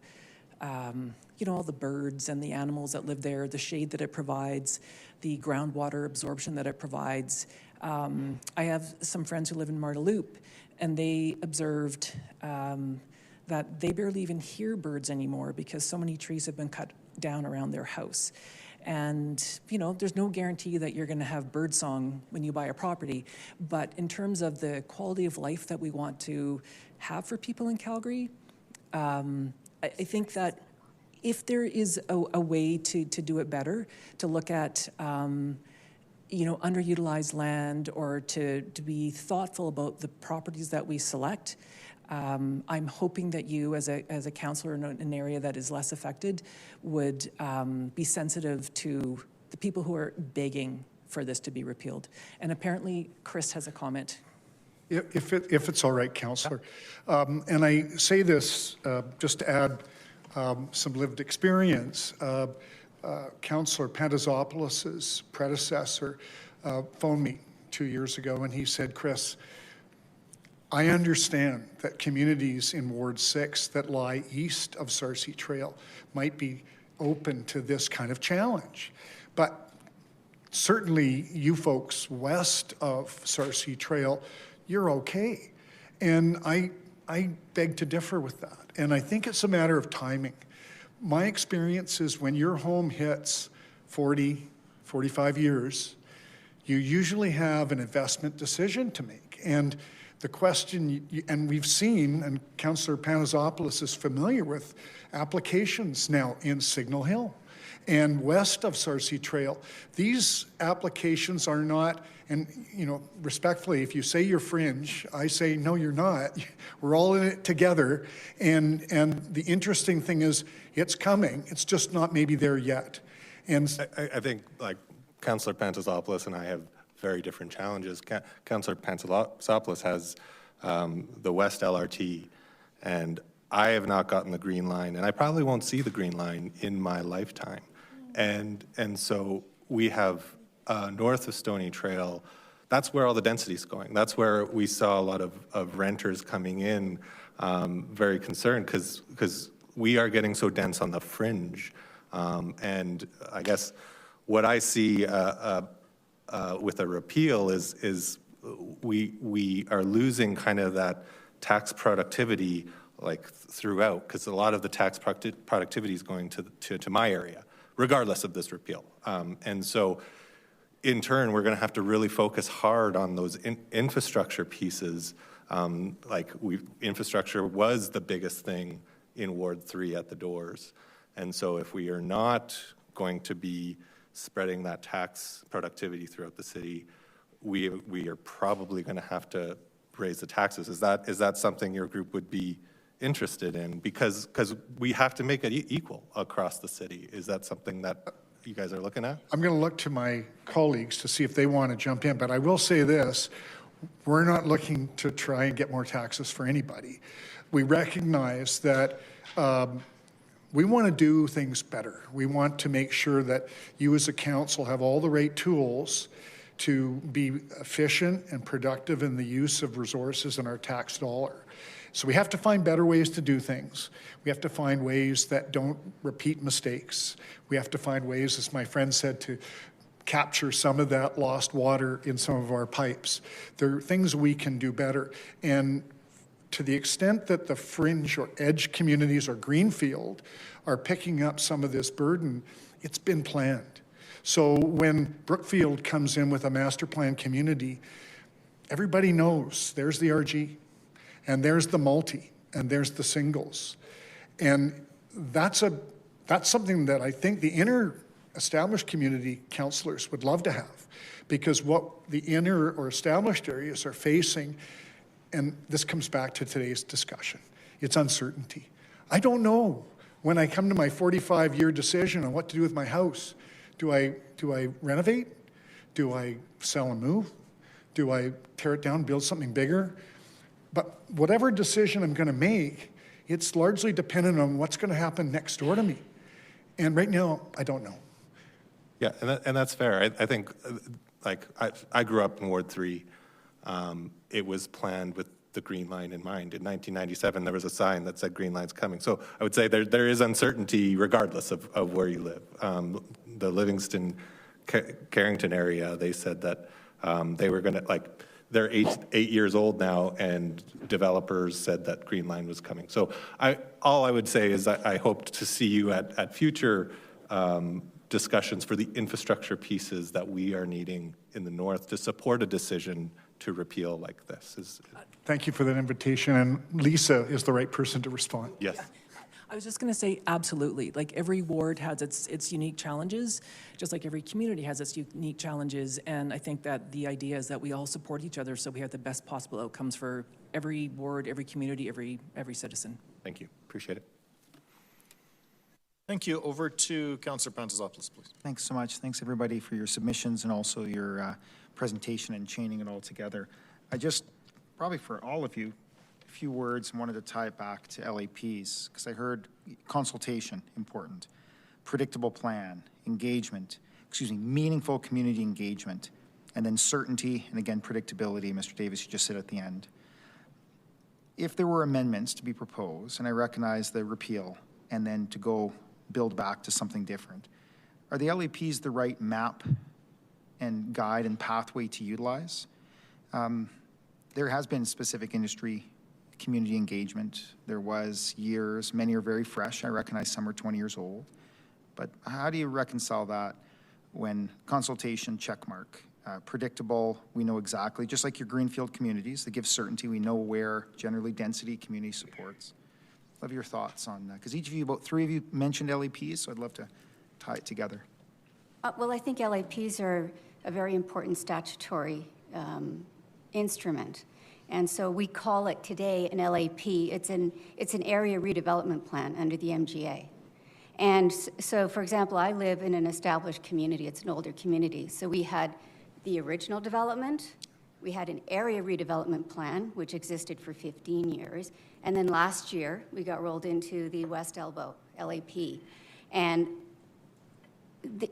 you know, all the birds and the animals that live there, the shade that it provides, the groundwater absorption that it provides. I have some friends who live in Marteloup, and they observed that they barely even hear birds anymore because so many trees have been cut down around their house. And, you know, there's no guarantee that you're going to have birdsong when you buy a property. But in terms of the quality of life that we want to have for people in Calgary, I think that if there is a way to do it better, to look at, you know, underutilized land, or to be thoughtful about the properties that we select, I'm hoping that you, as a councillor in an area that is less affected, would be sensitive to the people who are begging for this to be repealed. And apparently, Chris has a comment. If it's all right, Councillor. And I say this just to add some lived experience. Councillor Pantazopoulos' predecessor phoned me 2 years ago, and he said, Chris, I understand that communities in Ward 6 that lie east of Sarcee Trail might be open to this kind of challenge, but certainly you folks west of Sarcee Trail, you're okay. And I beg to differ with that. And I think it's a matter of timing. My experience is when your home hits 40, 45 years, you usually have an investment decision to make. And the question, and we've seen, and Councillor Panazopoulos is familiar with, applications now in Signal Hill and west of Sarcee Trail. These applications are not, and you know, respectfully, if you say you're fringe, I say no, you're not. We're all in it together. And the interesting thing is, it's coming. It's just not maybe there yet. And I think, like, Councillor Panazopoulos and I have very different challenges. Councillor Panazopoulos has the West LRT, and I have not gotten the green line, and I probably won't see the green line in my lifetime. And so we have north of Stony Trail, that's where all the density is going. That's where we saw a lot of renters coming in very concerned because we are getting so dense on the fringe. And I guess what I see with a repeal is we are losing kind of that tax productivity like throughout, because a lot of the tax productivity is going to my area, regardless of this repeal. And so in turn, we're going to have to really focus hard on those infrastructure pieces. Infrastructure was the biggest thing in Ward 3 at the doors. And so if we are not going to be spreading that tax productivity throughout the city, we are probably going to have to raise the taxes. Is that something your group would be interested in? Because we have to make it equal across the city. Is that something that you guys are looking at? I'm going to look to my colleagues to see if they want to jump in, but I will say this, we're not looking to try and get more taxes for anybody. We recognize that we want to do things better. We want to make sure that you as a council have all the right tools to be efficient and productive in the use of resources in our tax dollar. So we have to find better ways to do things. We have to find ways that don't repeat mistakes. We have to find ways, as my friend said, to capture some of that lost water in some of our pipes. There are things we can do better. And to the extent that the fringe or edge communities or Greenfield are picking up some of this burden, it's been planned. So when Brookfield comes in with a master plan community, everybody knows there's the RG, and there's the multi, and there's the singles. And that's something that I think the inner established community councillors would love to have, because what the inner or established areas are facing, and this comes back to today's discussion, it's uncertainty. I don't know when I come to my 45-year decision on what to do with my house. Do I renovate? Do I sell and move? Do I tear it down, build something bigger? But whatever decision I'm going to make, it's largely dependent on what's going to happen next door to me. And right now, I don't know. Yeah, and that's fair. I think, like, I grew up in Ward 3. It was planned with the Green Line in mind. In 1997, there was a sign that said Green Line's coming. So I would say there is uncertainty regardless of where you live. The Livingston, Carrington area, they said that they were going to, like, they're 8 years old now, and developers said that Green Line was coming. So all I would say is I hope to see you at future discussions for the infrastructure pieces that we are needing in the north to support a decision to repeal like this. Thank you for that invitation, and Lisa is the right person to respond. Yes. I was just going to say, absolutely. Like, every ward has its unique challenges, just like every community has its unique challenges. And I think that the idea is that we all support each other so we have the best possible outcomes for every ward, every community, every citizen. Thank you. Appreciate it. Thank you. Over to Councillor Panazopoulos, please. Thanks so much. Thanks, everybody, for your submissions and also your presentation and chaining it all together. I just, probably for all of you, a few words and wanted to tie it back to LAPs, because I heard consultation, important, predictable plan, engagement, meaningful community engagement, and then certainty, and again, predictability, Mr. Davis, you just said at the end. If there were amendments to be proposed, and I recognize the repeal, and then to go build back to something different, are the LAPs the right map and guide and pathway to utilize? there has been specific industry community engagement. There was years, many are very fresh. I recognize some are 20 years old. But how do you reconcile that when consultation, check mark, predictable, we know exactly, just like your greenfield communities, that give certainty, we know where generally density community supports. Love your thoughts on that, because each of you, about 3 of you mentioned LAPs, so I'd love to tie it together. Well, I think LAPs are a very important statutory instrument. And so we call it today an LAP. It's an area redevelopment plan under the MGA. And so, for example, I live in an established community. It's an older community. So we had the original development. We had an area redevelopment plan, which existed for 15 years. And then last year, we got rolled into the West Elbow LAP. And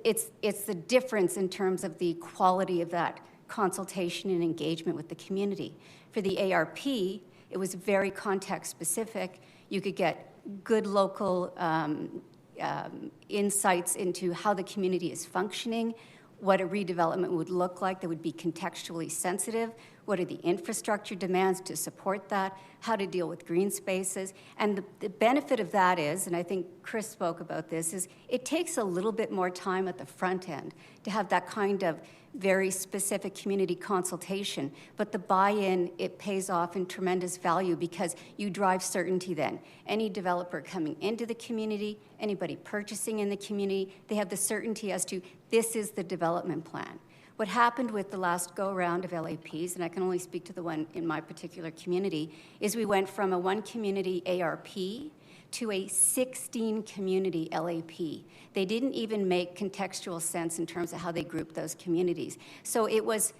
it's the difference in terms of the quality of that consultation and engagement with the community. For the ARP, it was very context specific. You could get good local insights into how the community is functioning, what a redevelopment would look like that would be contextually sensitive, what are the infrastructure demands to support that, how to deal with green spaces. And the benefit of that is, and I think Chris spoke about this, is it takes a little bit more time at the front end to have that kind of very specific community consultation, but the buy-in, it pays off in tremendous value because you drive certainty then. Any developer coming into the community, anybody purchasing in the community, they have the certainty as to this is the development plan. What happened with the last go-round of LAPs, and I can only speak to the one in my particular community, is we went from a one community ARP to a 16 community LAP. They didn't even make contextual sense in terms of how they grouped those communities. So it was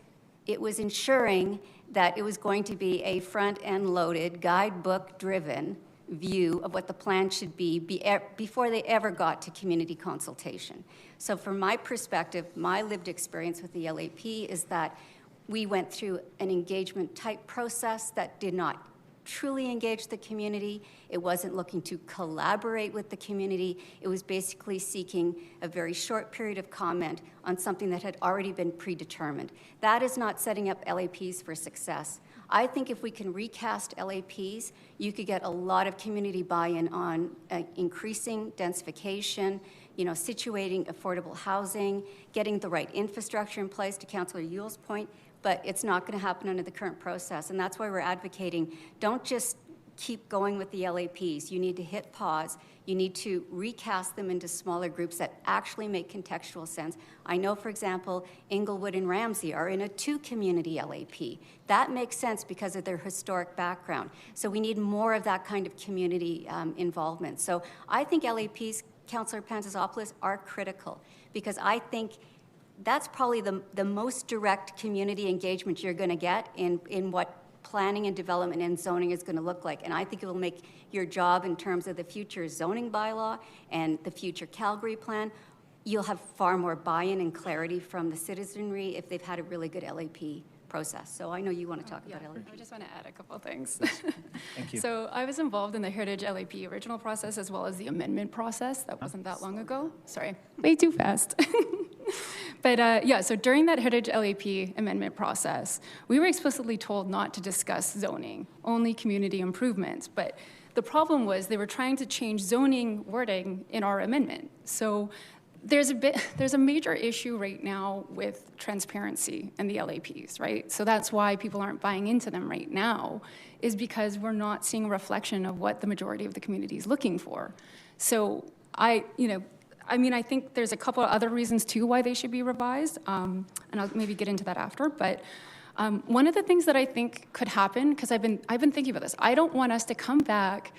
ensuring that it was going to be a front-end loaded, guidebook-driven view of what the plan should be before they ever got to community consultation. So from my perspective, my lived experience with the LAP is that we went through an engagement type process that did not truly engage the community. It wasn't looking to collaborate with the community. It was basically seeking a very short period of comment on something that had already been predetermined. That is not setting up LAPs for success. I think if we can recast LAPs, you could get a lot of community buy-in on increasing densification, situating affordable housing, getting the right infrastructure in place, to Councillor Yule's point, but it's not going to happen under the current process. And that's why we're advocating, don't just keep going with the LAPs. You need to hit pause. You need to recast them into smaller groups that actually make contextual sense. I know, for example, Inglewood and Ramsey are in a 2-community LAP. That makes sense because of their historic background. So we need more of that kind of community involvement. So I think LAPs, Councillor Pantzopoulos, are critical because I think that's probably the most direct community engagement you're going to get in what planning and development and zoning is going to look like. And I think it will make your job in terms of the future zoning bylaw and the future Calgary plan. You'll have far more buy-in and clarity from the citizenry if they've had a really good LAP process. So I know you want to talk about LAP. I just want to add a couple of things. Thank you. So I was involved in the Heritage LAP original process as well as the amendment process. That wasn't that long ago. Sorry, way too fast. But so during that Heritage LAP amendment process, we were explicitly told not to discuss zoning, only community improvements. But the problem was they were trying to change zoning wording in our amendment. So there's a major issue right now with transparency in the LAPs, right? So that's why people aren't buying into them right now, is because we're not seeing a reflection of what the majority of the community is looking for. So I think there's a couple of other reasons too why they should be revised, and I'll maybe get into that after. But one of the things that I think could happen, because I've been thinking about this, I don't want us to come back,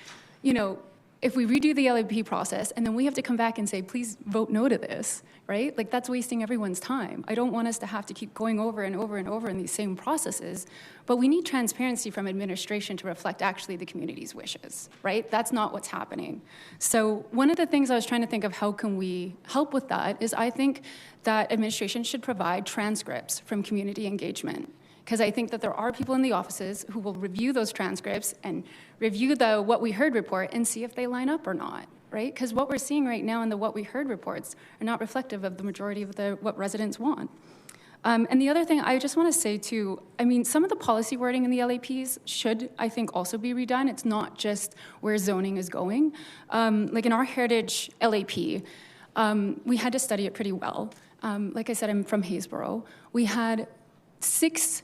if we redo the LAP process and then we have to come back and say, please vote no to this, right? Like that's wasting everyone's time. I don't want us to have to keep going over and over and over in these same processes, but we need transparency from administration to reflect actually the community's wishes, right? That's not what's happening. So one of the things I was trying to think of how can we help with that is I think that administration should provide transcripts from community engagement. Because I think that there are people in the offices who will review those transcripts and review the What We Heard report and see if they line up or not, right? Because what we're seeing right now in the What We Heard reports are not reflective of the majority of what residents want. And the other thing I just want to say too, I mean, some of the policy wording in the LAPs should, I think, also be redone. It's not just where zoning is going. Like in our Heritage LAP, we had to study it pretty well. Like I said, I'm from Haysboro. We had 6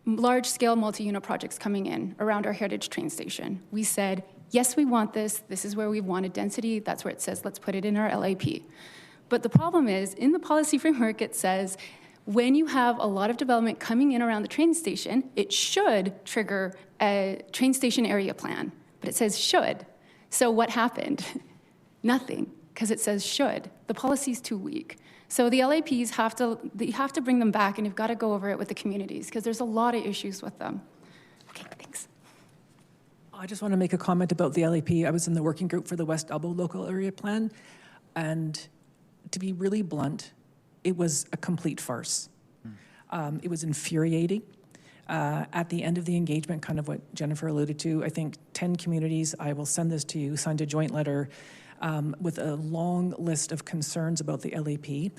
large-scale multi-unit projects coming in around our Heritage train station. We said, yes, we want this. This is where we wanted density. That's where it says, let's put it in our LAP. But the problem is, in the policy framework, it says, when you have a lot of development coming in around the train station, it should trigger a train station area plan. But it says should. So what happened? Nothing, because it says should. The policy's too weak. So the LAPs have to bring them back, and you've got to go over it with the communities, because there's a lot of issues with them. Okay, thanks. I just want to make a comment about the LAP. I was in the working group for the West Elbow Local Area Plan, and to be really blunt, it was a complete farce. It was infuriating. At the end of the engagement, kind of what Jennifer alluded to, I think 10 communities, I will send this to you, signed a joint letter with a long list of concerns about the LAP.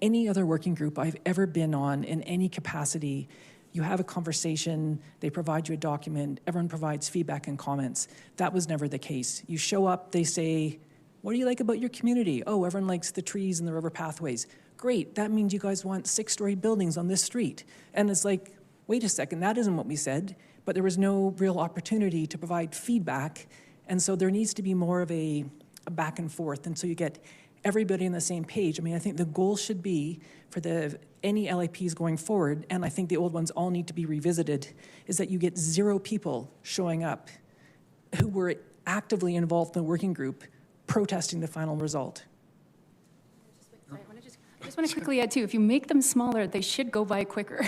Any other working group I've ever been on in any capacity, you have a conversation, they provide you a document, everyone provides feedback and comments. That was never the case. You show up, they say, what do you like about your community? Oh, everyone likes the trees and the river pathways. Great, that means you guys want 6-story buildings on this street. And it's like, wait a second, that isn't what we said, but there was no real opportunity to provide feedback. And so there needs to be more of a back and forth. And so you get everybody on the same page. I mean, I think the goal should be for any LAPs going forward, and I think the old ones all need to be revisited, is that you get 0 people showing up who were actively involved in the working group protesting the final result. I just want to quickly add too, if you make them smaller, they should go by quicker.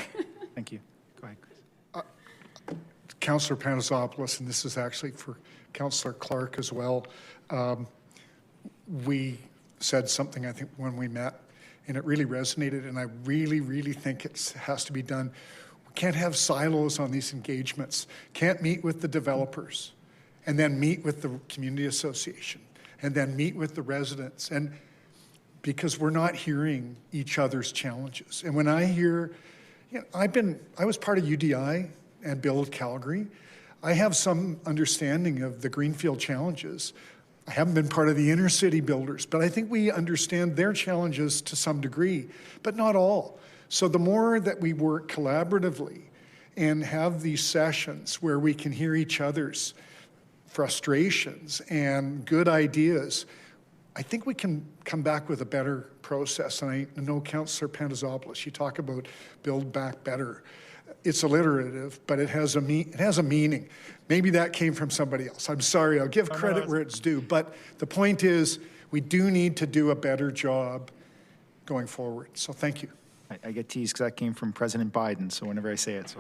Thank you. Go ahead, Chris. Councillor Panasopoulos, and this is actually for Councillor Clark as well. We said something, I think, when we met, and it really resonated, and I really, really think it has to be done. We can't have silos on these engagements. Can't meet with the developers, and then meet with the community association, and then meet with the residents, and because we're not hearing each other's challenges. And when I hear, I was part of UDI and Build Calgary. I have some understanding of the Greenfield challenges. I haven't been part of the inner city builders, but I think we understand their challenges to some degree, but not all. So the more that we work collaboratively and have these sessions where we can hear each other's frustrations and good ideas, I think we can come back with a better process. And I know, Councillor Panasopoulos, you talk about build back better. It's alliterative, but it has a meaning. Maybe that came from somebody else. I'm sorry, I'll give credit where it's due. But the point is, we do need to do a better job going forward. So thank you. I get teased because that came from President Biden, so whenever I say it. So,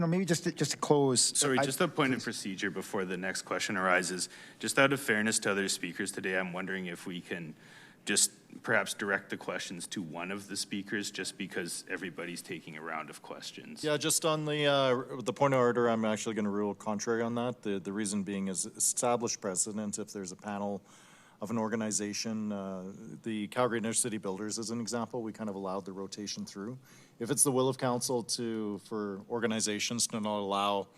maybe just to close. Sorry, just a point of procedure before the next question arises. Just out of fairness to other speakers today, I'm wondering if we can just perhaps direct the questions to one of the speakers, just because everybody's taking a round of questions. Yeah, just on the point of order, I'm actually going to rule contrary on that. The reason being is established precedent. If there's a panel of an organization, the Calgary Inner City Builders as an example, we kind of allowed the rotation through. If it's the will of council for organizations to not allow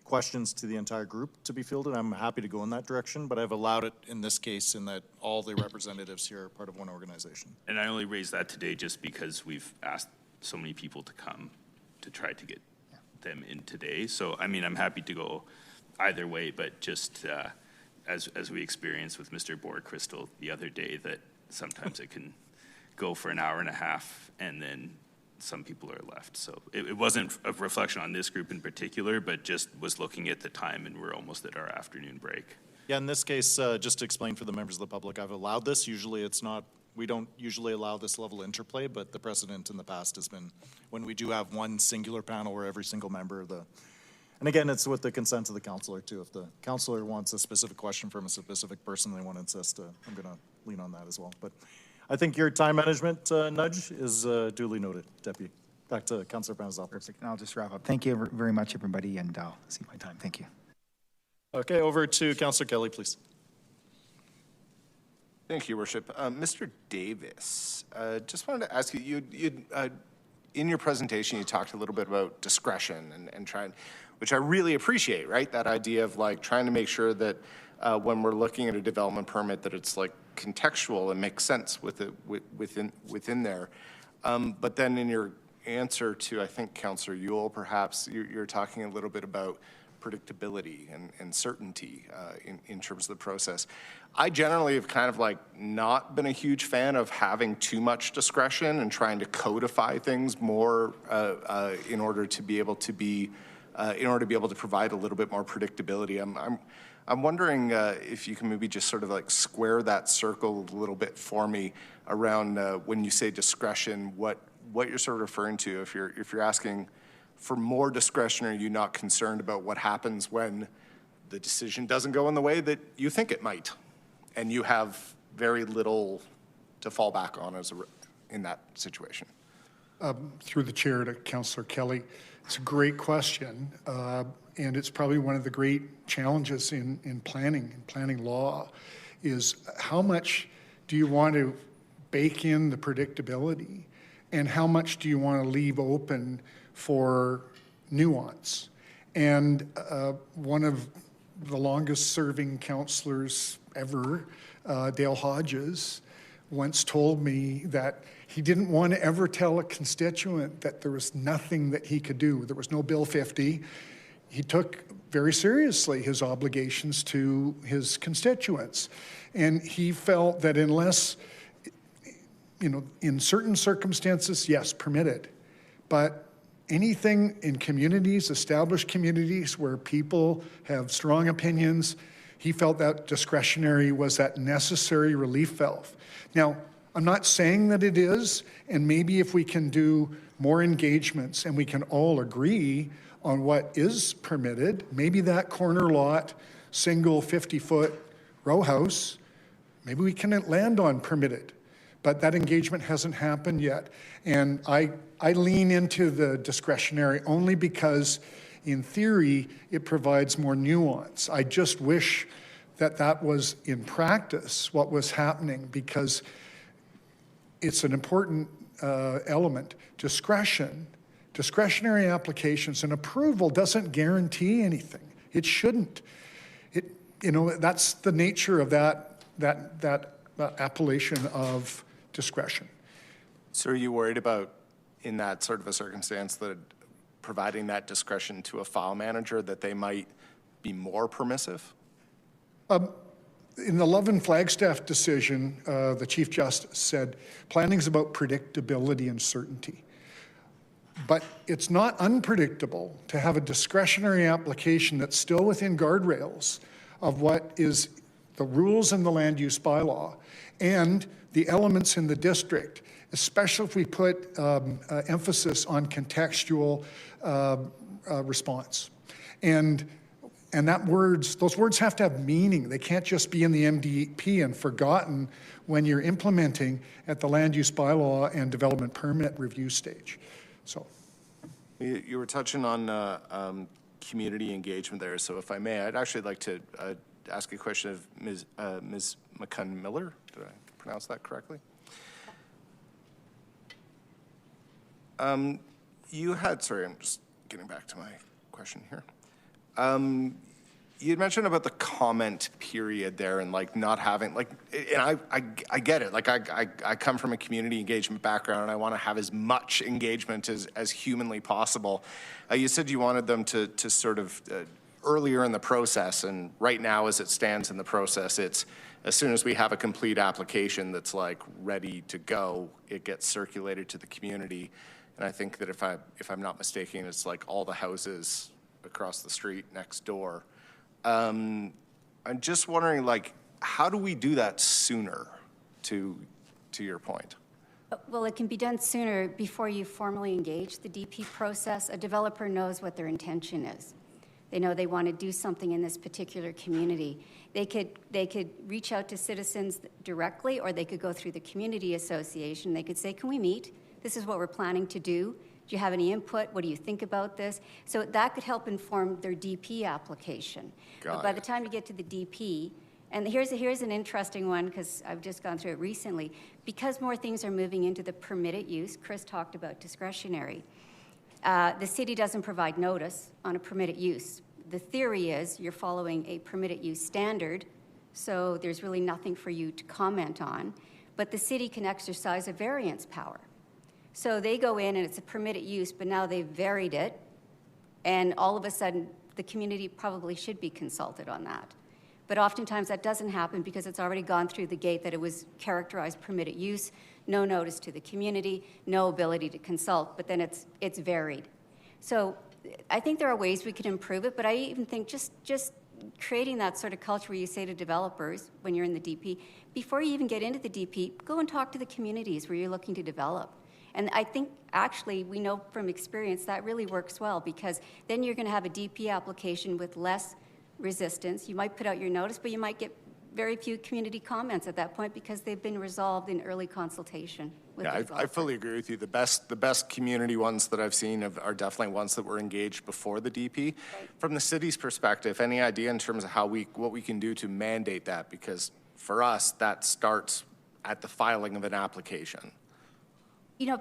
questions to the entire group to be fielded, I'm happy to go in that direction, but I've allowed it in this case in that all the representatives here are part of one organization. And I only raised that today just because we've asked so many people to come to try to get them in today. So, I mean, I'm happy to go either way, but just as we experienced with Mr. Borg-Crystal the other day, that sometimes it can go for an hour and a half and then some people are left. So it wasn't a reflection on this group in particular, but just was looking at the time and we're almost at our afternoon break. Yeah, in this case, just to explain for the members of the public, I've allowed this. Usually it's not, we don't usually allow this level of interplay, but the precedent in the past has been when we do have one singular panel where every single member of the, and again, it's with the consent of the councillor too. If the councillor wants a specific question from a specific person they want to insist, I'm going to lean on that as well. But I think your time management nudge is duly noted, Deputy. Back to Councillor Panasopoulos. Perfect. I'll just wrap up. Thank you very much, everybody, and I'll see my time. Thank you. Okay, over to Councillor Kelly, please. Thank you, Your Worship. Mr. Davis, just wanted to ask you, in your presentation, you talked a little bit about discretion and trying, which I really appreciate, right? That idea of like trying to make sure that when we're looking at a development permit, that it's like contextual and makes sense within there. But then in your answer to, I think, Councillor Ewell, perhaps, you're talking a little bit about predictability and certainty in terms of the process. I generally have kind of like not been a huge fan of having too much discretion and trying to codify things more in order to be able to provide a little bit more predictability. I'm wondering if you can maybe just sort of like square that circle a little bit for me around when you say discretion, what you're sort of referring to. If you're asking for more discretion, are you not concerned about what happens when the decision doesn't go in the way that you think it might, and you have very little to fall back on in that situation? Through the chair to Councillor Kelly, it's a great question, and it's probably one of the great challenges in planning law, is how much do you want to bake in the predictability, and how much do you want to leave open for nuance? And one of the longest serving councillors ever, Dale Hodges, once told me that he didn't want to ever tell a constituent that there was nothing that he could do. There was no Bill 50. He took very seriously his obligations to his constituents. And he felt that unless, in certain circumstances, yes, permitted, but anything in communities, established communities where people have strong opinions, he felt that discretionary was that necessary relief valve. Now, I'm not saying that it is, and maybe if we can do more engagements and we can all agree on what is permitted, maybe that corner lot, single 50-foot row house, maybe we can land on permitted. But that engagement hasn't happened yet. And I lean into the discretionary only because, in theory, it provides more nuance. I just wish that was in practice what was happening, because it's an important element. Discretionary applications and approval doesn't guarantee anything. It shouldn't. That's the nature of that appellation of discretion. So are you worried about, in that sort of a circumstance, that providing that discretion to a file manager, that they might be more permissive? In the Love and Flagstaff decision, the Chief Justice said, planning's about predictability and certainty. But it's not unpredictable to have a discretionary application that's still within guardrails of what is the rules in the land use bylaw and the elements in the district, especially if we put emphasis on contextual response. And those words have to have meaning. They can't just be in the MDP and forgotten when you're implementing at the land use bylaw and development permit review stage. So, you were touching on community engagement there. So, if I may, I'd actually like to ask a question of Ms. McCunn-Miller. Did I pronounce that correctly? Sorry, I'm just getting back to my question here. You had mentioned about the comment period there and like not having, like, and I get it. Like I come from a community engagement background and I want to have as much engagement as humanly possible. You said you wanted them to sort of earlier in the process, and right now as it stands in the process, it's as soon as we have a complete application that's like ready to go, it gets circulated to the community. And I think that if I'm not mistaken, it's like all the houses across the street next door. I'm just wondering, like, how do we do that sooner, to your point? Well, it can be done sooner before you formally engage the DP process. A developer knows what their intention is. They know they want to do something in this particular community. They could reach out to citizens directly, or they could go through the community association. They could say, can we meet? This is what we're planning to do. Do you have any input? What do you think about this? So that could help inform their DP application. But by the time you get to the DP, And here's an interesting one, because I've just gone through it recently. Because more things are moving into the permitted use, Chris talked about discretionary. The city doesn't provide notice on a permitted use. The theory is you're following a permitted use standard, so there's really nothing for you to comment on. But the city can exercise a variance power. So they go in and it's a permitted use, but now they've varied it, and all of a sudden the community probably should be consulted on that. But oftentimes that doesn't happen because it's already gone through the gate that it was characterized permitted use, no notice to the community, no ability to consult, but then it's varied. So I think there are ways we could improve it, but I even think just creating that sort of culture where you say to developers when you're in the DP, before you even get into the DP, go and talk to the communities where you're looking to develop. And I think actually we know from experience that really works well, because then you're going to have a DP application with less resistance. You might put out your notice, but you might get very few community comments at that point because they've been resolved in early consultation with the developer. I fully agree with you. The best community ones that I've seen are definitely ones that were engaged before the DP. Right. From the city's perspective, any idea in terms of what we can do to mandate that? Because for us, that starts at the filing of an application. You know,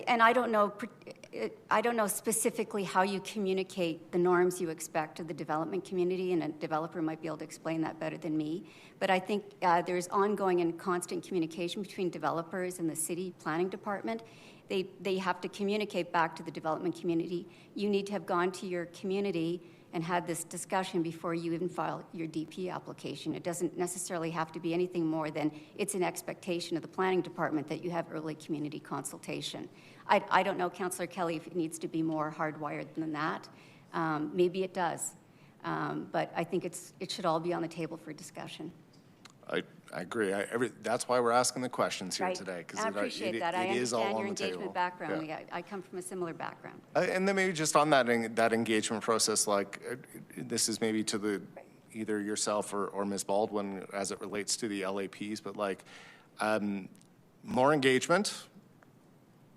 and I don't know specifically how you communicate the norms you expect of the development community, and a developer might be able to explain that better than me. But I think there's ongoing and constant communication between developers and the city planning department. They have to communicate back to the development community. You need to have gone to your community and had this discussion before you even file your DP application. It doesn't necessarily have to be anything more than it's an expectation of the planning department that you have early community consultation. I don't know, Councillor Kelly, if it needs to be more hardwired than that. Maybe it does. But I think it should all be on the table for discussion. I agree. That's why we're asking the questions here today. I appreciate that. I understand your engagement background. Yeah. I come from a similar background. And then maybe just on that engagement process, like this is maybe to either yourself or Ms. Baldwin as it relates to the LAPs, but like more engagement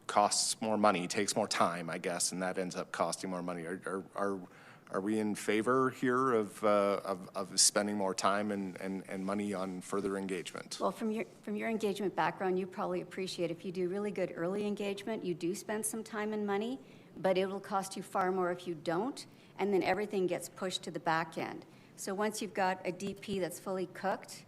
costs more money, takes more time, I guess, and that ends up costing more money. Are we in favor here of spending more time and money on further engagement? Well, from your engagement background, you probably appreciate if you do really good early engagement, you do spend some time and money, but it will cost you far more if you don't, and then everything gets pushed to the back end. So once you've got a DP that's fully cooked,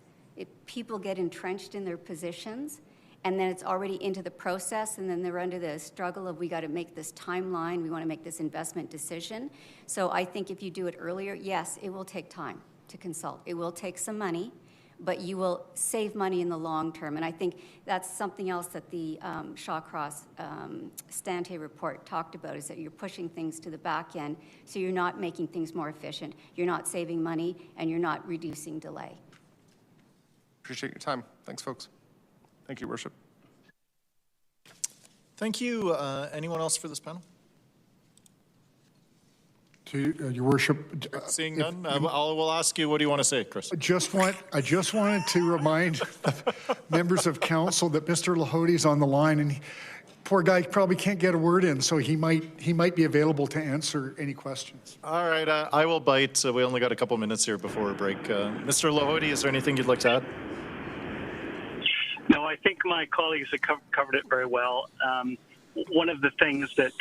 people get entrenched in their positions, and then it's already into the process, and then they're under the struggle of, we got to make this timeline, we want to make this investment decision. So I think if you do it earlier, yes, it will take time to consult. It will take some money, but you will save money in the long term. And I think that's something else that the Shawcross Stante report talked about, is that you're pushing things to the back end, so you're not making things more efficient, you're not saving money, and you're not reducing delay. Appreciate your time. Thanks, folks. Thank you, Worship. Thank you. Anyone else for this panel? To Your Worship. Seeing none, we'll ask you, what do you want to say, Chris? I just wanted to remind members of council that Mr. Lahode's on the line, and poor guy probably can't get a word in, so he might be available to answer any questions. All right, I will bite. We only got a couple minutes here before we break. Mr. Lahode, is there anything you'd like to add? No, I think my colleagues have covered it very well. One of the things that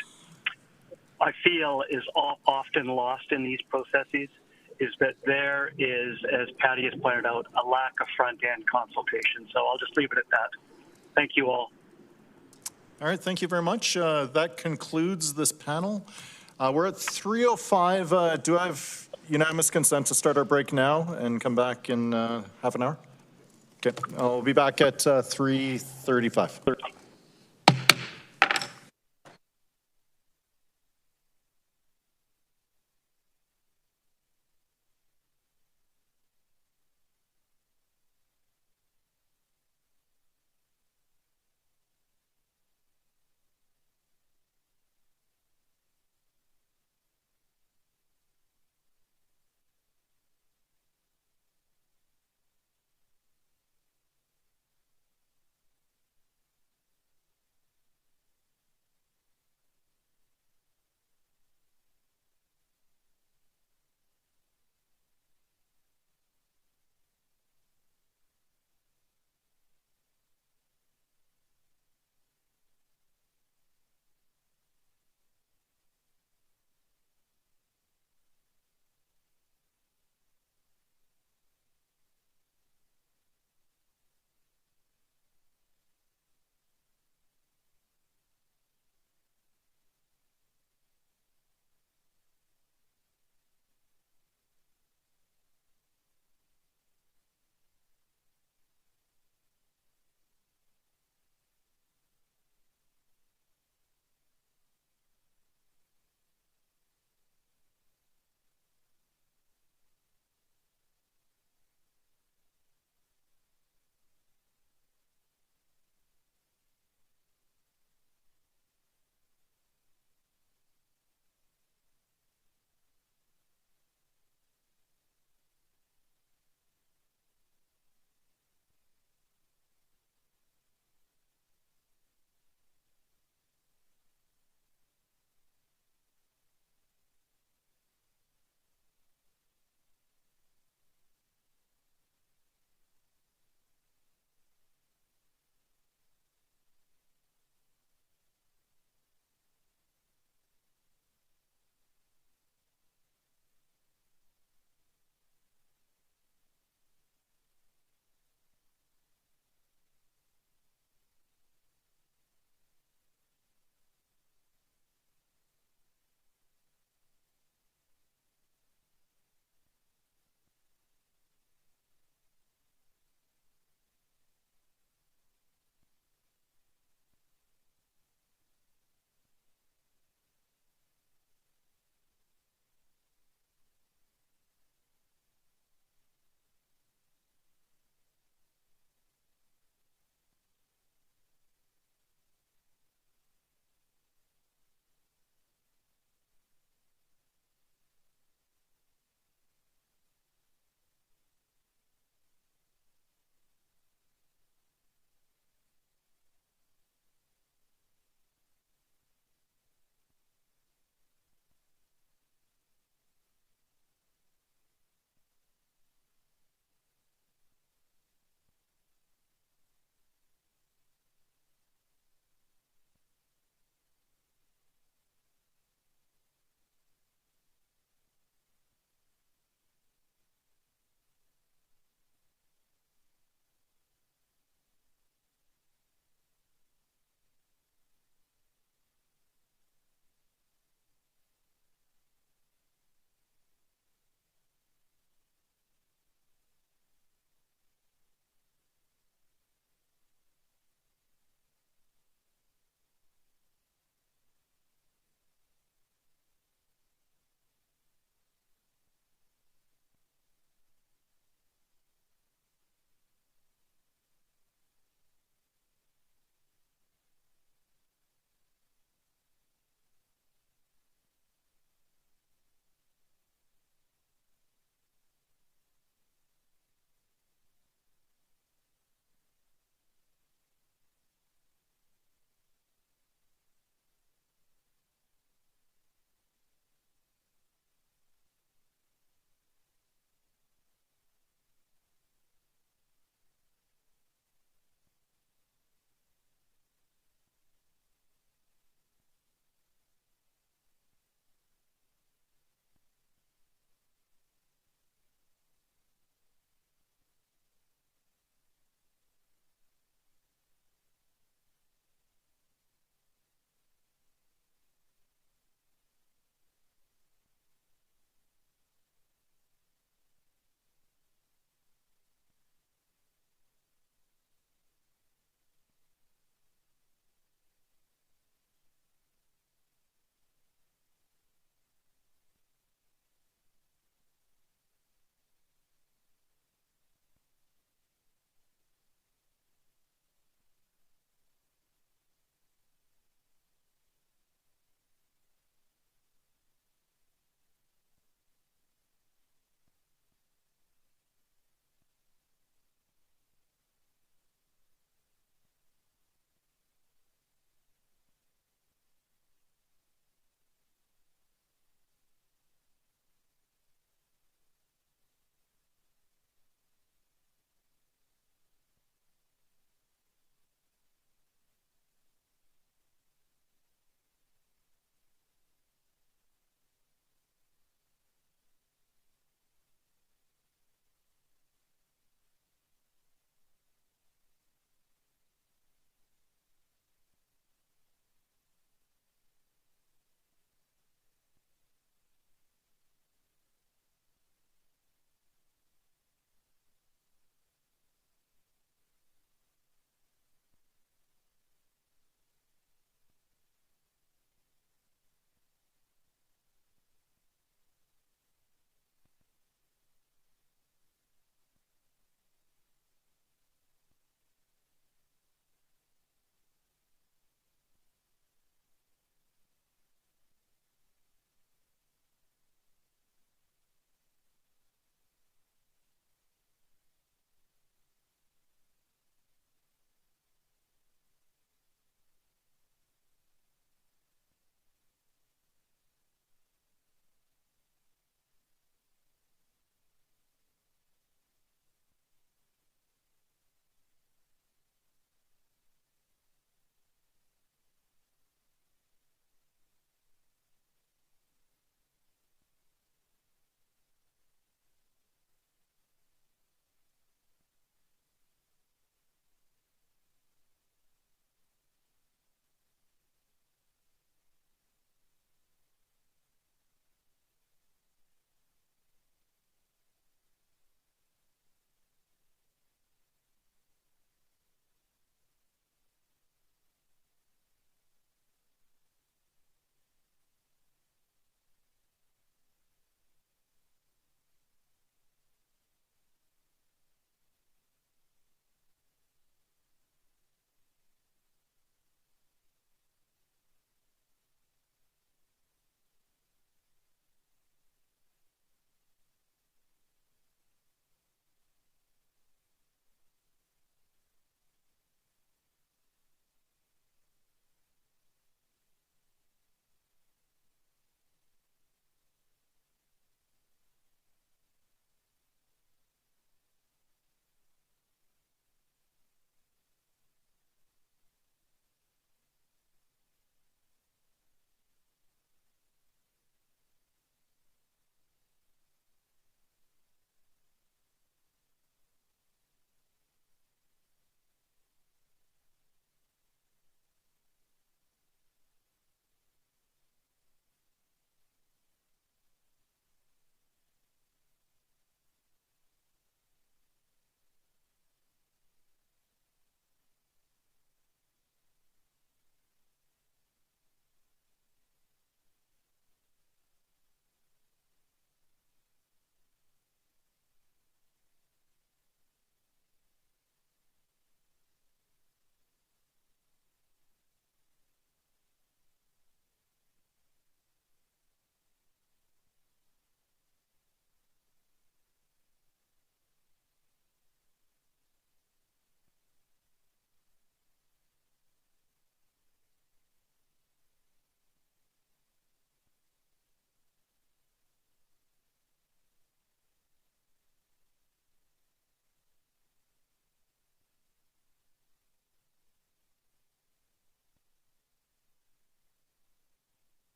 I feel is often lost in these processes is that there is, as Patty has pointed out, a lack of front-end consultation. So I'll just leave it at that. Thank you all. All right, thank you very much. That concludes this panel. We're at 3:05. Do I have unanimous consent to start our break now and come back in half an hour? Okay, I'll be back at 3:35.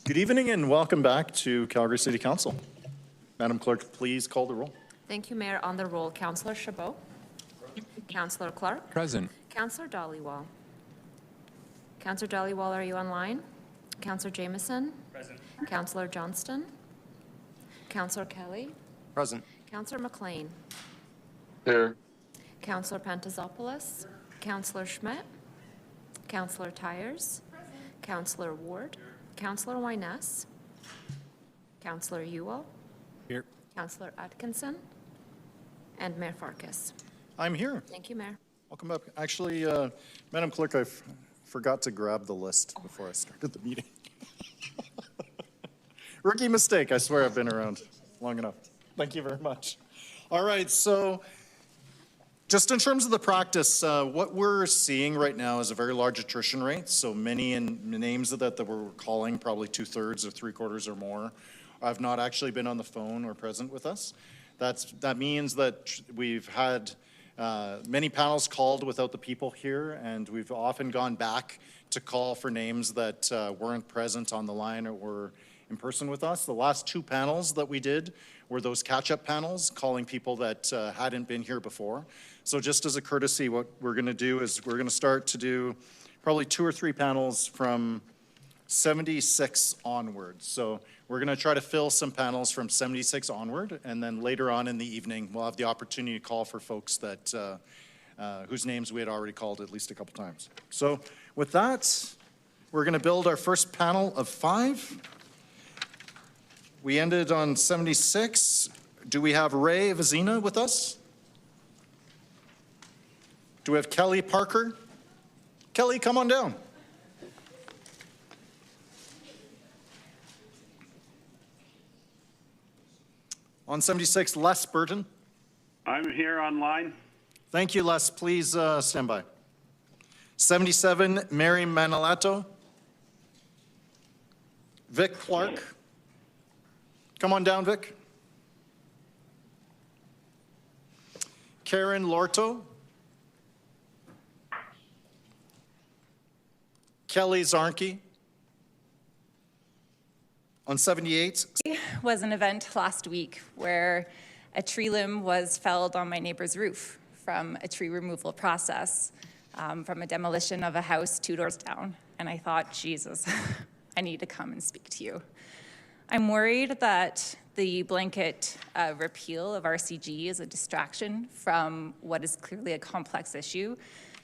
Good evening and welcome back to Calgary City Council. Madam Clerk, please call the roll. Thank you, Mayor. On the roll, Councillor Chabot. Councillor Clark. Present. Councillor Dhaliwal. Councillor Dhaliwal, are you online? Councillor Jameson. Present. Councillor Johnston. Councillor Kelly. Present. Councillor McLean. Here. Councillor Pantazopoulos. Councillor Schmidt. Councillor Tyers. Councillor Ward. Councillor Wyness. Councillor Ewell. Here. Councillor Atkinson. And Mayor Farkas. I'm here. Thank you, Mayor. Welcome up. Actually, Madam Clerk, I forgot to grab the list before I started the meeting. Rookie mistake. I swear I've been around long enough. Thank you very much. All right, so just in terms of the practice, what we're seeing right now is a very large attrition rate. So many names that we're calling, probably 2/3 or 3/4 or more, have not actually been on the phone or present with us. That means that we've had many panels called without the people here, and we've often gone back to call for names that weren't present on the line or were in person with us. The last 2 panels that we did were those catch-up panels, calling people that hadn't been here before. So just as a courtesy, what we're going to do is we're going to start to do probably 2 or 3 panels from 76 onwards. So we're going to try to fill some panels from 76 onward, and then later on in the evening, we'll have the opportunity to call for folks that whose names we had already called at least a couple times. So with that, we're going to build our first panel of 5. We ended on 76. Do we have Ray Vazina with us? Do we have Kelly Parker? Kelly, come on down. On 76, Les Burton. I'm here online. Thank you, Les. Please stand by. 77, Mary Manilato. Vic Clark. Come on down, Vic. Karen Lorto. Kelly Zarnke. On 78. Was an event last week where a tree limb was felled on my neighbor's roof from a tree removal process, from a demolition of a house 2 doors down. And I thought, Jesus, I need to come and speak to you. I'm worried that the blanket repeal of RCG is a distraction from what is clearly a complex issue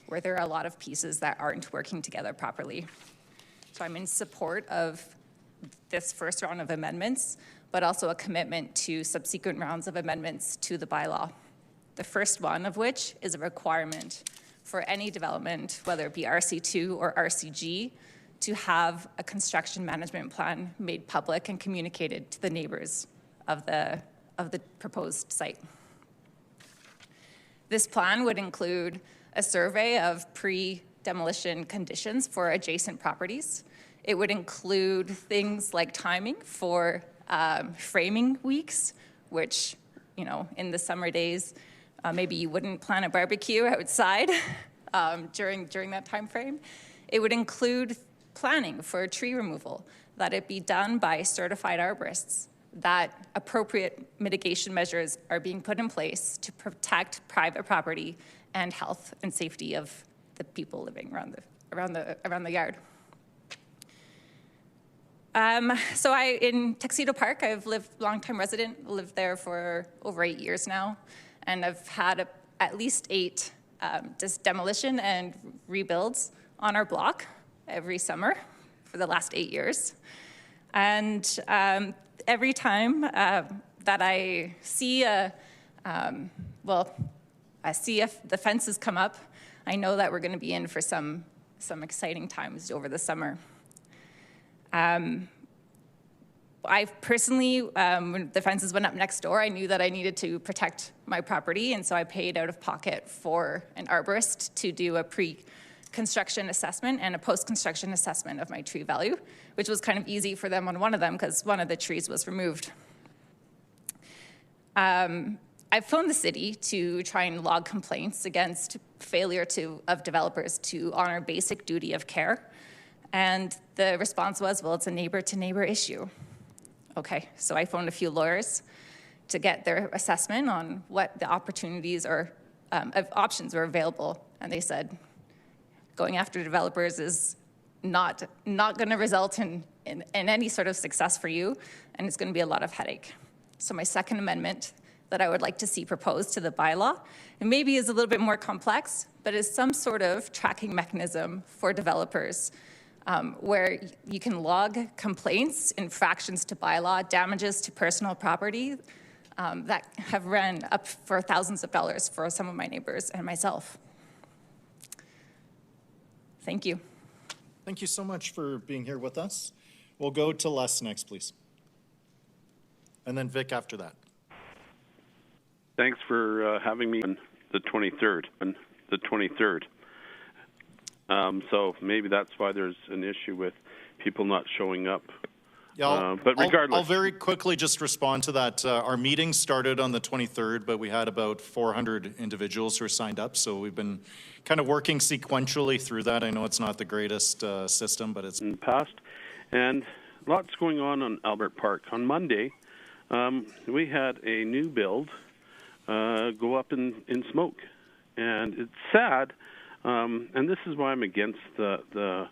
where there are a lot of pieces that aren't working together properly. So I'm in support of this first round of amendments, but also a commitment to subsequent rounds of amendments to the bylaw. The first one of which is a requirement for any development, whether it be RC2 or RCG, to have a construction management plan made public and communicated to the neighbors of the proposed site. This plan would include a survey of pre-demolition conditions for adjacent properties. It would include things like timing for framing weeks, which, you know, in the summer days, maybe you wouldn't plan a barbecue outside during that time frame. It would include planning for tree removal, that it be done by certified arborists, that appropriate mitigation measures are being put in place to protect private property and health and safety of the people living around the yard. So in Tuxedo Park, I've longtime resident, lived there for over 8 years now, and I've had at least 8 demolition and rebuilds on our block every summer for the last 8 years. And every time that I see the fences come up, I know that we're going to be in for some exciting times over the summer. I personally, when the fences went up next door, I knew that I needed to protect my property, and so I paid out of pocket for an arborist to do a pre-construction assessment and a post-construction assessment of my tree value, which was kind of easy for them on one of them because one of the trees was removed. I've phoned the city to try and log complaints against failure of developers to honor basic duty of care. And the response was, well, it's a neighbor-to-neighbor issue. Okay, so I phoned a few lawyers to get their assessment on what the opportunities or options were available. And they said, going after developers is not going to result in any sort of success for you, and it's going to be a lot of headache. So my second amendment that I would like to see proposed to the bylaw, and maybe is a little bit more complex, but is some sort of tracking mechanism for developers where you can log complaints, infractions to bylaw, damages to personal property that have run up for thousands of dollars for some of my neighbors and myself. Thank you. Thank you so much for being here with us. We'll go to Les next, please. And then Vic after that. Thanks for having me on the 23rd. So maybe that's why there's an issue with people not showing up. Yeah, but regardless. I'll very quickly just respond to that. Our meeting started on the 23rd, but we had about 400 individuals who were signed up, so we've been kind of working sequentially through that. I know it's not the greatest system, but it's... In the past, and lots going on Albert Park. On Monday, we had a new build go up in smoke, and it's sad, and this is why I'm against the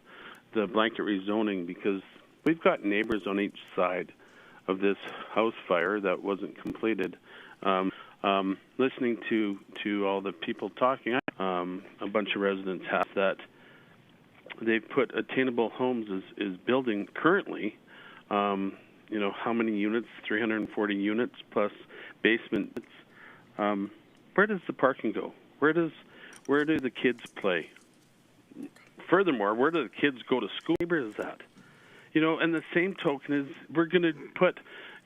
blanket rezoning, because we've got neighbors on each side of this house fire that wasn't completed. Listening to all the people talking, a bunch of residents have that they've put attainable homes is building currently. You know, how many units? 340 units plus basement. Where does the parking go? Where do the kids play? Furthermore, where do the kids go to school? Neighbor is that? You know, and the same token is we're going to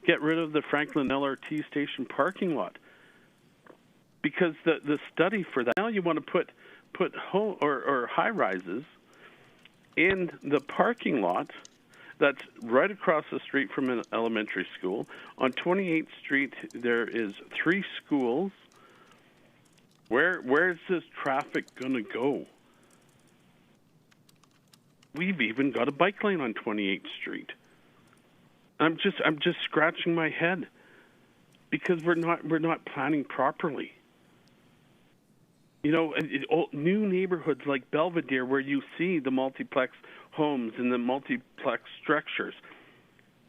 get rid of the Franklin LRT station parking lot, because the study for that, now you want to put home or high rises in the parking lot that's right across the street from an elementary school. On 28th Street, there is 3 schools. Where's this traffic going to go? We've even got a bike lane on 28th Street. I'm just scratching my head because we're not planning properly. You know, new neighborhoods like Belvedere, where you see the multiplex homes and the multiplex structures.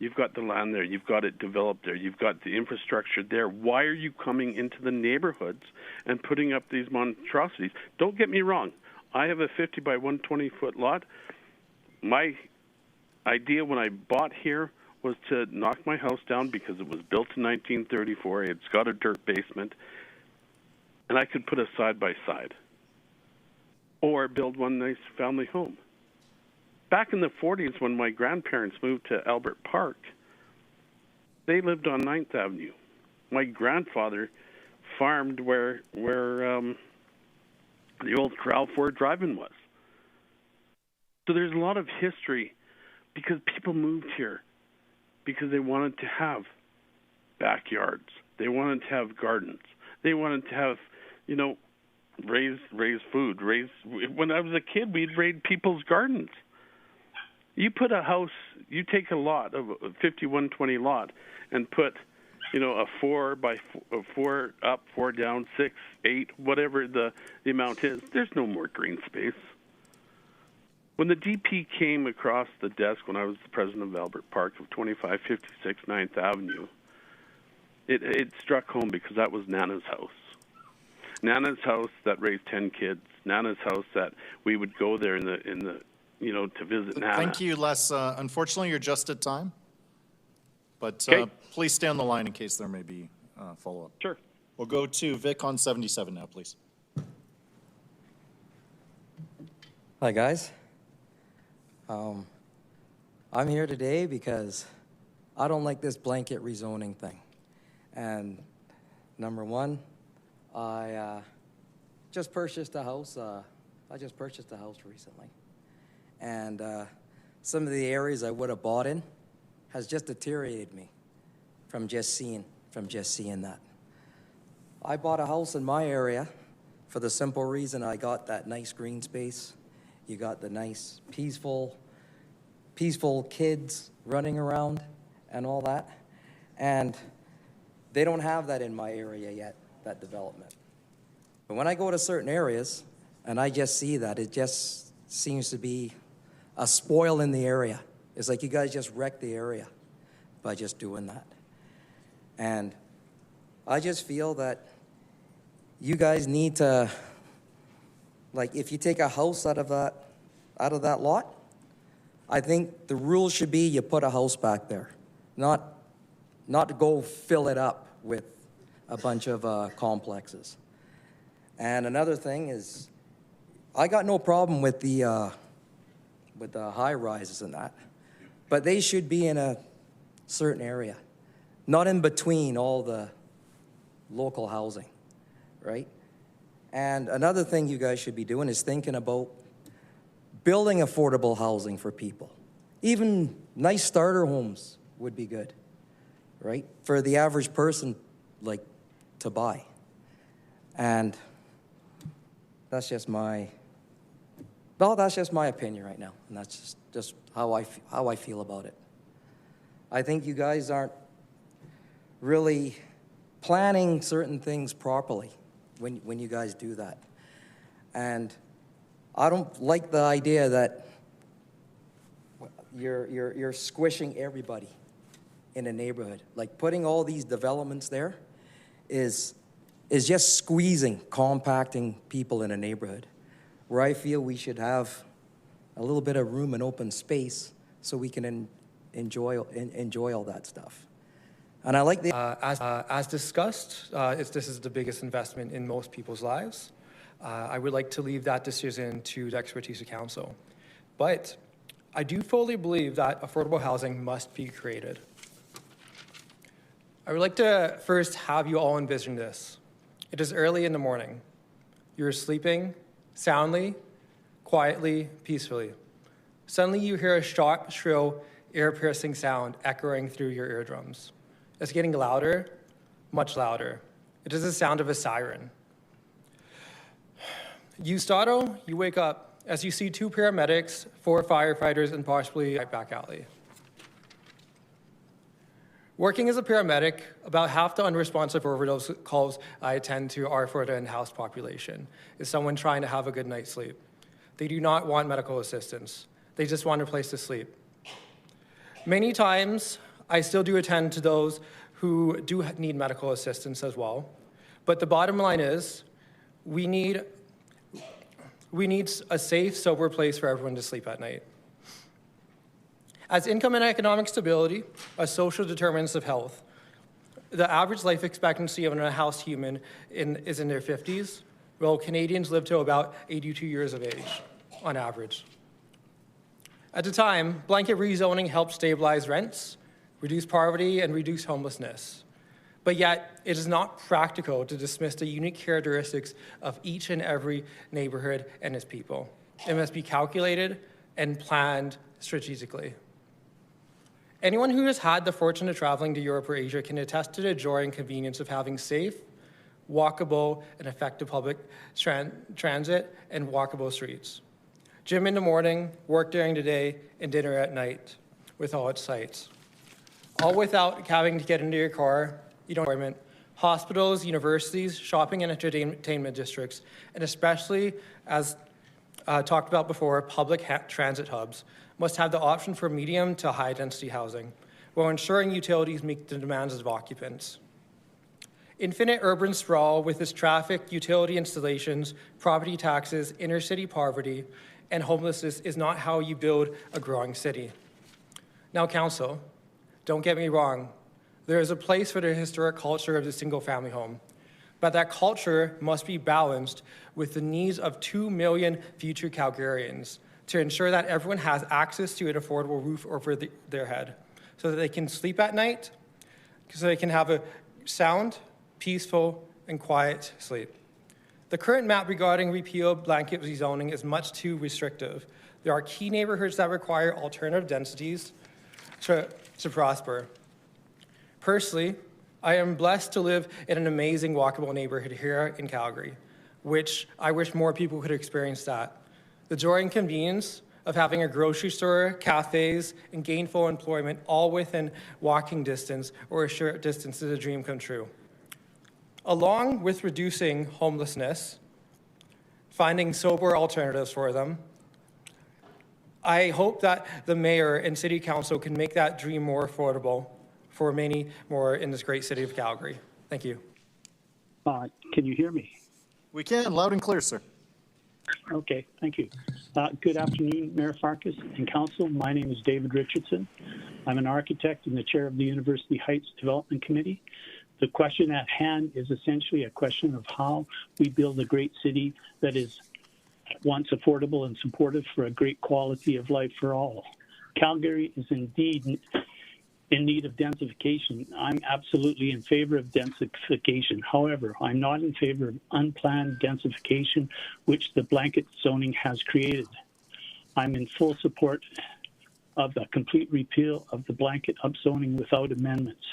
You've got the land there. You've got it developed there. You've got the infrastructure there. Why are you coming into the neighborhoods and putting up these monstrosities? Don't get me wrong. I have a 50 by 120 foot lot. My idea when I bought here was to knock my house down because it was built in 1934. It's got a dirt basement, and I could put a side-by-side or build one nice family home. Back in the 40s, when my grandparents moved to Albert Park, they lived on 9th Avenue. My grandfather farmed where the old Corral Ford Drive-In was. So there's a lot of history because people moved here because they wanted to have backyards. They wanted to have gardens. They wanted to have, you know, raise food. When I was a kid, we'd raid people's gardens. You put a house, you take a lot of a 5120 lot and put, you know, a 4 by 4 up, 4 down, 6, 8, whatever the amount is. There's no more green space. When the DP came across the desk when I was the president of Albert Park of 2556 9th Avenue, it struck home because that was Nana's house. Nana's house that raised 10 kids. Nana's house that we would go there in the you know, to visit Nana. Thank you, Les. Unfortunately, you're just at time. But please stay on the line in case there may be follow-up. Sure. We'll go to Vic on 77 now, please. Hi, guys. I'm here today because I don't like this blanket rezoning thing. And number one, I just purchased a house. I just purchased a house recently. And some of the areas I would have bought in has just deteriorated me from just seeing that. I bought a house in my area for the simple reason I got that nice green space. You got the nice, peaceful, peaceful kids running around and all that. And they don't have that in my area yet, that development. But when I go to certain areas and I just see that, it just seems to be a spoil in the area. It's like you guys just wrecked the area by just doing that. And I just feel that you guys need to, like, if you take a house out of that lot, I think the rule should be you put a house back there, not to go fill it up with a bunch of complexes. And another thing is, I got no problem with the high rises and that, but they should be in a certain area, not in between all the local housing, right? And another thing you guys should be doing is thinking about building affordable housing for people. Even nice starter homes would be good, right? For the average person, like, to buy. And that's just my opinion right now, and that's just how I feel about it. I think you guys aren't really planning certain things properly when you guys do that. And I don't like the idea that you're squishing everybody in a neighborhood. Like, putting all these developments there is just squeezing, compacting people in a neighborhood, where I feel we should have a little bit of room and open space so we can enjoy all that stuff. And I like the... As discussed, this is the biggest investment in most people's lives. I would like to leave that decision to the expertise of council. But I do fully believe that affordable housing must be created. I would like to first have you all envision this. It is early in the morning. You're sleeping soundly, quietly, peacefully. Suddenly you hear a sharp, shrill, ear-piercing sound echoing through your eardrums. It's getting louder, much louder. It is the sound of a siren. You startle, you wake up as you see 2 paramedics, 4 firefighters, and possibly a back alley. Working as a paramedic, about half the unresponsive overdose calls I attend to are for the in-house population. Is someone trying to have a good night's sleep. They do not want medical assistance. They just want a place to sleep. Many times, I still do attend to those who do need medical assistance as well. But the bottom line is, we need a safe, sober place for everyone to sleep at night. As income and economic stability are social determinants of health, the average life expectancy of an in-house human is in their 50s, while Canadians live to about 82 years of age, on average. At the time, blanket rezoning helped stabilize rents, reduce poverty, and reduce homelessness. But yet, it is not practical to dismiss the unique characteristics of each and every neighborhood and its people. It must be calculated and planned strategically. Anyone who has had the fortune of traveling to Europe or Asia can attest to the joy and convenience of having safe, walkable, and effective public transit and walkable streets. Gym in the morning, work during the day, and dinner at night with all its sites. All without having to get into your car, employment, hospitals, universities, shopping and entertainment districts, and especially, as talked about before, public transit hubs must have the option for medium to high density housing, while ensuring utilities meet the demands of occupants. Infinite urban sprawl with its traffic, utility installations, property taxes, inner city poverty, and homelessness is not how you build a growing city. Now, council, don't get me wrong, there is a place for the historic culture of the single-family home, but that culture must be balanced with the needs of 2 million future Calgarians to ensure that everyone has access to an affordable roof over their head, so that they can sleep at night, so they can have a sound, peaceful, and quiet sleep. The current map regarding repeal blanket rezoning is much too restrictive. There are key neighborhoods that require alternative densities to prosper. Personally, I am blessed to live in an amazing walkable neighborhood here in Calgary, which I wish more people could experience that. The joy and convenience of having a grocery store, cafes, and gainful employment all within walking distance or a short distance is a dream come true. Along with reducing homelessness, finding sober alternatives for them, I hope that the mayor and city council can make that dream more affordable for many more in this great city of Calgary. Thank you. Can you hear me? We can, loud and clear, sir. Okay, thank you. Good afternoon, Mayor Farkas and Council. My name is David Richardson. I'm an architect and the chair of the University Heights Development Committee. The question at hand is essentially a question of how we build a great city that is at once affordable and supportive for a great quality of life for all. Calgary is indeed in need of densification. I'm absolutely in favor of densification. However, I'm not in favor of unplanned densification, which the blanket zoning has created. I'm in full support of the complete repeal of the blanket upzoning without amendments.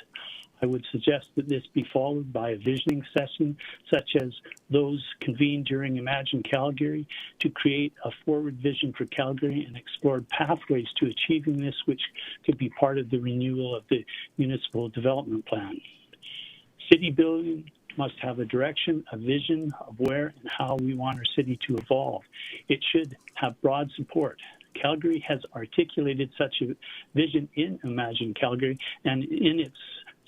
I would suggest that this be followed by a visioning session, such as those convened during Imagine Calgary, to create a forward vision for Calgary and explore pathways to achieving this, which could be part of the renewal of the municipal development plan. City building must have a direction, a vision of where and how we want our city to evolve. It should have broad support. Calgary has articulated such a vision in Imagine Calgary and in its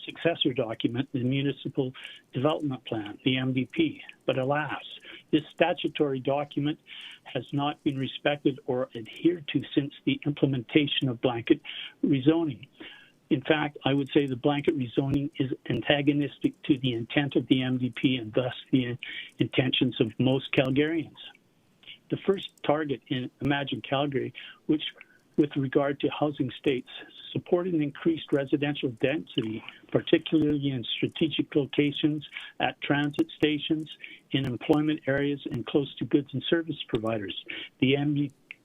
successor document, the Municipal Development Plan, the MDP. But alas, this statutory document has not been respected or adhered to since the implementation of blanket rezoning. In fact, I would say the blanket rezoning is antagonistic to the intent of the MDP and thus the intentions of most Calgarians. The first target in Imagine Calgary, which with regard to housing states, supporting increased residential density, particularly in strategic locations, at transit stations, in employment areas, and close to goods and service providers. The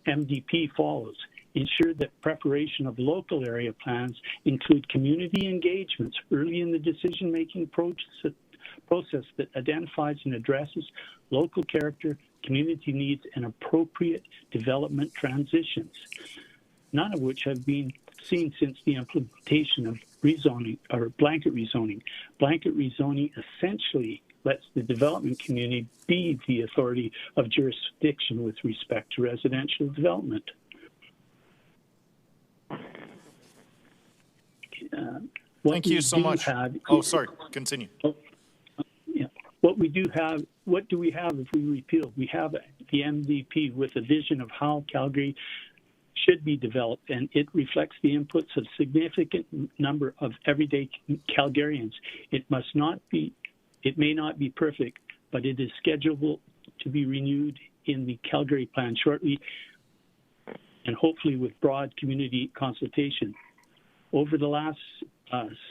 MDP follows. Ensure that preparation of local area plans include community engagements early in the decision-making process that identifies and addresses local character, community needs, and appropriate development transitions, none of which have been seen since the implementation of rezoning or blanket rezoning. Blanket rezoning essentially lets the development community be the authority of jurisdiction with respect to residential development. Thank you so much. Sorry, continue. What do we have if we repeal? We have the MDP with a vision of how Calgary should be developed, and it reflects the inputs of significant number of everyday Calgarians. It may not be perfect, but it is scheduled to be renewed in the Calgary plan shortly, and hopefully with broad community consultation. Over the last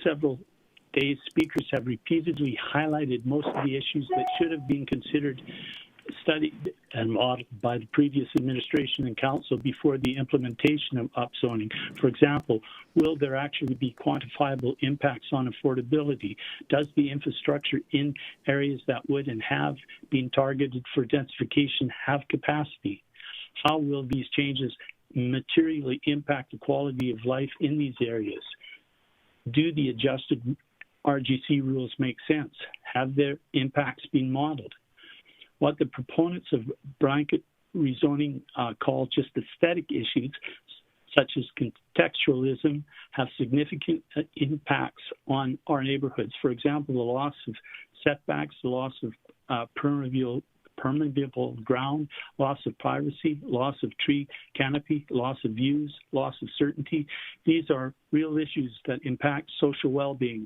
several days, speakers have repeatedly highlighted most of the issues that should have been considered, studied, and modeled by the previous administration and council before the implementation of upzoning. For example, will there actually be quantifiable impacts on affordability? Does the infrastructure in areas that would and have been targeted for densification have capacity? How will these changes materially impact the quality of life in these areas? Do the adjusted RGC rules make sense? Have their impacts been modeled? What the proponents of blanket rezoning call just aesthetic issues, such as contextualism, have significant impacts on our neighborhoods. For example, the loss of setbacks, the loss of permeable ground, loss of privacy, loss of tree canopy, loss of views, loss of certainty. These are real issues that impact social well-being.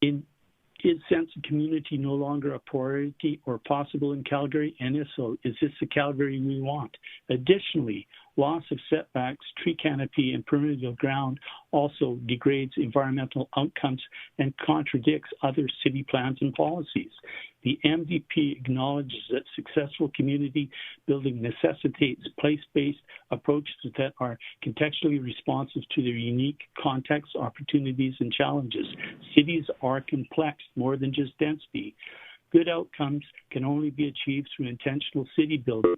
Is sense of community no longer a priority or possible in Calgary? And if so, is this the Calgary we want? Additionally, loss of setbacks, tree canopy, and permeable ground also degrades environmental outcomes and contradicts other city plans and policies. The MDP acknowledges that successful community building necessitates place-based approaches that are contextually responsive to their unique contexts, opportunities, and challenges. Cities are complex, more than just density. Good outcomes can only be achieved through intentional city building.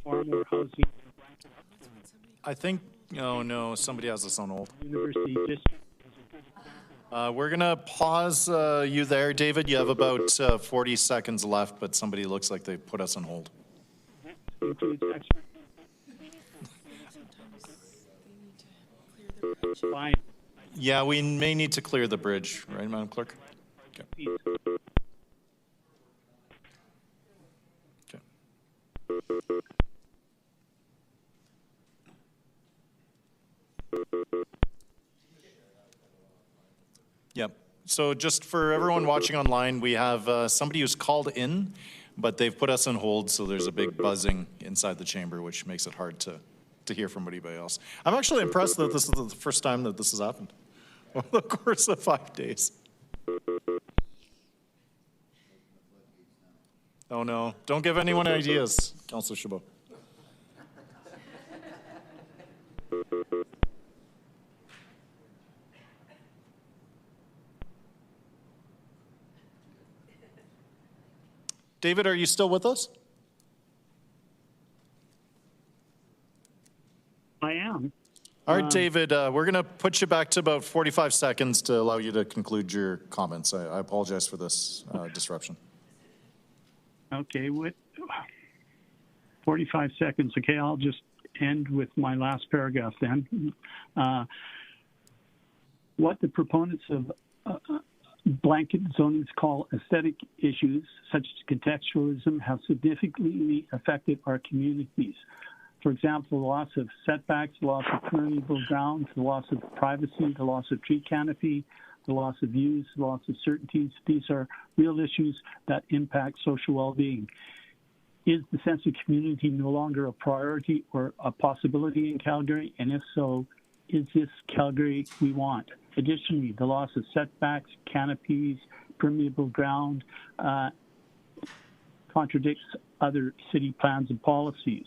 far more housing I think, oh no, somebody has us on hold. university district. We're going to pause you there, David. You have about 40 seconds left, but somebody looks like they put us on hold. Includes expert. Fine. Yeah, we may need to clear the bridge, right, Madam Clerk? Okay. Yep. So just for everyone watching online, we have somebody who's called in, but they've put us on hold, so there's a big buzzing inside the chamber, which makes it hard to hear from anybody else. I'm actually impressed that this is the first time that this has happened over the course of 5 days. Oh no, don't give anyone ideas, Councillor Chabot. David, are you still with us? I am. All right, David, we're going to put you back to about 45 seconds to allow you to conclude your comments. I apologize for this disruption. Okay, what? 45 seconds. Okay, I'll just end with my last paragraph then. What the proponents of blanket zonings call aesthetic issues, such as contextualism, have significantly affected our communities. For example, the loss of setbacks, the loss of permeable grounds, the loss of privacy, the loss of tree canopy, the loss of views, the loss of certainties. These are real issues that impact social well-being. Is the sense of community no longer a priority or a possibility in Calgary? And if so, is this Calgary we want? Additionally, the loss of setbacks, canopies, permeable ground contradicts other city plans and policies.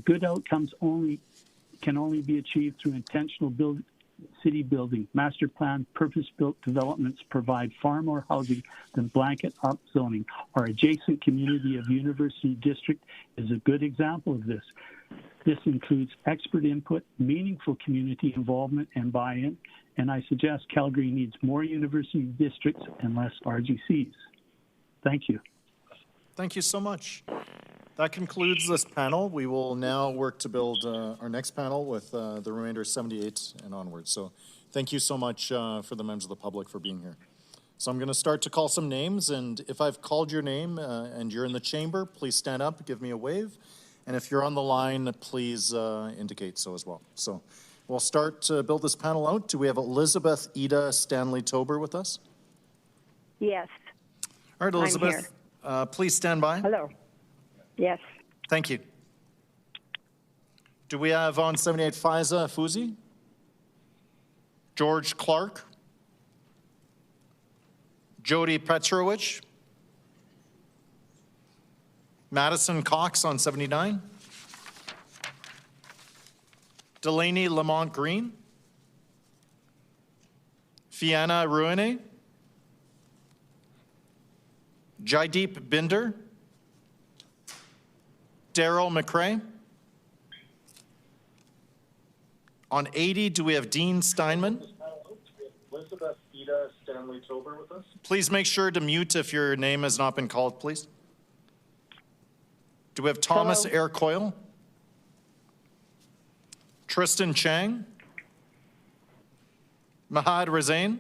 Good outcomes can only be achieved through intentional city building. Master plan, purpose-built developments provide far more housing than blanket upzoning. Our adjacent community of University District is a good example of this. This includes expert input, meaningful community involvement, and buy-in, and I suggest Calgary needs more university districts and less RGCs. Thank you. Thank you so much. That concludes this panel. We will now work to build our next panel with the remainder 78 and onwards. So thank you so much for the members of the public for being here. So I'm going to start to call some names, and if I've called your name and you're in the chamber, please stand up, give me a wave. And if you're on the line, please indicate so as well. So we'll start to build this panel out. Do we have Elizabeth Ida Stanley Tober with us? Yes. All right, Elizabeth, please stand by. Hello. Yes. Thank you. Do we have on 78 Faiza Fuzi? George Clark? Jody Petrovich? Madison Cox on 79? Delaney Lamont Green? Fianna Ruine? Jaideep Binder? Daryl McRae? On 80, do we have Dean Steinman? Elizabeth Ida Stanley Tober with us. Please make sure to mute if your name has not been called, please. Do we have Thomas Air Coyle? Tristan Chang? Mahad Razain?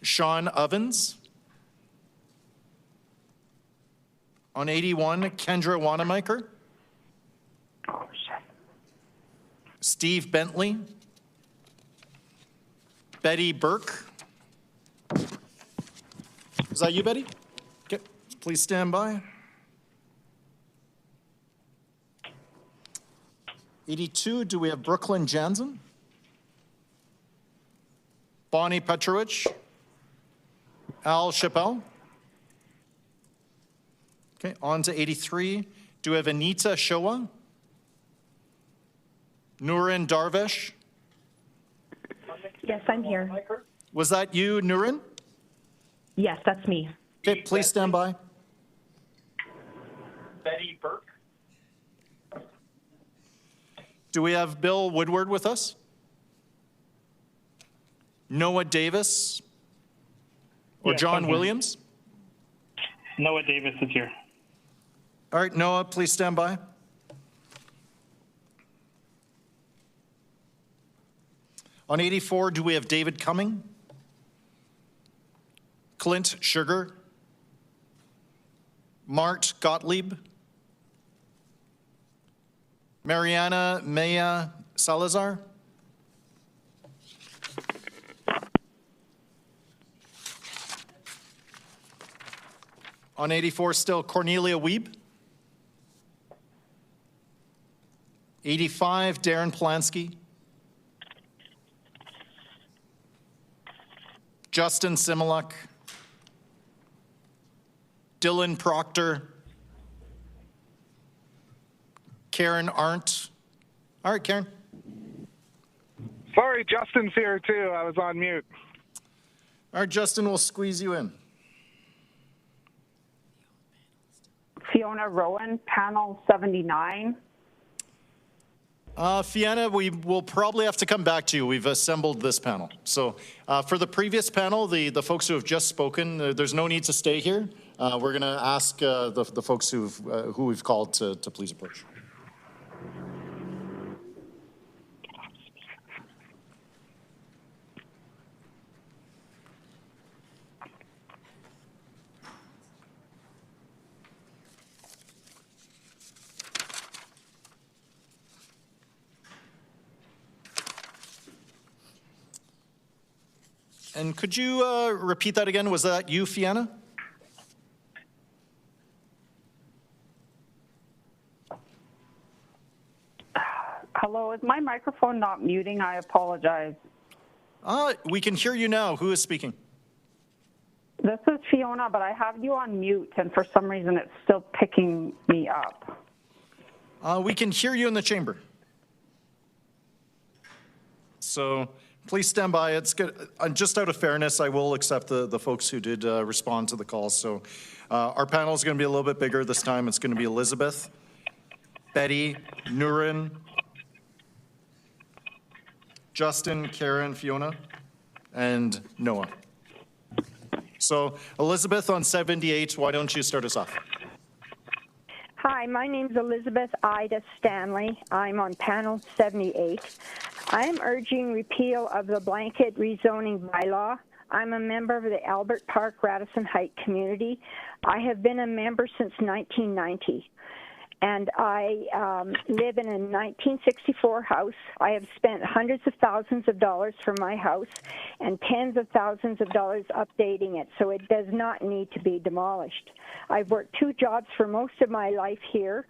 Sean Ovens? On 81, Kendra Wanamaker? Steve Bentley? Betty Burke? Is that you, Betty? Okay, please stand by. 82, do we have Brooklyn Jansen? Bonnie Petrovich? Al Chappelle? Okay, on to 83. Do we have Anita Shoa? Nurin Darvish? Yes, I'm here. Was that you, Nurin? Yes, that's me. Okay, please stand by. Betty Burke. Do we have Bill Woodward with us? Noah Davis? Or Yes, John I'm here. Williams? Noah Davis is here. All right, Noah, please stand by. On 84, do we have David Cumming? Clint Sugar? Mart Gottlieb? Mariana Maya Salazar? On 84, still Cornelia Wiebe? 85, Darren Polanski? Justin Similuk? Dylan Proctor? Karen Arndt? All right, Karen. Sorry, Justin's here too. I was on mute. All right, Justin, we'll squeeze you in. Fiona Rowan, panel 79. Fiona, we will probably have to come back to you. We've assembled this panel. So for the previous panel, the folks who have just spoken, there's no need to stay here. We're going to ask the folks who we've called to please approach. And could you repeat that again? Was that you, Fiona? Hello, is my microphone not muting? I apologize. We can hear you now. Who is speaking? This is Fiona, but I have you on mute, and for some reason it's still picking me up. We can hear you in the chamber. So please stand by. It's good. Just out of fairness, I will accept the folks who did respond to the calls. So our panel is going to be a little bit bigger this time. It's going to be Elizabeth, Betty, Nurin, Justin, Karen, Fiona, and Noah. So Elizabeth on 78, why don't you start us off? Hi, my name's Elizabeth Ida Stanley. I'm on panel 78. I am urging repeal of the blanket rezoning bylaw. I'm a member of the Albert Park Radisson Heights community. I have been a member since 1990. And I live in a 1964 house. I have spent hundreds of thousands of dollars for my house and tens of thousands of dollars updating it, so it does not need to be demolished. I've worked 2 jobs for most of my life here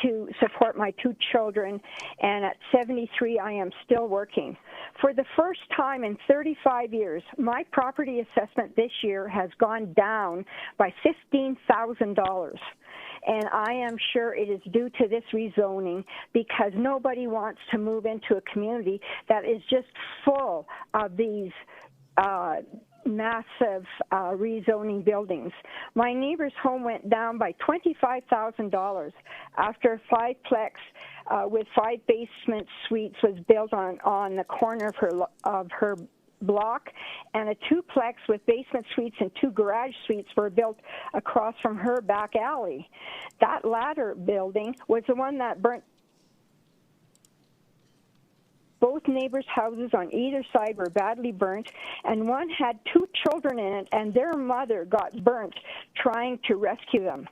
to support my 2 children, and at 73, I am still working. For the first time in 35 years, my property assessment this year has gone down by $15,000. And I am sure it is due to this rezoning because nobody wants to move into a community that is just full of these massive rezoning buildings. My neighbor's home went down by $25,000 after a 5-plex with 5 basement suites was built on the corner of her block, and a 2-plex with basement suites and 2 garage suites were built across from her back alley. That latter building was the one that burnt. Both neighbors' houses on either side were badly burnt, and one had 2 children in it, and their mother got burnt trying to rescue them.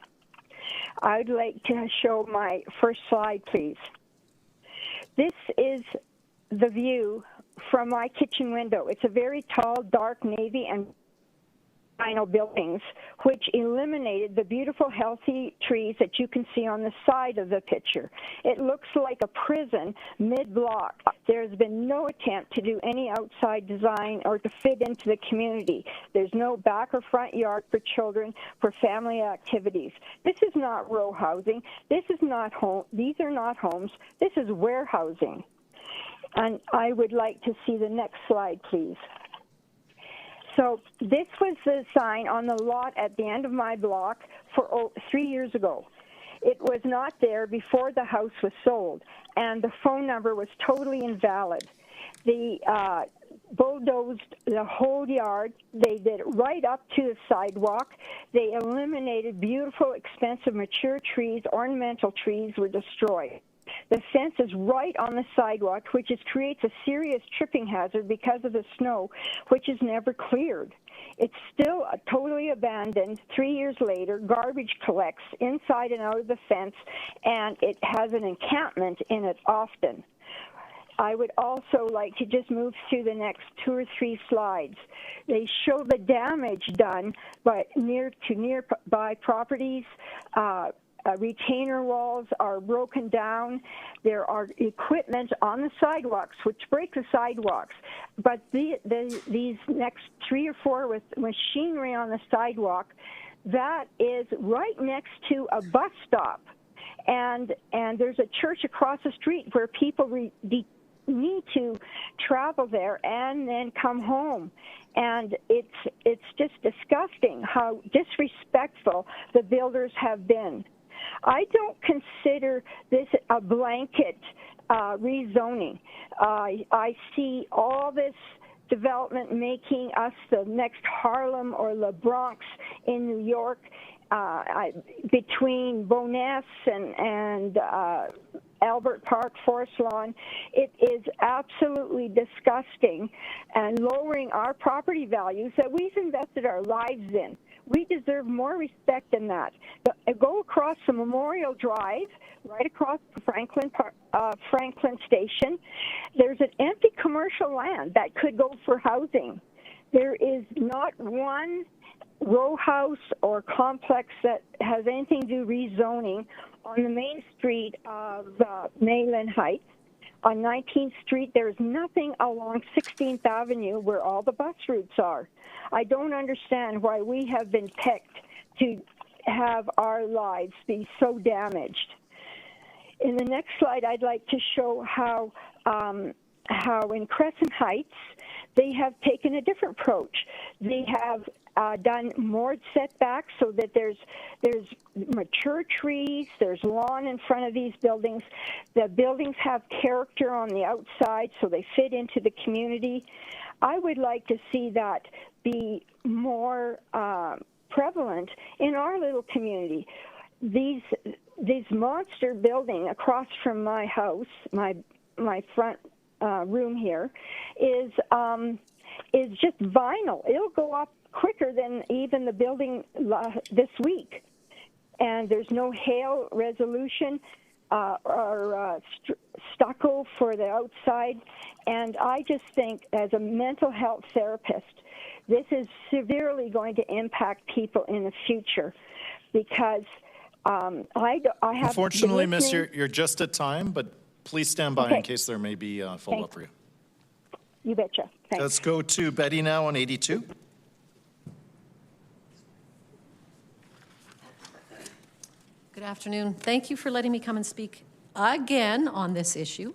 I'd like to show my first slide, please. This is the view from my kitchen window. It's a very tall, dark navy and vinyl buildings, which eliminated the beautiful, healthy trees that you can see on the side of the picture. It looks like a prison mid-block. There's been no attempt to do any outside design or to fit into the community. There's no back or front yard for children, for family activities. This is not row housing. This is not home. These are not homes. This is warehousing. And I would like to see the next slide, please. So this was the sign on the lot at the end of my block for 3 years ago. It was not there before the house was sold, and the phone number was totally invalid. They bulldozed the whole yard. They did it right up to the sidewalk. They eliminated beautiful, expensive, mature trees. Ornamental trees were destroyed. The fence is right on the sidewalk, which creates a serious tripping hazard because of the snow, which is never cleared. It's still totally abandoned. 3 years later, garbage collects inside and out of the fence, and it has an encampment in it often. I would also like to just move through the next 2 or 3 slides. They show the damage done by nearby properties. Retainer walls are broken down. There are equipment on the sidewalks, which break the sidewalks. But these next 3 or 4 with machinery on the sidewalk, that is right next to a bus stop. And there's a church across the street where people need to travel there and then come home. And it's just disgusting how disrespectful the builders have been. I don't consider this a blanket rezoning. I see all this development making us the next Harlem or the Bronx in New York, between Boness and Albert Park, Forest Lawn. It is absolutely disgusting and lowering our property values that we've invested our lives in. We deserve more respect than that. Go across the Memorial Drive, right across Franklin Station. There's an empty commercial land that could go for housing. There is not one row house or complex that has anything to do rezoning on the main street of Mayland Heights. On 19th Street, there's nothing along 16th Avenue where all the bus routes are. I don't understand why we have been picked to have our lives be so damaged. In the next slide, I'd like to show how in Crescent Heights, they have taken a different approach. They have done more setbacks so that there's mature trees, there's lawn in front of these buildings. The buildings have character on the outside, so they fit into the community. I would like to see that be more prevalent in our little community. These monster building across from my house, my front room here, is just vinyl. It'll go up quicker than even the building this week. And there's no hail resolution or stucco for the outside. And I just think, as a mental health therapist, this is severely going to impact people in the future, because I have... Unfortunately, Miss, you're just at time, but please stand by in case there may be a follow-up for you. You betcha. Thanks. Let's go to Betty now on 82. Good afternoon. Thank you for letting me come and speak again on this issue.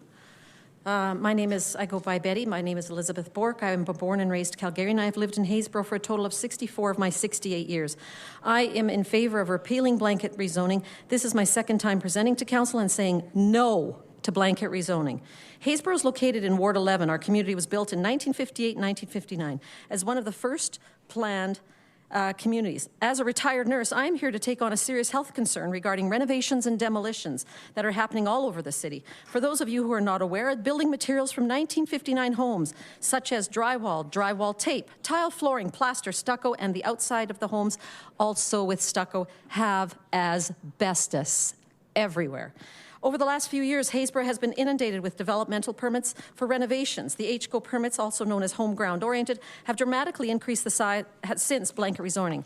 I go by Betty. My name is Elizabeth Bork. I am born and raised Calgarian. I have lived in Haysboro for a total of 64 of my 68 years. I am in favor of repealing blanket rezoning. This is my second time presenting to council and saying no to blanket rezoning. Haysboro is located in Ward 11. Our community was built in 1958 and 1959 as one of the first planned communities. As a retired nurse, I'm here to take on a serious health concern regarding renovations and demolitions that are happening all over the city. For those of you who are not aware, building materials from 1959 homes, such as drywall tape, tile flooring, plaster, stucco, and the outside of the homes, also with stucco, have asbestos everywhere. Over the last few years, Haysboro has been inundated with developmental permits for renovations. The HCO permits, also known as home ground oriented, have dramatically increased the size since blanket rezoning.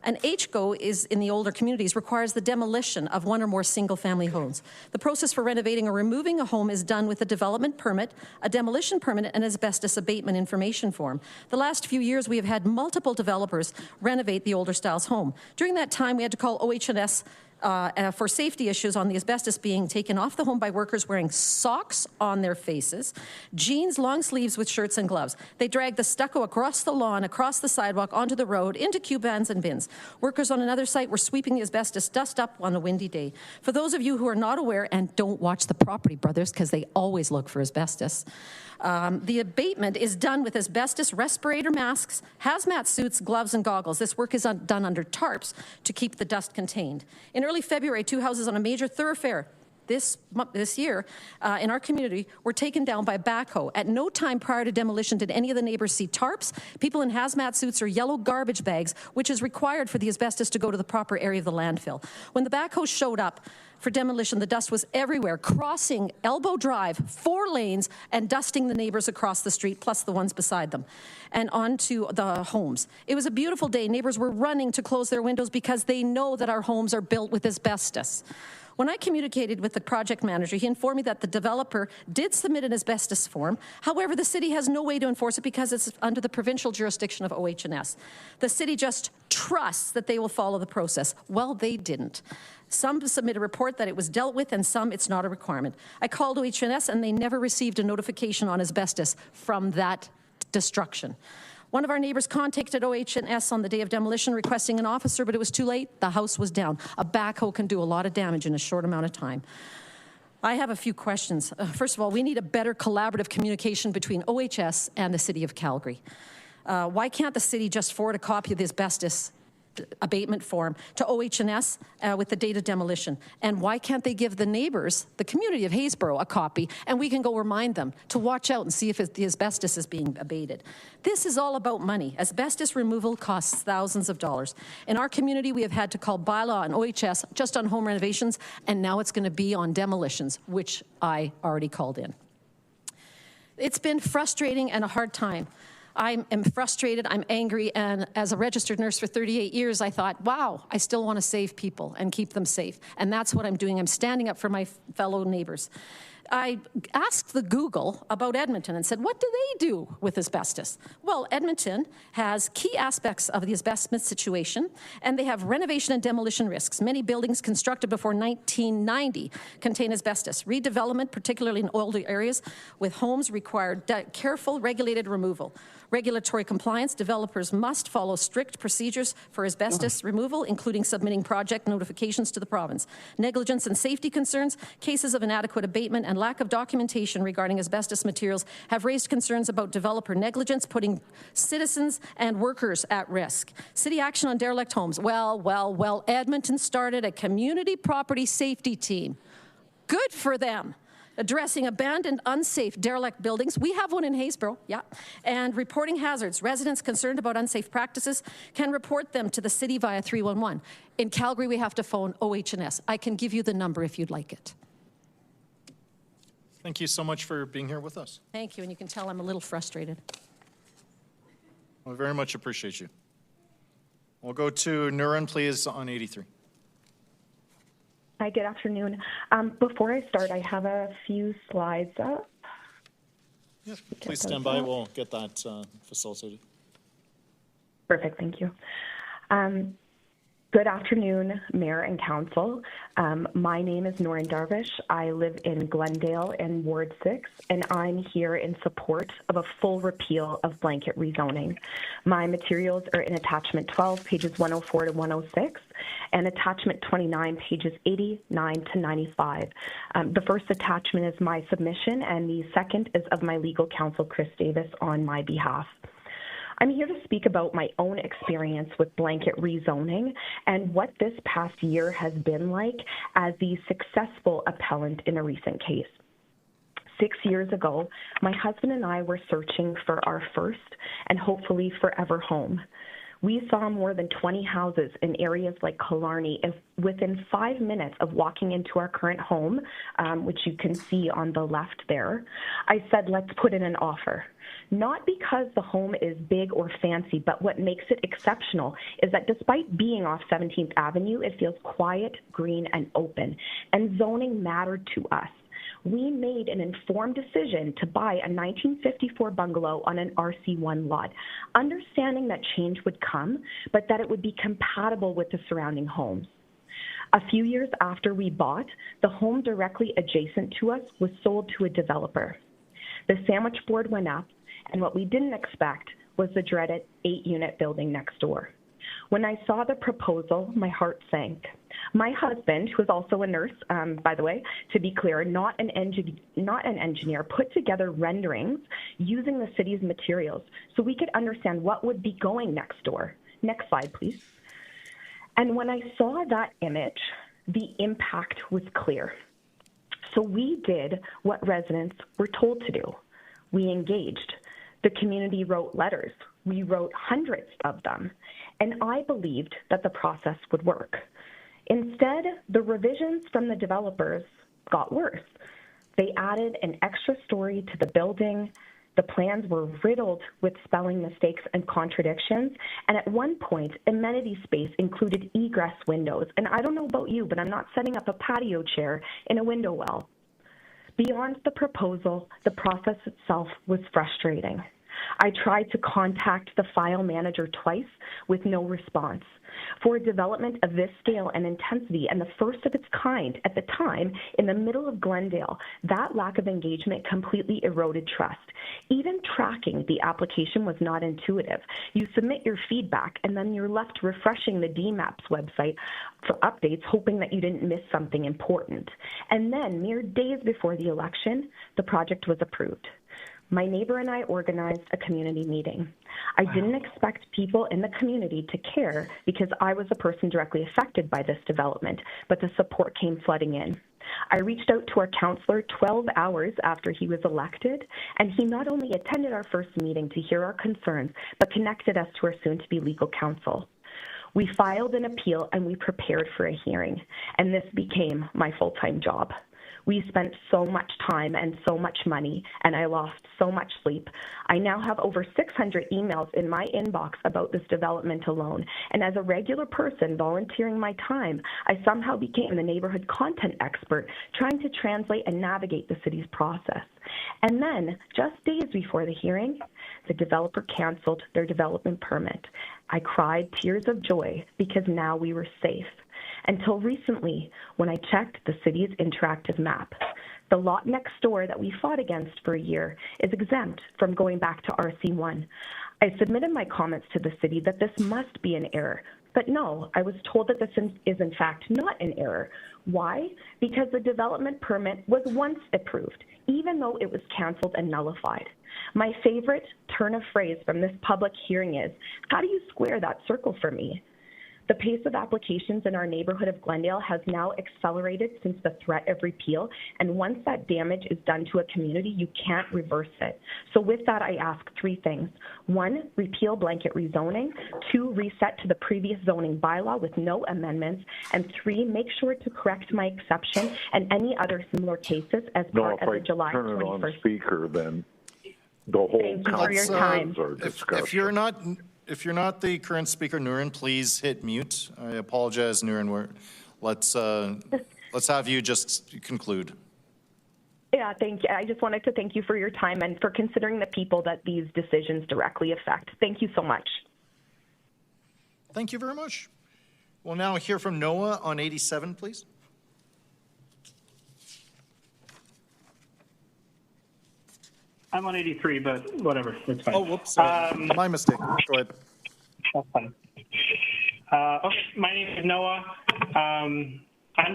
An HCO is in the older communities requires the demolition of one or more single-family homes. The process for renovating or removing a home is done with a development permit, a demolition permit, and asbestos abatement information form. The last few years, we have had multiple developers renovate the older styles home. During that time, we had to call OH&S for safety issues on the asbestos being taken off the home by workers wearing socks on their faces, jeans, long sleeves with shirts and gloves. They dragged the stucco across the lawn, across the sidewalk, onto the road, into cube vans and bins. Workers on another site were sweeping the asbestos dust up on a windy day. For those of you who are not aware and don't watch the Property Brothers, because they always look for asbestos, the abatement is done with asbestos respirator masks, hazmat suits, gloves, and goggles. This work is done under tarps to keep the dust contained. In early February, 2 houses on a major thoroughfare this year in our community were taken down by backhoe. At no time prior to demolition did any of the neighbors see tarps, people in hazmat suits, or yellow garbage bags, which is required for the asbestos to go to the proper area of the landfill. When the backhoe showed up for demolition, the dust was everywhere, crossing Elbow Drive, 4 lanes, and dusting the neighbors across the street, plus the ones beside them, and onto the homes. It was a beautiful day. Neighbors were running to close their windows because they know that our homes are built with asbestos. When I communicated with the project manager, he informed me that the developer did submit an asbestos form. However, the city has no way to enforce it because it's under the provincial jurisdiction of OH&S. The city just trusts that they will follow the process. Well, they didn't. Some submit a report that it was dealt with, and some it's not a requirement. I called OH&S, and they never received a notification on asbestos from that destruction. One of our neighbors contacted OH&S on the day of demolition requesting an officer, but it was too late. The house was down. A backhoe can do a lot of damage in a short amount of time. I have a few questions. First of all, we need a better collaborative communication between OHS and the City of Calgary. Why can't the city just forward a copy of the asbestos abatement form to OH&S with the date of demolition? And why can't they give the neighbors, the community of Haysboro, a copy, and we can go remind them to watch out and see if the asbestos is being abated? This is all about money. Asbestos removal costs thousands of dollars. In our community, we have had to call bylaw and OHS just on home renovations, and now it's going to be on demolitions, which I already called in. It's been frustrating and a hard time. I am frustrated, I'm angry, and as a registered nurse for 38 years, I thought, wow, I still want to save people and keep them safe. And that's what I'm doing. I'm standing up for my fellow neighbors. I asked the Google about Edmonton and said, what do they do with asbestos? Well, Edmonton has key aspects of the asbestos situation, and they have renovation and demolition risks. Many buildings constructed before 1990 contain asbestos. Redevelopment, particularly in older areas with homes, require careful, regulated removal. Regulatory compliance, developers must follow strict procedures for asbestos removal, including submitting project notifications to the province. Negligence and safety concerns, cases of inadequate abatement, and lack of documentation regarding asbestos materials have raised concerns about developer negligence, putting citizens and workers at risk. City action on derelict homes. Well, Edmonton started a community property safety team. Good for them. Addressing abandoned, unsafe, derelict buildings. We have one in Haysboro, yeah. And reporting hazards. Residents concerned about unsafe practices can report them to the city via 311. In Calgary, we have to phone OH&S. I can give you the number if you'd like it. Thank you so much for being here with us. Thank you, and you can tell I'm a little frustrated. We very much appreciate you. We'll go to Nurin, please, on 83. Hi, good afternoon. Before I start, I have a few slides up. Yes, please stand by. We'll get that facilitated. Perfect, thank you. Good afternoon, Mayor and Council. My name is Noreen Darvish. I live in Glendale in Ward 6, and I'm here in support of a full repeal of blanket rezoning. My materials are in Attachment 12, pages 104 to 106, and Attachment 29, pages 89 to 95. The first attachment is my submission, and the second is of my legal counsel, Chris Davis, on my behalf. I'm here to speak about my own experience with blanket rezoning and what this past year has been like as the successful appellant in a recent case. 6 years ago, my husband and I were searching for our first and hopefully forever home. We saw more than 20 houses in areas like Killarney, and within 5 minutes of walking into our current home, which you can see on the left there, I said, let's put in an offer. Not because the home is big or fancy, but what makes it exceptional is that despite being off 17th Avenue, it feels quiet, green, and open, and zoning mattered to us. We made an informed decision to buy a 1954 bungalow on an RC1 lot, understanding that change would come, but that it would be compatible with the surrounding homes. A few years after we bought, the home directly adjacent to us was sold to a developer. The sandwich board went up, and what we didn't expect was the dreaded 8-unit building next door. When I saw the proposal, my heart sank. My husband, who is also a nurse, by the way, to be clear, not an engineer, put together renderings using the city's materials so we could understand what would be going next door. Next slide, please. And when I saw that image, the impact was clear. So we did what residents were told to do. We engaged. The community wrote letters. We wrote hundreds of them, and I believed that the process would work. Instead, the revisions from the developers got worse. They added an extra story to the building. The plans were riddled with spelling mistakes and contradictions, and at one point, amenity space included egress windows. And I don't know about you, but I'm not setting up a patio chair in a window well. Beyond the proposal, the process itself was frustrating. I tried to contact the file manager twice with no response. For a development of this scale and intensity, and the first of its kind at the time in the middle of Glendale, that lack of engagement completely eroded trust. Even tracking the application was not intuitive. You submit your feedback, and then you're left refreshing the DMAP's website for updates, hoping that you didn't miss something important. And then, mere days before the election, the project was approved. My neighbor and I organized a community meeting. I didn't expect people in the community to care because I was a person directly affected by this development, but the support came flooding in. I reached out to our councillor 12 hours after he was elected, and he not only attended our first meeting to hear our concerns, but connected us to our soon-to-be legal counsel. We filed an appeal and we prepared for a hearing, and this became my full-time job. We spent so much time and so much money, and I lost so much sleep. I now have over 600 emails in my inbox about this development alone, and as a regular person volunteering my time, I somehow became the neighborhood content expert, trying to translate and navigate the city's process. And then, just days before the hearing, the developer canceled their development permit. I cried tears of joy because now we were safe. Until recently, when I checked the city's interactive map. The lot next door that we fought against for a year is exempt from going back to RC1. I submitted my comments to the city that this must be an error, but no, I was told that this is in fact not an error. Why? Because the development permit was once approved, even though it was canceled and nullified. My favorite turn of phrase from this public hearing is, how do you square that circle for me? The pace of applications in our neighborhood of Glendale has now accelerated since the threat of repeal, and once that damage is done to a community, you can't reverse it. So with that, I ask three things. 1, repeal blanket rezoning. 2, reset to the previous zoning bylaw with no amendments. And 3, make sure to correct my exception and any other similar cases as part of the July 21st. Turn it on speaker, then the whole Thank you for your time. If you're not the current speaker, Nurin, please hit mute. I apologize, Nurin. Let's have you just conclude. Yeah, thank you. I just wanted to thank you for your time and for considering the people that these decisions directly affect. Thank you so much. Thank you very much. We'll now hear from Noah on 87, please. I'm on 83, but whatever, it's fine. Oh, whoops, sorry. My mistake. Go ahead. That's fine. Okay, my name is Noah. I'm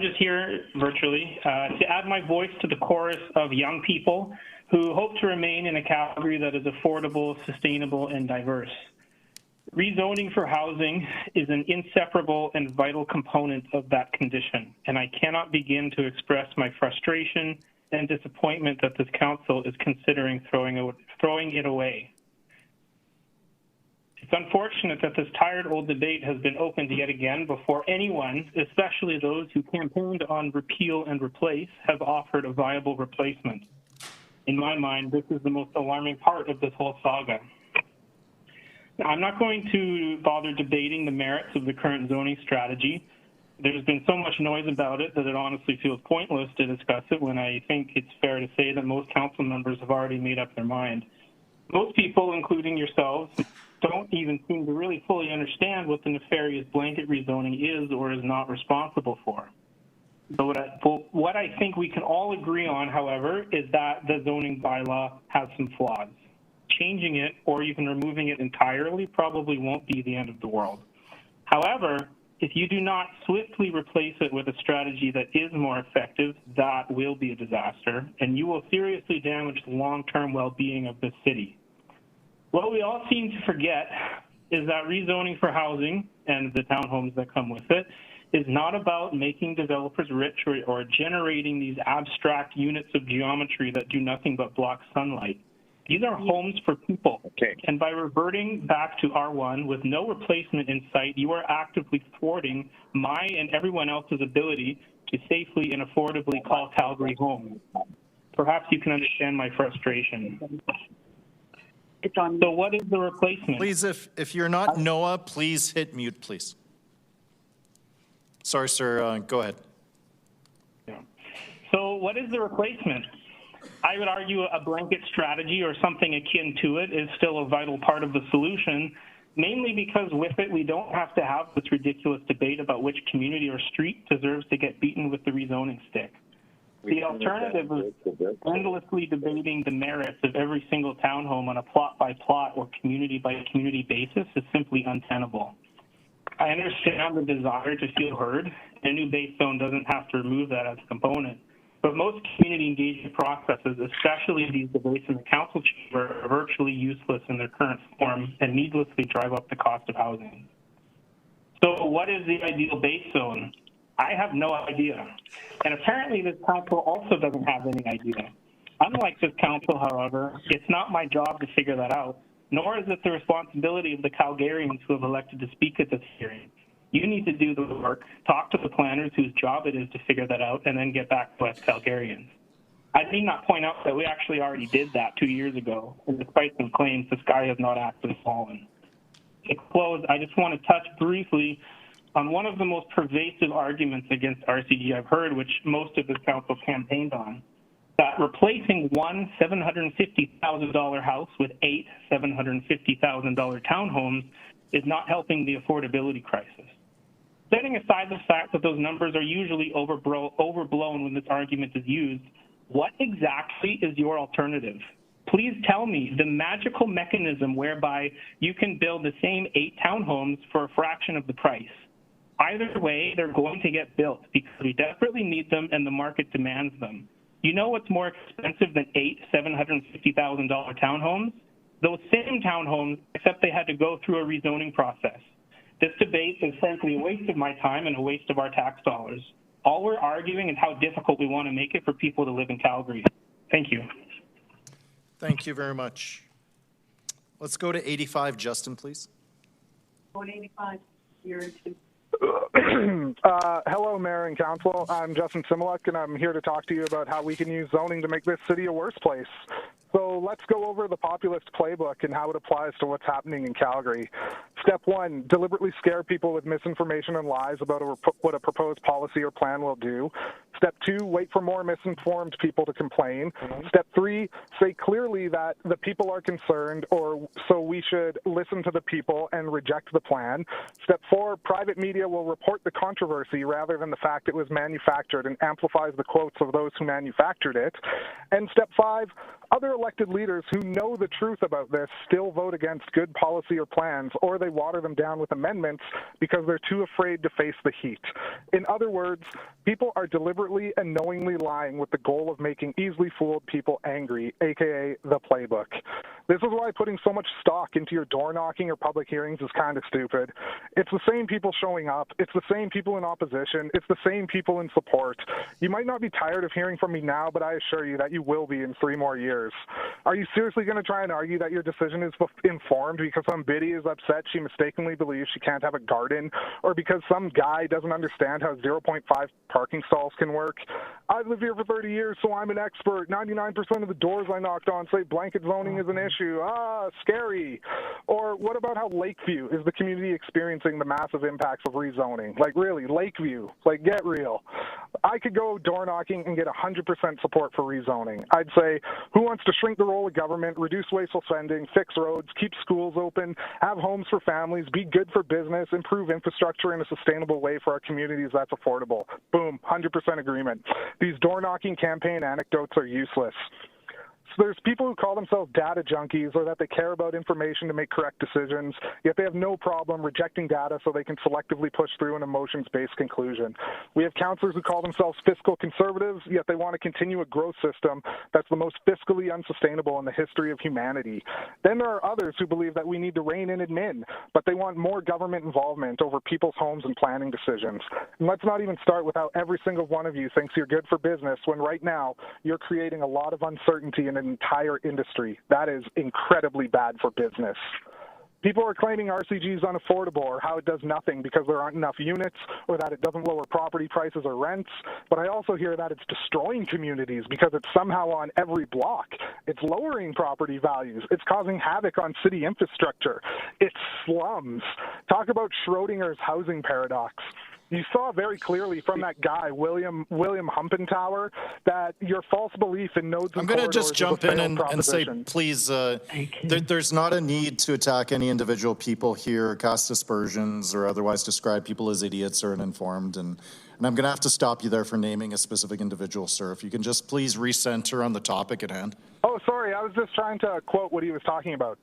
just here virtually to add my voice to the chorus of young people who hope to remain in a Calgary that is affordable, sustainable, and diverse. Rezoning for housing is an inseparable and vital component of that condition, and I cannot begin to express my frustration and disappointment that this council is considering throwing it away. It's unfortunate that this tired old debate has been opened yet again before anyone, especially those who campaigned on repeal and replace, have offered a viable replacement. In my mind, this is the most alarming part of this whole saga. Now, I'm not going to bother debating the merits of the current zoning strategy. There's been so much noise about it that it honestly feels pointless to discuss it when I think it's fair to say that most council members have already made up their mind. Most people, including yourselves, don't even seem to really fully understand what the nefarious blanket rezoning is or is not responsible for. So what I think we can all agree on, however, is that the zoning bylaw has some flaws. Changing it or even removing it entirely probably won't be the end of the world. However, if you do not swiftly replace it with a strategy that is more effective, that will be a disaster, and you will seriously damage the long-term well-being of this city. What we all seem to forget is that rezoning for housing and the townhomes that come with it is not about making developers rich or generating these abstract units of geometry that do nothing but block sunlight. These are homes for people. Okay. And by reverting back to R1 with no replacement in sight, you are actively thwarting my and everyone else's ability to safely and affordably call Calgary home. Perhaps you can understand my frustration. So what is the replacement? Please, if you're not Noah, please hit mute, please. Sorry, sir. Go ahead. Yeah. So what is the replacement? I would argue a blanket strategy or something akin to it is still a vital part of the solution, mainly because with it we don't have to have this ridiculous debate about which community or street deserves to get beaten with the rezoning stick. The alternative of endlessly debating the merits of every single townhome on a plot-by-plot or community-by-community basis is simply untenable. I understand the desire to feel heard. A new base zone doesn't have to remove that as a component. But most community engagement processes, especially these debates in the council chamber, are virtually useless in their current form and needlessly drive up the cost of housing. So what is the ideal base zone? I have no idea. And apparently this council also doesn't have any idea. Unlike this council, however, it's not my job to figure that out, nor is it the responsibility of the Calgarians who have elected to speak at this hearing. You need to do the work, talk to the planners whose job it is to figure that out, and then get back to us Calgarians. I need not point out that we actually already did that 2 years ago, and despite some claims, the sky has not actually fallen. To close, I just want to touch briefly on one of the most pervasive arguments against RCG I've heard, which most of this council campaigned on, that replacing one $750,000 house with 8 $750,000 townhomes is not helping the affordability crisis. Setting aside the fact that those numbers are usually overblown when this argument is used, what exactly is your alternative? Please tell me the magical mechanism whereby you can build the same 8 townhomes for a fraction of the price. Either way, they're going to get built because we desperately need them and the market demands them. You know what's more expensive than 8 $750,000 townhomes? Those same townhomes, except they had to go through a rezoning process. This debate is frankly a waste of my time and a waste of our tax dollars. All we're arguing is how difficult we want to make it for people to live in Calgary. Thank you. Thank you very much. Let's go to 85, Justin, please. 85, you're into. Hello, Mayor and Council. I'm Justin Similuk, and I'm here to talk to you about how we can use zoning to make this city a worse place. So let's go over the populist playbook and how it applies to what's happening in Calgary. Step 1, deliberately scare people with misinformation and lies about what a proposed policy or plan will do. Step 2, wait for more misinformed people to complain. Step 3, say clearly that the people are concerned, or so we should listen to the people and reject the plan. Step 4, private media will report the controversy rather than the fact it was manufactured and amplifies the quotes of those who manufactured it. And step 5, other elected leaders who know the truth about this still vote against good policy or plans, or they water them down with amendments because they're too afraid to face the heat. In other words, people are deliberately and knowingly lying with the goal of making easily fooled people angry, aka the playbook. This is why putting so much stock into your door knocking or public hearings is kind of stupid. It's the same people showing up. It's the same people in opposition. It's the same people in support. You might not be tired of hearing from me now, but I assure you that you will be in 3 more years. Are you seriously going to try and argue that your decision is informed because some biddy is upset she mistakenly believes she can't have a garden, or because some guy doesn't understand how 0.5 parking stalls can can work. I've lived here for 30 years, so I'm an expert. 99% of the doors I knocked on say blanket zoning is an issue. Scary. Or what about how Lakeview is the community experiencing the massive impacts of rezoning? Like, really, Lakeview, like, get real. I could go door knocking and get 100% support for rezoning. I'd say, who wants to shrink the role of government, reduce wasteful spending, fix roads, keep schools open, have homes for families, be good for business, improve infrastructure in a sustainable way for our communities that's affordable? Boom, 100% agreement. These door knocking campaign anecdotes are useless. So there's people who call themselves data junkies or that they care about information to make correct decisions, yet they have no problem rejecting data so they can selectively push through an emotions-based conclusion. We have councillors who call themselves fiscal conservatives, yet they want to continue a growth system that's the most fiscally unsustainable in the history of humanity. Then there are others who believe that we need to rein in admin, but they want more government involvement over people's homes and planning decisions. And let's not even start with how every single one of you thinks you're good for business when right now you're creating a lot of uncertainty in an entire industry. That is incredibly bad for business. People are claiming RCG is unaffordable or how it does nothing because there aren't enough units or that it doesn't lower property prices or rents. But I also hear that it's destroying communities because it's somehow on every block. It's lowering property values. It's causing havoc on city infrastructure. It's slums. Talk about Schrodinger's housing paradox. You saw very clearly from that guy, William Humpentauer, that your false belief in nodes and I'm going to corridors just jump is a in failed and say, proposition. please, there's not a need to attack any individual people here, cast aspersions, or otherwise describe people as idiots or uninformed. And I'm going to have to stop you there for naming a specific individual, sir. If you can just please recenter on the topic at hand. Oh, sorry. I was just trying to quote what he was talking about.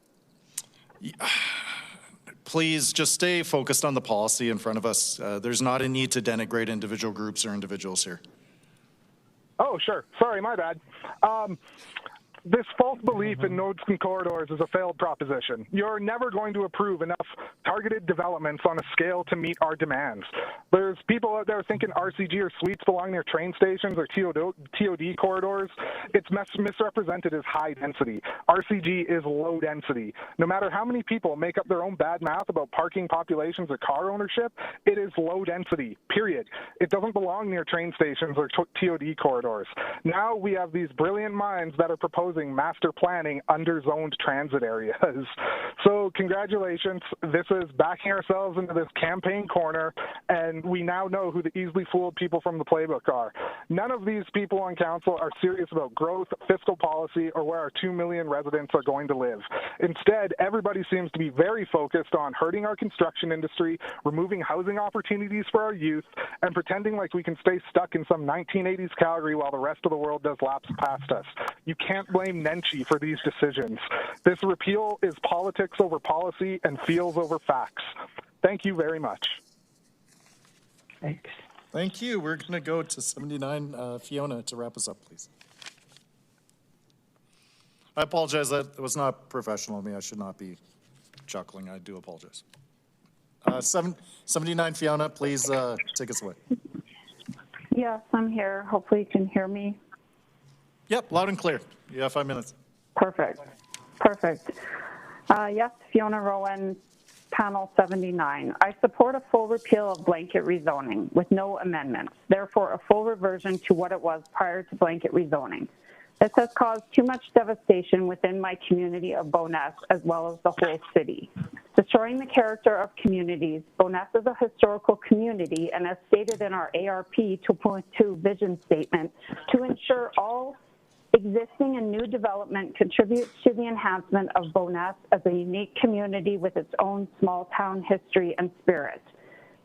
Please just stay focused on the policy in front of us. There's not a need to denigrate individual groups or individuals here. Oh, sure. Sorry, my bad. This false belief in nodes and corridors is a failed proposition. You're never going to approve enough targeted developments on a scale to meet our demands. There's people out there thinking RCG or suites belong near train stations or TOD corridors. It's misrepresented as high density. RCG is low density. No matter how many people make up their own bad math about parking populations or car ownership, it is low density, period. It doesn't belong near train stations or TOD corridors. Now we have these brilliant minds that are proposing master planning under-zoned transit areas. So congratulations. This is backing ourselves into this campaign corner, and we now know who the easily fooled people from the playbook are. None of these people on council are serious about growth, fiscal policy, or where our 2 million residents are going to live. Instead, everybody seems to be very focused on hurting our construction industry, removing housing opportunities for our youth, and pretending like we can stay stuck in some 1980s Calgary while the rest of the world does laps past us. You can't blame Nenshi for these decisions. This repeal is politics over policy and feels over facts. Thank you very much. Thanks. Thank you. We're going to go to 79. Fiona, to wrap us up, please. I apologize. That was not professional of me. I should not be chuckling. I do apologize. 79, Fiona, please take us away. Yes, I'm here. Hopefully you can hear me. Yep, loud and clear. You have 5 minutes. Perfect. Yes, Fiona Rowan, panel 79. I support a full repeal of blanket rezoning with no amendments, therefore a full reversion to what it was prior to blanket rezoning. This has caused too much devastation within my community of Bowness as well as the whole city. Destroying the character of communities, Bowness is a historical community and as stated in our ARP 2.2 vision statement, to ensure all existing and new development contributes to the enhancement of Bowness as a unique community with its own small town history and spirit.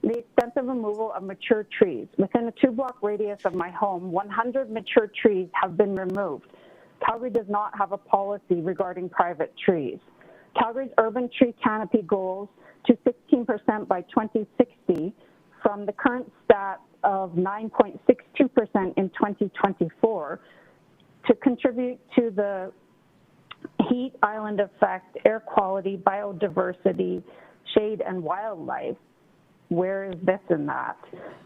The extensive removal of mature trees. Within a 2-block radius of my home, 100 mature trees have been removed. Calgary does not have a policy regarding private trees. Calgary's urban tree canopy goals to 16% by 2060 from the current stat of 9.62% in 2024 to contribute to the heat island effect, air quality, biodiversity, shade, and wildlife. Where is this in that?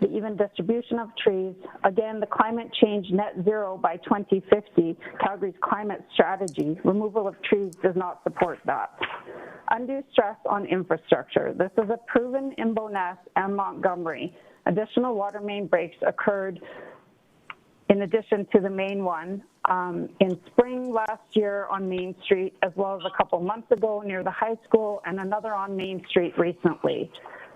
The even distribution of trees. Again, the climate change net zero by 2050, Calgary's climate strategy, removal of trees does not support that. Undue stress on infrastructure. This is a proven in Bowness and Montgomery. Additional water main breaks occurred in addition to the main one, in spring last year on Main Street, as well as a couple months ago near the high school, and another on Main Street recently.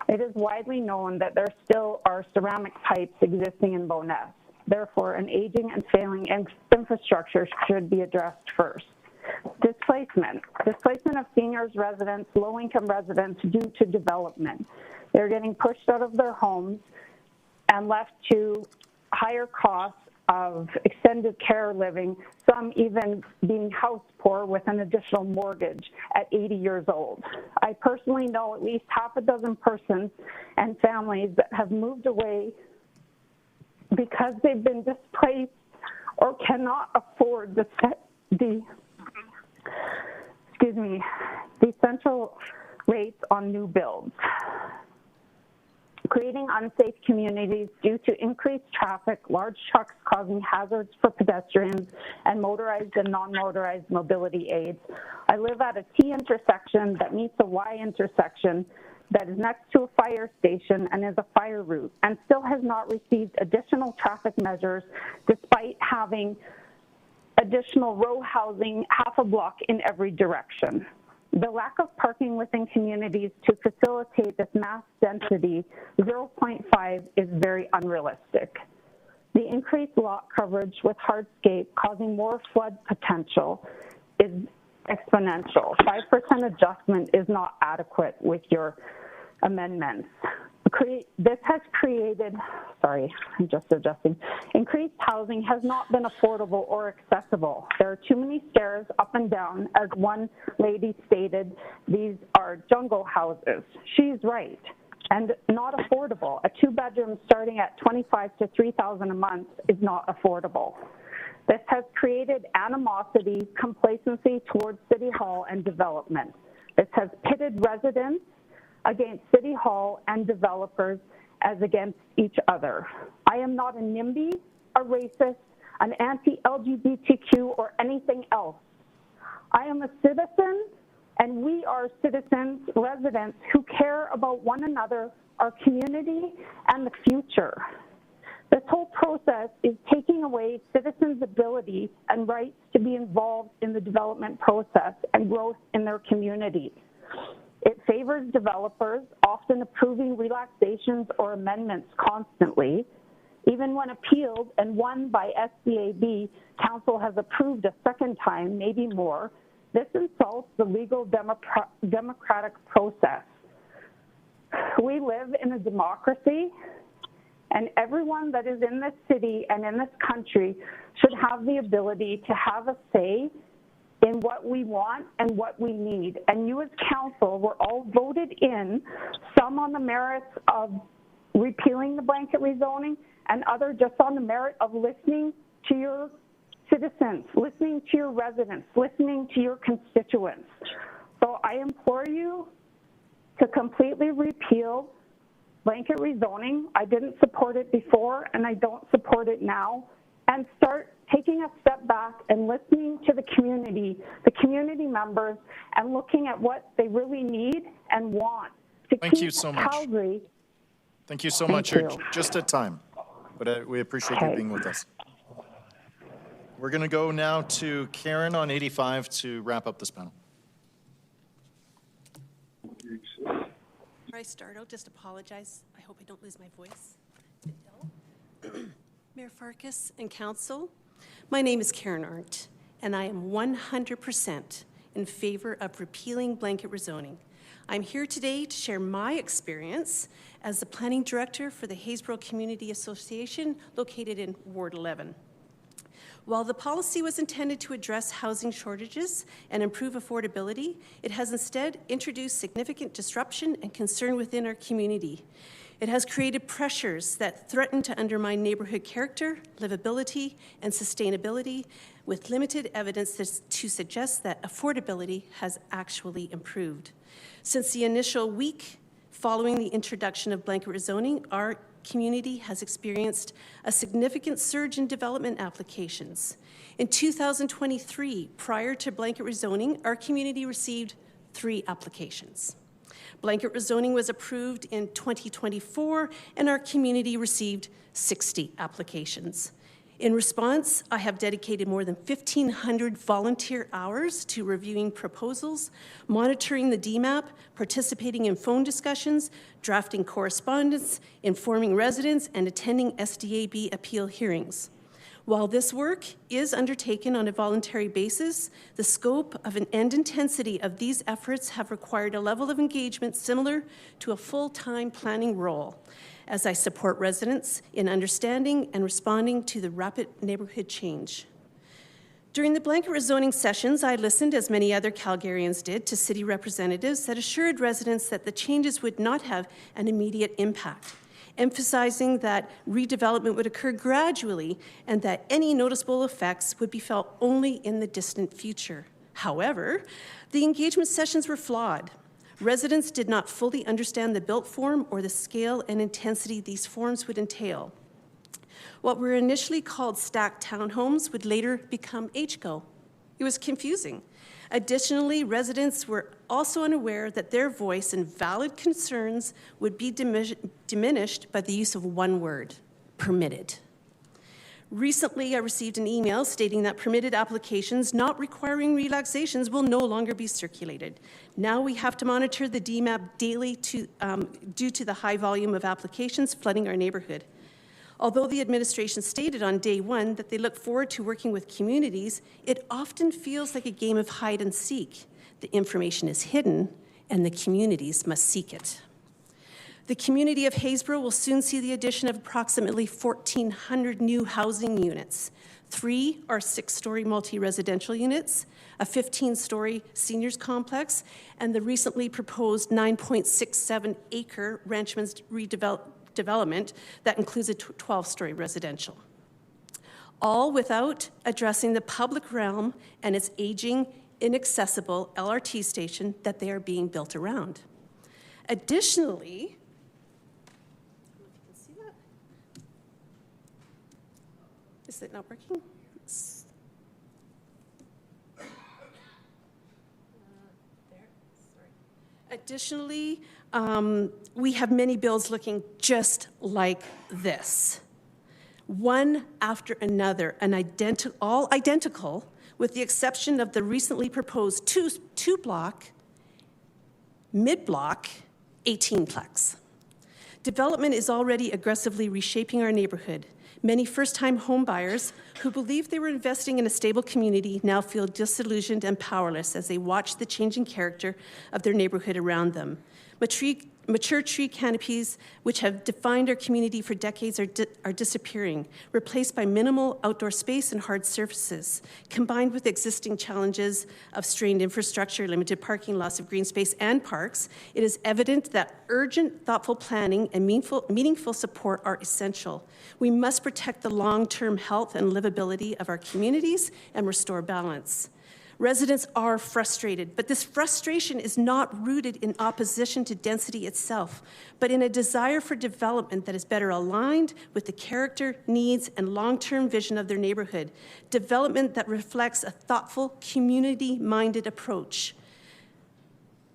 It is widely known that there still are ceramic pipes existing in Bowness. Therefore, an aging and failing infrastructure should be addressed first. Displacement of seniors residents, low-income residents due to development. They're getting pushed out of their homes and left to higher costs of extended care living, some even being house poor with an additional mortgage at 80 years old. I personally know at least half a dozen persons and families that have moved away because they've been displaced or cannot afford the central rates on new builds. Creating unsafe communities due to increased traffic, large trucks causing hazards for pedestrians, and motorized and non-motorized mobility aids. I live at a T intersection that meets a Y intersection that is next to a fire station and is a fire route, and still has not received additional traffic measures despite having additional row housing half a block in every direction. The lack of parking within communities to facilitate this mass density, 0.5, is very unrealistic. The increased lot coverage with hardscape causing more flood potential is exponential. 5% adjustment is not adequate with your amendments. This has created, increased housing has not been affordable or accessible. There are too many stairs up and down. As one lady stated, these are jungle houses. She's right, and not affordable. A 2-bedroom starting at $25,000 to $3,000 a month is not affordable. This has created animosity, complacency towards City Hall and development. This has pitted residents against City Hall and developers as against each other. I am not a NIMBY, a racist, an anti-LGBTQ, or anything else. I am a citizen, and we are citizens, residents, who care about one another, our community, and the future. This whole process is taking away citizens' ability and rights to be involved in the development process and growth in their community. It favors developers, often approving relaxations or amendments constantly. Even when appealed and won by SCAB, council has approved a second time, maybe more. This insults the legal democratic process. We live in a democracy, and everyone that is in this city and in this country should have the ability to have a say in what we want and what we need. And you as council were all voted in, some on the merits of repealing the blanket rezoning, and other just on the merit of listening to your citizens, listening to your residents, listening to your constituents. So I implore you to completely repeal blanket rezoning. I didn't support it before, and I don't support it now, and start taking a step back and listening to the community members, and looking at what they really need and want to keep Calgary. Thank you so much. You're just at time, but we appreciate you being with us. We're going to go now to Karen on 85 to wrap up this panel. Before I start, I'll just apologize. I hope I don't lose my voice. Mayor Farkas and Council, my name is Karen Arndt, and I am 100% in favor of repealing blanket rezoning. I'm here today to share my experience as the planning director for the Haysboro Community Association located in Ward 11. While the policy was intended to address housing shortages and improve affordability, it has instead introduced significant disruption and concern within our community. It has created pressures that threaten to undermine neighborhood character, livability, and sustainability, with limited evidence to suggest that affordability has actually improved. Since the initial week following the introduction of blanket rezoning, our community has experienced a significant surge in development applications. In 2023, prior to blanket rezoning, our community received 3 applications. Blanket rezoning was approved in 2024, and our community received 60 applications. In response, I have dedicated more than 1,500 volunteer hours to reviewing proposals, monitoring the DMAP, participating in phone discussions, drafting correspondence, informing residents, and attending SDAB appeal hearings. While this work is undertaken on a voluntary basis, the scope of and intensity of these efforts have required a level of engagement similar to a full-time planning role, as I support residents in understanding and responding to the rapid neighborhood change. During the blanket rezoning sessions, I listened, as many other Calgarians did, to city representatives that assured residents that the changes would not have an immediate impact, emphasizing that redevelopment would occur gradually and that any noticeable effects would be felt only in the distant future. However, the engagement sessions were flawed. Residents did not fully understand the built form or the scale and intensity these forms would entail. What were initially called stacked townhomes would later become HCO. It was confusing. Additionally, residents were also unaware that their voice and valid concerns would be diminished by the use of one word: permitted. Recently, I received an email stating that permitted applications not requiring relaxations will no longer be circulated. Now we have to monitor the DMAP daily due to the high volume of applications flooding our neighborhood. Although the administration stated on day one that they look forward to working with communities, it often feels like a game of hide and seek. The information is hidden, and the communities must seek it. The community of Haysboro will soon see the addition of approximately 1,400 new housing units. 3 are 6-story multi-residential units, a 15-story seniors complex, and the recently proposed 9.67-acre Ranchman's development that includes a 12-story residential. All without addressing the public realm and its aging, inaccessible LRT station that they are being built around. Additionally, is it not working? Additionally, we have many bills looking just like this. One after another, all identical, with the exception of the recently proposed two-block, mid-block, 18-plex. Development is already aggressively reshaping our neighborhood. Many first-time home buyers who believed they were investing in a stable community now feel disillusioned and powerless as they watch the changing character of their neighborhood around them. Mature tree canopies, which have defined our community for decades, are disappearing, replaced by minimal outdoor space and hard surfaces. Combined with existing challenges of strained infrastructure, limited parking, loss of green space, and parks, it is evident that urgent, thoughtful planning and meaningful support are essential. We must protect the long-term health and livability of our communities and restore balance. Residents are frustrated, but this frustration is not rooted in opposition to density itself, but in a desire for development that is better aligned with the character, needs, and long-term vision of their neighborhood. Development that reflects a thoughtful, community-minded approach.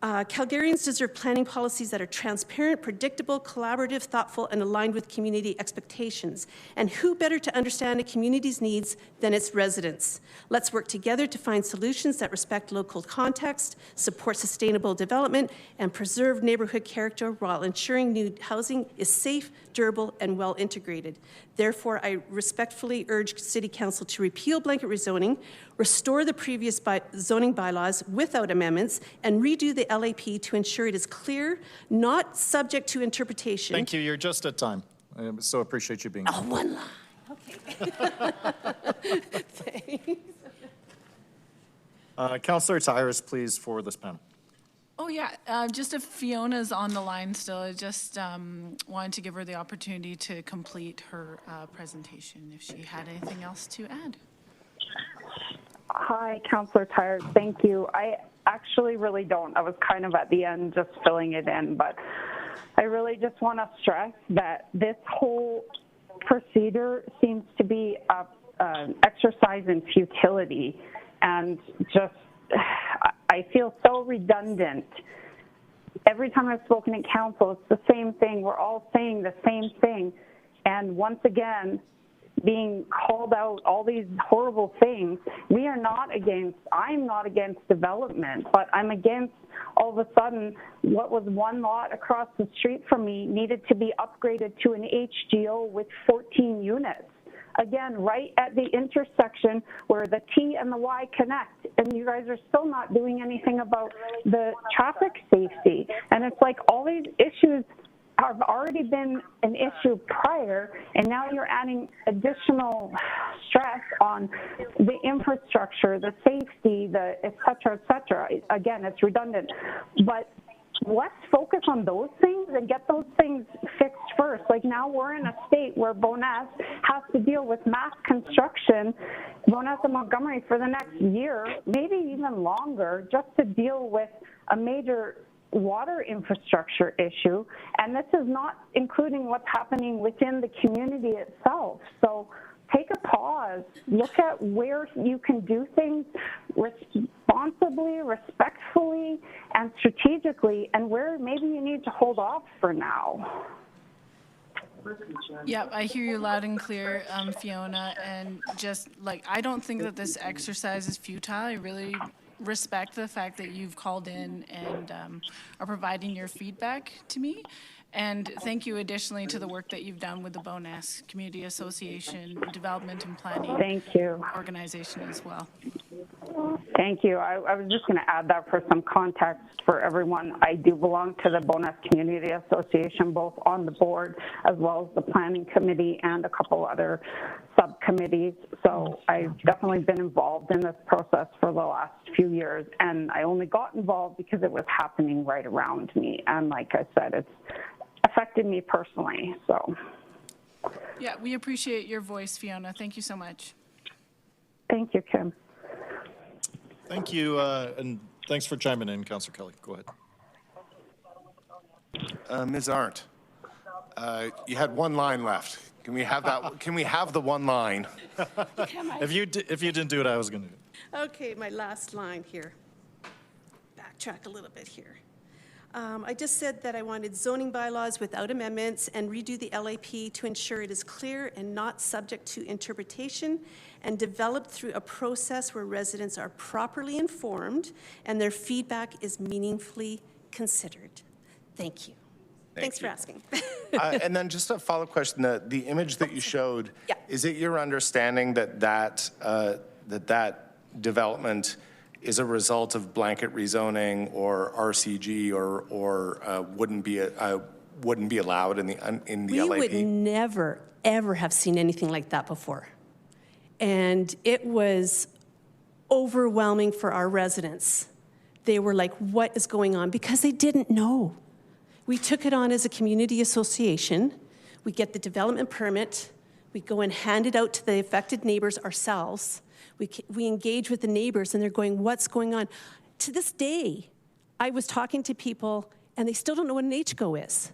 Calgarians deserve planning policies that are transparent, predictable, collaborative, thoughtful, and aligned with community expectations. And who better to understand a community's needs than its residents? Let's work together to find solutions that respect local context, support sustainable development, and preserve neighborhood character while ensuring new housing is safe, durable, and well integrated. Therefore, I respectfully urge City Council to repeal blanket rezoning, restore the previous zoning bylaws without amendments, and redo the LAP to ensure it is clear, not subject to interpretation. Thank you. You're just at time. I so appreciate you being here. Oh, one line. Okay. Thanks. Councillor Tyrus, please, for this panel. Oh, yeah. Just if Fiona's on the line still, I just wanted to give her the opportunity to complete her presentation if she had anything else to add. Hi, Councillor Tyrus. Thank you. I actually really don't. I was kind of at the end just filling it in, but I really just want to stress that this whole procedure seems to be an exercise in futility, and just I feel so redundant. Every time I've spoken at council, it's the same thing. We're all saying the same thing. And once again, being called out all these horrible things. I'm not against development, but I'm against all of a sudden what was one lot across the street from me needed to be upgraded to an HGO with 14 units. Again, right at the intersection where the T and the Y connect, and you guys are still not doing anything about the traffic safety. And it's like all these issues have already been an issue prior, and now you're adding additional stress on the infrastructure, the safety, the et cetera. Again, it's redundant. But let's focus on those things and get those things fixed first. Like now we're in a state where Bowness has to deal with mass construction, Bowness and Montgomery, for the next year, maybe even longer, just to deal with a major water infrastructure issue. And this is not including what's happening within the community itself. So take a pause, look at where you can do things responsibly, respectfully, and strategically, and where maybe you need to hold off for now. Yeah, I hear you loud and clear, Fiona, and just like, I don't think that this exercise is futile. I really respect the fact that you've called in and are providing your feedback to me. And thank you additionally to the work that you've done with the Bowness Community Association Development and Planning organization as well. Thank you. I was just going to add that for some context for everyone. I do belong to the Bowness Community Association, both on the board as well as the planning committee and a couple other subcommittees. So I've definitely been involved in this process for the last few years, and I only got involved because it was happening right around me. And like I said, it's affected me personally. So yeah, we appreciate your voice, Fiona. Thank you so much. Thank you, Kim. Thank you, and thanks for chiming in, Councillor Kelly. Go ahead. Ms. Arndt, you had one line left. Can we have that? Can we have the one line? If you didn't do it, I was going to do it. Okay, my last line here. Backtrack a little bit here. I just said that I wanted zoning bylaws without amendments and redo the LAP to ensure it is clear and not subject to interpretation, and developed through a process where residents are properly informed and their feedback is meaningfully considered. Thank you. Thanks for asking. And then just a follow-up question, the image that you showed, is it your understanding that that development is a result of blanket rezoning or RCG or wouldn't be allowed in the LAP? We would never, ever have seen anything like that before. And it was overwhelming for our residents. They were like, what is going on? Because they didn't know. We took it on as a community association. We get the development permit. We go and hand it out to the affected neighbors ourselves. We engage with the neighbors, and they're going, what's going on? To this day, I was talking to people, and they still don't know what an HGO is.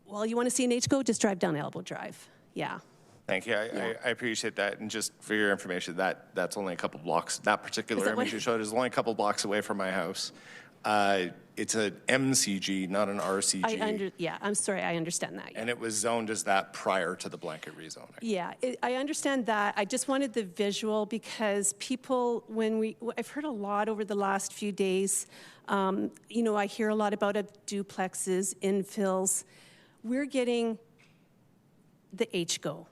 Well, you want to see an HGO? Just drive down Elbow Drive. Yeah. Thank you. I appreciate that. And just for your information, that's only a couple blocks. That particular image you showed is only a couple blocks away from my house. It's an MCG, not an RCG. I'm sorry, I understand that. And it was zoned as that prior to the blanket rezoning. Yeah, I understand that. I just wanted the visual because people, I've heard a lot over the last few days, I hear a lot about duplexes, infills. We're getting the HGO.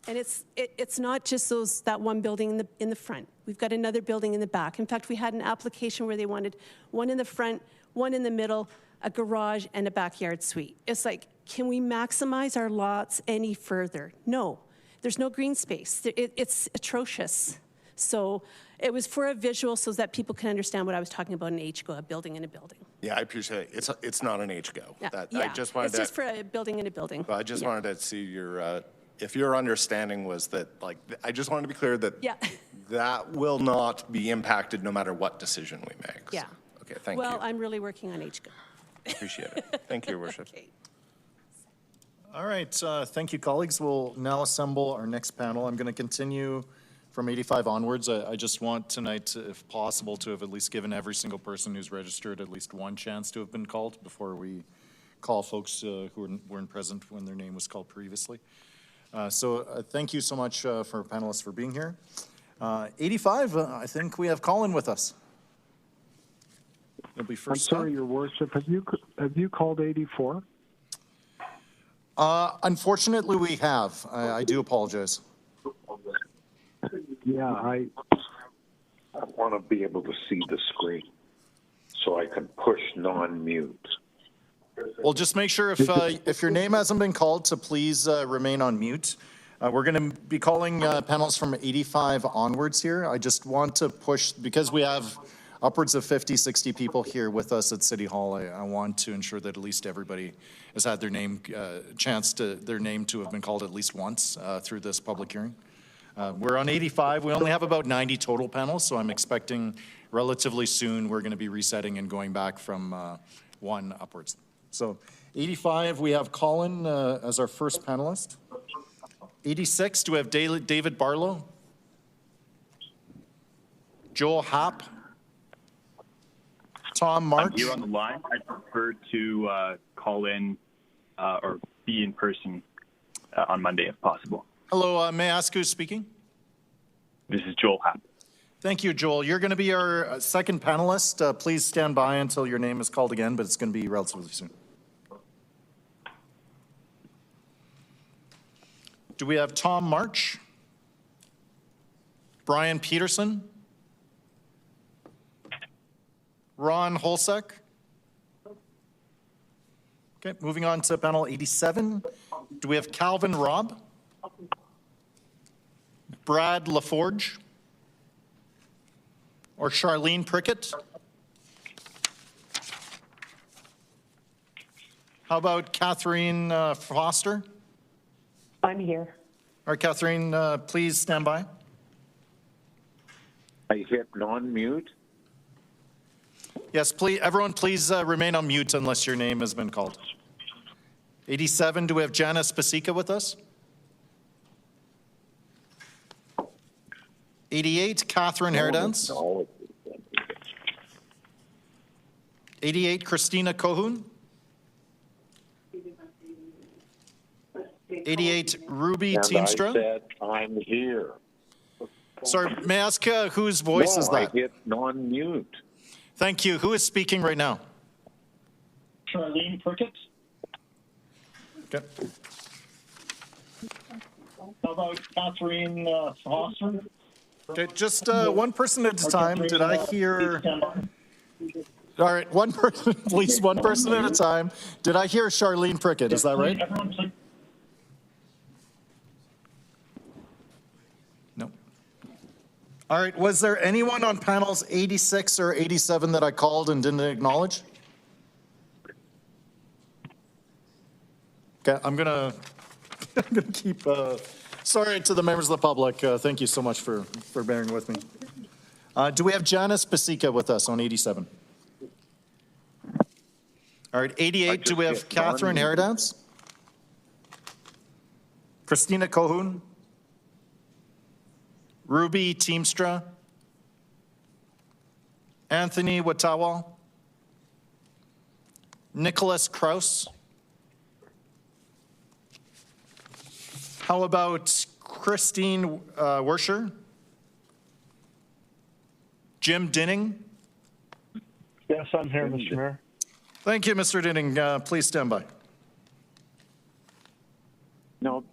And it's not just that one building in the front. We've got another building in the back. In fact, we had an application where they wanted one in the front, one in the middle, a garage, and a backyard suite. It's like, can we maximize our lots any further? No, there's no green space. It's atrocious. So it was for a visual so that people can understand what I was talking about, an HGO, a building in a building. Yeah, I appreciate it. It's not an HGO. Yeah, it's just for a building in a building. Well, I just wanted to see your... if your understanding was that, I just wanted to be clear that that will not be impacted no matter what decision we make. Yeah. So, okay, thank you. Well, I'm really working on HGO. Appreciate it. Thank you, Your Worship. Okay. All right, thank you, colleagues. We'll now assemble our next panel. I'm going to continue from 85 onwards. I just want tonight, if possible, to have at least given every single person who's registered at least one chance to have been called before we call folks who weren't present when their name was called previously. Thank you so much for panelists for being here. 85, I think we have Colin with us. It'll be first. I'm sorry, Your Worship. Have you called 84? Unfortunately, we have. I do apologize. Yeah, I want to be able to see the screen so I can push non-mute. Well, just make sure if your name hasn't been called to please remain on mute. We're going to be calling panels from 85 onwards here. I just want to push, because we have upwards of 50, 60 people here with us at City Hall. I want to ensure that at least everybody has had their name, their name to have been called at least once through this public hearing. We're on 85. We only have about 90 total panels, so I'm expecting relatively soon we're going to be resetting and going back from 1 upwards. So 85, we have Colin as our first panelist. 86, do we have David Barlow? Joel Happ? Tom March? I'm here on the line. I prefer to call in or be in person on Monday if possible. Hello, may I ask who's speaking? This is Joel Happ. Thank you, Joel. You're going to be our second panelist. Please stand by until your name is called again, but it's going to be relatively soon. Do we have Tom March? Brian Peterson? Ron Holsek? Okay, moving on to panel 87. Do we have Calvin Robb? Brad LaForge? Or Charlene Prickett? How about Catherine Foster? I'm here. All right, Catherine, please stand by. I hit non-mute. Yes, please, everyone, please remain on mute unless your name has been called. 87, do we have Janice Pasica with us? 88, Catherine Herdance. 88, Christina Kohun. 88, Ruby Teamstra. I said, I'm here. Sorry, may I ask whose voice is that? I hit non-mute. Thank you. Who is speaking right now? Charlene Prickett. Okay. How about Catherine Foster? Okay, just one person at a time. Did I hear? All right, one person, please, one person at a time. Did I hear Charlene Prickett? Is that right? No. All right, was there anyone on panels 86 or 87 that I called and didn't acknowledge? Okay, I'm gonna keep, sorry to the members of the public. Thank you so much for bearing with me. Do we have Janice Pasica with us on 87? All right, 88, do we have Catherine Herdance? Christina Kohun? Ruby Teamstra? Anthony Watawa? Nicholas Kraus? How about Christine Werscher? Jim Dinning? Yes, I'm here, Mr. Mayor. Thank you, Mr. Dinning. Please stand by. No,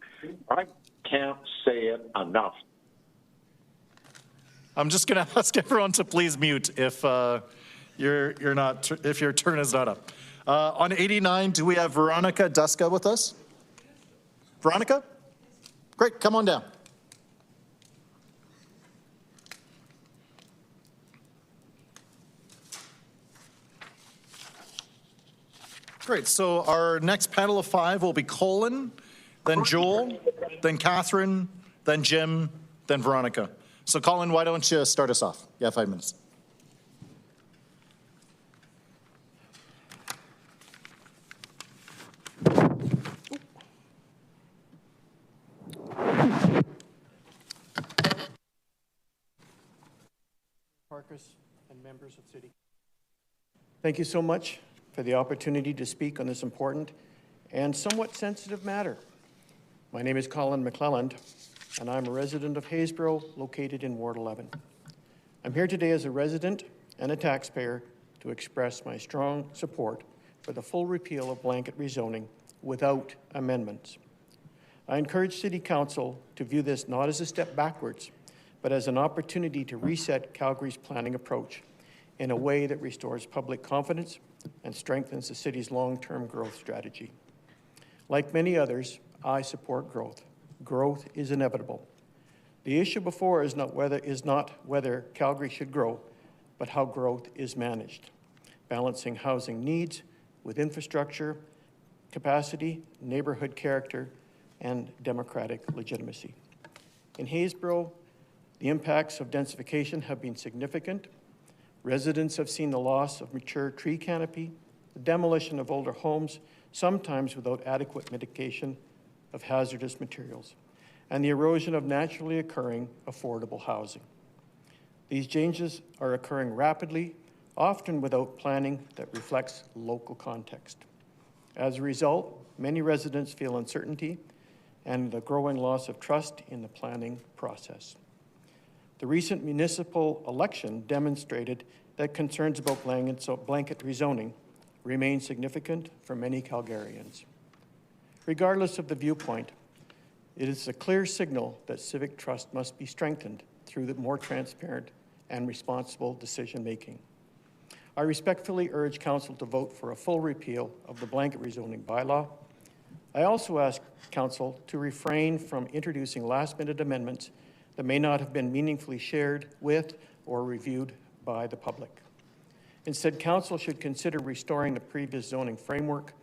I can't say it enough. I'm just going to ask everyone to please mute if you're not, if your turn is not up. On 89, do we have Veronica Duska with us? Veronica? Great, come on down. Great, so our next panel of 5 will be Colin, then Joel, then Catherine, then Jim, then Veronica. So Colin, why don't you start us off? You have 5 minutes. Parkers and members of City. Thank you so much for the opportunity to speak on this important and somewhat sensitive matter. My name is Colin McClelland, and I'm a resident of Haysboro, located in Ward 11. I'm here today as a resident and a taxpayer to express my strong support for the full repeal of blanket rezoning without amendments. I encourage City Council to view this not as a step backwards, but as an opportunity to reset Calgary's planning approach in a way that restores public confidence and strengthens the city's long-term growth strategy. Like many others, I support growth. Growth is inevitable. The issue before is not whether Calgary should grow, but how growth is managed, balancing housing needs with infrastructure, capacity, neighborhood character, and democratic legitimacy. In Haysboro, the impacts of densification have been significant. Residents have seen the loss of mature tree canopy, the demolition of older homes, sometimes without adequate mitigation of hazardous materials, and the erosion of naturally occurring affordable housing. These changes are occurring rapidly, often without planning that reflects local context. As a result, many residents feel uncertainty and the growing loss of trust in the planning process. The recent municipal election demonstrated that concerns about blanket rezoning remain significant for many Calgarians. Regardless of the viewpoint, it is a clear signal that civic trust must be strengthened through the more transparent and responsible decision-making. I respectfully urge Council to vote for a full repeal of the blanket rezoning bylaw. I also ask Council to refrain from introducing last-minute amendments that may not have been meaningfully shared with or reviewed by the public. Instead, Council should consider restoring the previous zoning framework,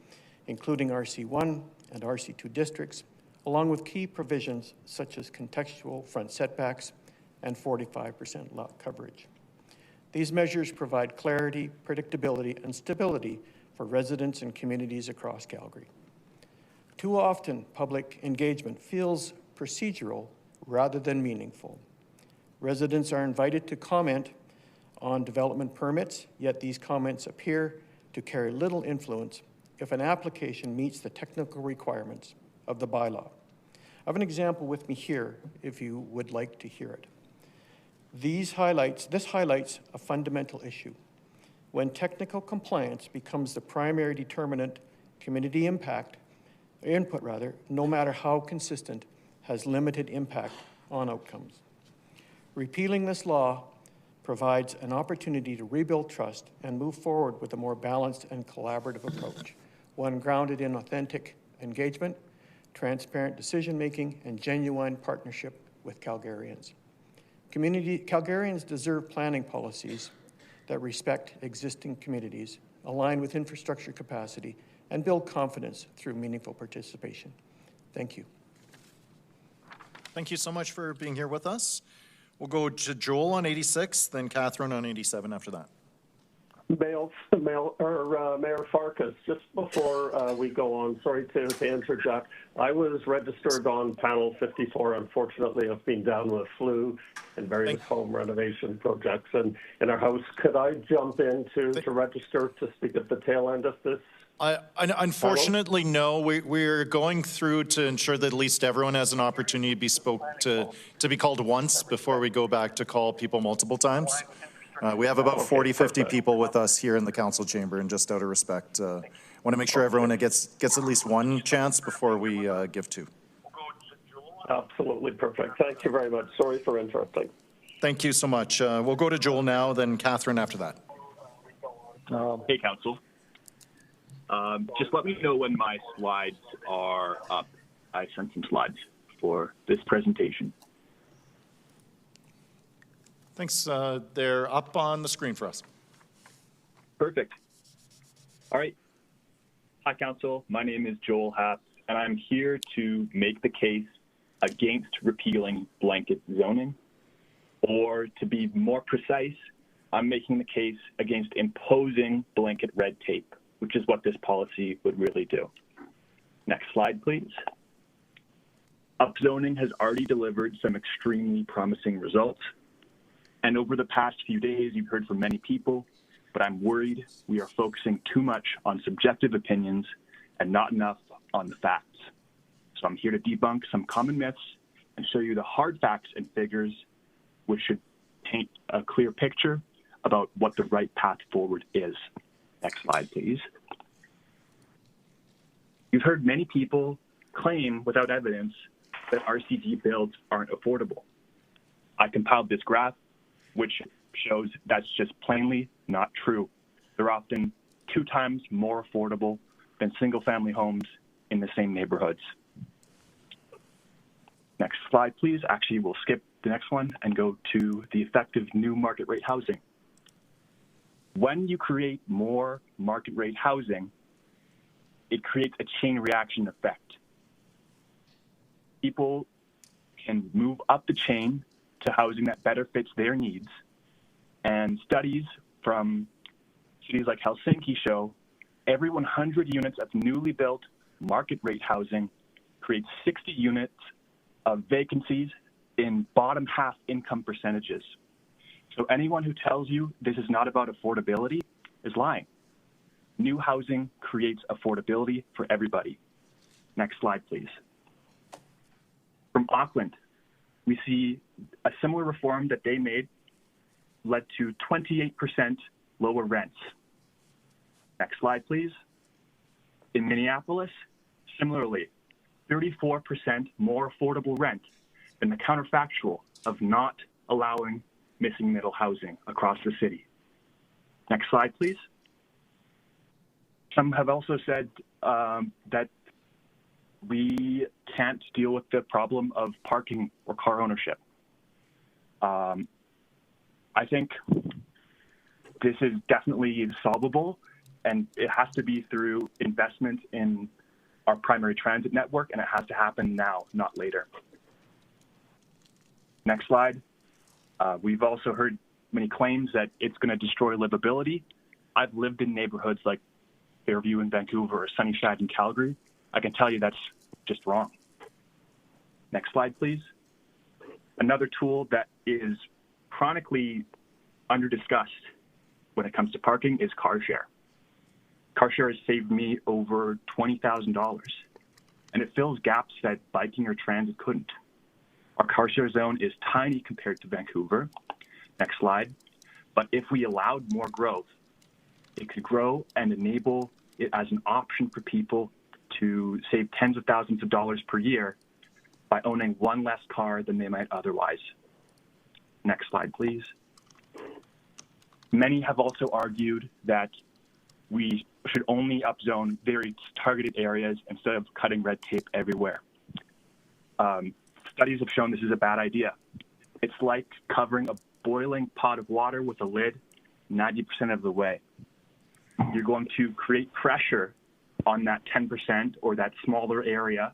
including RC1 and RC2 districts, along with key provisions such as contextual front setbacks and 45% lot coverage. These measures provide clarity, predictability, and stability for residents and communities across Calgary. Too often, public engagement feels procedural rather than meaningful. Residents are invited to comment on development permits, yet these comments appear to carry little influence if an application meets the technical requirements of the bylaw. I have an example with me here if you would like to hear it. This highlights a fundamental issue. When technical compliance becomes the primary determinant, community input, no matter how consistent, has limited impact on outcomes. Repealing this law provides an opportunity to rebuild trust and move forward with a more balanced and collaborative approach, one grounded in authentic engagement, transparent decision-making, and genuine partnership with Calgarians. Calgarians deserve planning policies that respect existing communities, align with infrastructure capacity, and build confidence through meaningful participation. Thank you. Thank you so much for being here with us. We'll go to Joel on 86, then Catherine on 87 after that. Mayor Farkas, just before we go on, sorry to interject. I was registered on panel 54. Unfortunately, I've been down with flu and various home renovation projects in our house. Could I jump in to register to speak at the tail end of this? Unfortunately, no. We're going through to ensure that at least everyone has an opportunity to be called once before we go back to call people multiple times. We have about 40, 50 people with us here in the council chamber, and just out of respect, want to make sure everyone gets at least one chance before we give two. Absolutely perfect. Thank you very much. Sorry for interrupting. Thank you so much. We'll go to Joel now, then Catherine after that. Hey, Council. Just let me know when my slides are up. I sent some slides for this presentation. Thanks. They're up on the screen for us. Perfect. All right. Hi, Council. My name is Joel Happ, and I'm here to make the case against repealing blanket zoning, or to be more precise, I'm making the case against imposing blanket red tape, which is what this policy would really do. Next slide, please. Upzoning has already delivered some extremely promising results. And over the past few days, you've heard from many people, but I'm worried we are focusing too much on subjective opinions and not enough on the facts. So I'm here to debunk some common myths and show you the hard facts and figures which should paint a clear picture about what the right path forward is. Next slide, please. You've heard many people claim without evidence that RCD builds aren't affordable. I compiled this graph, which shows that's just plainly not true. They're often 2 times more affordable than single-family homes in the same neighborhoods. Next slide, please. Actually, we'll skip the next one and go to the effective new market rate housing. When you create more market rate housing, it creates a chain reaction effect. People can move up the chain to housing that better fits their needs. And studies from cities like Helsinki show every 100 units of newly built market rate housing creates 60 units of vacancies in bottom half income percentages. So anyone who tells you this is not about affordability is lying. New housing creates affordability for everybody. Next slide, please. From Auckland, we see a similar reform that they made led to 28% lower rents. Next slide, please. In Minneapolis, similarly, 34% more affordable rent than the counterfactual of not allowing missing middle housing across the city. Next slide, please. Some have also said that we can't deal with the problem of parking or car ownership. I think this is definitely solvable, and it has to be through investment in our primary transit network, and it has to happen now, not later. Next slide. We've also heard many claims that it's going to destroy livability. I've lived in neighborhoods like Fairview in Vancouver or Sunnyside in Calgary. I can tell you that's just wrong. Next slide, please. Another tool that is chronically under-discussed when it comes to parking is car share. Car share has saved me over $20,000, and it fills gaps that biking or transit couldn't. Our car share zone is tiny compared to Vancouver. Next slide. But if we allowed more growth, it could grow and enable it as an option for people to save tens of thousands of dollars per year by owning one less car than they might otherwise. Next slide, please. Many have also argued that we should only upzone very targeted areas instead of cutting red tape everywhere. Studies have shown this is a bad idea. It's like covering a boiling pot of water with a lid 90% of the way. You're going to create pressure on that 10% or that smaller area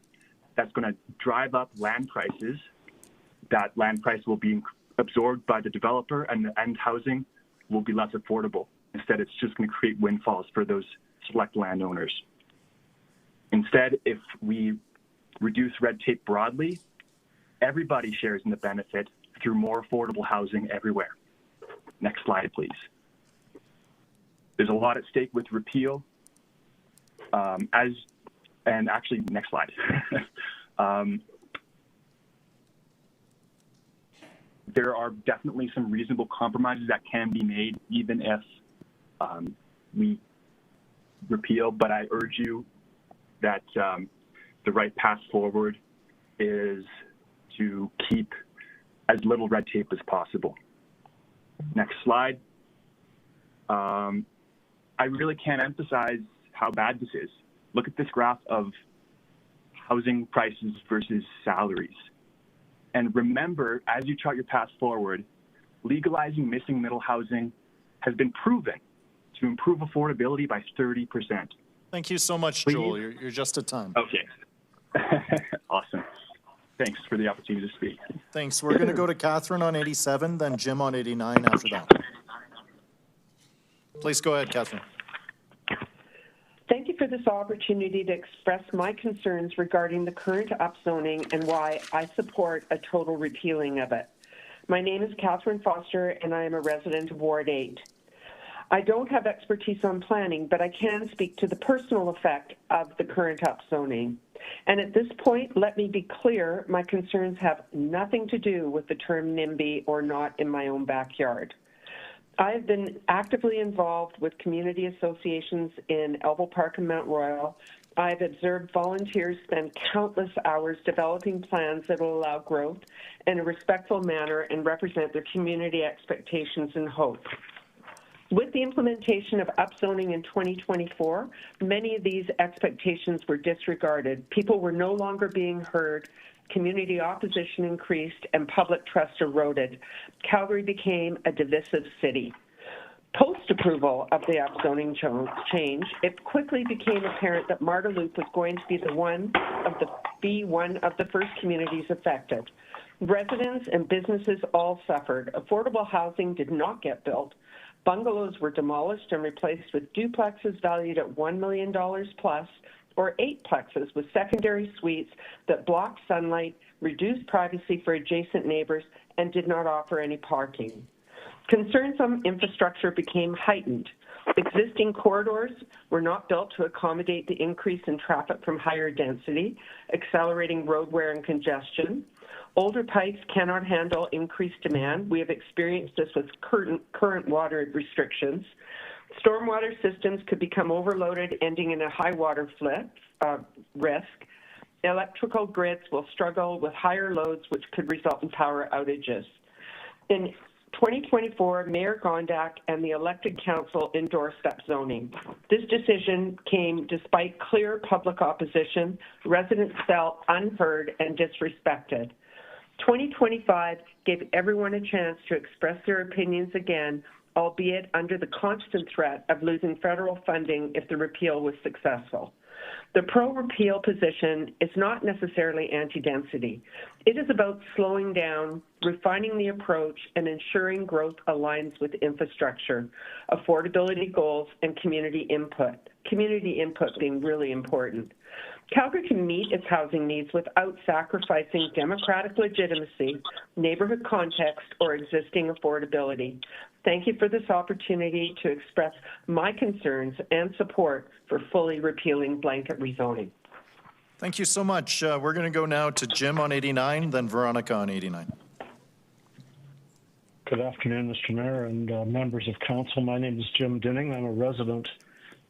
that's going to drive up land prices. That land price will be absorbed by the developer, and the end housing will be less affordable. Instead, it's just going to create windfalls for those select landowners. Instead, if we reduce red tape broadly, everybody shares in the benefit through more affordable housing everywhere. Next slide, please. There's a lot at stake with repeal. Next slide. There are definitely some reasonable compromises that can be made, even if we repeal, but I urge you that the right path forward is to keep as little red tape as possible. Next slide. I really can't emphasize how bad this is. Look at this graph of housing prices versus salaries. And remember, as you chart your path forward, legalizing missing middle housing has been proven to improve affordability by 30%. Thank you so much, Joel. You're just at time. Okay. Awesome. Thanks for the opportunity to speak. Thanks. We're going to go to Catherine on 87, then Jim on 89 after that. Please go ahead, Catherine. Thank you for this opportunity to express my concerns regarding the current upzoning and why I support a total repealing of it. My name is Catherine Foster, and I am a resident of Ward 8. I don't have expertise on planning, but I can speak to the personal effect of the current upzoning. And at this point, let me be clear, my concerns have nothing to do with the term NIMBY or not in my own backyard. I have been actively involved with community associations in Elbow Park and Mount Royal. I've observed volunteers spend countless hours developing plans that will allow growth in a respectful manner and represent their community expectations and hope. With the implementation of upzoning in 2024, many of these expectations were disregarded. People were no longer being heard, community opposition increased, and public trust eroded. Calgary became a divisive city. Post-approval of the upzoning change, it quickly became apparent that Marda Loop was going to be one of the first communities affected. Residents and businesses all suffered. Affordable housing did not get built. Bungalows were demolished and replaced with duplexes valued at $1 million plus, or 8plexes with secondary suites that blocked sunlight, reduced privacy for adjacent neighbors, and did not offer any parking. Concerns on infrastructure became heightened. Existing corridors were not built to accommodate the increase in traffic from higher density, accelerating road wear and congestion. Older pipes cannot handle increased demand. We have experienced this with current water restrictions. Stormwater systems could become overloaded, ending in a high water risk. Electrical grids will struggle with higher loads, which could result in power outages. In 2024, Mayor Gondak and the elected council endorsed upzoning. This decision came despite clear public opposition. Residents felt unheard and disrespected. 2025 gave everyone a chance to express their opinions again, albeit under the constant threat of losing federal funding if the repeal was successful. The pro-repeal position is not necessarily anti-density. It is about slowing down, refining the approach, and ensuring growth aligns with infrastructure, affordability goals, and community input. Community input being really important. Calgary can meet its housing needs without sacrificing democratic legitimacy, neighborhood context, or existing affordability. Thank you for this opportunity to express my concerns and support for fully repealing blanket rezoning. Thank you so much. We're going to go now to Jim on 89, then Veronica on 89. Good afternoon, Mr. Mayor and members of council. My name is Jim Dinning. I'm a resident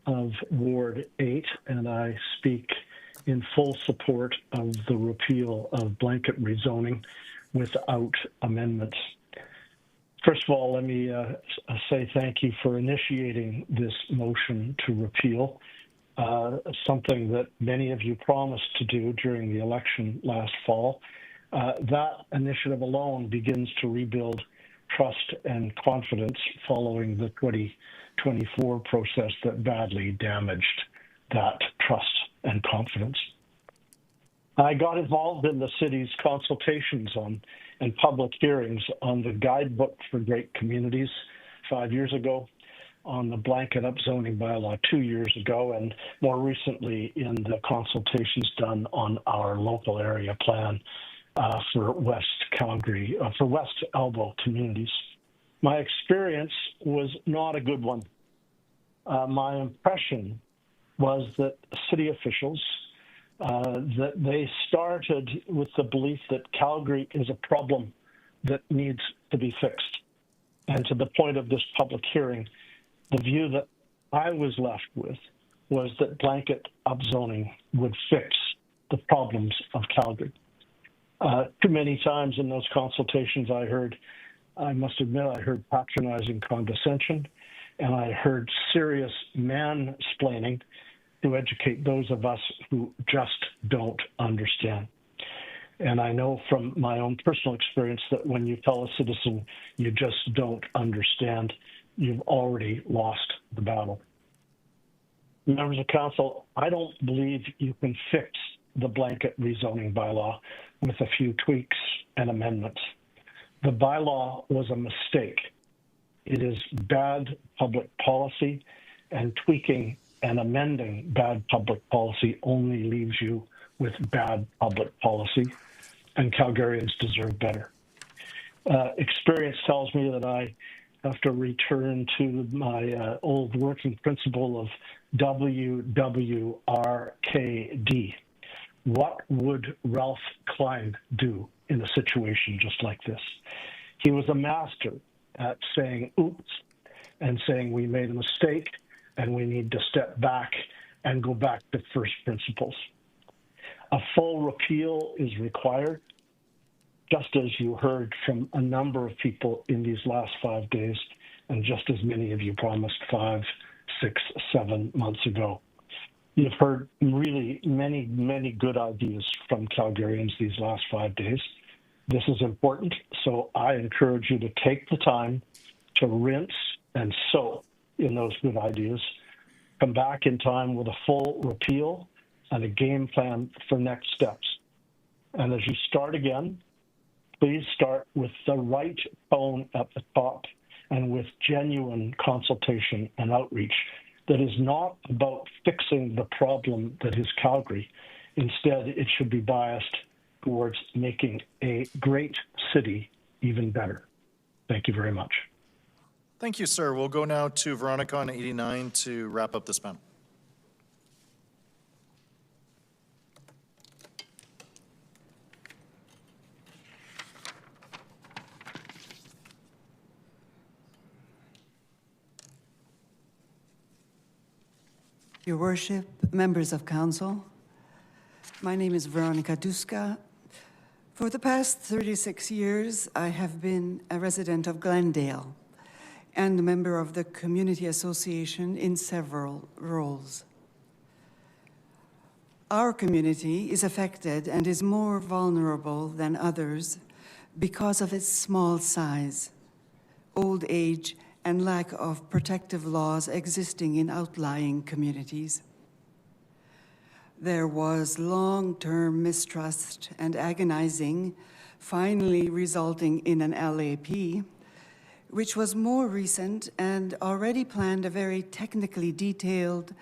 of Ward 8, and I speak in full support of the repeal of blanket rezoning without amendments. First of all, let me say thank you for initiating this motion to repeal, something that many of you promised to do during the election last fall. That initiative alone begins to rebuild trust and confidence following the 2024 process that badly damaged that trust and confidence. I got involved in the city's consultations and public hearings on the guidebook for great communities 5 years ago, on the blanket upzoning bylaw 2 years ago, and more recently in the consultations done on our local area plan for West Calgary, for West Elbow communities. My experience was not a good one. My impression was that city officials, that they started with the belief that Calgary is a problem that needs to be fixed. And to the point of this public hearing, the view that I was left with was that blanket upzoning would fix the problems of Calgary. Too many times in those consultations I must admit, I heard patronizing condescension, and I heard serious mansplaining to educate those of us who just don't understand. And I know from my own personal experience that when you tell a citizen you just don't understand, you've already lost the battle. Members of council, I don't believe you can fix the blanket rezoning bylaw with a few tweaks and amendments. The bylaw was a mistake. It is bad public policy, and tweaking and amending bad public policy only leaves you with bad public policy, and Calgarians deserve better. Experience tells me that I have to return to my old working principle of WWRKD, what would Ralph Klein do in a situation just like this? He was a master at saying oops and saying we made a mistake and we need to step back and go back to first principles. A full repeal is required, just as you heard from a number of people in these last 5 days, and just as many of you promised 5, 6, 7 months ago. You've heard really many, many good ideas from Calgarians these last 5 days. This is important, so I encourage you to take the time to rinse and soak in those good ideas. Come back in time with a full repeal and a game plan for next steps. And as you start again, please start with the right tone at the top and with genuine consultation and outreach that is not about fixing the problem that is Calgary. Instead, it should be biased towards making a great city even better. Thank you very much. Thank you, sir. We'll go now to Veronica on 89 to wrap up this panel. Your Worship, members of Council, my name is Veronica Duska. For the past 36 years, I have been a resident of Glendale and a member of the Community Association in several roles. Our community is affected and is more vulnerable than others because of its small size, old age, and lack of protective laws existing in outlying communities. There was long-term mistrust and agonizing, finally resulting in an LAP, which was more recent and already planned a very technically detailed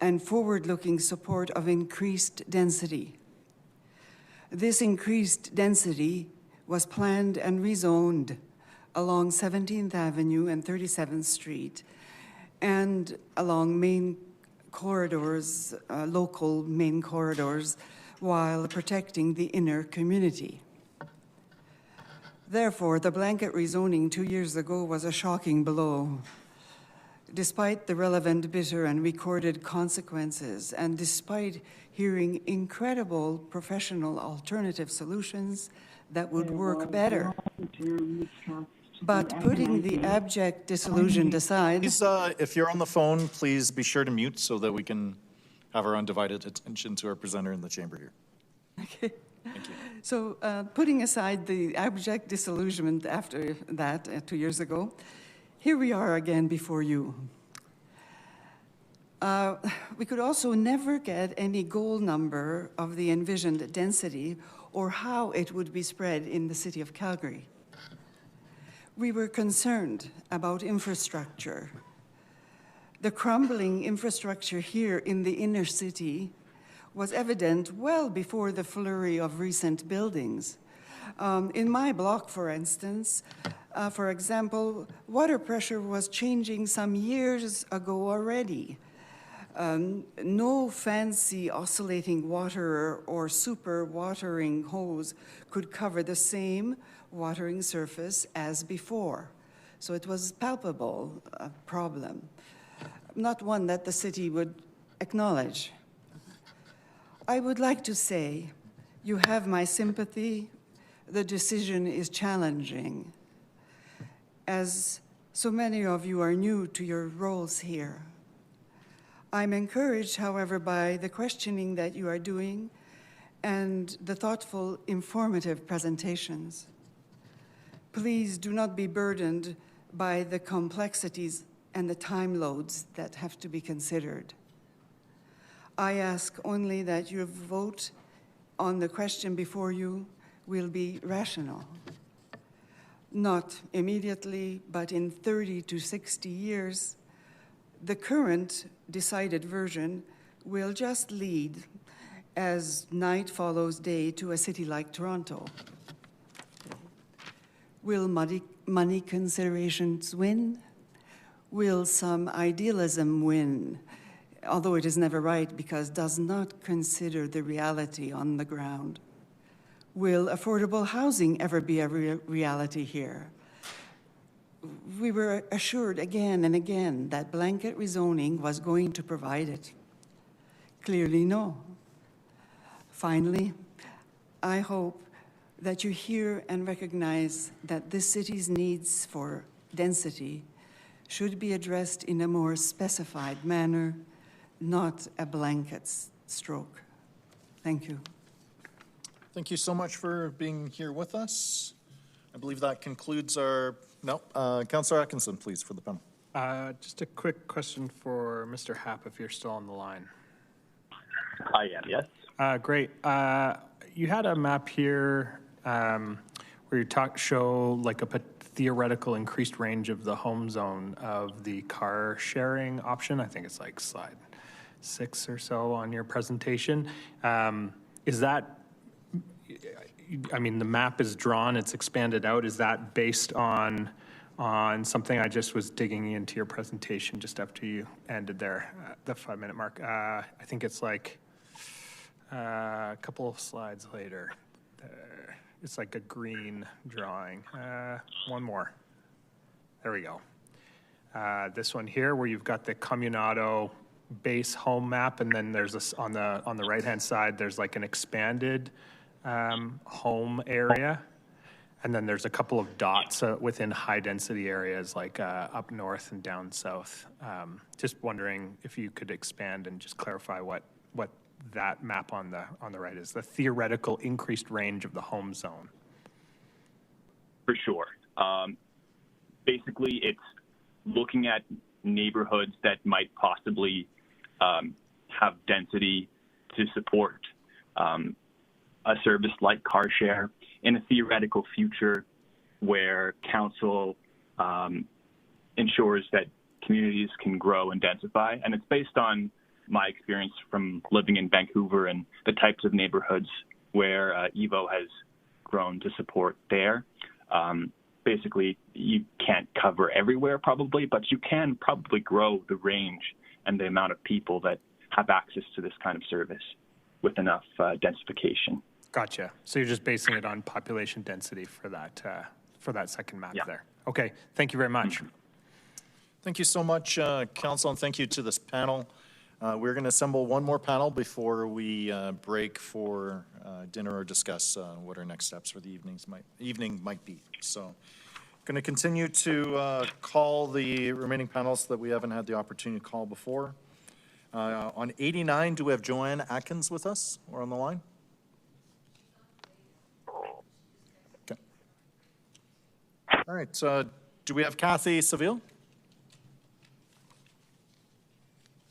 and forward-looking support of increased density. This increased density was planned and rezoned along 17th Avenue and 37th Street, and along main corridors, local main corridors, while protecting the inner community. Therefore, the blanket rezoning 2 years ago was a shocking blow. Despite the relevant, bitter, and recorded consequences, and despite hearing incredible professional alternative solutions that would work better, but putting the abject disillusion aside. Please, if you're on the phone, please be sure to mute so that we can have our undivided attention to our presenter in the chamber here. Okay. Thank you. So putting aside the abject disillusionment after that 2 years ago, here we are again before you. We could also never get any goal number of the envisioned density or how it would be spread in the city of Calgary. We were concerned about infrastructure. The crumbling infrastructure here in the inner city was evident well before the flurry of recent buildings. In my block, for instance, for example, water pressure was changing some years ago already. No fancy oscillating water or super watering hose could cover the same watering surface as before. So it was palpable a problem, not one that the city would acknowledge. I would like to say, you have my sympathy. The decision is challenging. As so many of you are new to your roles here, I'm encouraged, however, by the questioning that you are doing and the thoughtful, informative presentations. Please do not be burdened by the complexities and the time loads that have to be considered. I ask only that your vote on the question before you will be rational. Not immediately, but in 30 to 60 years, the current decided version will just lead as night follows day to a city like Toronto. Will money considerations win? Will some idealism win although it is never right because does not consider the reality on the ground. Will affordable housing ever be a reality here? We were assured again and again that blanket rezoning was going to provide it. Clearly, no. Finally, I hope that you hear and recognize that this city's needs for density should be addressed in a more specified manner, not a blanket stroke. Thank you. Thank you so much for being here with us. I believe that concludes our, Councillor Atkinson, please, for the panel. Just a quick question for Mr. Happ, if you're still on the line. I am, yes. Great. You had a map here where you show like a theoretical increased range of the home zone of the car sharing option. I think it's like slide 6 or so on your presentation. Is that, I mean, the map is drawn, it's expanded out. Is that based on something? I just was digging into your presentation just after you ended there, the 5-minute mark. I think it's like a couple of slides later. It's like a green drawing. One more. There we go. This one here where you've got the Communado base home map, and then there's this on the right-hand side, there's like an expanded home area. And then there's a couple of dots within high-density areas like up north and down south. Just wondering if you could expand and just clarify what that map on the right is, the theoretical increased range of the home zone. For sure. Basically, it's looking at neighborhoods that might possibly have density to support a service like car share in a theoretical future where council ensures that communities can grow and densify. And it's based on my experience from living in Vancouver and the types of neighborhoods where EVO has grown to support there. Basically, you can't cover everywhere probably, but you can probably grow the range and the amount of people that have access to this kind of service with enough densification. Gotcha. So you're just basing it on population density for that second map there. Okay. Thank you very much. Thank you so much, Council, and thank you to this panel. We're going to assemble one more panel before we break for dinner or discuss what our next steps for the evening might be. So, going to continue to call the remaining panels that we haven't had the opportunity to call before. On 89, do we have Joanne Atkins with us or on the line? Okay. All right. Do we have Kathy Seville?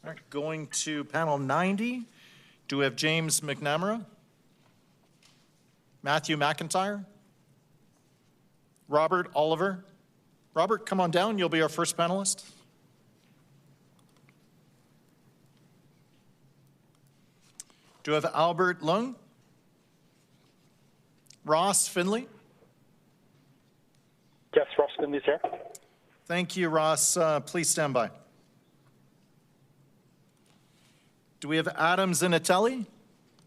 All right, going to panel 90, do we have James McNamara? Matthew McIntyre? Robert Oliver? Robert, come on down, you'll be our first panelist. Do we have Albert Lung? Ross Finley? Yes, Ross Finley's here. Thank you, Ross. Please stand by. Do we have Adam Zinatelli,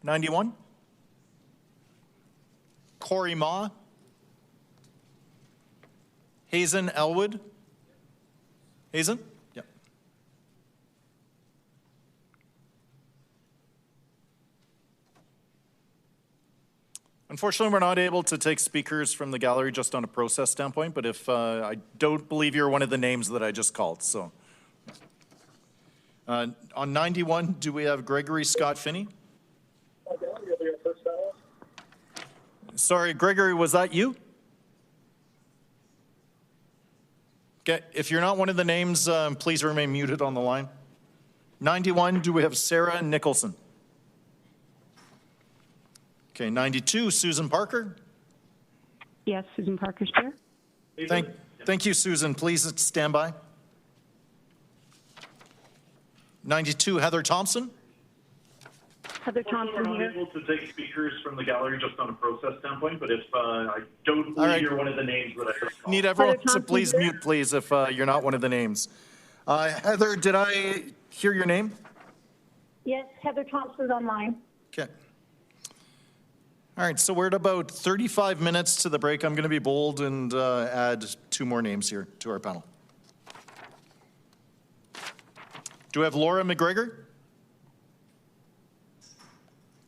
91? Corey Ma? Hazen Elwood? Hazen? Yep. Unfortunately, we're not able to take speakers from the gallery just on a process standpoint, but if I don't believe you're one of the names that I just called, so. On 91, do we have Gregory Scott Finney? Sorry, Gregory, was that you? Okay, if you're not one of the names, please remain muted on the line. 91, do we have Sarah Nicholson? Okay, 92, Susan Parker? Yes, Susan Parker's here. Thank you, Susan. Please stand by. 92, Heather Thompson? Heather Thompson We're not here. able to take speakers from the gallery just on a process standpoint, but if I don't believe you're one of the names that I just called. Need everyone to please mute, please, if you're not one of the names. Heather, did I hear your name? Yes, Heather Thompson's online. Okay. All right, so we're at about 35 minutes to the break. I'm going to be bold and add 2 more names here to our panel. Do we have Laura McGregor?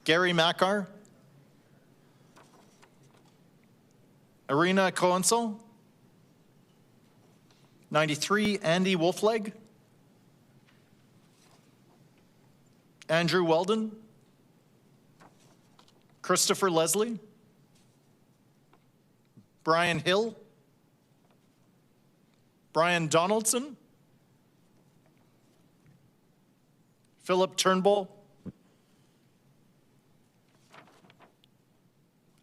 Gary Makar? Irina Coensel? 93, Andy Wolfleg? Andrew Weldon? Christopher Leslie? Brian Hill? Brian Donaldson? Philip Turnbull?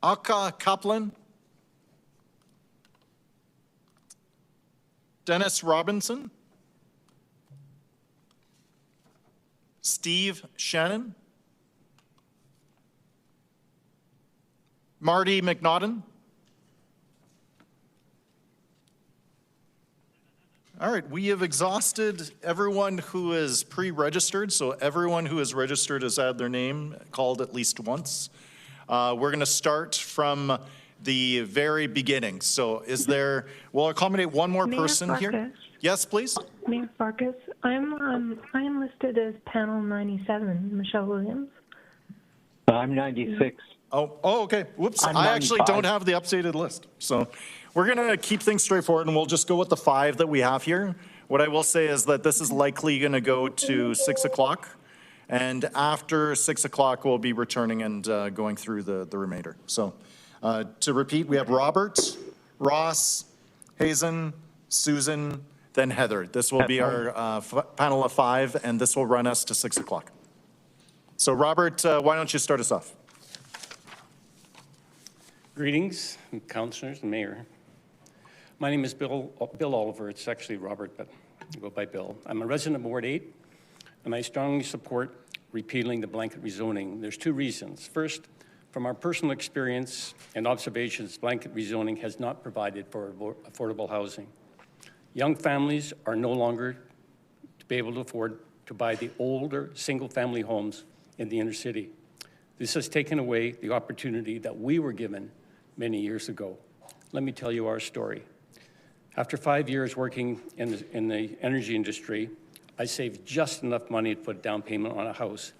Aka Kaplan? Dennis Robinson? Steve Shannon? Marty McNaughton? All right, we have exhausted everyone who is pre-registered, so everyone who is registered has had their name called at least once. We're going to start from the very beginning. So is there, we'll accommodate one more person here. Yes, please. Mayor Farkas, I am listed as panel 97, Michelle Williams. I'm 96. Oh, okay. Whoops. I'm I actually 95. don't have the updated list. So we're going to keep things straightforward and we'll just go with the 5 that we have here. What I will say is that this is likely going to go to 6 o'clock. And after 6 o'clock, we'll be returning and going through the remainder. So to repeat, we have Robert, Ross, Hazen, Susan, then Heather. This will be our panel of 5, and this will run us to 6 o'clock. So Robert, why don't you start us off? Greetings, councillors and mayor. My name is Bill Oliver. It's actually Robert, but I go by Bill. I'm a resident of Ward 8, and I strongly support repealing the blanket rezoning. There's 2 reasons. First, from our personal experience and observations, blanket rezoning has not provided for affordable housing. Young families are no longer to be able to afford to buy the older single-family homes in the inner city. This has taken away the opportunity that we were given many years ago. Let me tell you our story. After 5 years working in the energy industry, I saved just enough money to put a down payment on a house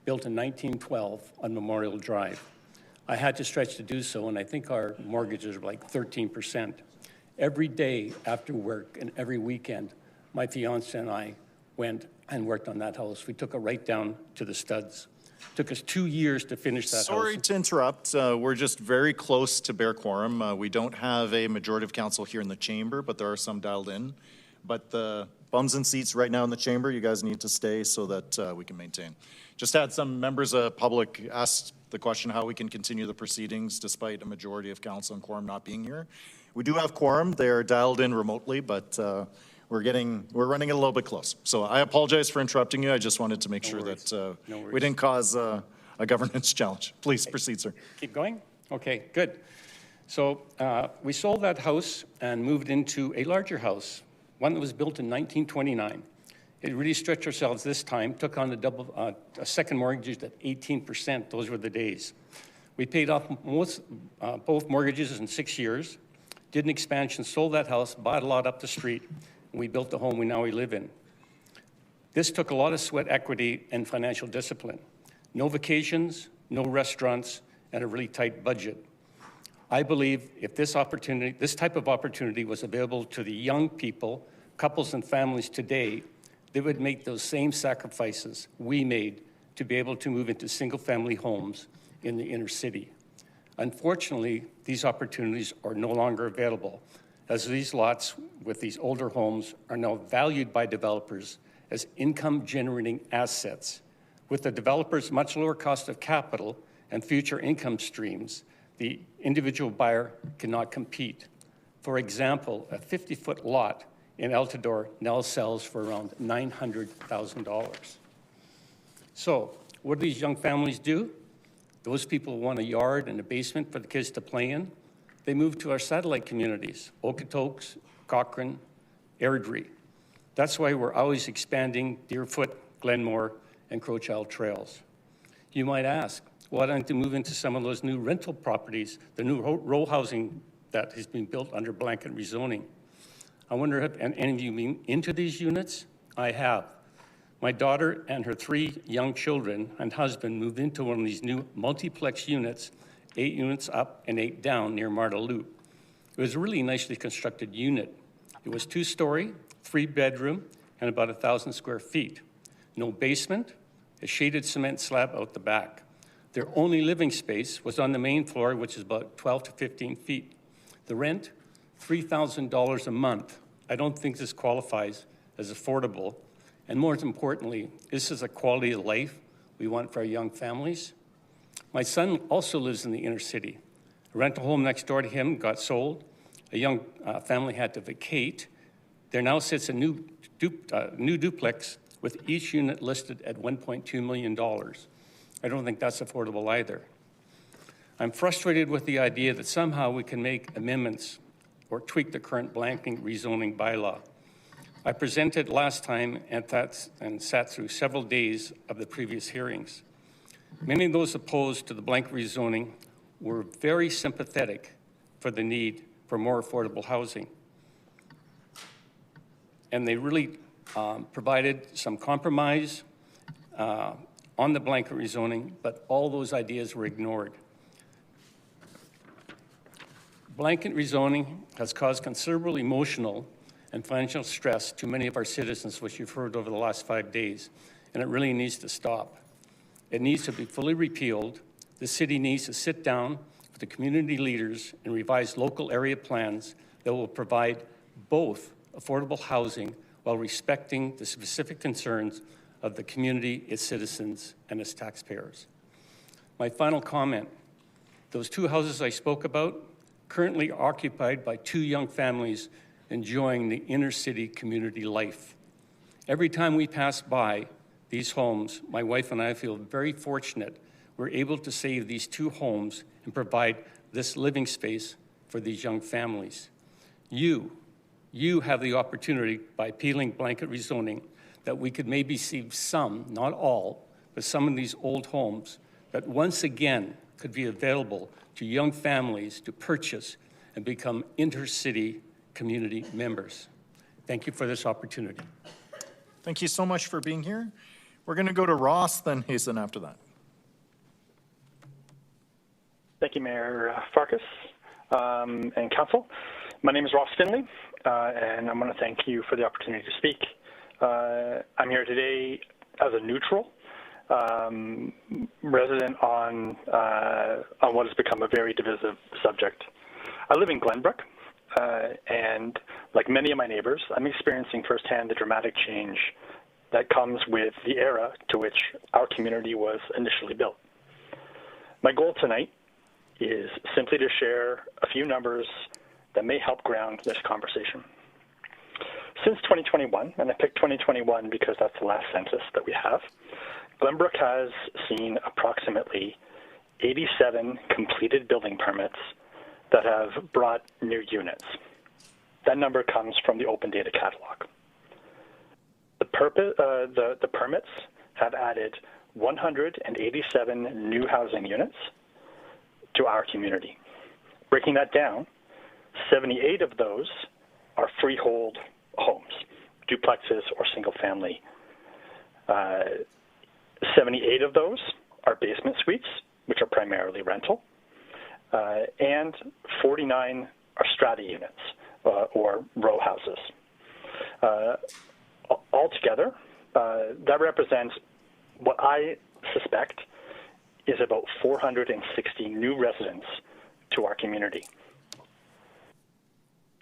built in 1912 on Memorial Drive. I had to stretch to do so, and I think our mortgages were like 13%. Every day after work and every weekend, my fiance and I went and worked on that house. We took it right down to the studs. It took us 2 years to finish that house. Sorry to interrupt. We're just very close to bare quorum. We don't have a majority of council here in the chamber, but there are some dialed in. But the bums and seats right now in the chamber, you guys need to stay so that we can maintain. Just had some members of public ask the question how we can continue the proceedings despite a majority of council and quorum not being here. We do have quorum. They are dialed in remotely, but we're running it a little bit close. So I apologize for interrupting you. I just wanted to make sure that we didn't cause a governance challenge. Please proceed, sir. Keep going? Okay, good. So we sold that house and moved into a larger house, one that was built in 1929. It really stretched ourselves this time, took on a second mortgage at 18%. Those were the days. We paid off both mortgages in 6 years, did an expansion, sold that house, bought a lot up the street, and we built the home we now live in. This took a lot of sweat equity and financial discipline. No vacations, no restaurants, and a really tight budget. I believe if this type of opportunity was available to the young people, couples and families today, they would make those same sacrifices we made to be able to move into single-family homes in the inner city. Unfortunately, these opportunities are no longer available, as these lots with these older homes are now valued by developers as income-generating assets. With the developers' much lower cost of capital and future income streams, the individual buyer cannot compete. For example, a 50-foot lot in Altador now sells for around $900,000. So what do these young families do? Those people want a yard and a basement for the kids to play in. They move to our satellite communities, Okotoks, Cochrane, Airdrie. That's why we're always expanding Deerfoot, Glenmore, and Crowchild trails. You might ask, why don't they move into some of those new rental properties, the new row housing that has been built under blanket rezoning? I wonder if any of you been into these units? I have. My daughter and her 3 young children and husband moved into one of these new multiplex units, 8 units up and 8 down near Marda Loop. It was a really nicely constructed unit. It was 2-story, 3-bedroom, and about 1,000 square feet. No basement, a shaded cement slab out the back. Their only living space was on the main floor, which is about 12 to 15 feet. The rent, $3,000 a month. I don't think this qualifies as affordable. And more importantly, this is a quality of life we want for our young families. My son also lives in the inner city. A rental home next door to him got sold. A young family had to vacate. There now sits a new duplex with each unit listed at $1.2 million. I don't think that's affordable either. I'm frustrated with the idea that somehow we can make amendments or tweak the current blanket rezoning bylaw. I presented last time and sat through several days of the previous hearings. Many of those opposed to the blanket rezoning were very sympathetic for the need for more affordable housing. And they really provided some compromise on the blanket rezoning, but all those ideas were ignored. Blanket rezoning has caused considerable emotional and financial stress to many of our citizens, which you've heard over the last 5 days, and it really needs to stop. It needs to be fully repealed. The city needs to sit down with the community leaders and revise local area plans that will provide both affordable housing while respecting the specific concerns of the community, its citizens, and its taxpayers. My final comment, those 2 houses I spoke about, currently occupied by 2 young families enjoying the inner city community life. Every time we pass by these homes, my wife and I feel very fortunate we're able to save these 2 homes and provide this living space for these young families. You have the opportunity by appealing blanket rezoning that we could maybe see some, not all, but some of these old homes that once again could be available to young families to purchase and become intercity community members. Thank you for this opportunity. Thank you so much for being here. We're going to go to Ross, then Hazen after that. Thank you, Mayor Farkas and Council. My name is Ross Finley, and I'm going to thank you for the opportunity to speak. I'm here today as a neutral resident on what has become a very divisive subject. I live in Glenbrook, and like many of my neighbors, I'm experiencing firsthand the dramatic change that comes with the era to which our community was initially built. My goal tonight is simply to share a few numbers that may help ground this conversation. Since 2021, and I picked 2021 because that's the last census that we have, Glenbrook has seen approximately 87 completed building permits that have brought new units. That number comes from the open data catalog. The permits have added 187 new housing units to our community. Breaking that down, 78 of those are freehold homes, duplexes or single family. 78 of those are basement suites, which are primarily rental, and 49 are strata units or row houses. Altogether, that represents what I suspect is about 460 new residents to our community.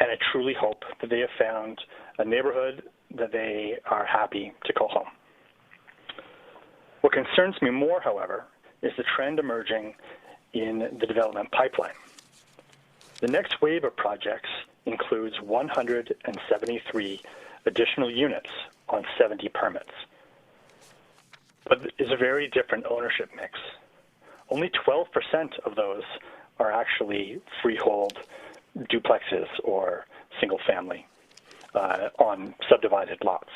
And I truly hope that they have found a neighborhood that they are happy to call home. What concerns me more, however, is the trend emerging in the development pipeline. The next wave of projects includes 173 additional units on 70 permits, but is a very different ownership mix. Only 12% of those are actually freehold duplexes or single family on subdivided lots.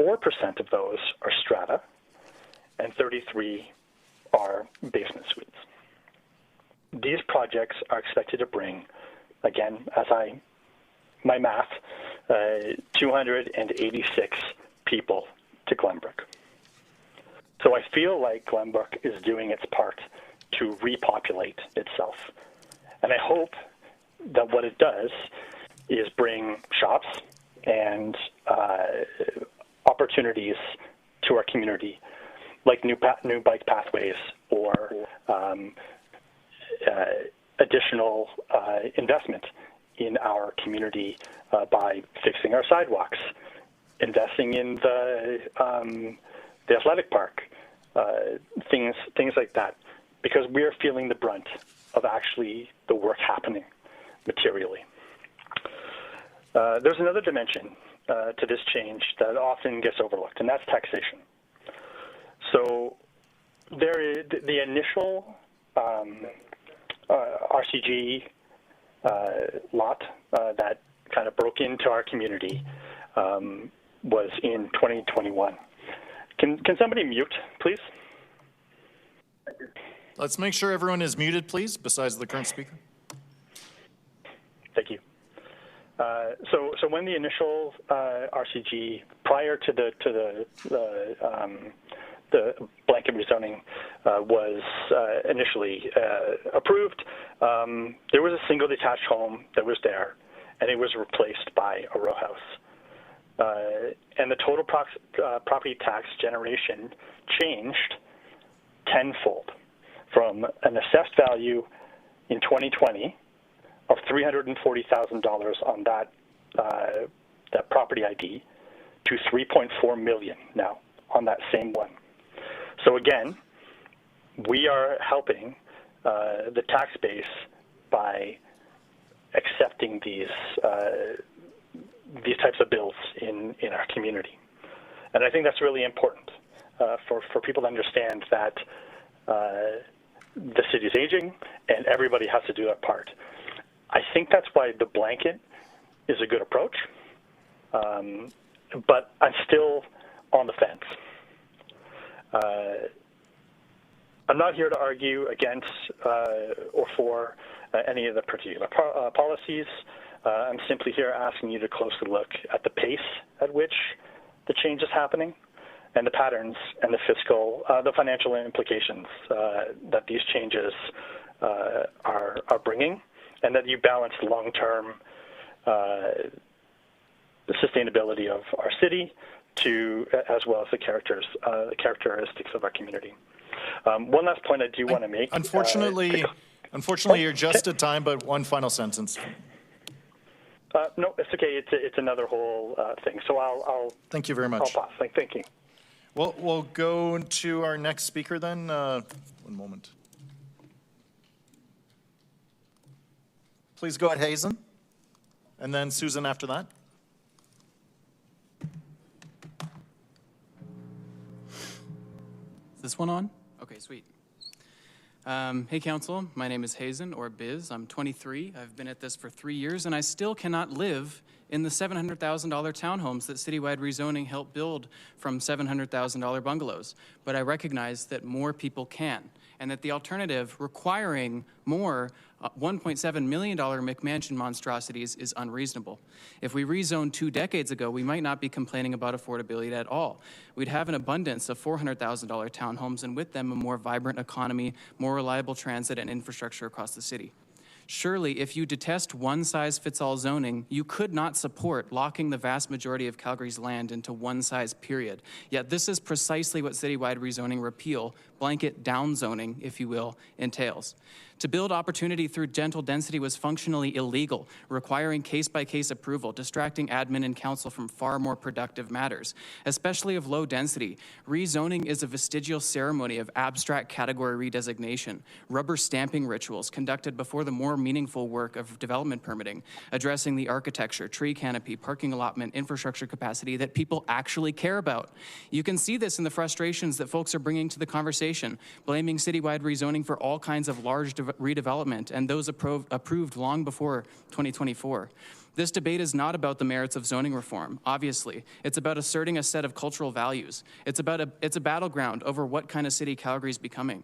4% of those are strata, and 33 are basement suites. These projects are expected to bring, again, my math, 286 people to Glenbrook. So I feel like Glenbrook is doing its part to repopulate itself. And I hope that what it does is bring shops and opportunities to our community, like new bike pathways or additional investment in our community by fixing our sidewalks, investing in the athletic park, things like that, because we're feeling the brunt of actually the work happening materially. There's another dimension to this change that often gets overlooked, and that's taxation. So there is the initial RCG lot that kind of broke into our community was in 2021. Can somebody mute, please? Let's make sure everyone is muted, please, besides the current speaker. Thank you. So when the initial RCG, prior to the blanket rezoning was initially approved, there was a single detached home that was there, and it was replaced by a row house. And the total property tax generation changed tenfold, from an assessed value in 2020 of $340,000 on that property ID to $3.4 million now on that same one. So again, we are helping the tax base by accepting these types of bills in our community. And I think that's really important for people to understand that the city is aging and everybody has to do their part. I think that's why the blanket is a good approach, but I'm still on the fence. I'm not here to argue against or for any of the particular policies. I'm simply here asking you to closely look at the pace at which the change is happening and the patterns and the financial implications that these changes are bringing, and that you balance long-term the sustainability of our city as well as the characteristics of our community. One last point I do want to make. Unfortunately, you're just at time, but one final sentence. No, it's okay. It's another whole thing. So I'll. Thank you very much. I'll pass. Thank you. Well, we'll go to our next speaker then. One moment. Please go ahead, Hazen, and then Susan after that. Is this one on? Okay, sweet. Hey, Council. My name is Hazen, or Biz. I'm 23. I've been at this for 3 years, and I still cannot live in the $700,000 townhomes that citywide rezoning helped build from $700,000 bungalows. But I recognize that more people can, and that the alternative, requiring more $1.7 million McMansion monstrosities, is unreasonable. If we rezoned 2 decades ago, we might not be complaining about affordability at all. We'd have an abundance of $400,000 townhomes, and with them a more vibrant economy, more reliable transit and infrastructure across the city. Surely, if you detest one-size-fits-all zoning, you could not support locking the vast majority of Calgary's land into one size, period. Yet this is precisely what citywide rezoning repeal, blanket downzoning, if you will, entails. To build opportunity through gentle density was functionally illegal, requiring case-by-case approval, distracting admin and council from far more productive matters, especially of low density. Rezoning is a vestigial ceremony of abstract category redesignation, rubber stamping rituals conducted before the more meaningful work of development permitting, addressing the architecture, tree canopy, parking allotment, infrastructure capacity that people actually care about. You can see this in the frustrations that folks are bringing to the conversation, blaming citywide rezoning for all kinds of large redevelopment and those approved long before 2024. This debate is not about the merits of zoning reform, obviously. It's about asserting a set of cultural values. It's a battleground over what kind of city Calgary is becoming.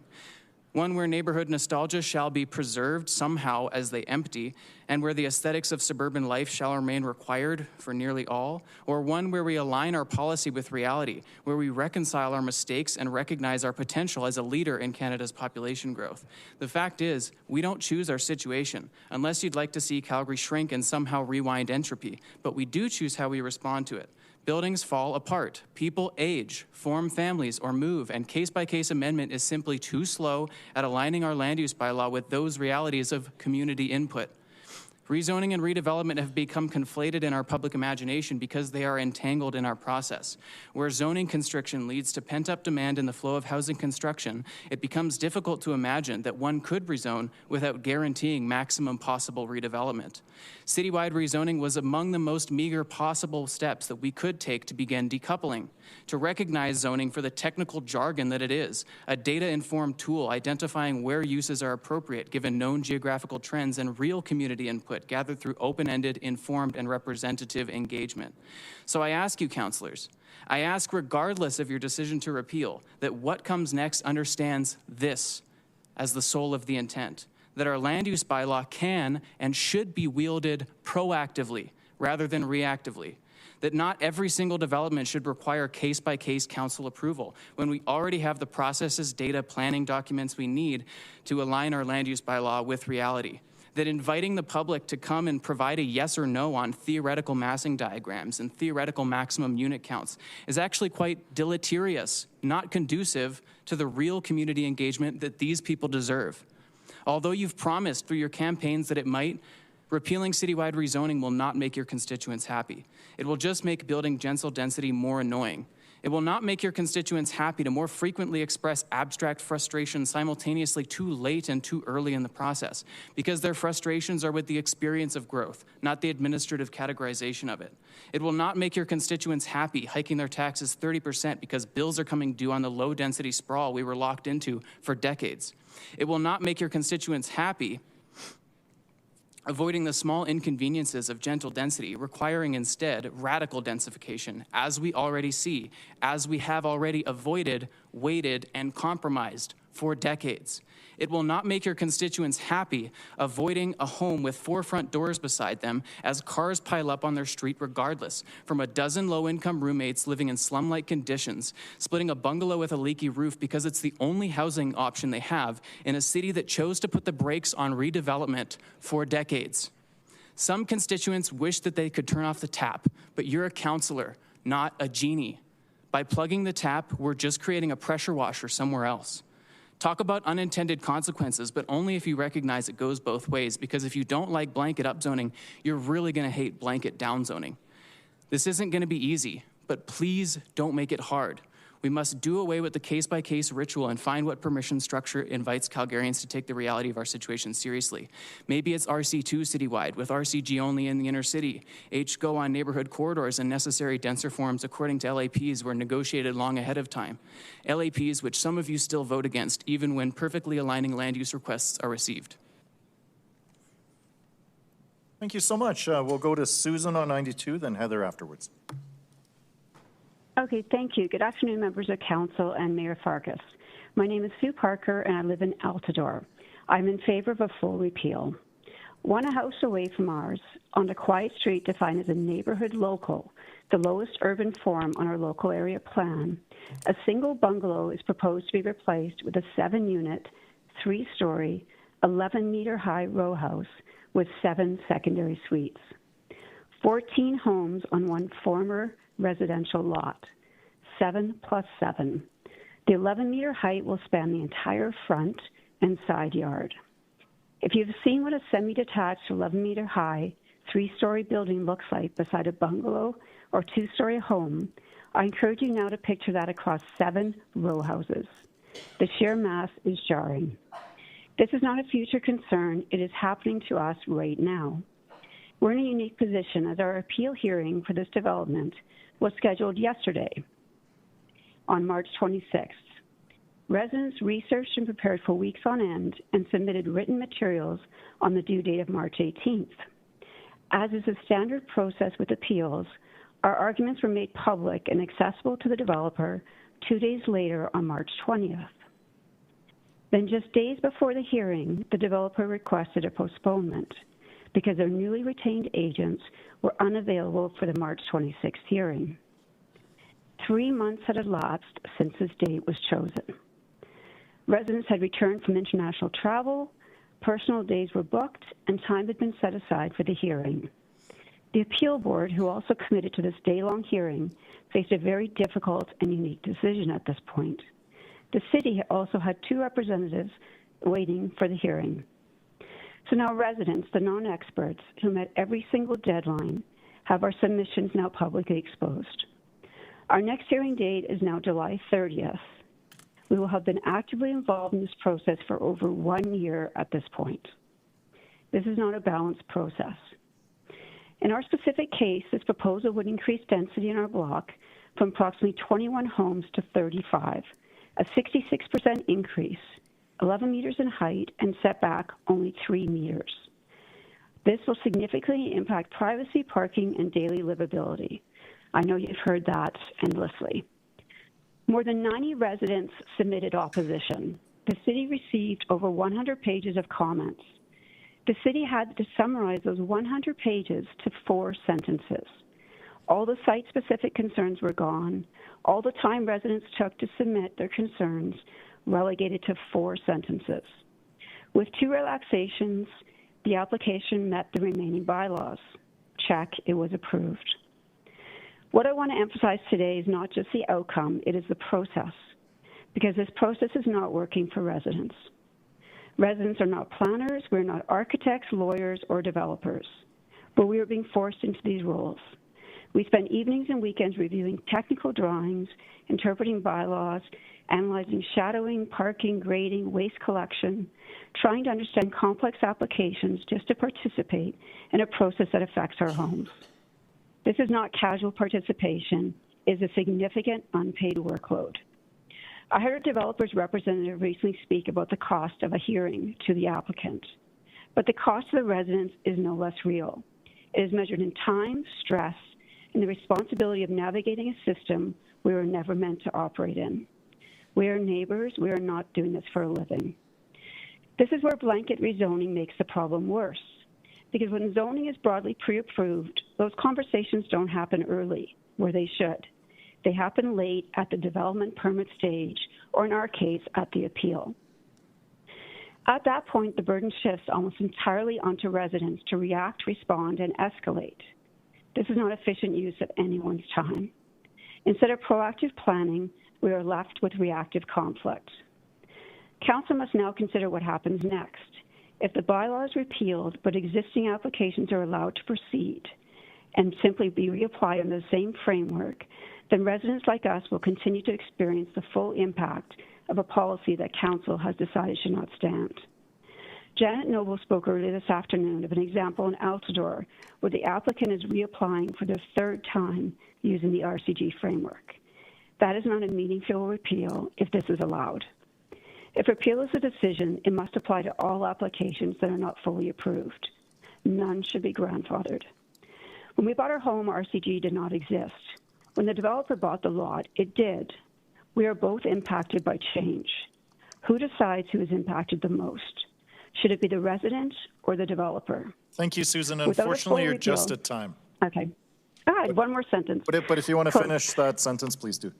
One where neighborhood nostalgia shall be preserved somehow as they empty, and where the aesthetics of suburban life shall remain required for nearly all, or one where we align our policy with reality, where we reconcile our mistakes and recognize our potential as a leader in Canada's population growth. The fact is, we don't choose our situation, unless you'd like to see Calgary shrink and somehow rewind entropy, but we do choose how we respond to it. Buildings fall apart, people age, form families, or move, and case-by-case amendment is simply too slow at aligning our land use bylaw with those realities of community input. Rezoning and redevelopment have become conflated in our public imagination because they are entangled in our process. Where zoning constriction leads to pent-up demand in the flow of housing construction, it becomes difficult to imagine that one could rezone without guaranteeing maximum possible redevelopment. Citywide rezoning was among the most meager possible steps that we could take to begin decoupling, to recognize zoning for the technical jargon that it is, a data-informed tool identifying where uses are appropriate given known geographical trends and real community input gathered through open-ended, informed, and representative engagement. So I ask you, councillors, I ask regardless of your decision to repeal, that what comes next understands this as the soul of the intent, that our land use bylaw can and should be wielded proactively rather than reactively, that not every single development should require case-by-case council approval when we already have the processes, data, planning documents we need to align our land use bylaw with reality, that inviting the public to come and provide a yes or no on theoretical massing diagrams and theoretical maximum unit counts is actually quite deleterious, not conducive to the real community engagement that these people deserve. Although you've promised through your campaigns that it might, repealing citywide rezoning will not make your constituents happy. It will just make building dense density more annoying. It will not make your constituents happy to more frequently express abstract frustration simultaneously too late and too early in the process, because their frustrations are with the experience of growth, not the administrative categorization of it. It will not make your constituents happy hiking their taxes 30% because bills are coming due on the low-density sprawl we were locked into for decades. It will not make your constituents happy avoiding the small inconveniences of gentle density, requiring instead radical densification, as we already see, as we have already avoided, waited, and compromised for decades. It will not make your constituents happy avoiding a home with 4 front doors beside them as cars pile up on their street regardless, from a dozen low-income roommates living in slum-like conditions, splitting a bungalow with a leaky roof because it's the only housing option they have in a city that chose to put the brakes on redevelopment for decades. Some constituents wish that they could turn off the tap, but you're a councillor, not a genie. By plugging the tap, we're just creating a pressure washer somewhere else. Talk about unintended consequences, but only if you recognize it goes both ways, because if you don't like blanket upzoning, you're really going to hate blanket downzoning. This isn't going to be easy, but please don't make it hard. We must do away with the case-by-case ritual and find what permission structure invites Calgarians to take the reality of our situation seriously. Maybe it's RC2 citywide, with RCG only in the inner city. HGO on neighborhood corridors and necessary denser forms according to LAPs were negotiated long ahead of time. LAPs which some of you still vote against, even when perfectly aligning land use requests are received. Thank you so much. We'll go to Susan on 92, then Heather afterwards. Okay, thank you. Good afternoon, members of council and Mayor Farkas. My name is Sue Parker, and I live in Altadore. I'm in favor of a full repeal. One house away from ours, on a quiet street defined as a neighborhood local, the lowest urban form on our local area plan, a single bungalow is proposed to be replaced with a 7-unit, 3-story, 11-meter-high row house with 7 secondary suites. 14 homes on one former residential lot, 7 plus 7. The 11-meter height will span the entire front and side yard. If you've seen what a semi-detached 11-meter high 3-story building looks like beside a bungalow or 2-story home, I encourage you now to picture that across 7 row houses. The sheer mass is jarring. This is not a future concern. It is happening to us right now. We're in a unique position as our appeal hearing for this development was scheduled yesterday on March 26th. Residents researched and prepared for weeks on end and submitted written materials on the due date of March 18th. As is the standard process with appeals, our arguments were made public and accessible to the developer 2 days later on March 20th. Then just days before the hearing, the developer requested a postponement because their newly retained agents were unavailable for the March 26th hearing. 3 months had elapsed since this date was chosen. Residents had returned from international travel, personal days were booked, and time had been set aside for the hearing. The appeal board, who also committed to this day-long hearing, faced a very difficult and unique decision at this point. The city also had 2 representatives waiting for the hearing. So now residents, the non-experts, who met every single deadline, have our submissions now publicly exposed. Our next hearing date is now July 30th. We will have been actively involved in this process for over 1 year at this point. This is not a balanced process. In our specific case, this proposal would increase density in our block from approximately 21 homes to 35, a 66% increase, 11 meters in height, and setback only 3 meters. This will significantly impact privacy, parking, and daily livability. I know you've heard that endlessly. More than 90 residents submitted opposition. The city received over 100 pages of comments. The city had to summarize those 100 pages to 4 sentences. All the site-specific concerns were gone. All the time residents took to submit their concerns relegated to 4 sentences. With 2 relaxations, the application met the remaining bylaws. Check, it was approved. What I want to emphasize today is not just the outcome, it is the process, because this process is not working for residents. Residents are not planners, we're not architects, lawyers, or developers, but we are being forced into these roles. We spend evenings and weekends reviewing technical drawings, interpreting bylaws, analyzing shadowing, parking, grading, waste collection, trying to understand complex applications just to participate in a process that affects our homes. This is not casual participation, it is a significant unpaid workload. I heard a developer's representative recently speak about the cost of a hearing to the applicant, but the cost to the residents is no less real. It is measured in time, stress, and the responsibility of navigating a system we were never meant to operate in. We are neighbors, we are not doing this for a living. This is where blanket rezoning makes the problem worse, because when zoning is broadly pre-approved, those conversations don't happen early, where they should. They happen late at the development permit stage, or in our case, at the appeal. At that point, the burden shifts almost entirely onto residents to react, respond, and escalate. This is not efficient use of anyone's time. Instead of proactive planning, we are left with reactive conflict. Council must now consider what happens next. If the bylaw is repealed, but existing applications are allowed to proceed and simply be reapplied in the same framework, then residents like us will continue to experience the full impact of a policy that Council has decided should not stand. Janet Noble spoke earlier this afternoon of an example in Altadore where the applicant is reapplying for the 3rd time using the RCG framework. That is not a meaningful repeal if this is allowed. If repeal is a decision, it must apply to all applications that are not fully approved. None should be grandfathered. When we bought our home, RCG did not exist. When the developer bought the lot, it did. We are both impacted by change. Who decides who is impacted the most? Should it be the resident or the developer? Thank you, Susan. Unfortunately, you're just at time. Okay. I had one more sentence. But if you want to finish that sentence, please do.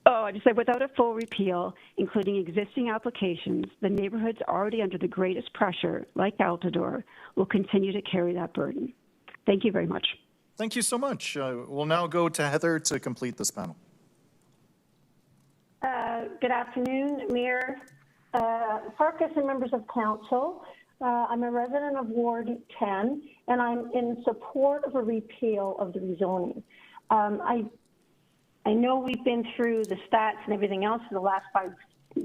Oh, I just said without a full repeal, including existing applications, the neighborhoods already under the greatest pressure, like Altadore, will continue to carry that burden. Thank you very much. Thank you so much. We'll now go to Heather to complete this panel. Good afternoon, Mayor Farkas and members of council. I'm a resident of Ward 10, and I'm in support of a repeal of the rezoning. I know we've been through the stats and everything else for the last 5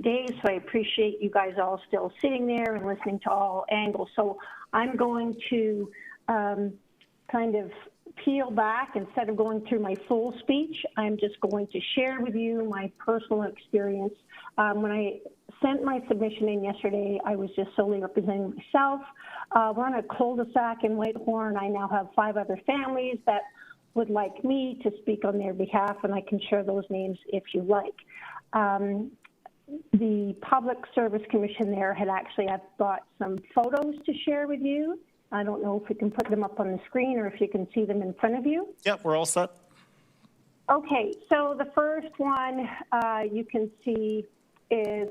days, so I appreciate you guys all still sitting there and listening to all angles. So I'm going to kind of peel back. Instead of going through my full speech, I'm just going to share with you my personal experience. When I sent my submission in yesterday. I was just solely representing myself. We're on a cul-de-sac in Whitehorn. I now have 5 other families that would like me to speak on their behalf, and I can share those names if you like. The Public Service Commission there had actually, I've got some photos to share with you. I don't know if we can put them up on the screen or if you can see them in front of you. Yeah, we're all set. Okay, so the first one you can see is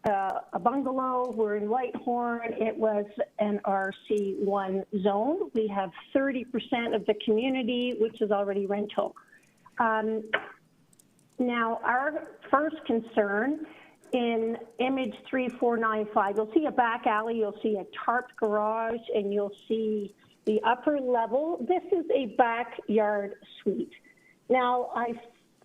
a bungalow. We're in Whitehorn. It was an RC1 zone. We have 30% of the community, which is already rental. Now, our first concern in image 3495, you'll see a back alley, you'll see a tarped garage, and you'll see the upper level. This is a backyard suite. Now, I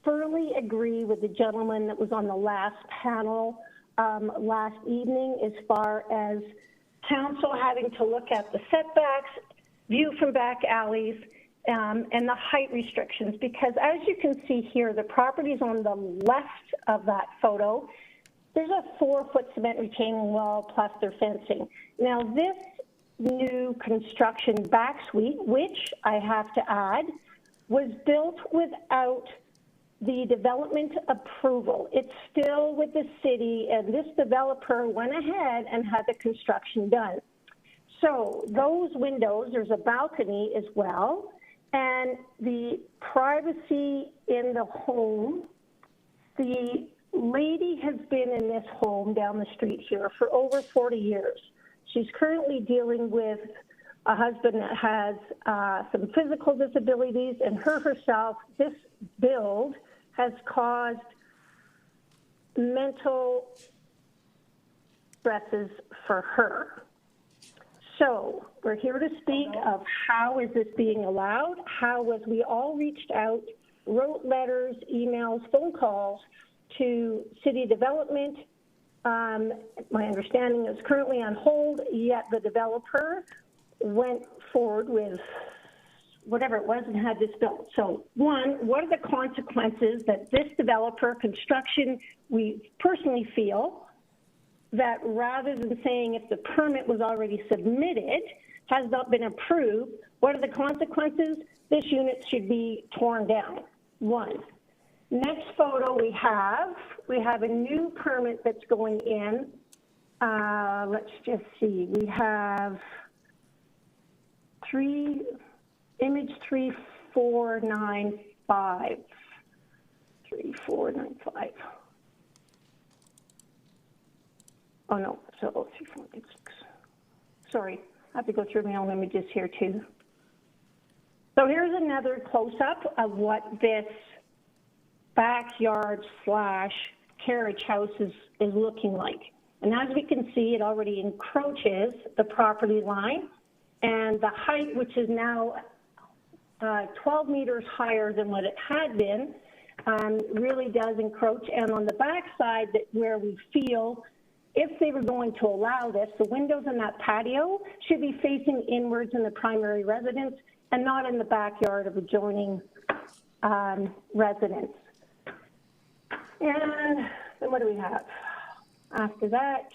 thoroughly agree with the gentleman that was on the last panel last evening as far as council having to look at the setbacks, view from back alleys, and the height restrictions, because as you can see here, the properties on the left of that photo, there's a 4-foot cement retaining wall plus their fencing. Now, this new construction back suite, which I have to add, was built without the development approval. It's still with the city, and this developer went ahead and had the construction done. So those windows, there's a balcony as well, and the privacy in the home, the lady has been in this home down the street here for over 40 years. She's currently dealing with a husband that has some physical disabilities, and herself, this build has caused mental stresses for her. So we're here to speak of how is this being allowed, how was we all reached out, wrote letters, emails, phone calls to city development. My understanding is currently on hold, yet the developer went forward with whatever it was and had this built. So one, what are the consequences that this developer construction, we personally feel that rather than saying if the permit was already submitted, has not been approved, what are the consequences? This unit should be torn down, one. Next photo we have a new permit that's going in. Let's just see, we have image 3495. 3495. Oh no, so 3496. Sorry, I have to go through my own images here too. So here's another close-up of what this backyard / carriage house is looking like. And as we can see, it already encroaches the property line, and the height, which is now 12 meters higher than what it had been, really does encroach. And on the back side, where we feel if they were going to allow this, the windows in that patio should be facing inwards in the primary residence and not in the backyard of adjoining residence. And then what do we have? After that,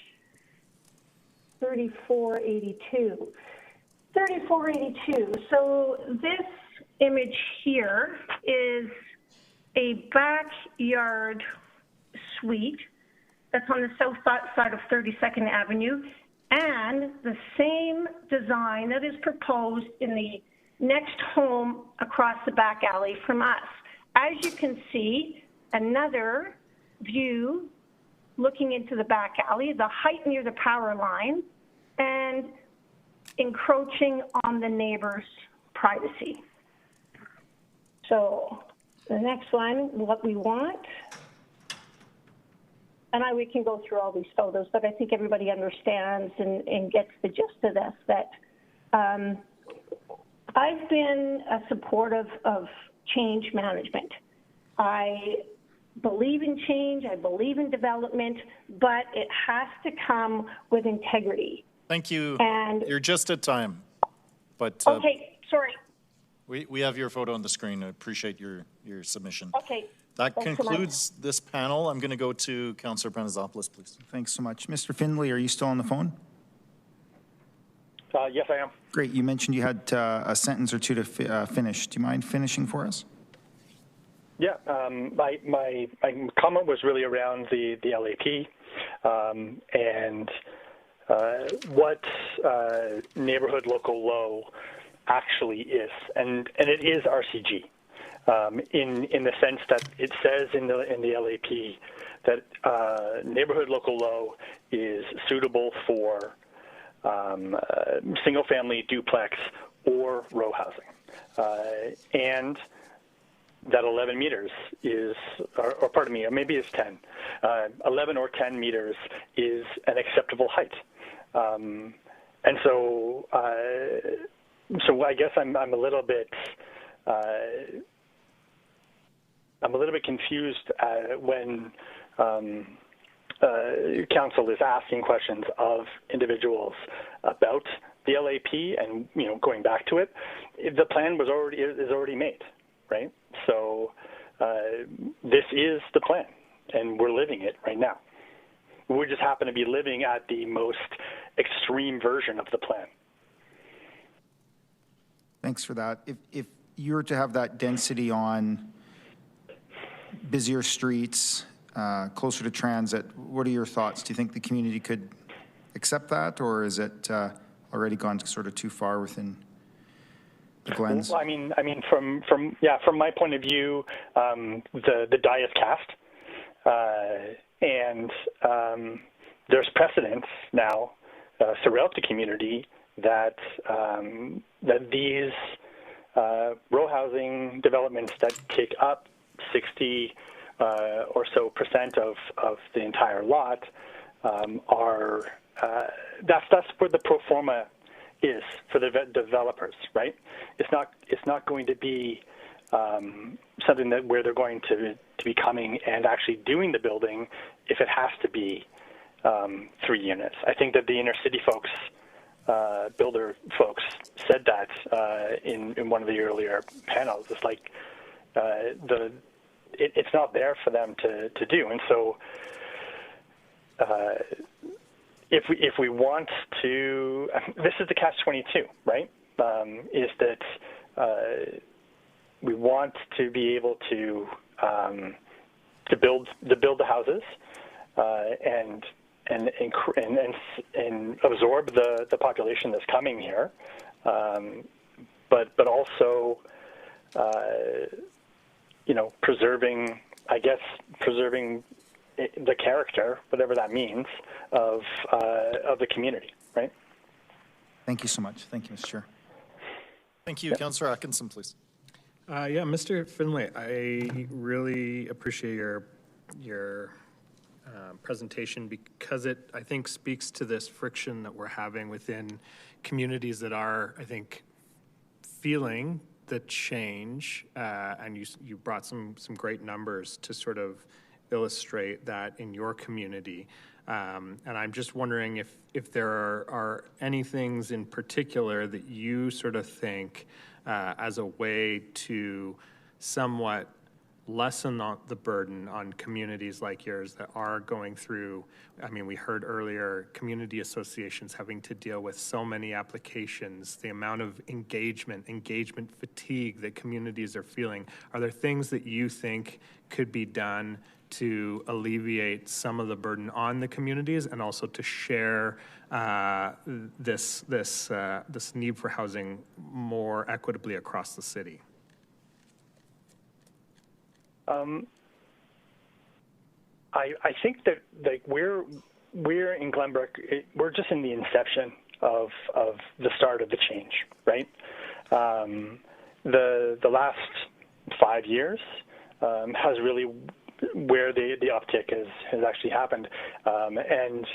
3482. 3482. So this image here is a backyard suite that's on the south side of 32nd Avenue, and the same design that is proposed in the next home across the back alley from us. As you can see, another view looking into the back alley, the height near the power line, and encroaching on the neighbor's privacy. So the next one, what we want, and we can go through all these photos, but I think everybody understands and gets the gist of this, that I've been supportive of change management. I believe in change, I believe in development, but it has to come with integrity. Thank you. And you're just at time. But okay, sorry. We have your photo on the screen. I appreciate your submission. Okay, That concludes this panel. I'm going to go to Councillor Panizopoulos, please. Thanks so much. Mr. Findlay, are you still on the phone? Yes, I am. Great. You mentioned you had a sentence or two to finish. Do you mind finishing for us? Yeah, my comment was really around the LAP and what neighborhood local low actually is, and it is RCG in the sense that it says in the LAP that neighborhood local low is suitable for single-family duplex or row housing, and that 11 meters is, or pardon me, or maybe it's 10. 11 or 10 meters is an acceptable height. And so I guess I'm a little bit confused when council is asking questions of individuals about the LAP, and going back to it, the plan is already made, right? So this is the plan, and we're living it right now. We just happen to be living at the most extreme version of the plan. Thanks for that. If you were to have that density on busier streets, closer to transit, what are your thoughts? Do you think the community could accept that, or is it already gone sort of too far within the Glens? Well, I mean, from my point of view, the die is cast, and there's precedence now throughout the community that these row housing developments that take up 60 or so % of the entire lot are that's where the pro forma is for the developers, right? It's not going to be something that where they're going to be coming and actually doing the building if it has to be 3 units. I think that the inner city folks, builder folks, said that in one of the earlier panels. It's like it's not there for them to do, and so if we want to, this is the catch-22, right? Is that we want to be able to build the houses and absorb the population that's coming here, but also preserving the character, whatever that means, of the community, right? Thank you so much. Thank you, Mr. Chair. Thank you. Councillor Atkinson, please. Yeah, Mr. Findlay, I really appreciate your presentation, because it, I think, speaks to this friction that we're having within communities that are, I think, feeling the change, and you brought some great numbers to sort of illustrate that in your community. And I'm just wondering if there are any things in particular that you sort of think as a way to somewhat lessen the burden on communities like yours that are going through, I mean, we heard earlier, community associations having to deal with so many applications, the amount of engagement fatigue that communities are feeling. Are there things that you think could be done to alleviate some of the burden on the communities, and also to share this need for housing more equitably across the city? I think that we're in Glenbrook, we're just in the inception of the start of the change, right? The last 5 years has really where the uptick has actually happened, and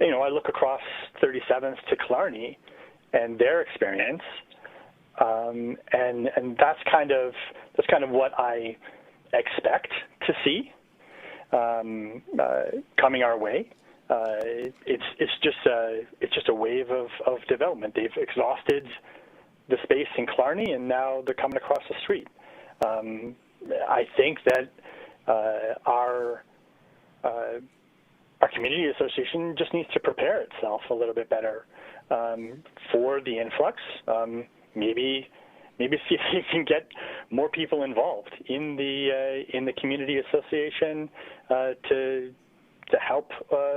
I look across 37th to Killarney and their experience, and that's kind of what I expect to see coming our way. It's just a wave of development. They've exhausted the space in Killarney, and now they're coming across the street. I think that our community association just needs to prepare itself a little bit better for the influx. Maybe see if you can get more people involved in the community association to help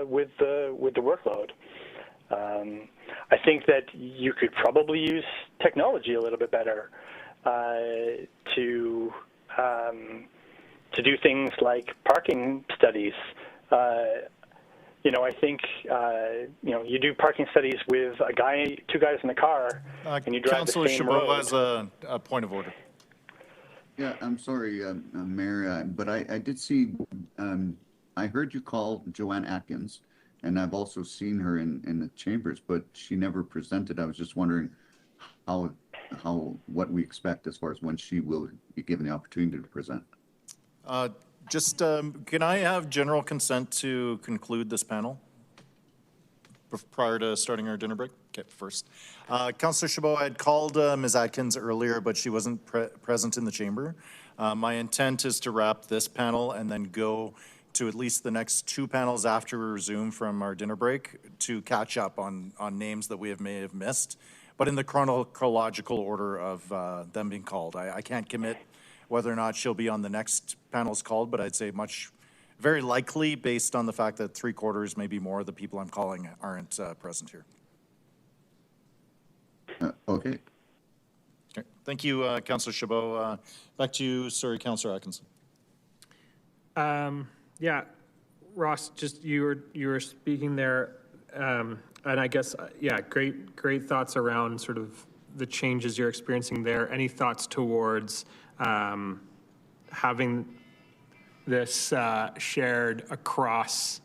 with the workload. I think that you could probably use technology a little bit better to do things like parking studies. I think you do parking studies with two guys in the car, and you drive Councillor the same road. Chabot has a point of order. Yeah, I'm sorry, Mayor, but I did see. I heard you call Joanne Atkins, and I've also seen her in the chambers, but she never presented. I was just wondering what we expect as far as when she will be given the opportunity to present. Can I have general consent to conclude this panel prior to starting our dinner break? Okay, first. Councillor Chabot, I had called Ms. Atkins earlier, but she wasn't present in the chamber. My intent is to wrap this panel and then go to at least the next two panels after we resume from our dinner break to catch up on names that we may have missed, but in the chronological order of them being called. I can't commit whether or not she'll be on the next panels called, but I'd say very likely based on the fact that 3/4, maybe more of the people I'm calling aren't present here. Okay. Okay. Thank you, Councillor Chabot. Back to you, Councillor Atkinson. Yeah, Ross, just you were speaking there, and I guess, great thoughts around sort of the changes you're experiencing there. Any thoughts towards having this shared across,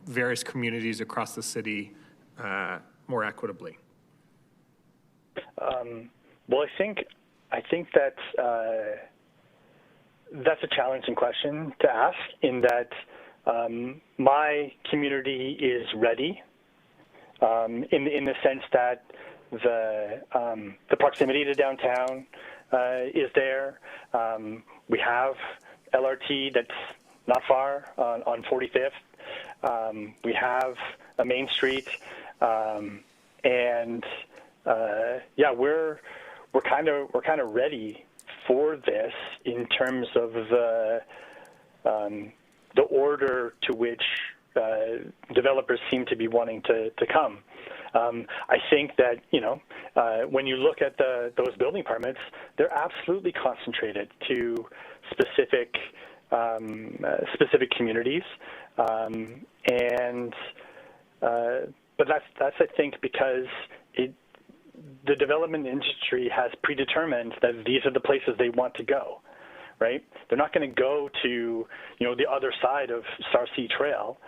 various communities across the city more equitably? Well, I think that's a challenging question to ask, in that my community is ready, in the sense that the proximity to downtown is there. We have LRT that's not far on 45th. We have a main street, and we're kind of ready for this in terms of the order to which developers seem to be wanting to come. I think that when you look at those building permits, they're absolutely concentrated to specific communities, but that's I think because the development industry has predetermined that these are the places they want to go, right? They're not going to go to the other side of Sarcee Trail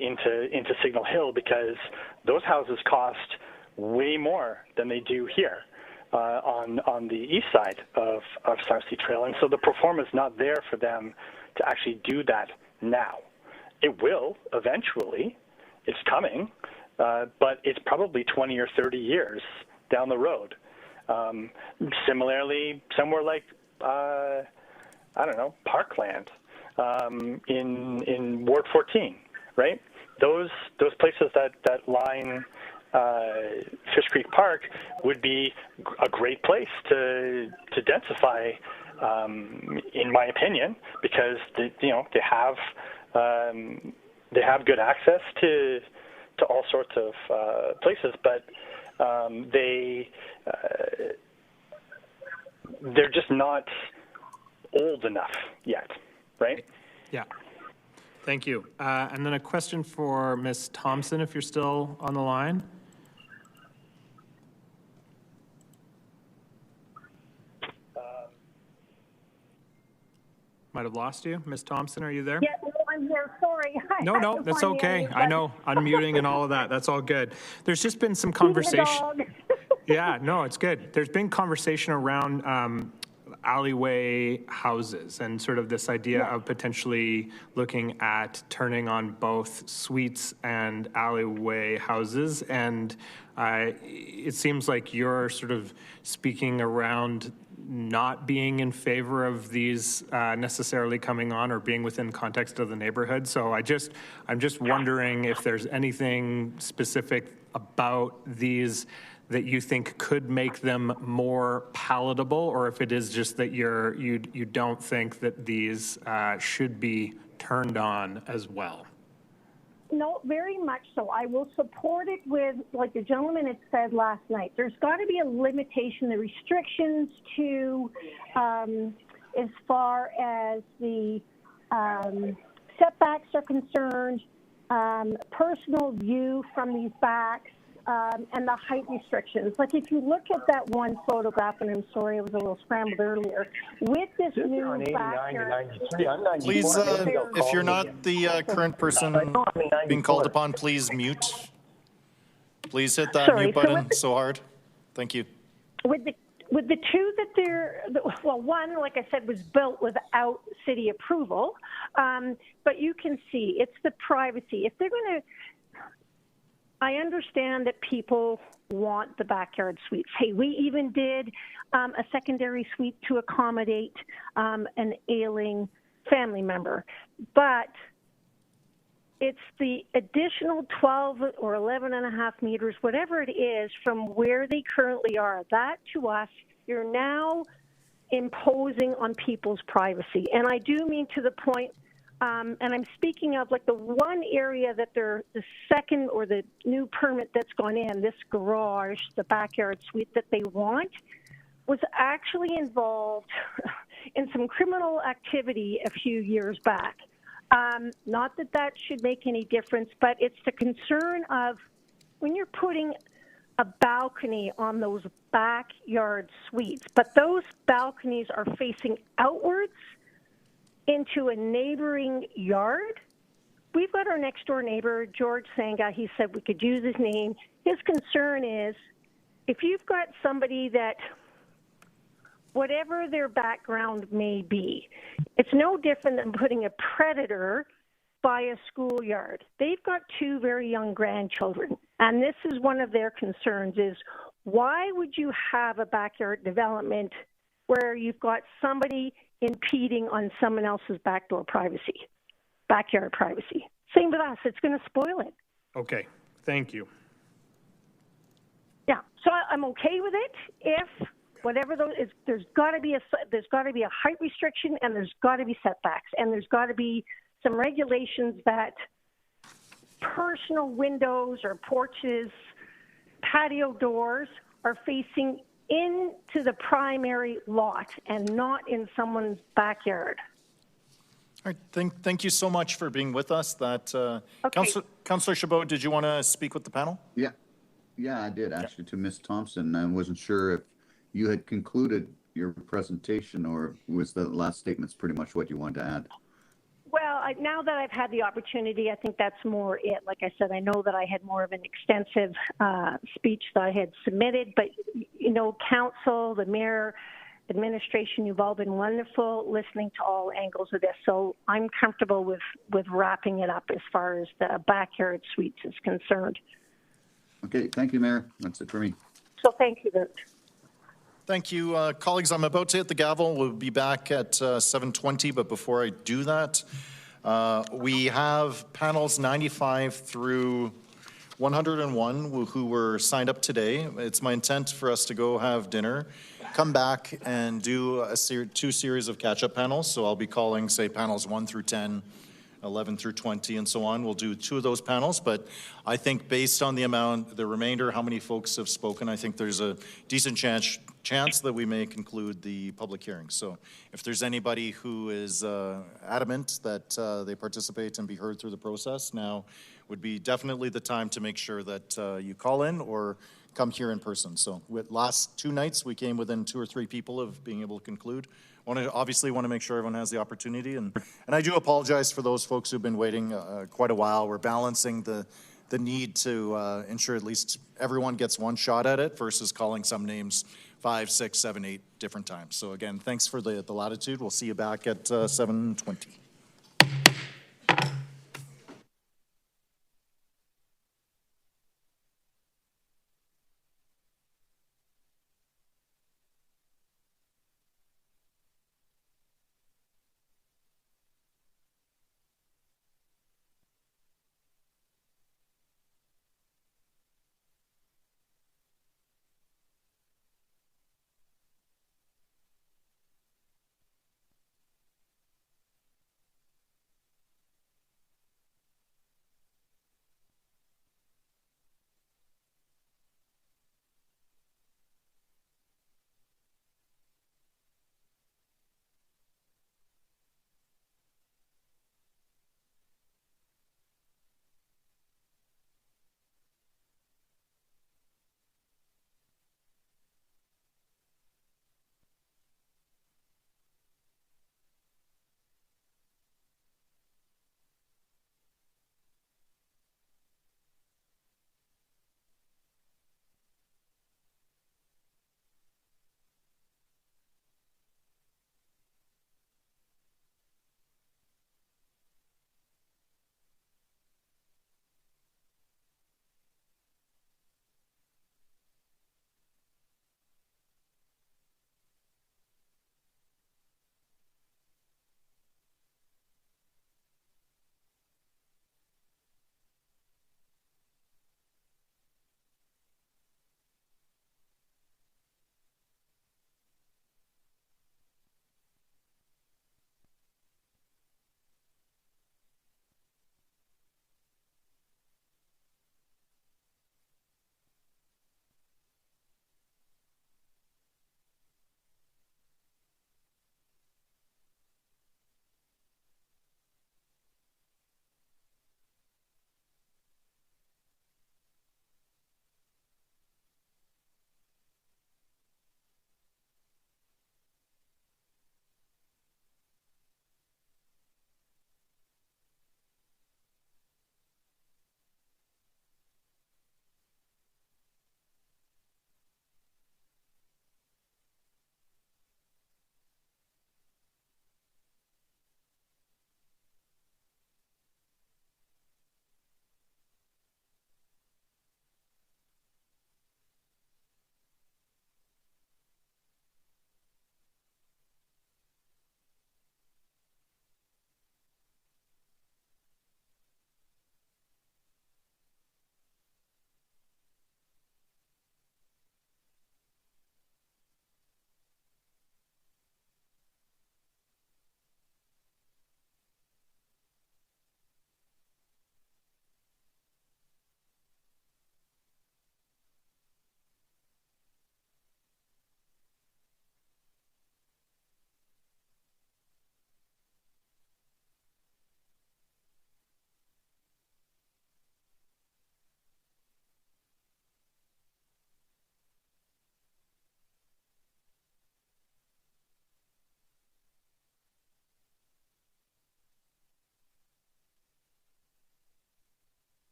into Signal Hill, because those houses cost way more than they do here on the east side of Sarcee Trail, and so the pro forma is not there for them to actually do that now. It will eventually. It's coming, but it's probably 20 or 30 years down the road. Similarly, somewhere like Parkland in Ward 14, right? Those places that line Fish Creek Park would be a great place to densify, in my opinion, because they have good access to all sorts of places, but they're just not old enough yet, right? Yeah. Thank you. And then a question for Ms. Thompson, if you're still on the line. Might have lost you. Ms. Thompson, are you there? Yeah, no, I'm here. Sorry. No, that's okay. I know. Unmuting and all of that. That's all good. There's just been some conversation. Yeah, no, it's good. There's been conversation around alleyway houses and sort of this idea of potentially looking at turning on both suites and alleyway houses. And it seems like you're sort of speaking around not being in favor of these necessarily coming on or being within context of the neighborhood. So I'm just wondering if there's anything specific about these that you think could make them more palatable, or if it is just that you don't think that these should be turned on as well. No, very much so. I will support it with, like the gentleman had said last night, there's got to be a limitation, the restrictions to as far as the setbacks are concerned, personal view from these backs, and the height restrictions. Like if you look at that one photograph, and I'm sorry I was a little scrambled earlier, with this new backyard. Please, if you're not the current person being called upon, please mute. Please hit that mute button so hard. Thank you. With the two that well, one, like I said, was built without city approval, but you can see it's the privacy. If they're going to, I understand that people want the backyard suites. Hey, we even did a secondary suite to accommodate an ailing family member. But it's the additional 12 or 11 and a half meters, whatever it is, from where they currently are. That, to us, you're now imposing on people's privacy. And I do mean to the point, and I'm speaking of like the one area that the second or the new permit that's gone in, this garage, the backyard suite that they want, was actually involved in some criminal activity a few years back. Not that that should make any difference, but it's the concern of when you're putting a balcony on those backyard suites, but those balconies are facing outwards into a neighboring yard. We've got our next door neighbor, George Sanga. He said we could use his name. His concern is if you've got somebody that, whatever their background may be, it's no different than putting a predator by a schoolyard. They've got two very young grandchildren, and this is one of their concerns is why would you have a backyard development where you've got somebody impeding on someone else's backyard privacy? Same with us. It's going to spoil it. Okay, thank you. Yeah, so I'm okay with it if whatever those is. There's got to be a height restriction, and there's got to be setbacks, and there's got to be some regulations that personal windows or porches, patio doors are facing into the primary lot and not in someone's backyard. All right, thank you so much for being with us. Okay. Councillor Chabot, did you want to speak with the panel? Yeah, I did actually to Ms. Thompson. I wasn't sure if you had concluded your presentation or was the last statements pretty much what you wanted to add? Well, now that I've had the opportunity, I think that's more it. Like I said, I know that I had more of an extensive speech that I had submitted, but, you know, council, the mayor, administration, you've all been wonderful listening to all angles of this. So I'm comfortable with wrapping it up as far as the backyard suites is concerned. Okay, thank you, Mayor. That's it for me. So thank you, Bert. Thank you, colleagues. I'm about to hit the gavel. We'll be back at 7:20, but before I do that, we have panels 95 through 101 who were signed up today. It's my intent for us to go have dinner, come back and do two series of catch-up panels. So I'll be calling, say, panels 1 through 10, 11 through 20, and so on. We'll do 2 of those panels, but I think based on the remainder, how many folks have spoken, I think there's a decent chance that we may conclude the public hearing. So if there's anybody who is adamant that they participate and be heard through the process, now would be definitely the time to make sure that you call in or come here in person. So with last 2 nights, we came within 2 or 3 people of being able to conclude. Obviously want to make sure everyone has the opportunity, and I do apologize for those folks who've been waiting quite a while. We're balancing the need to ensure at least everyone gets one shot at it versus calling some names 5, 6, 7, 8 different times. So again, thanks for the latitude. We'll see you back at 7:20.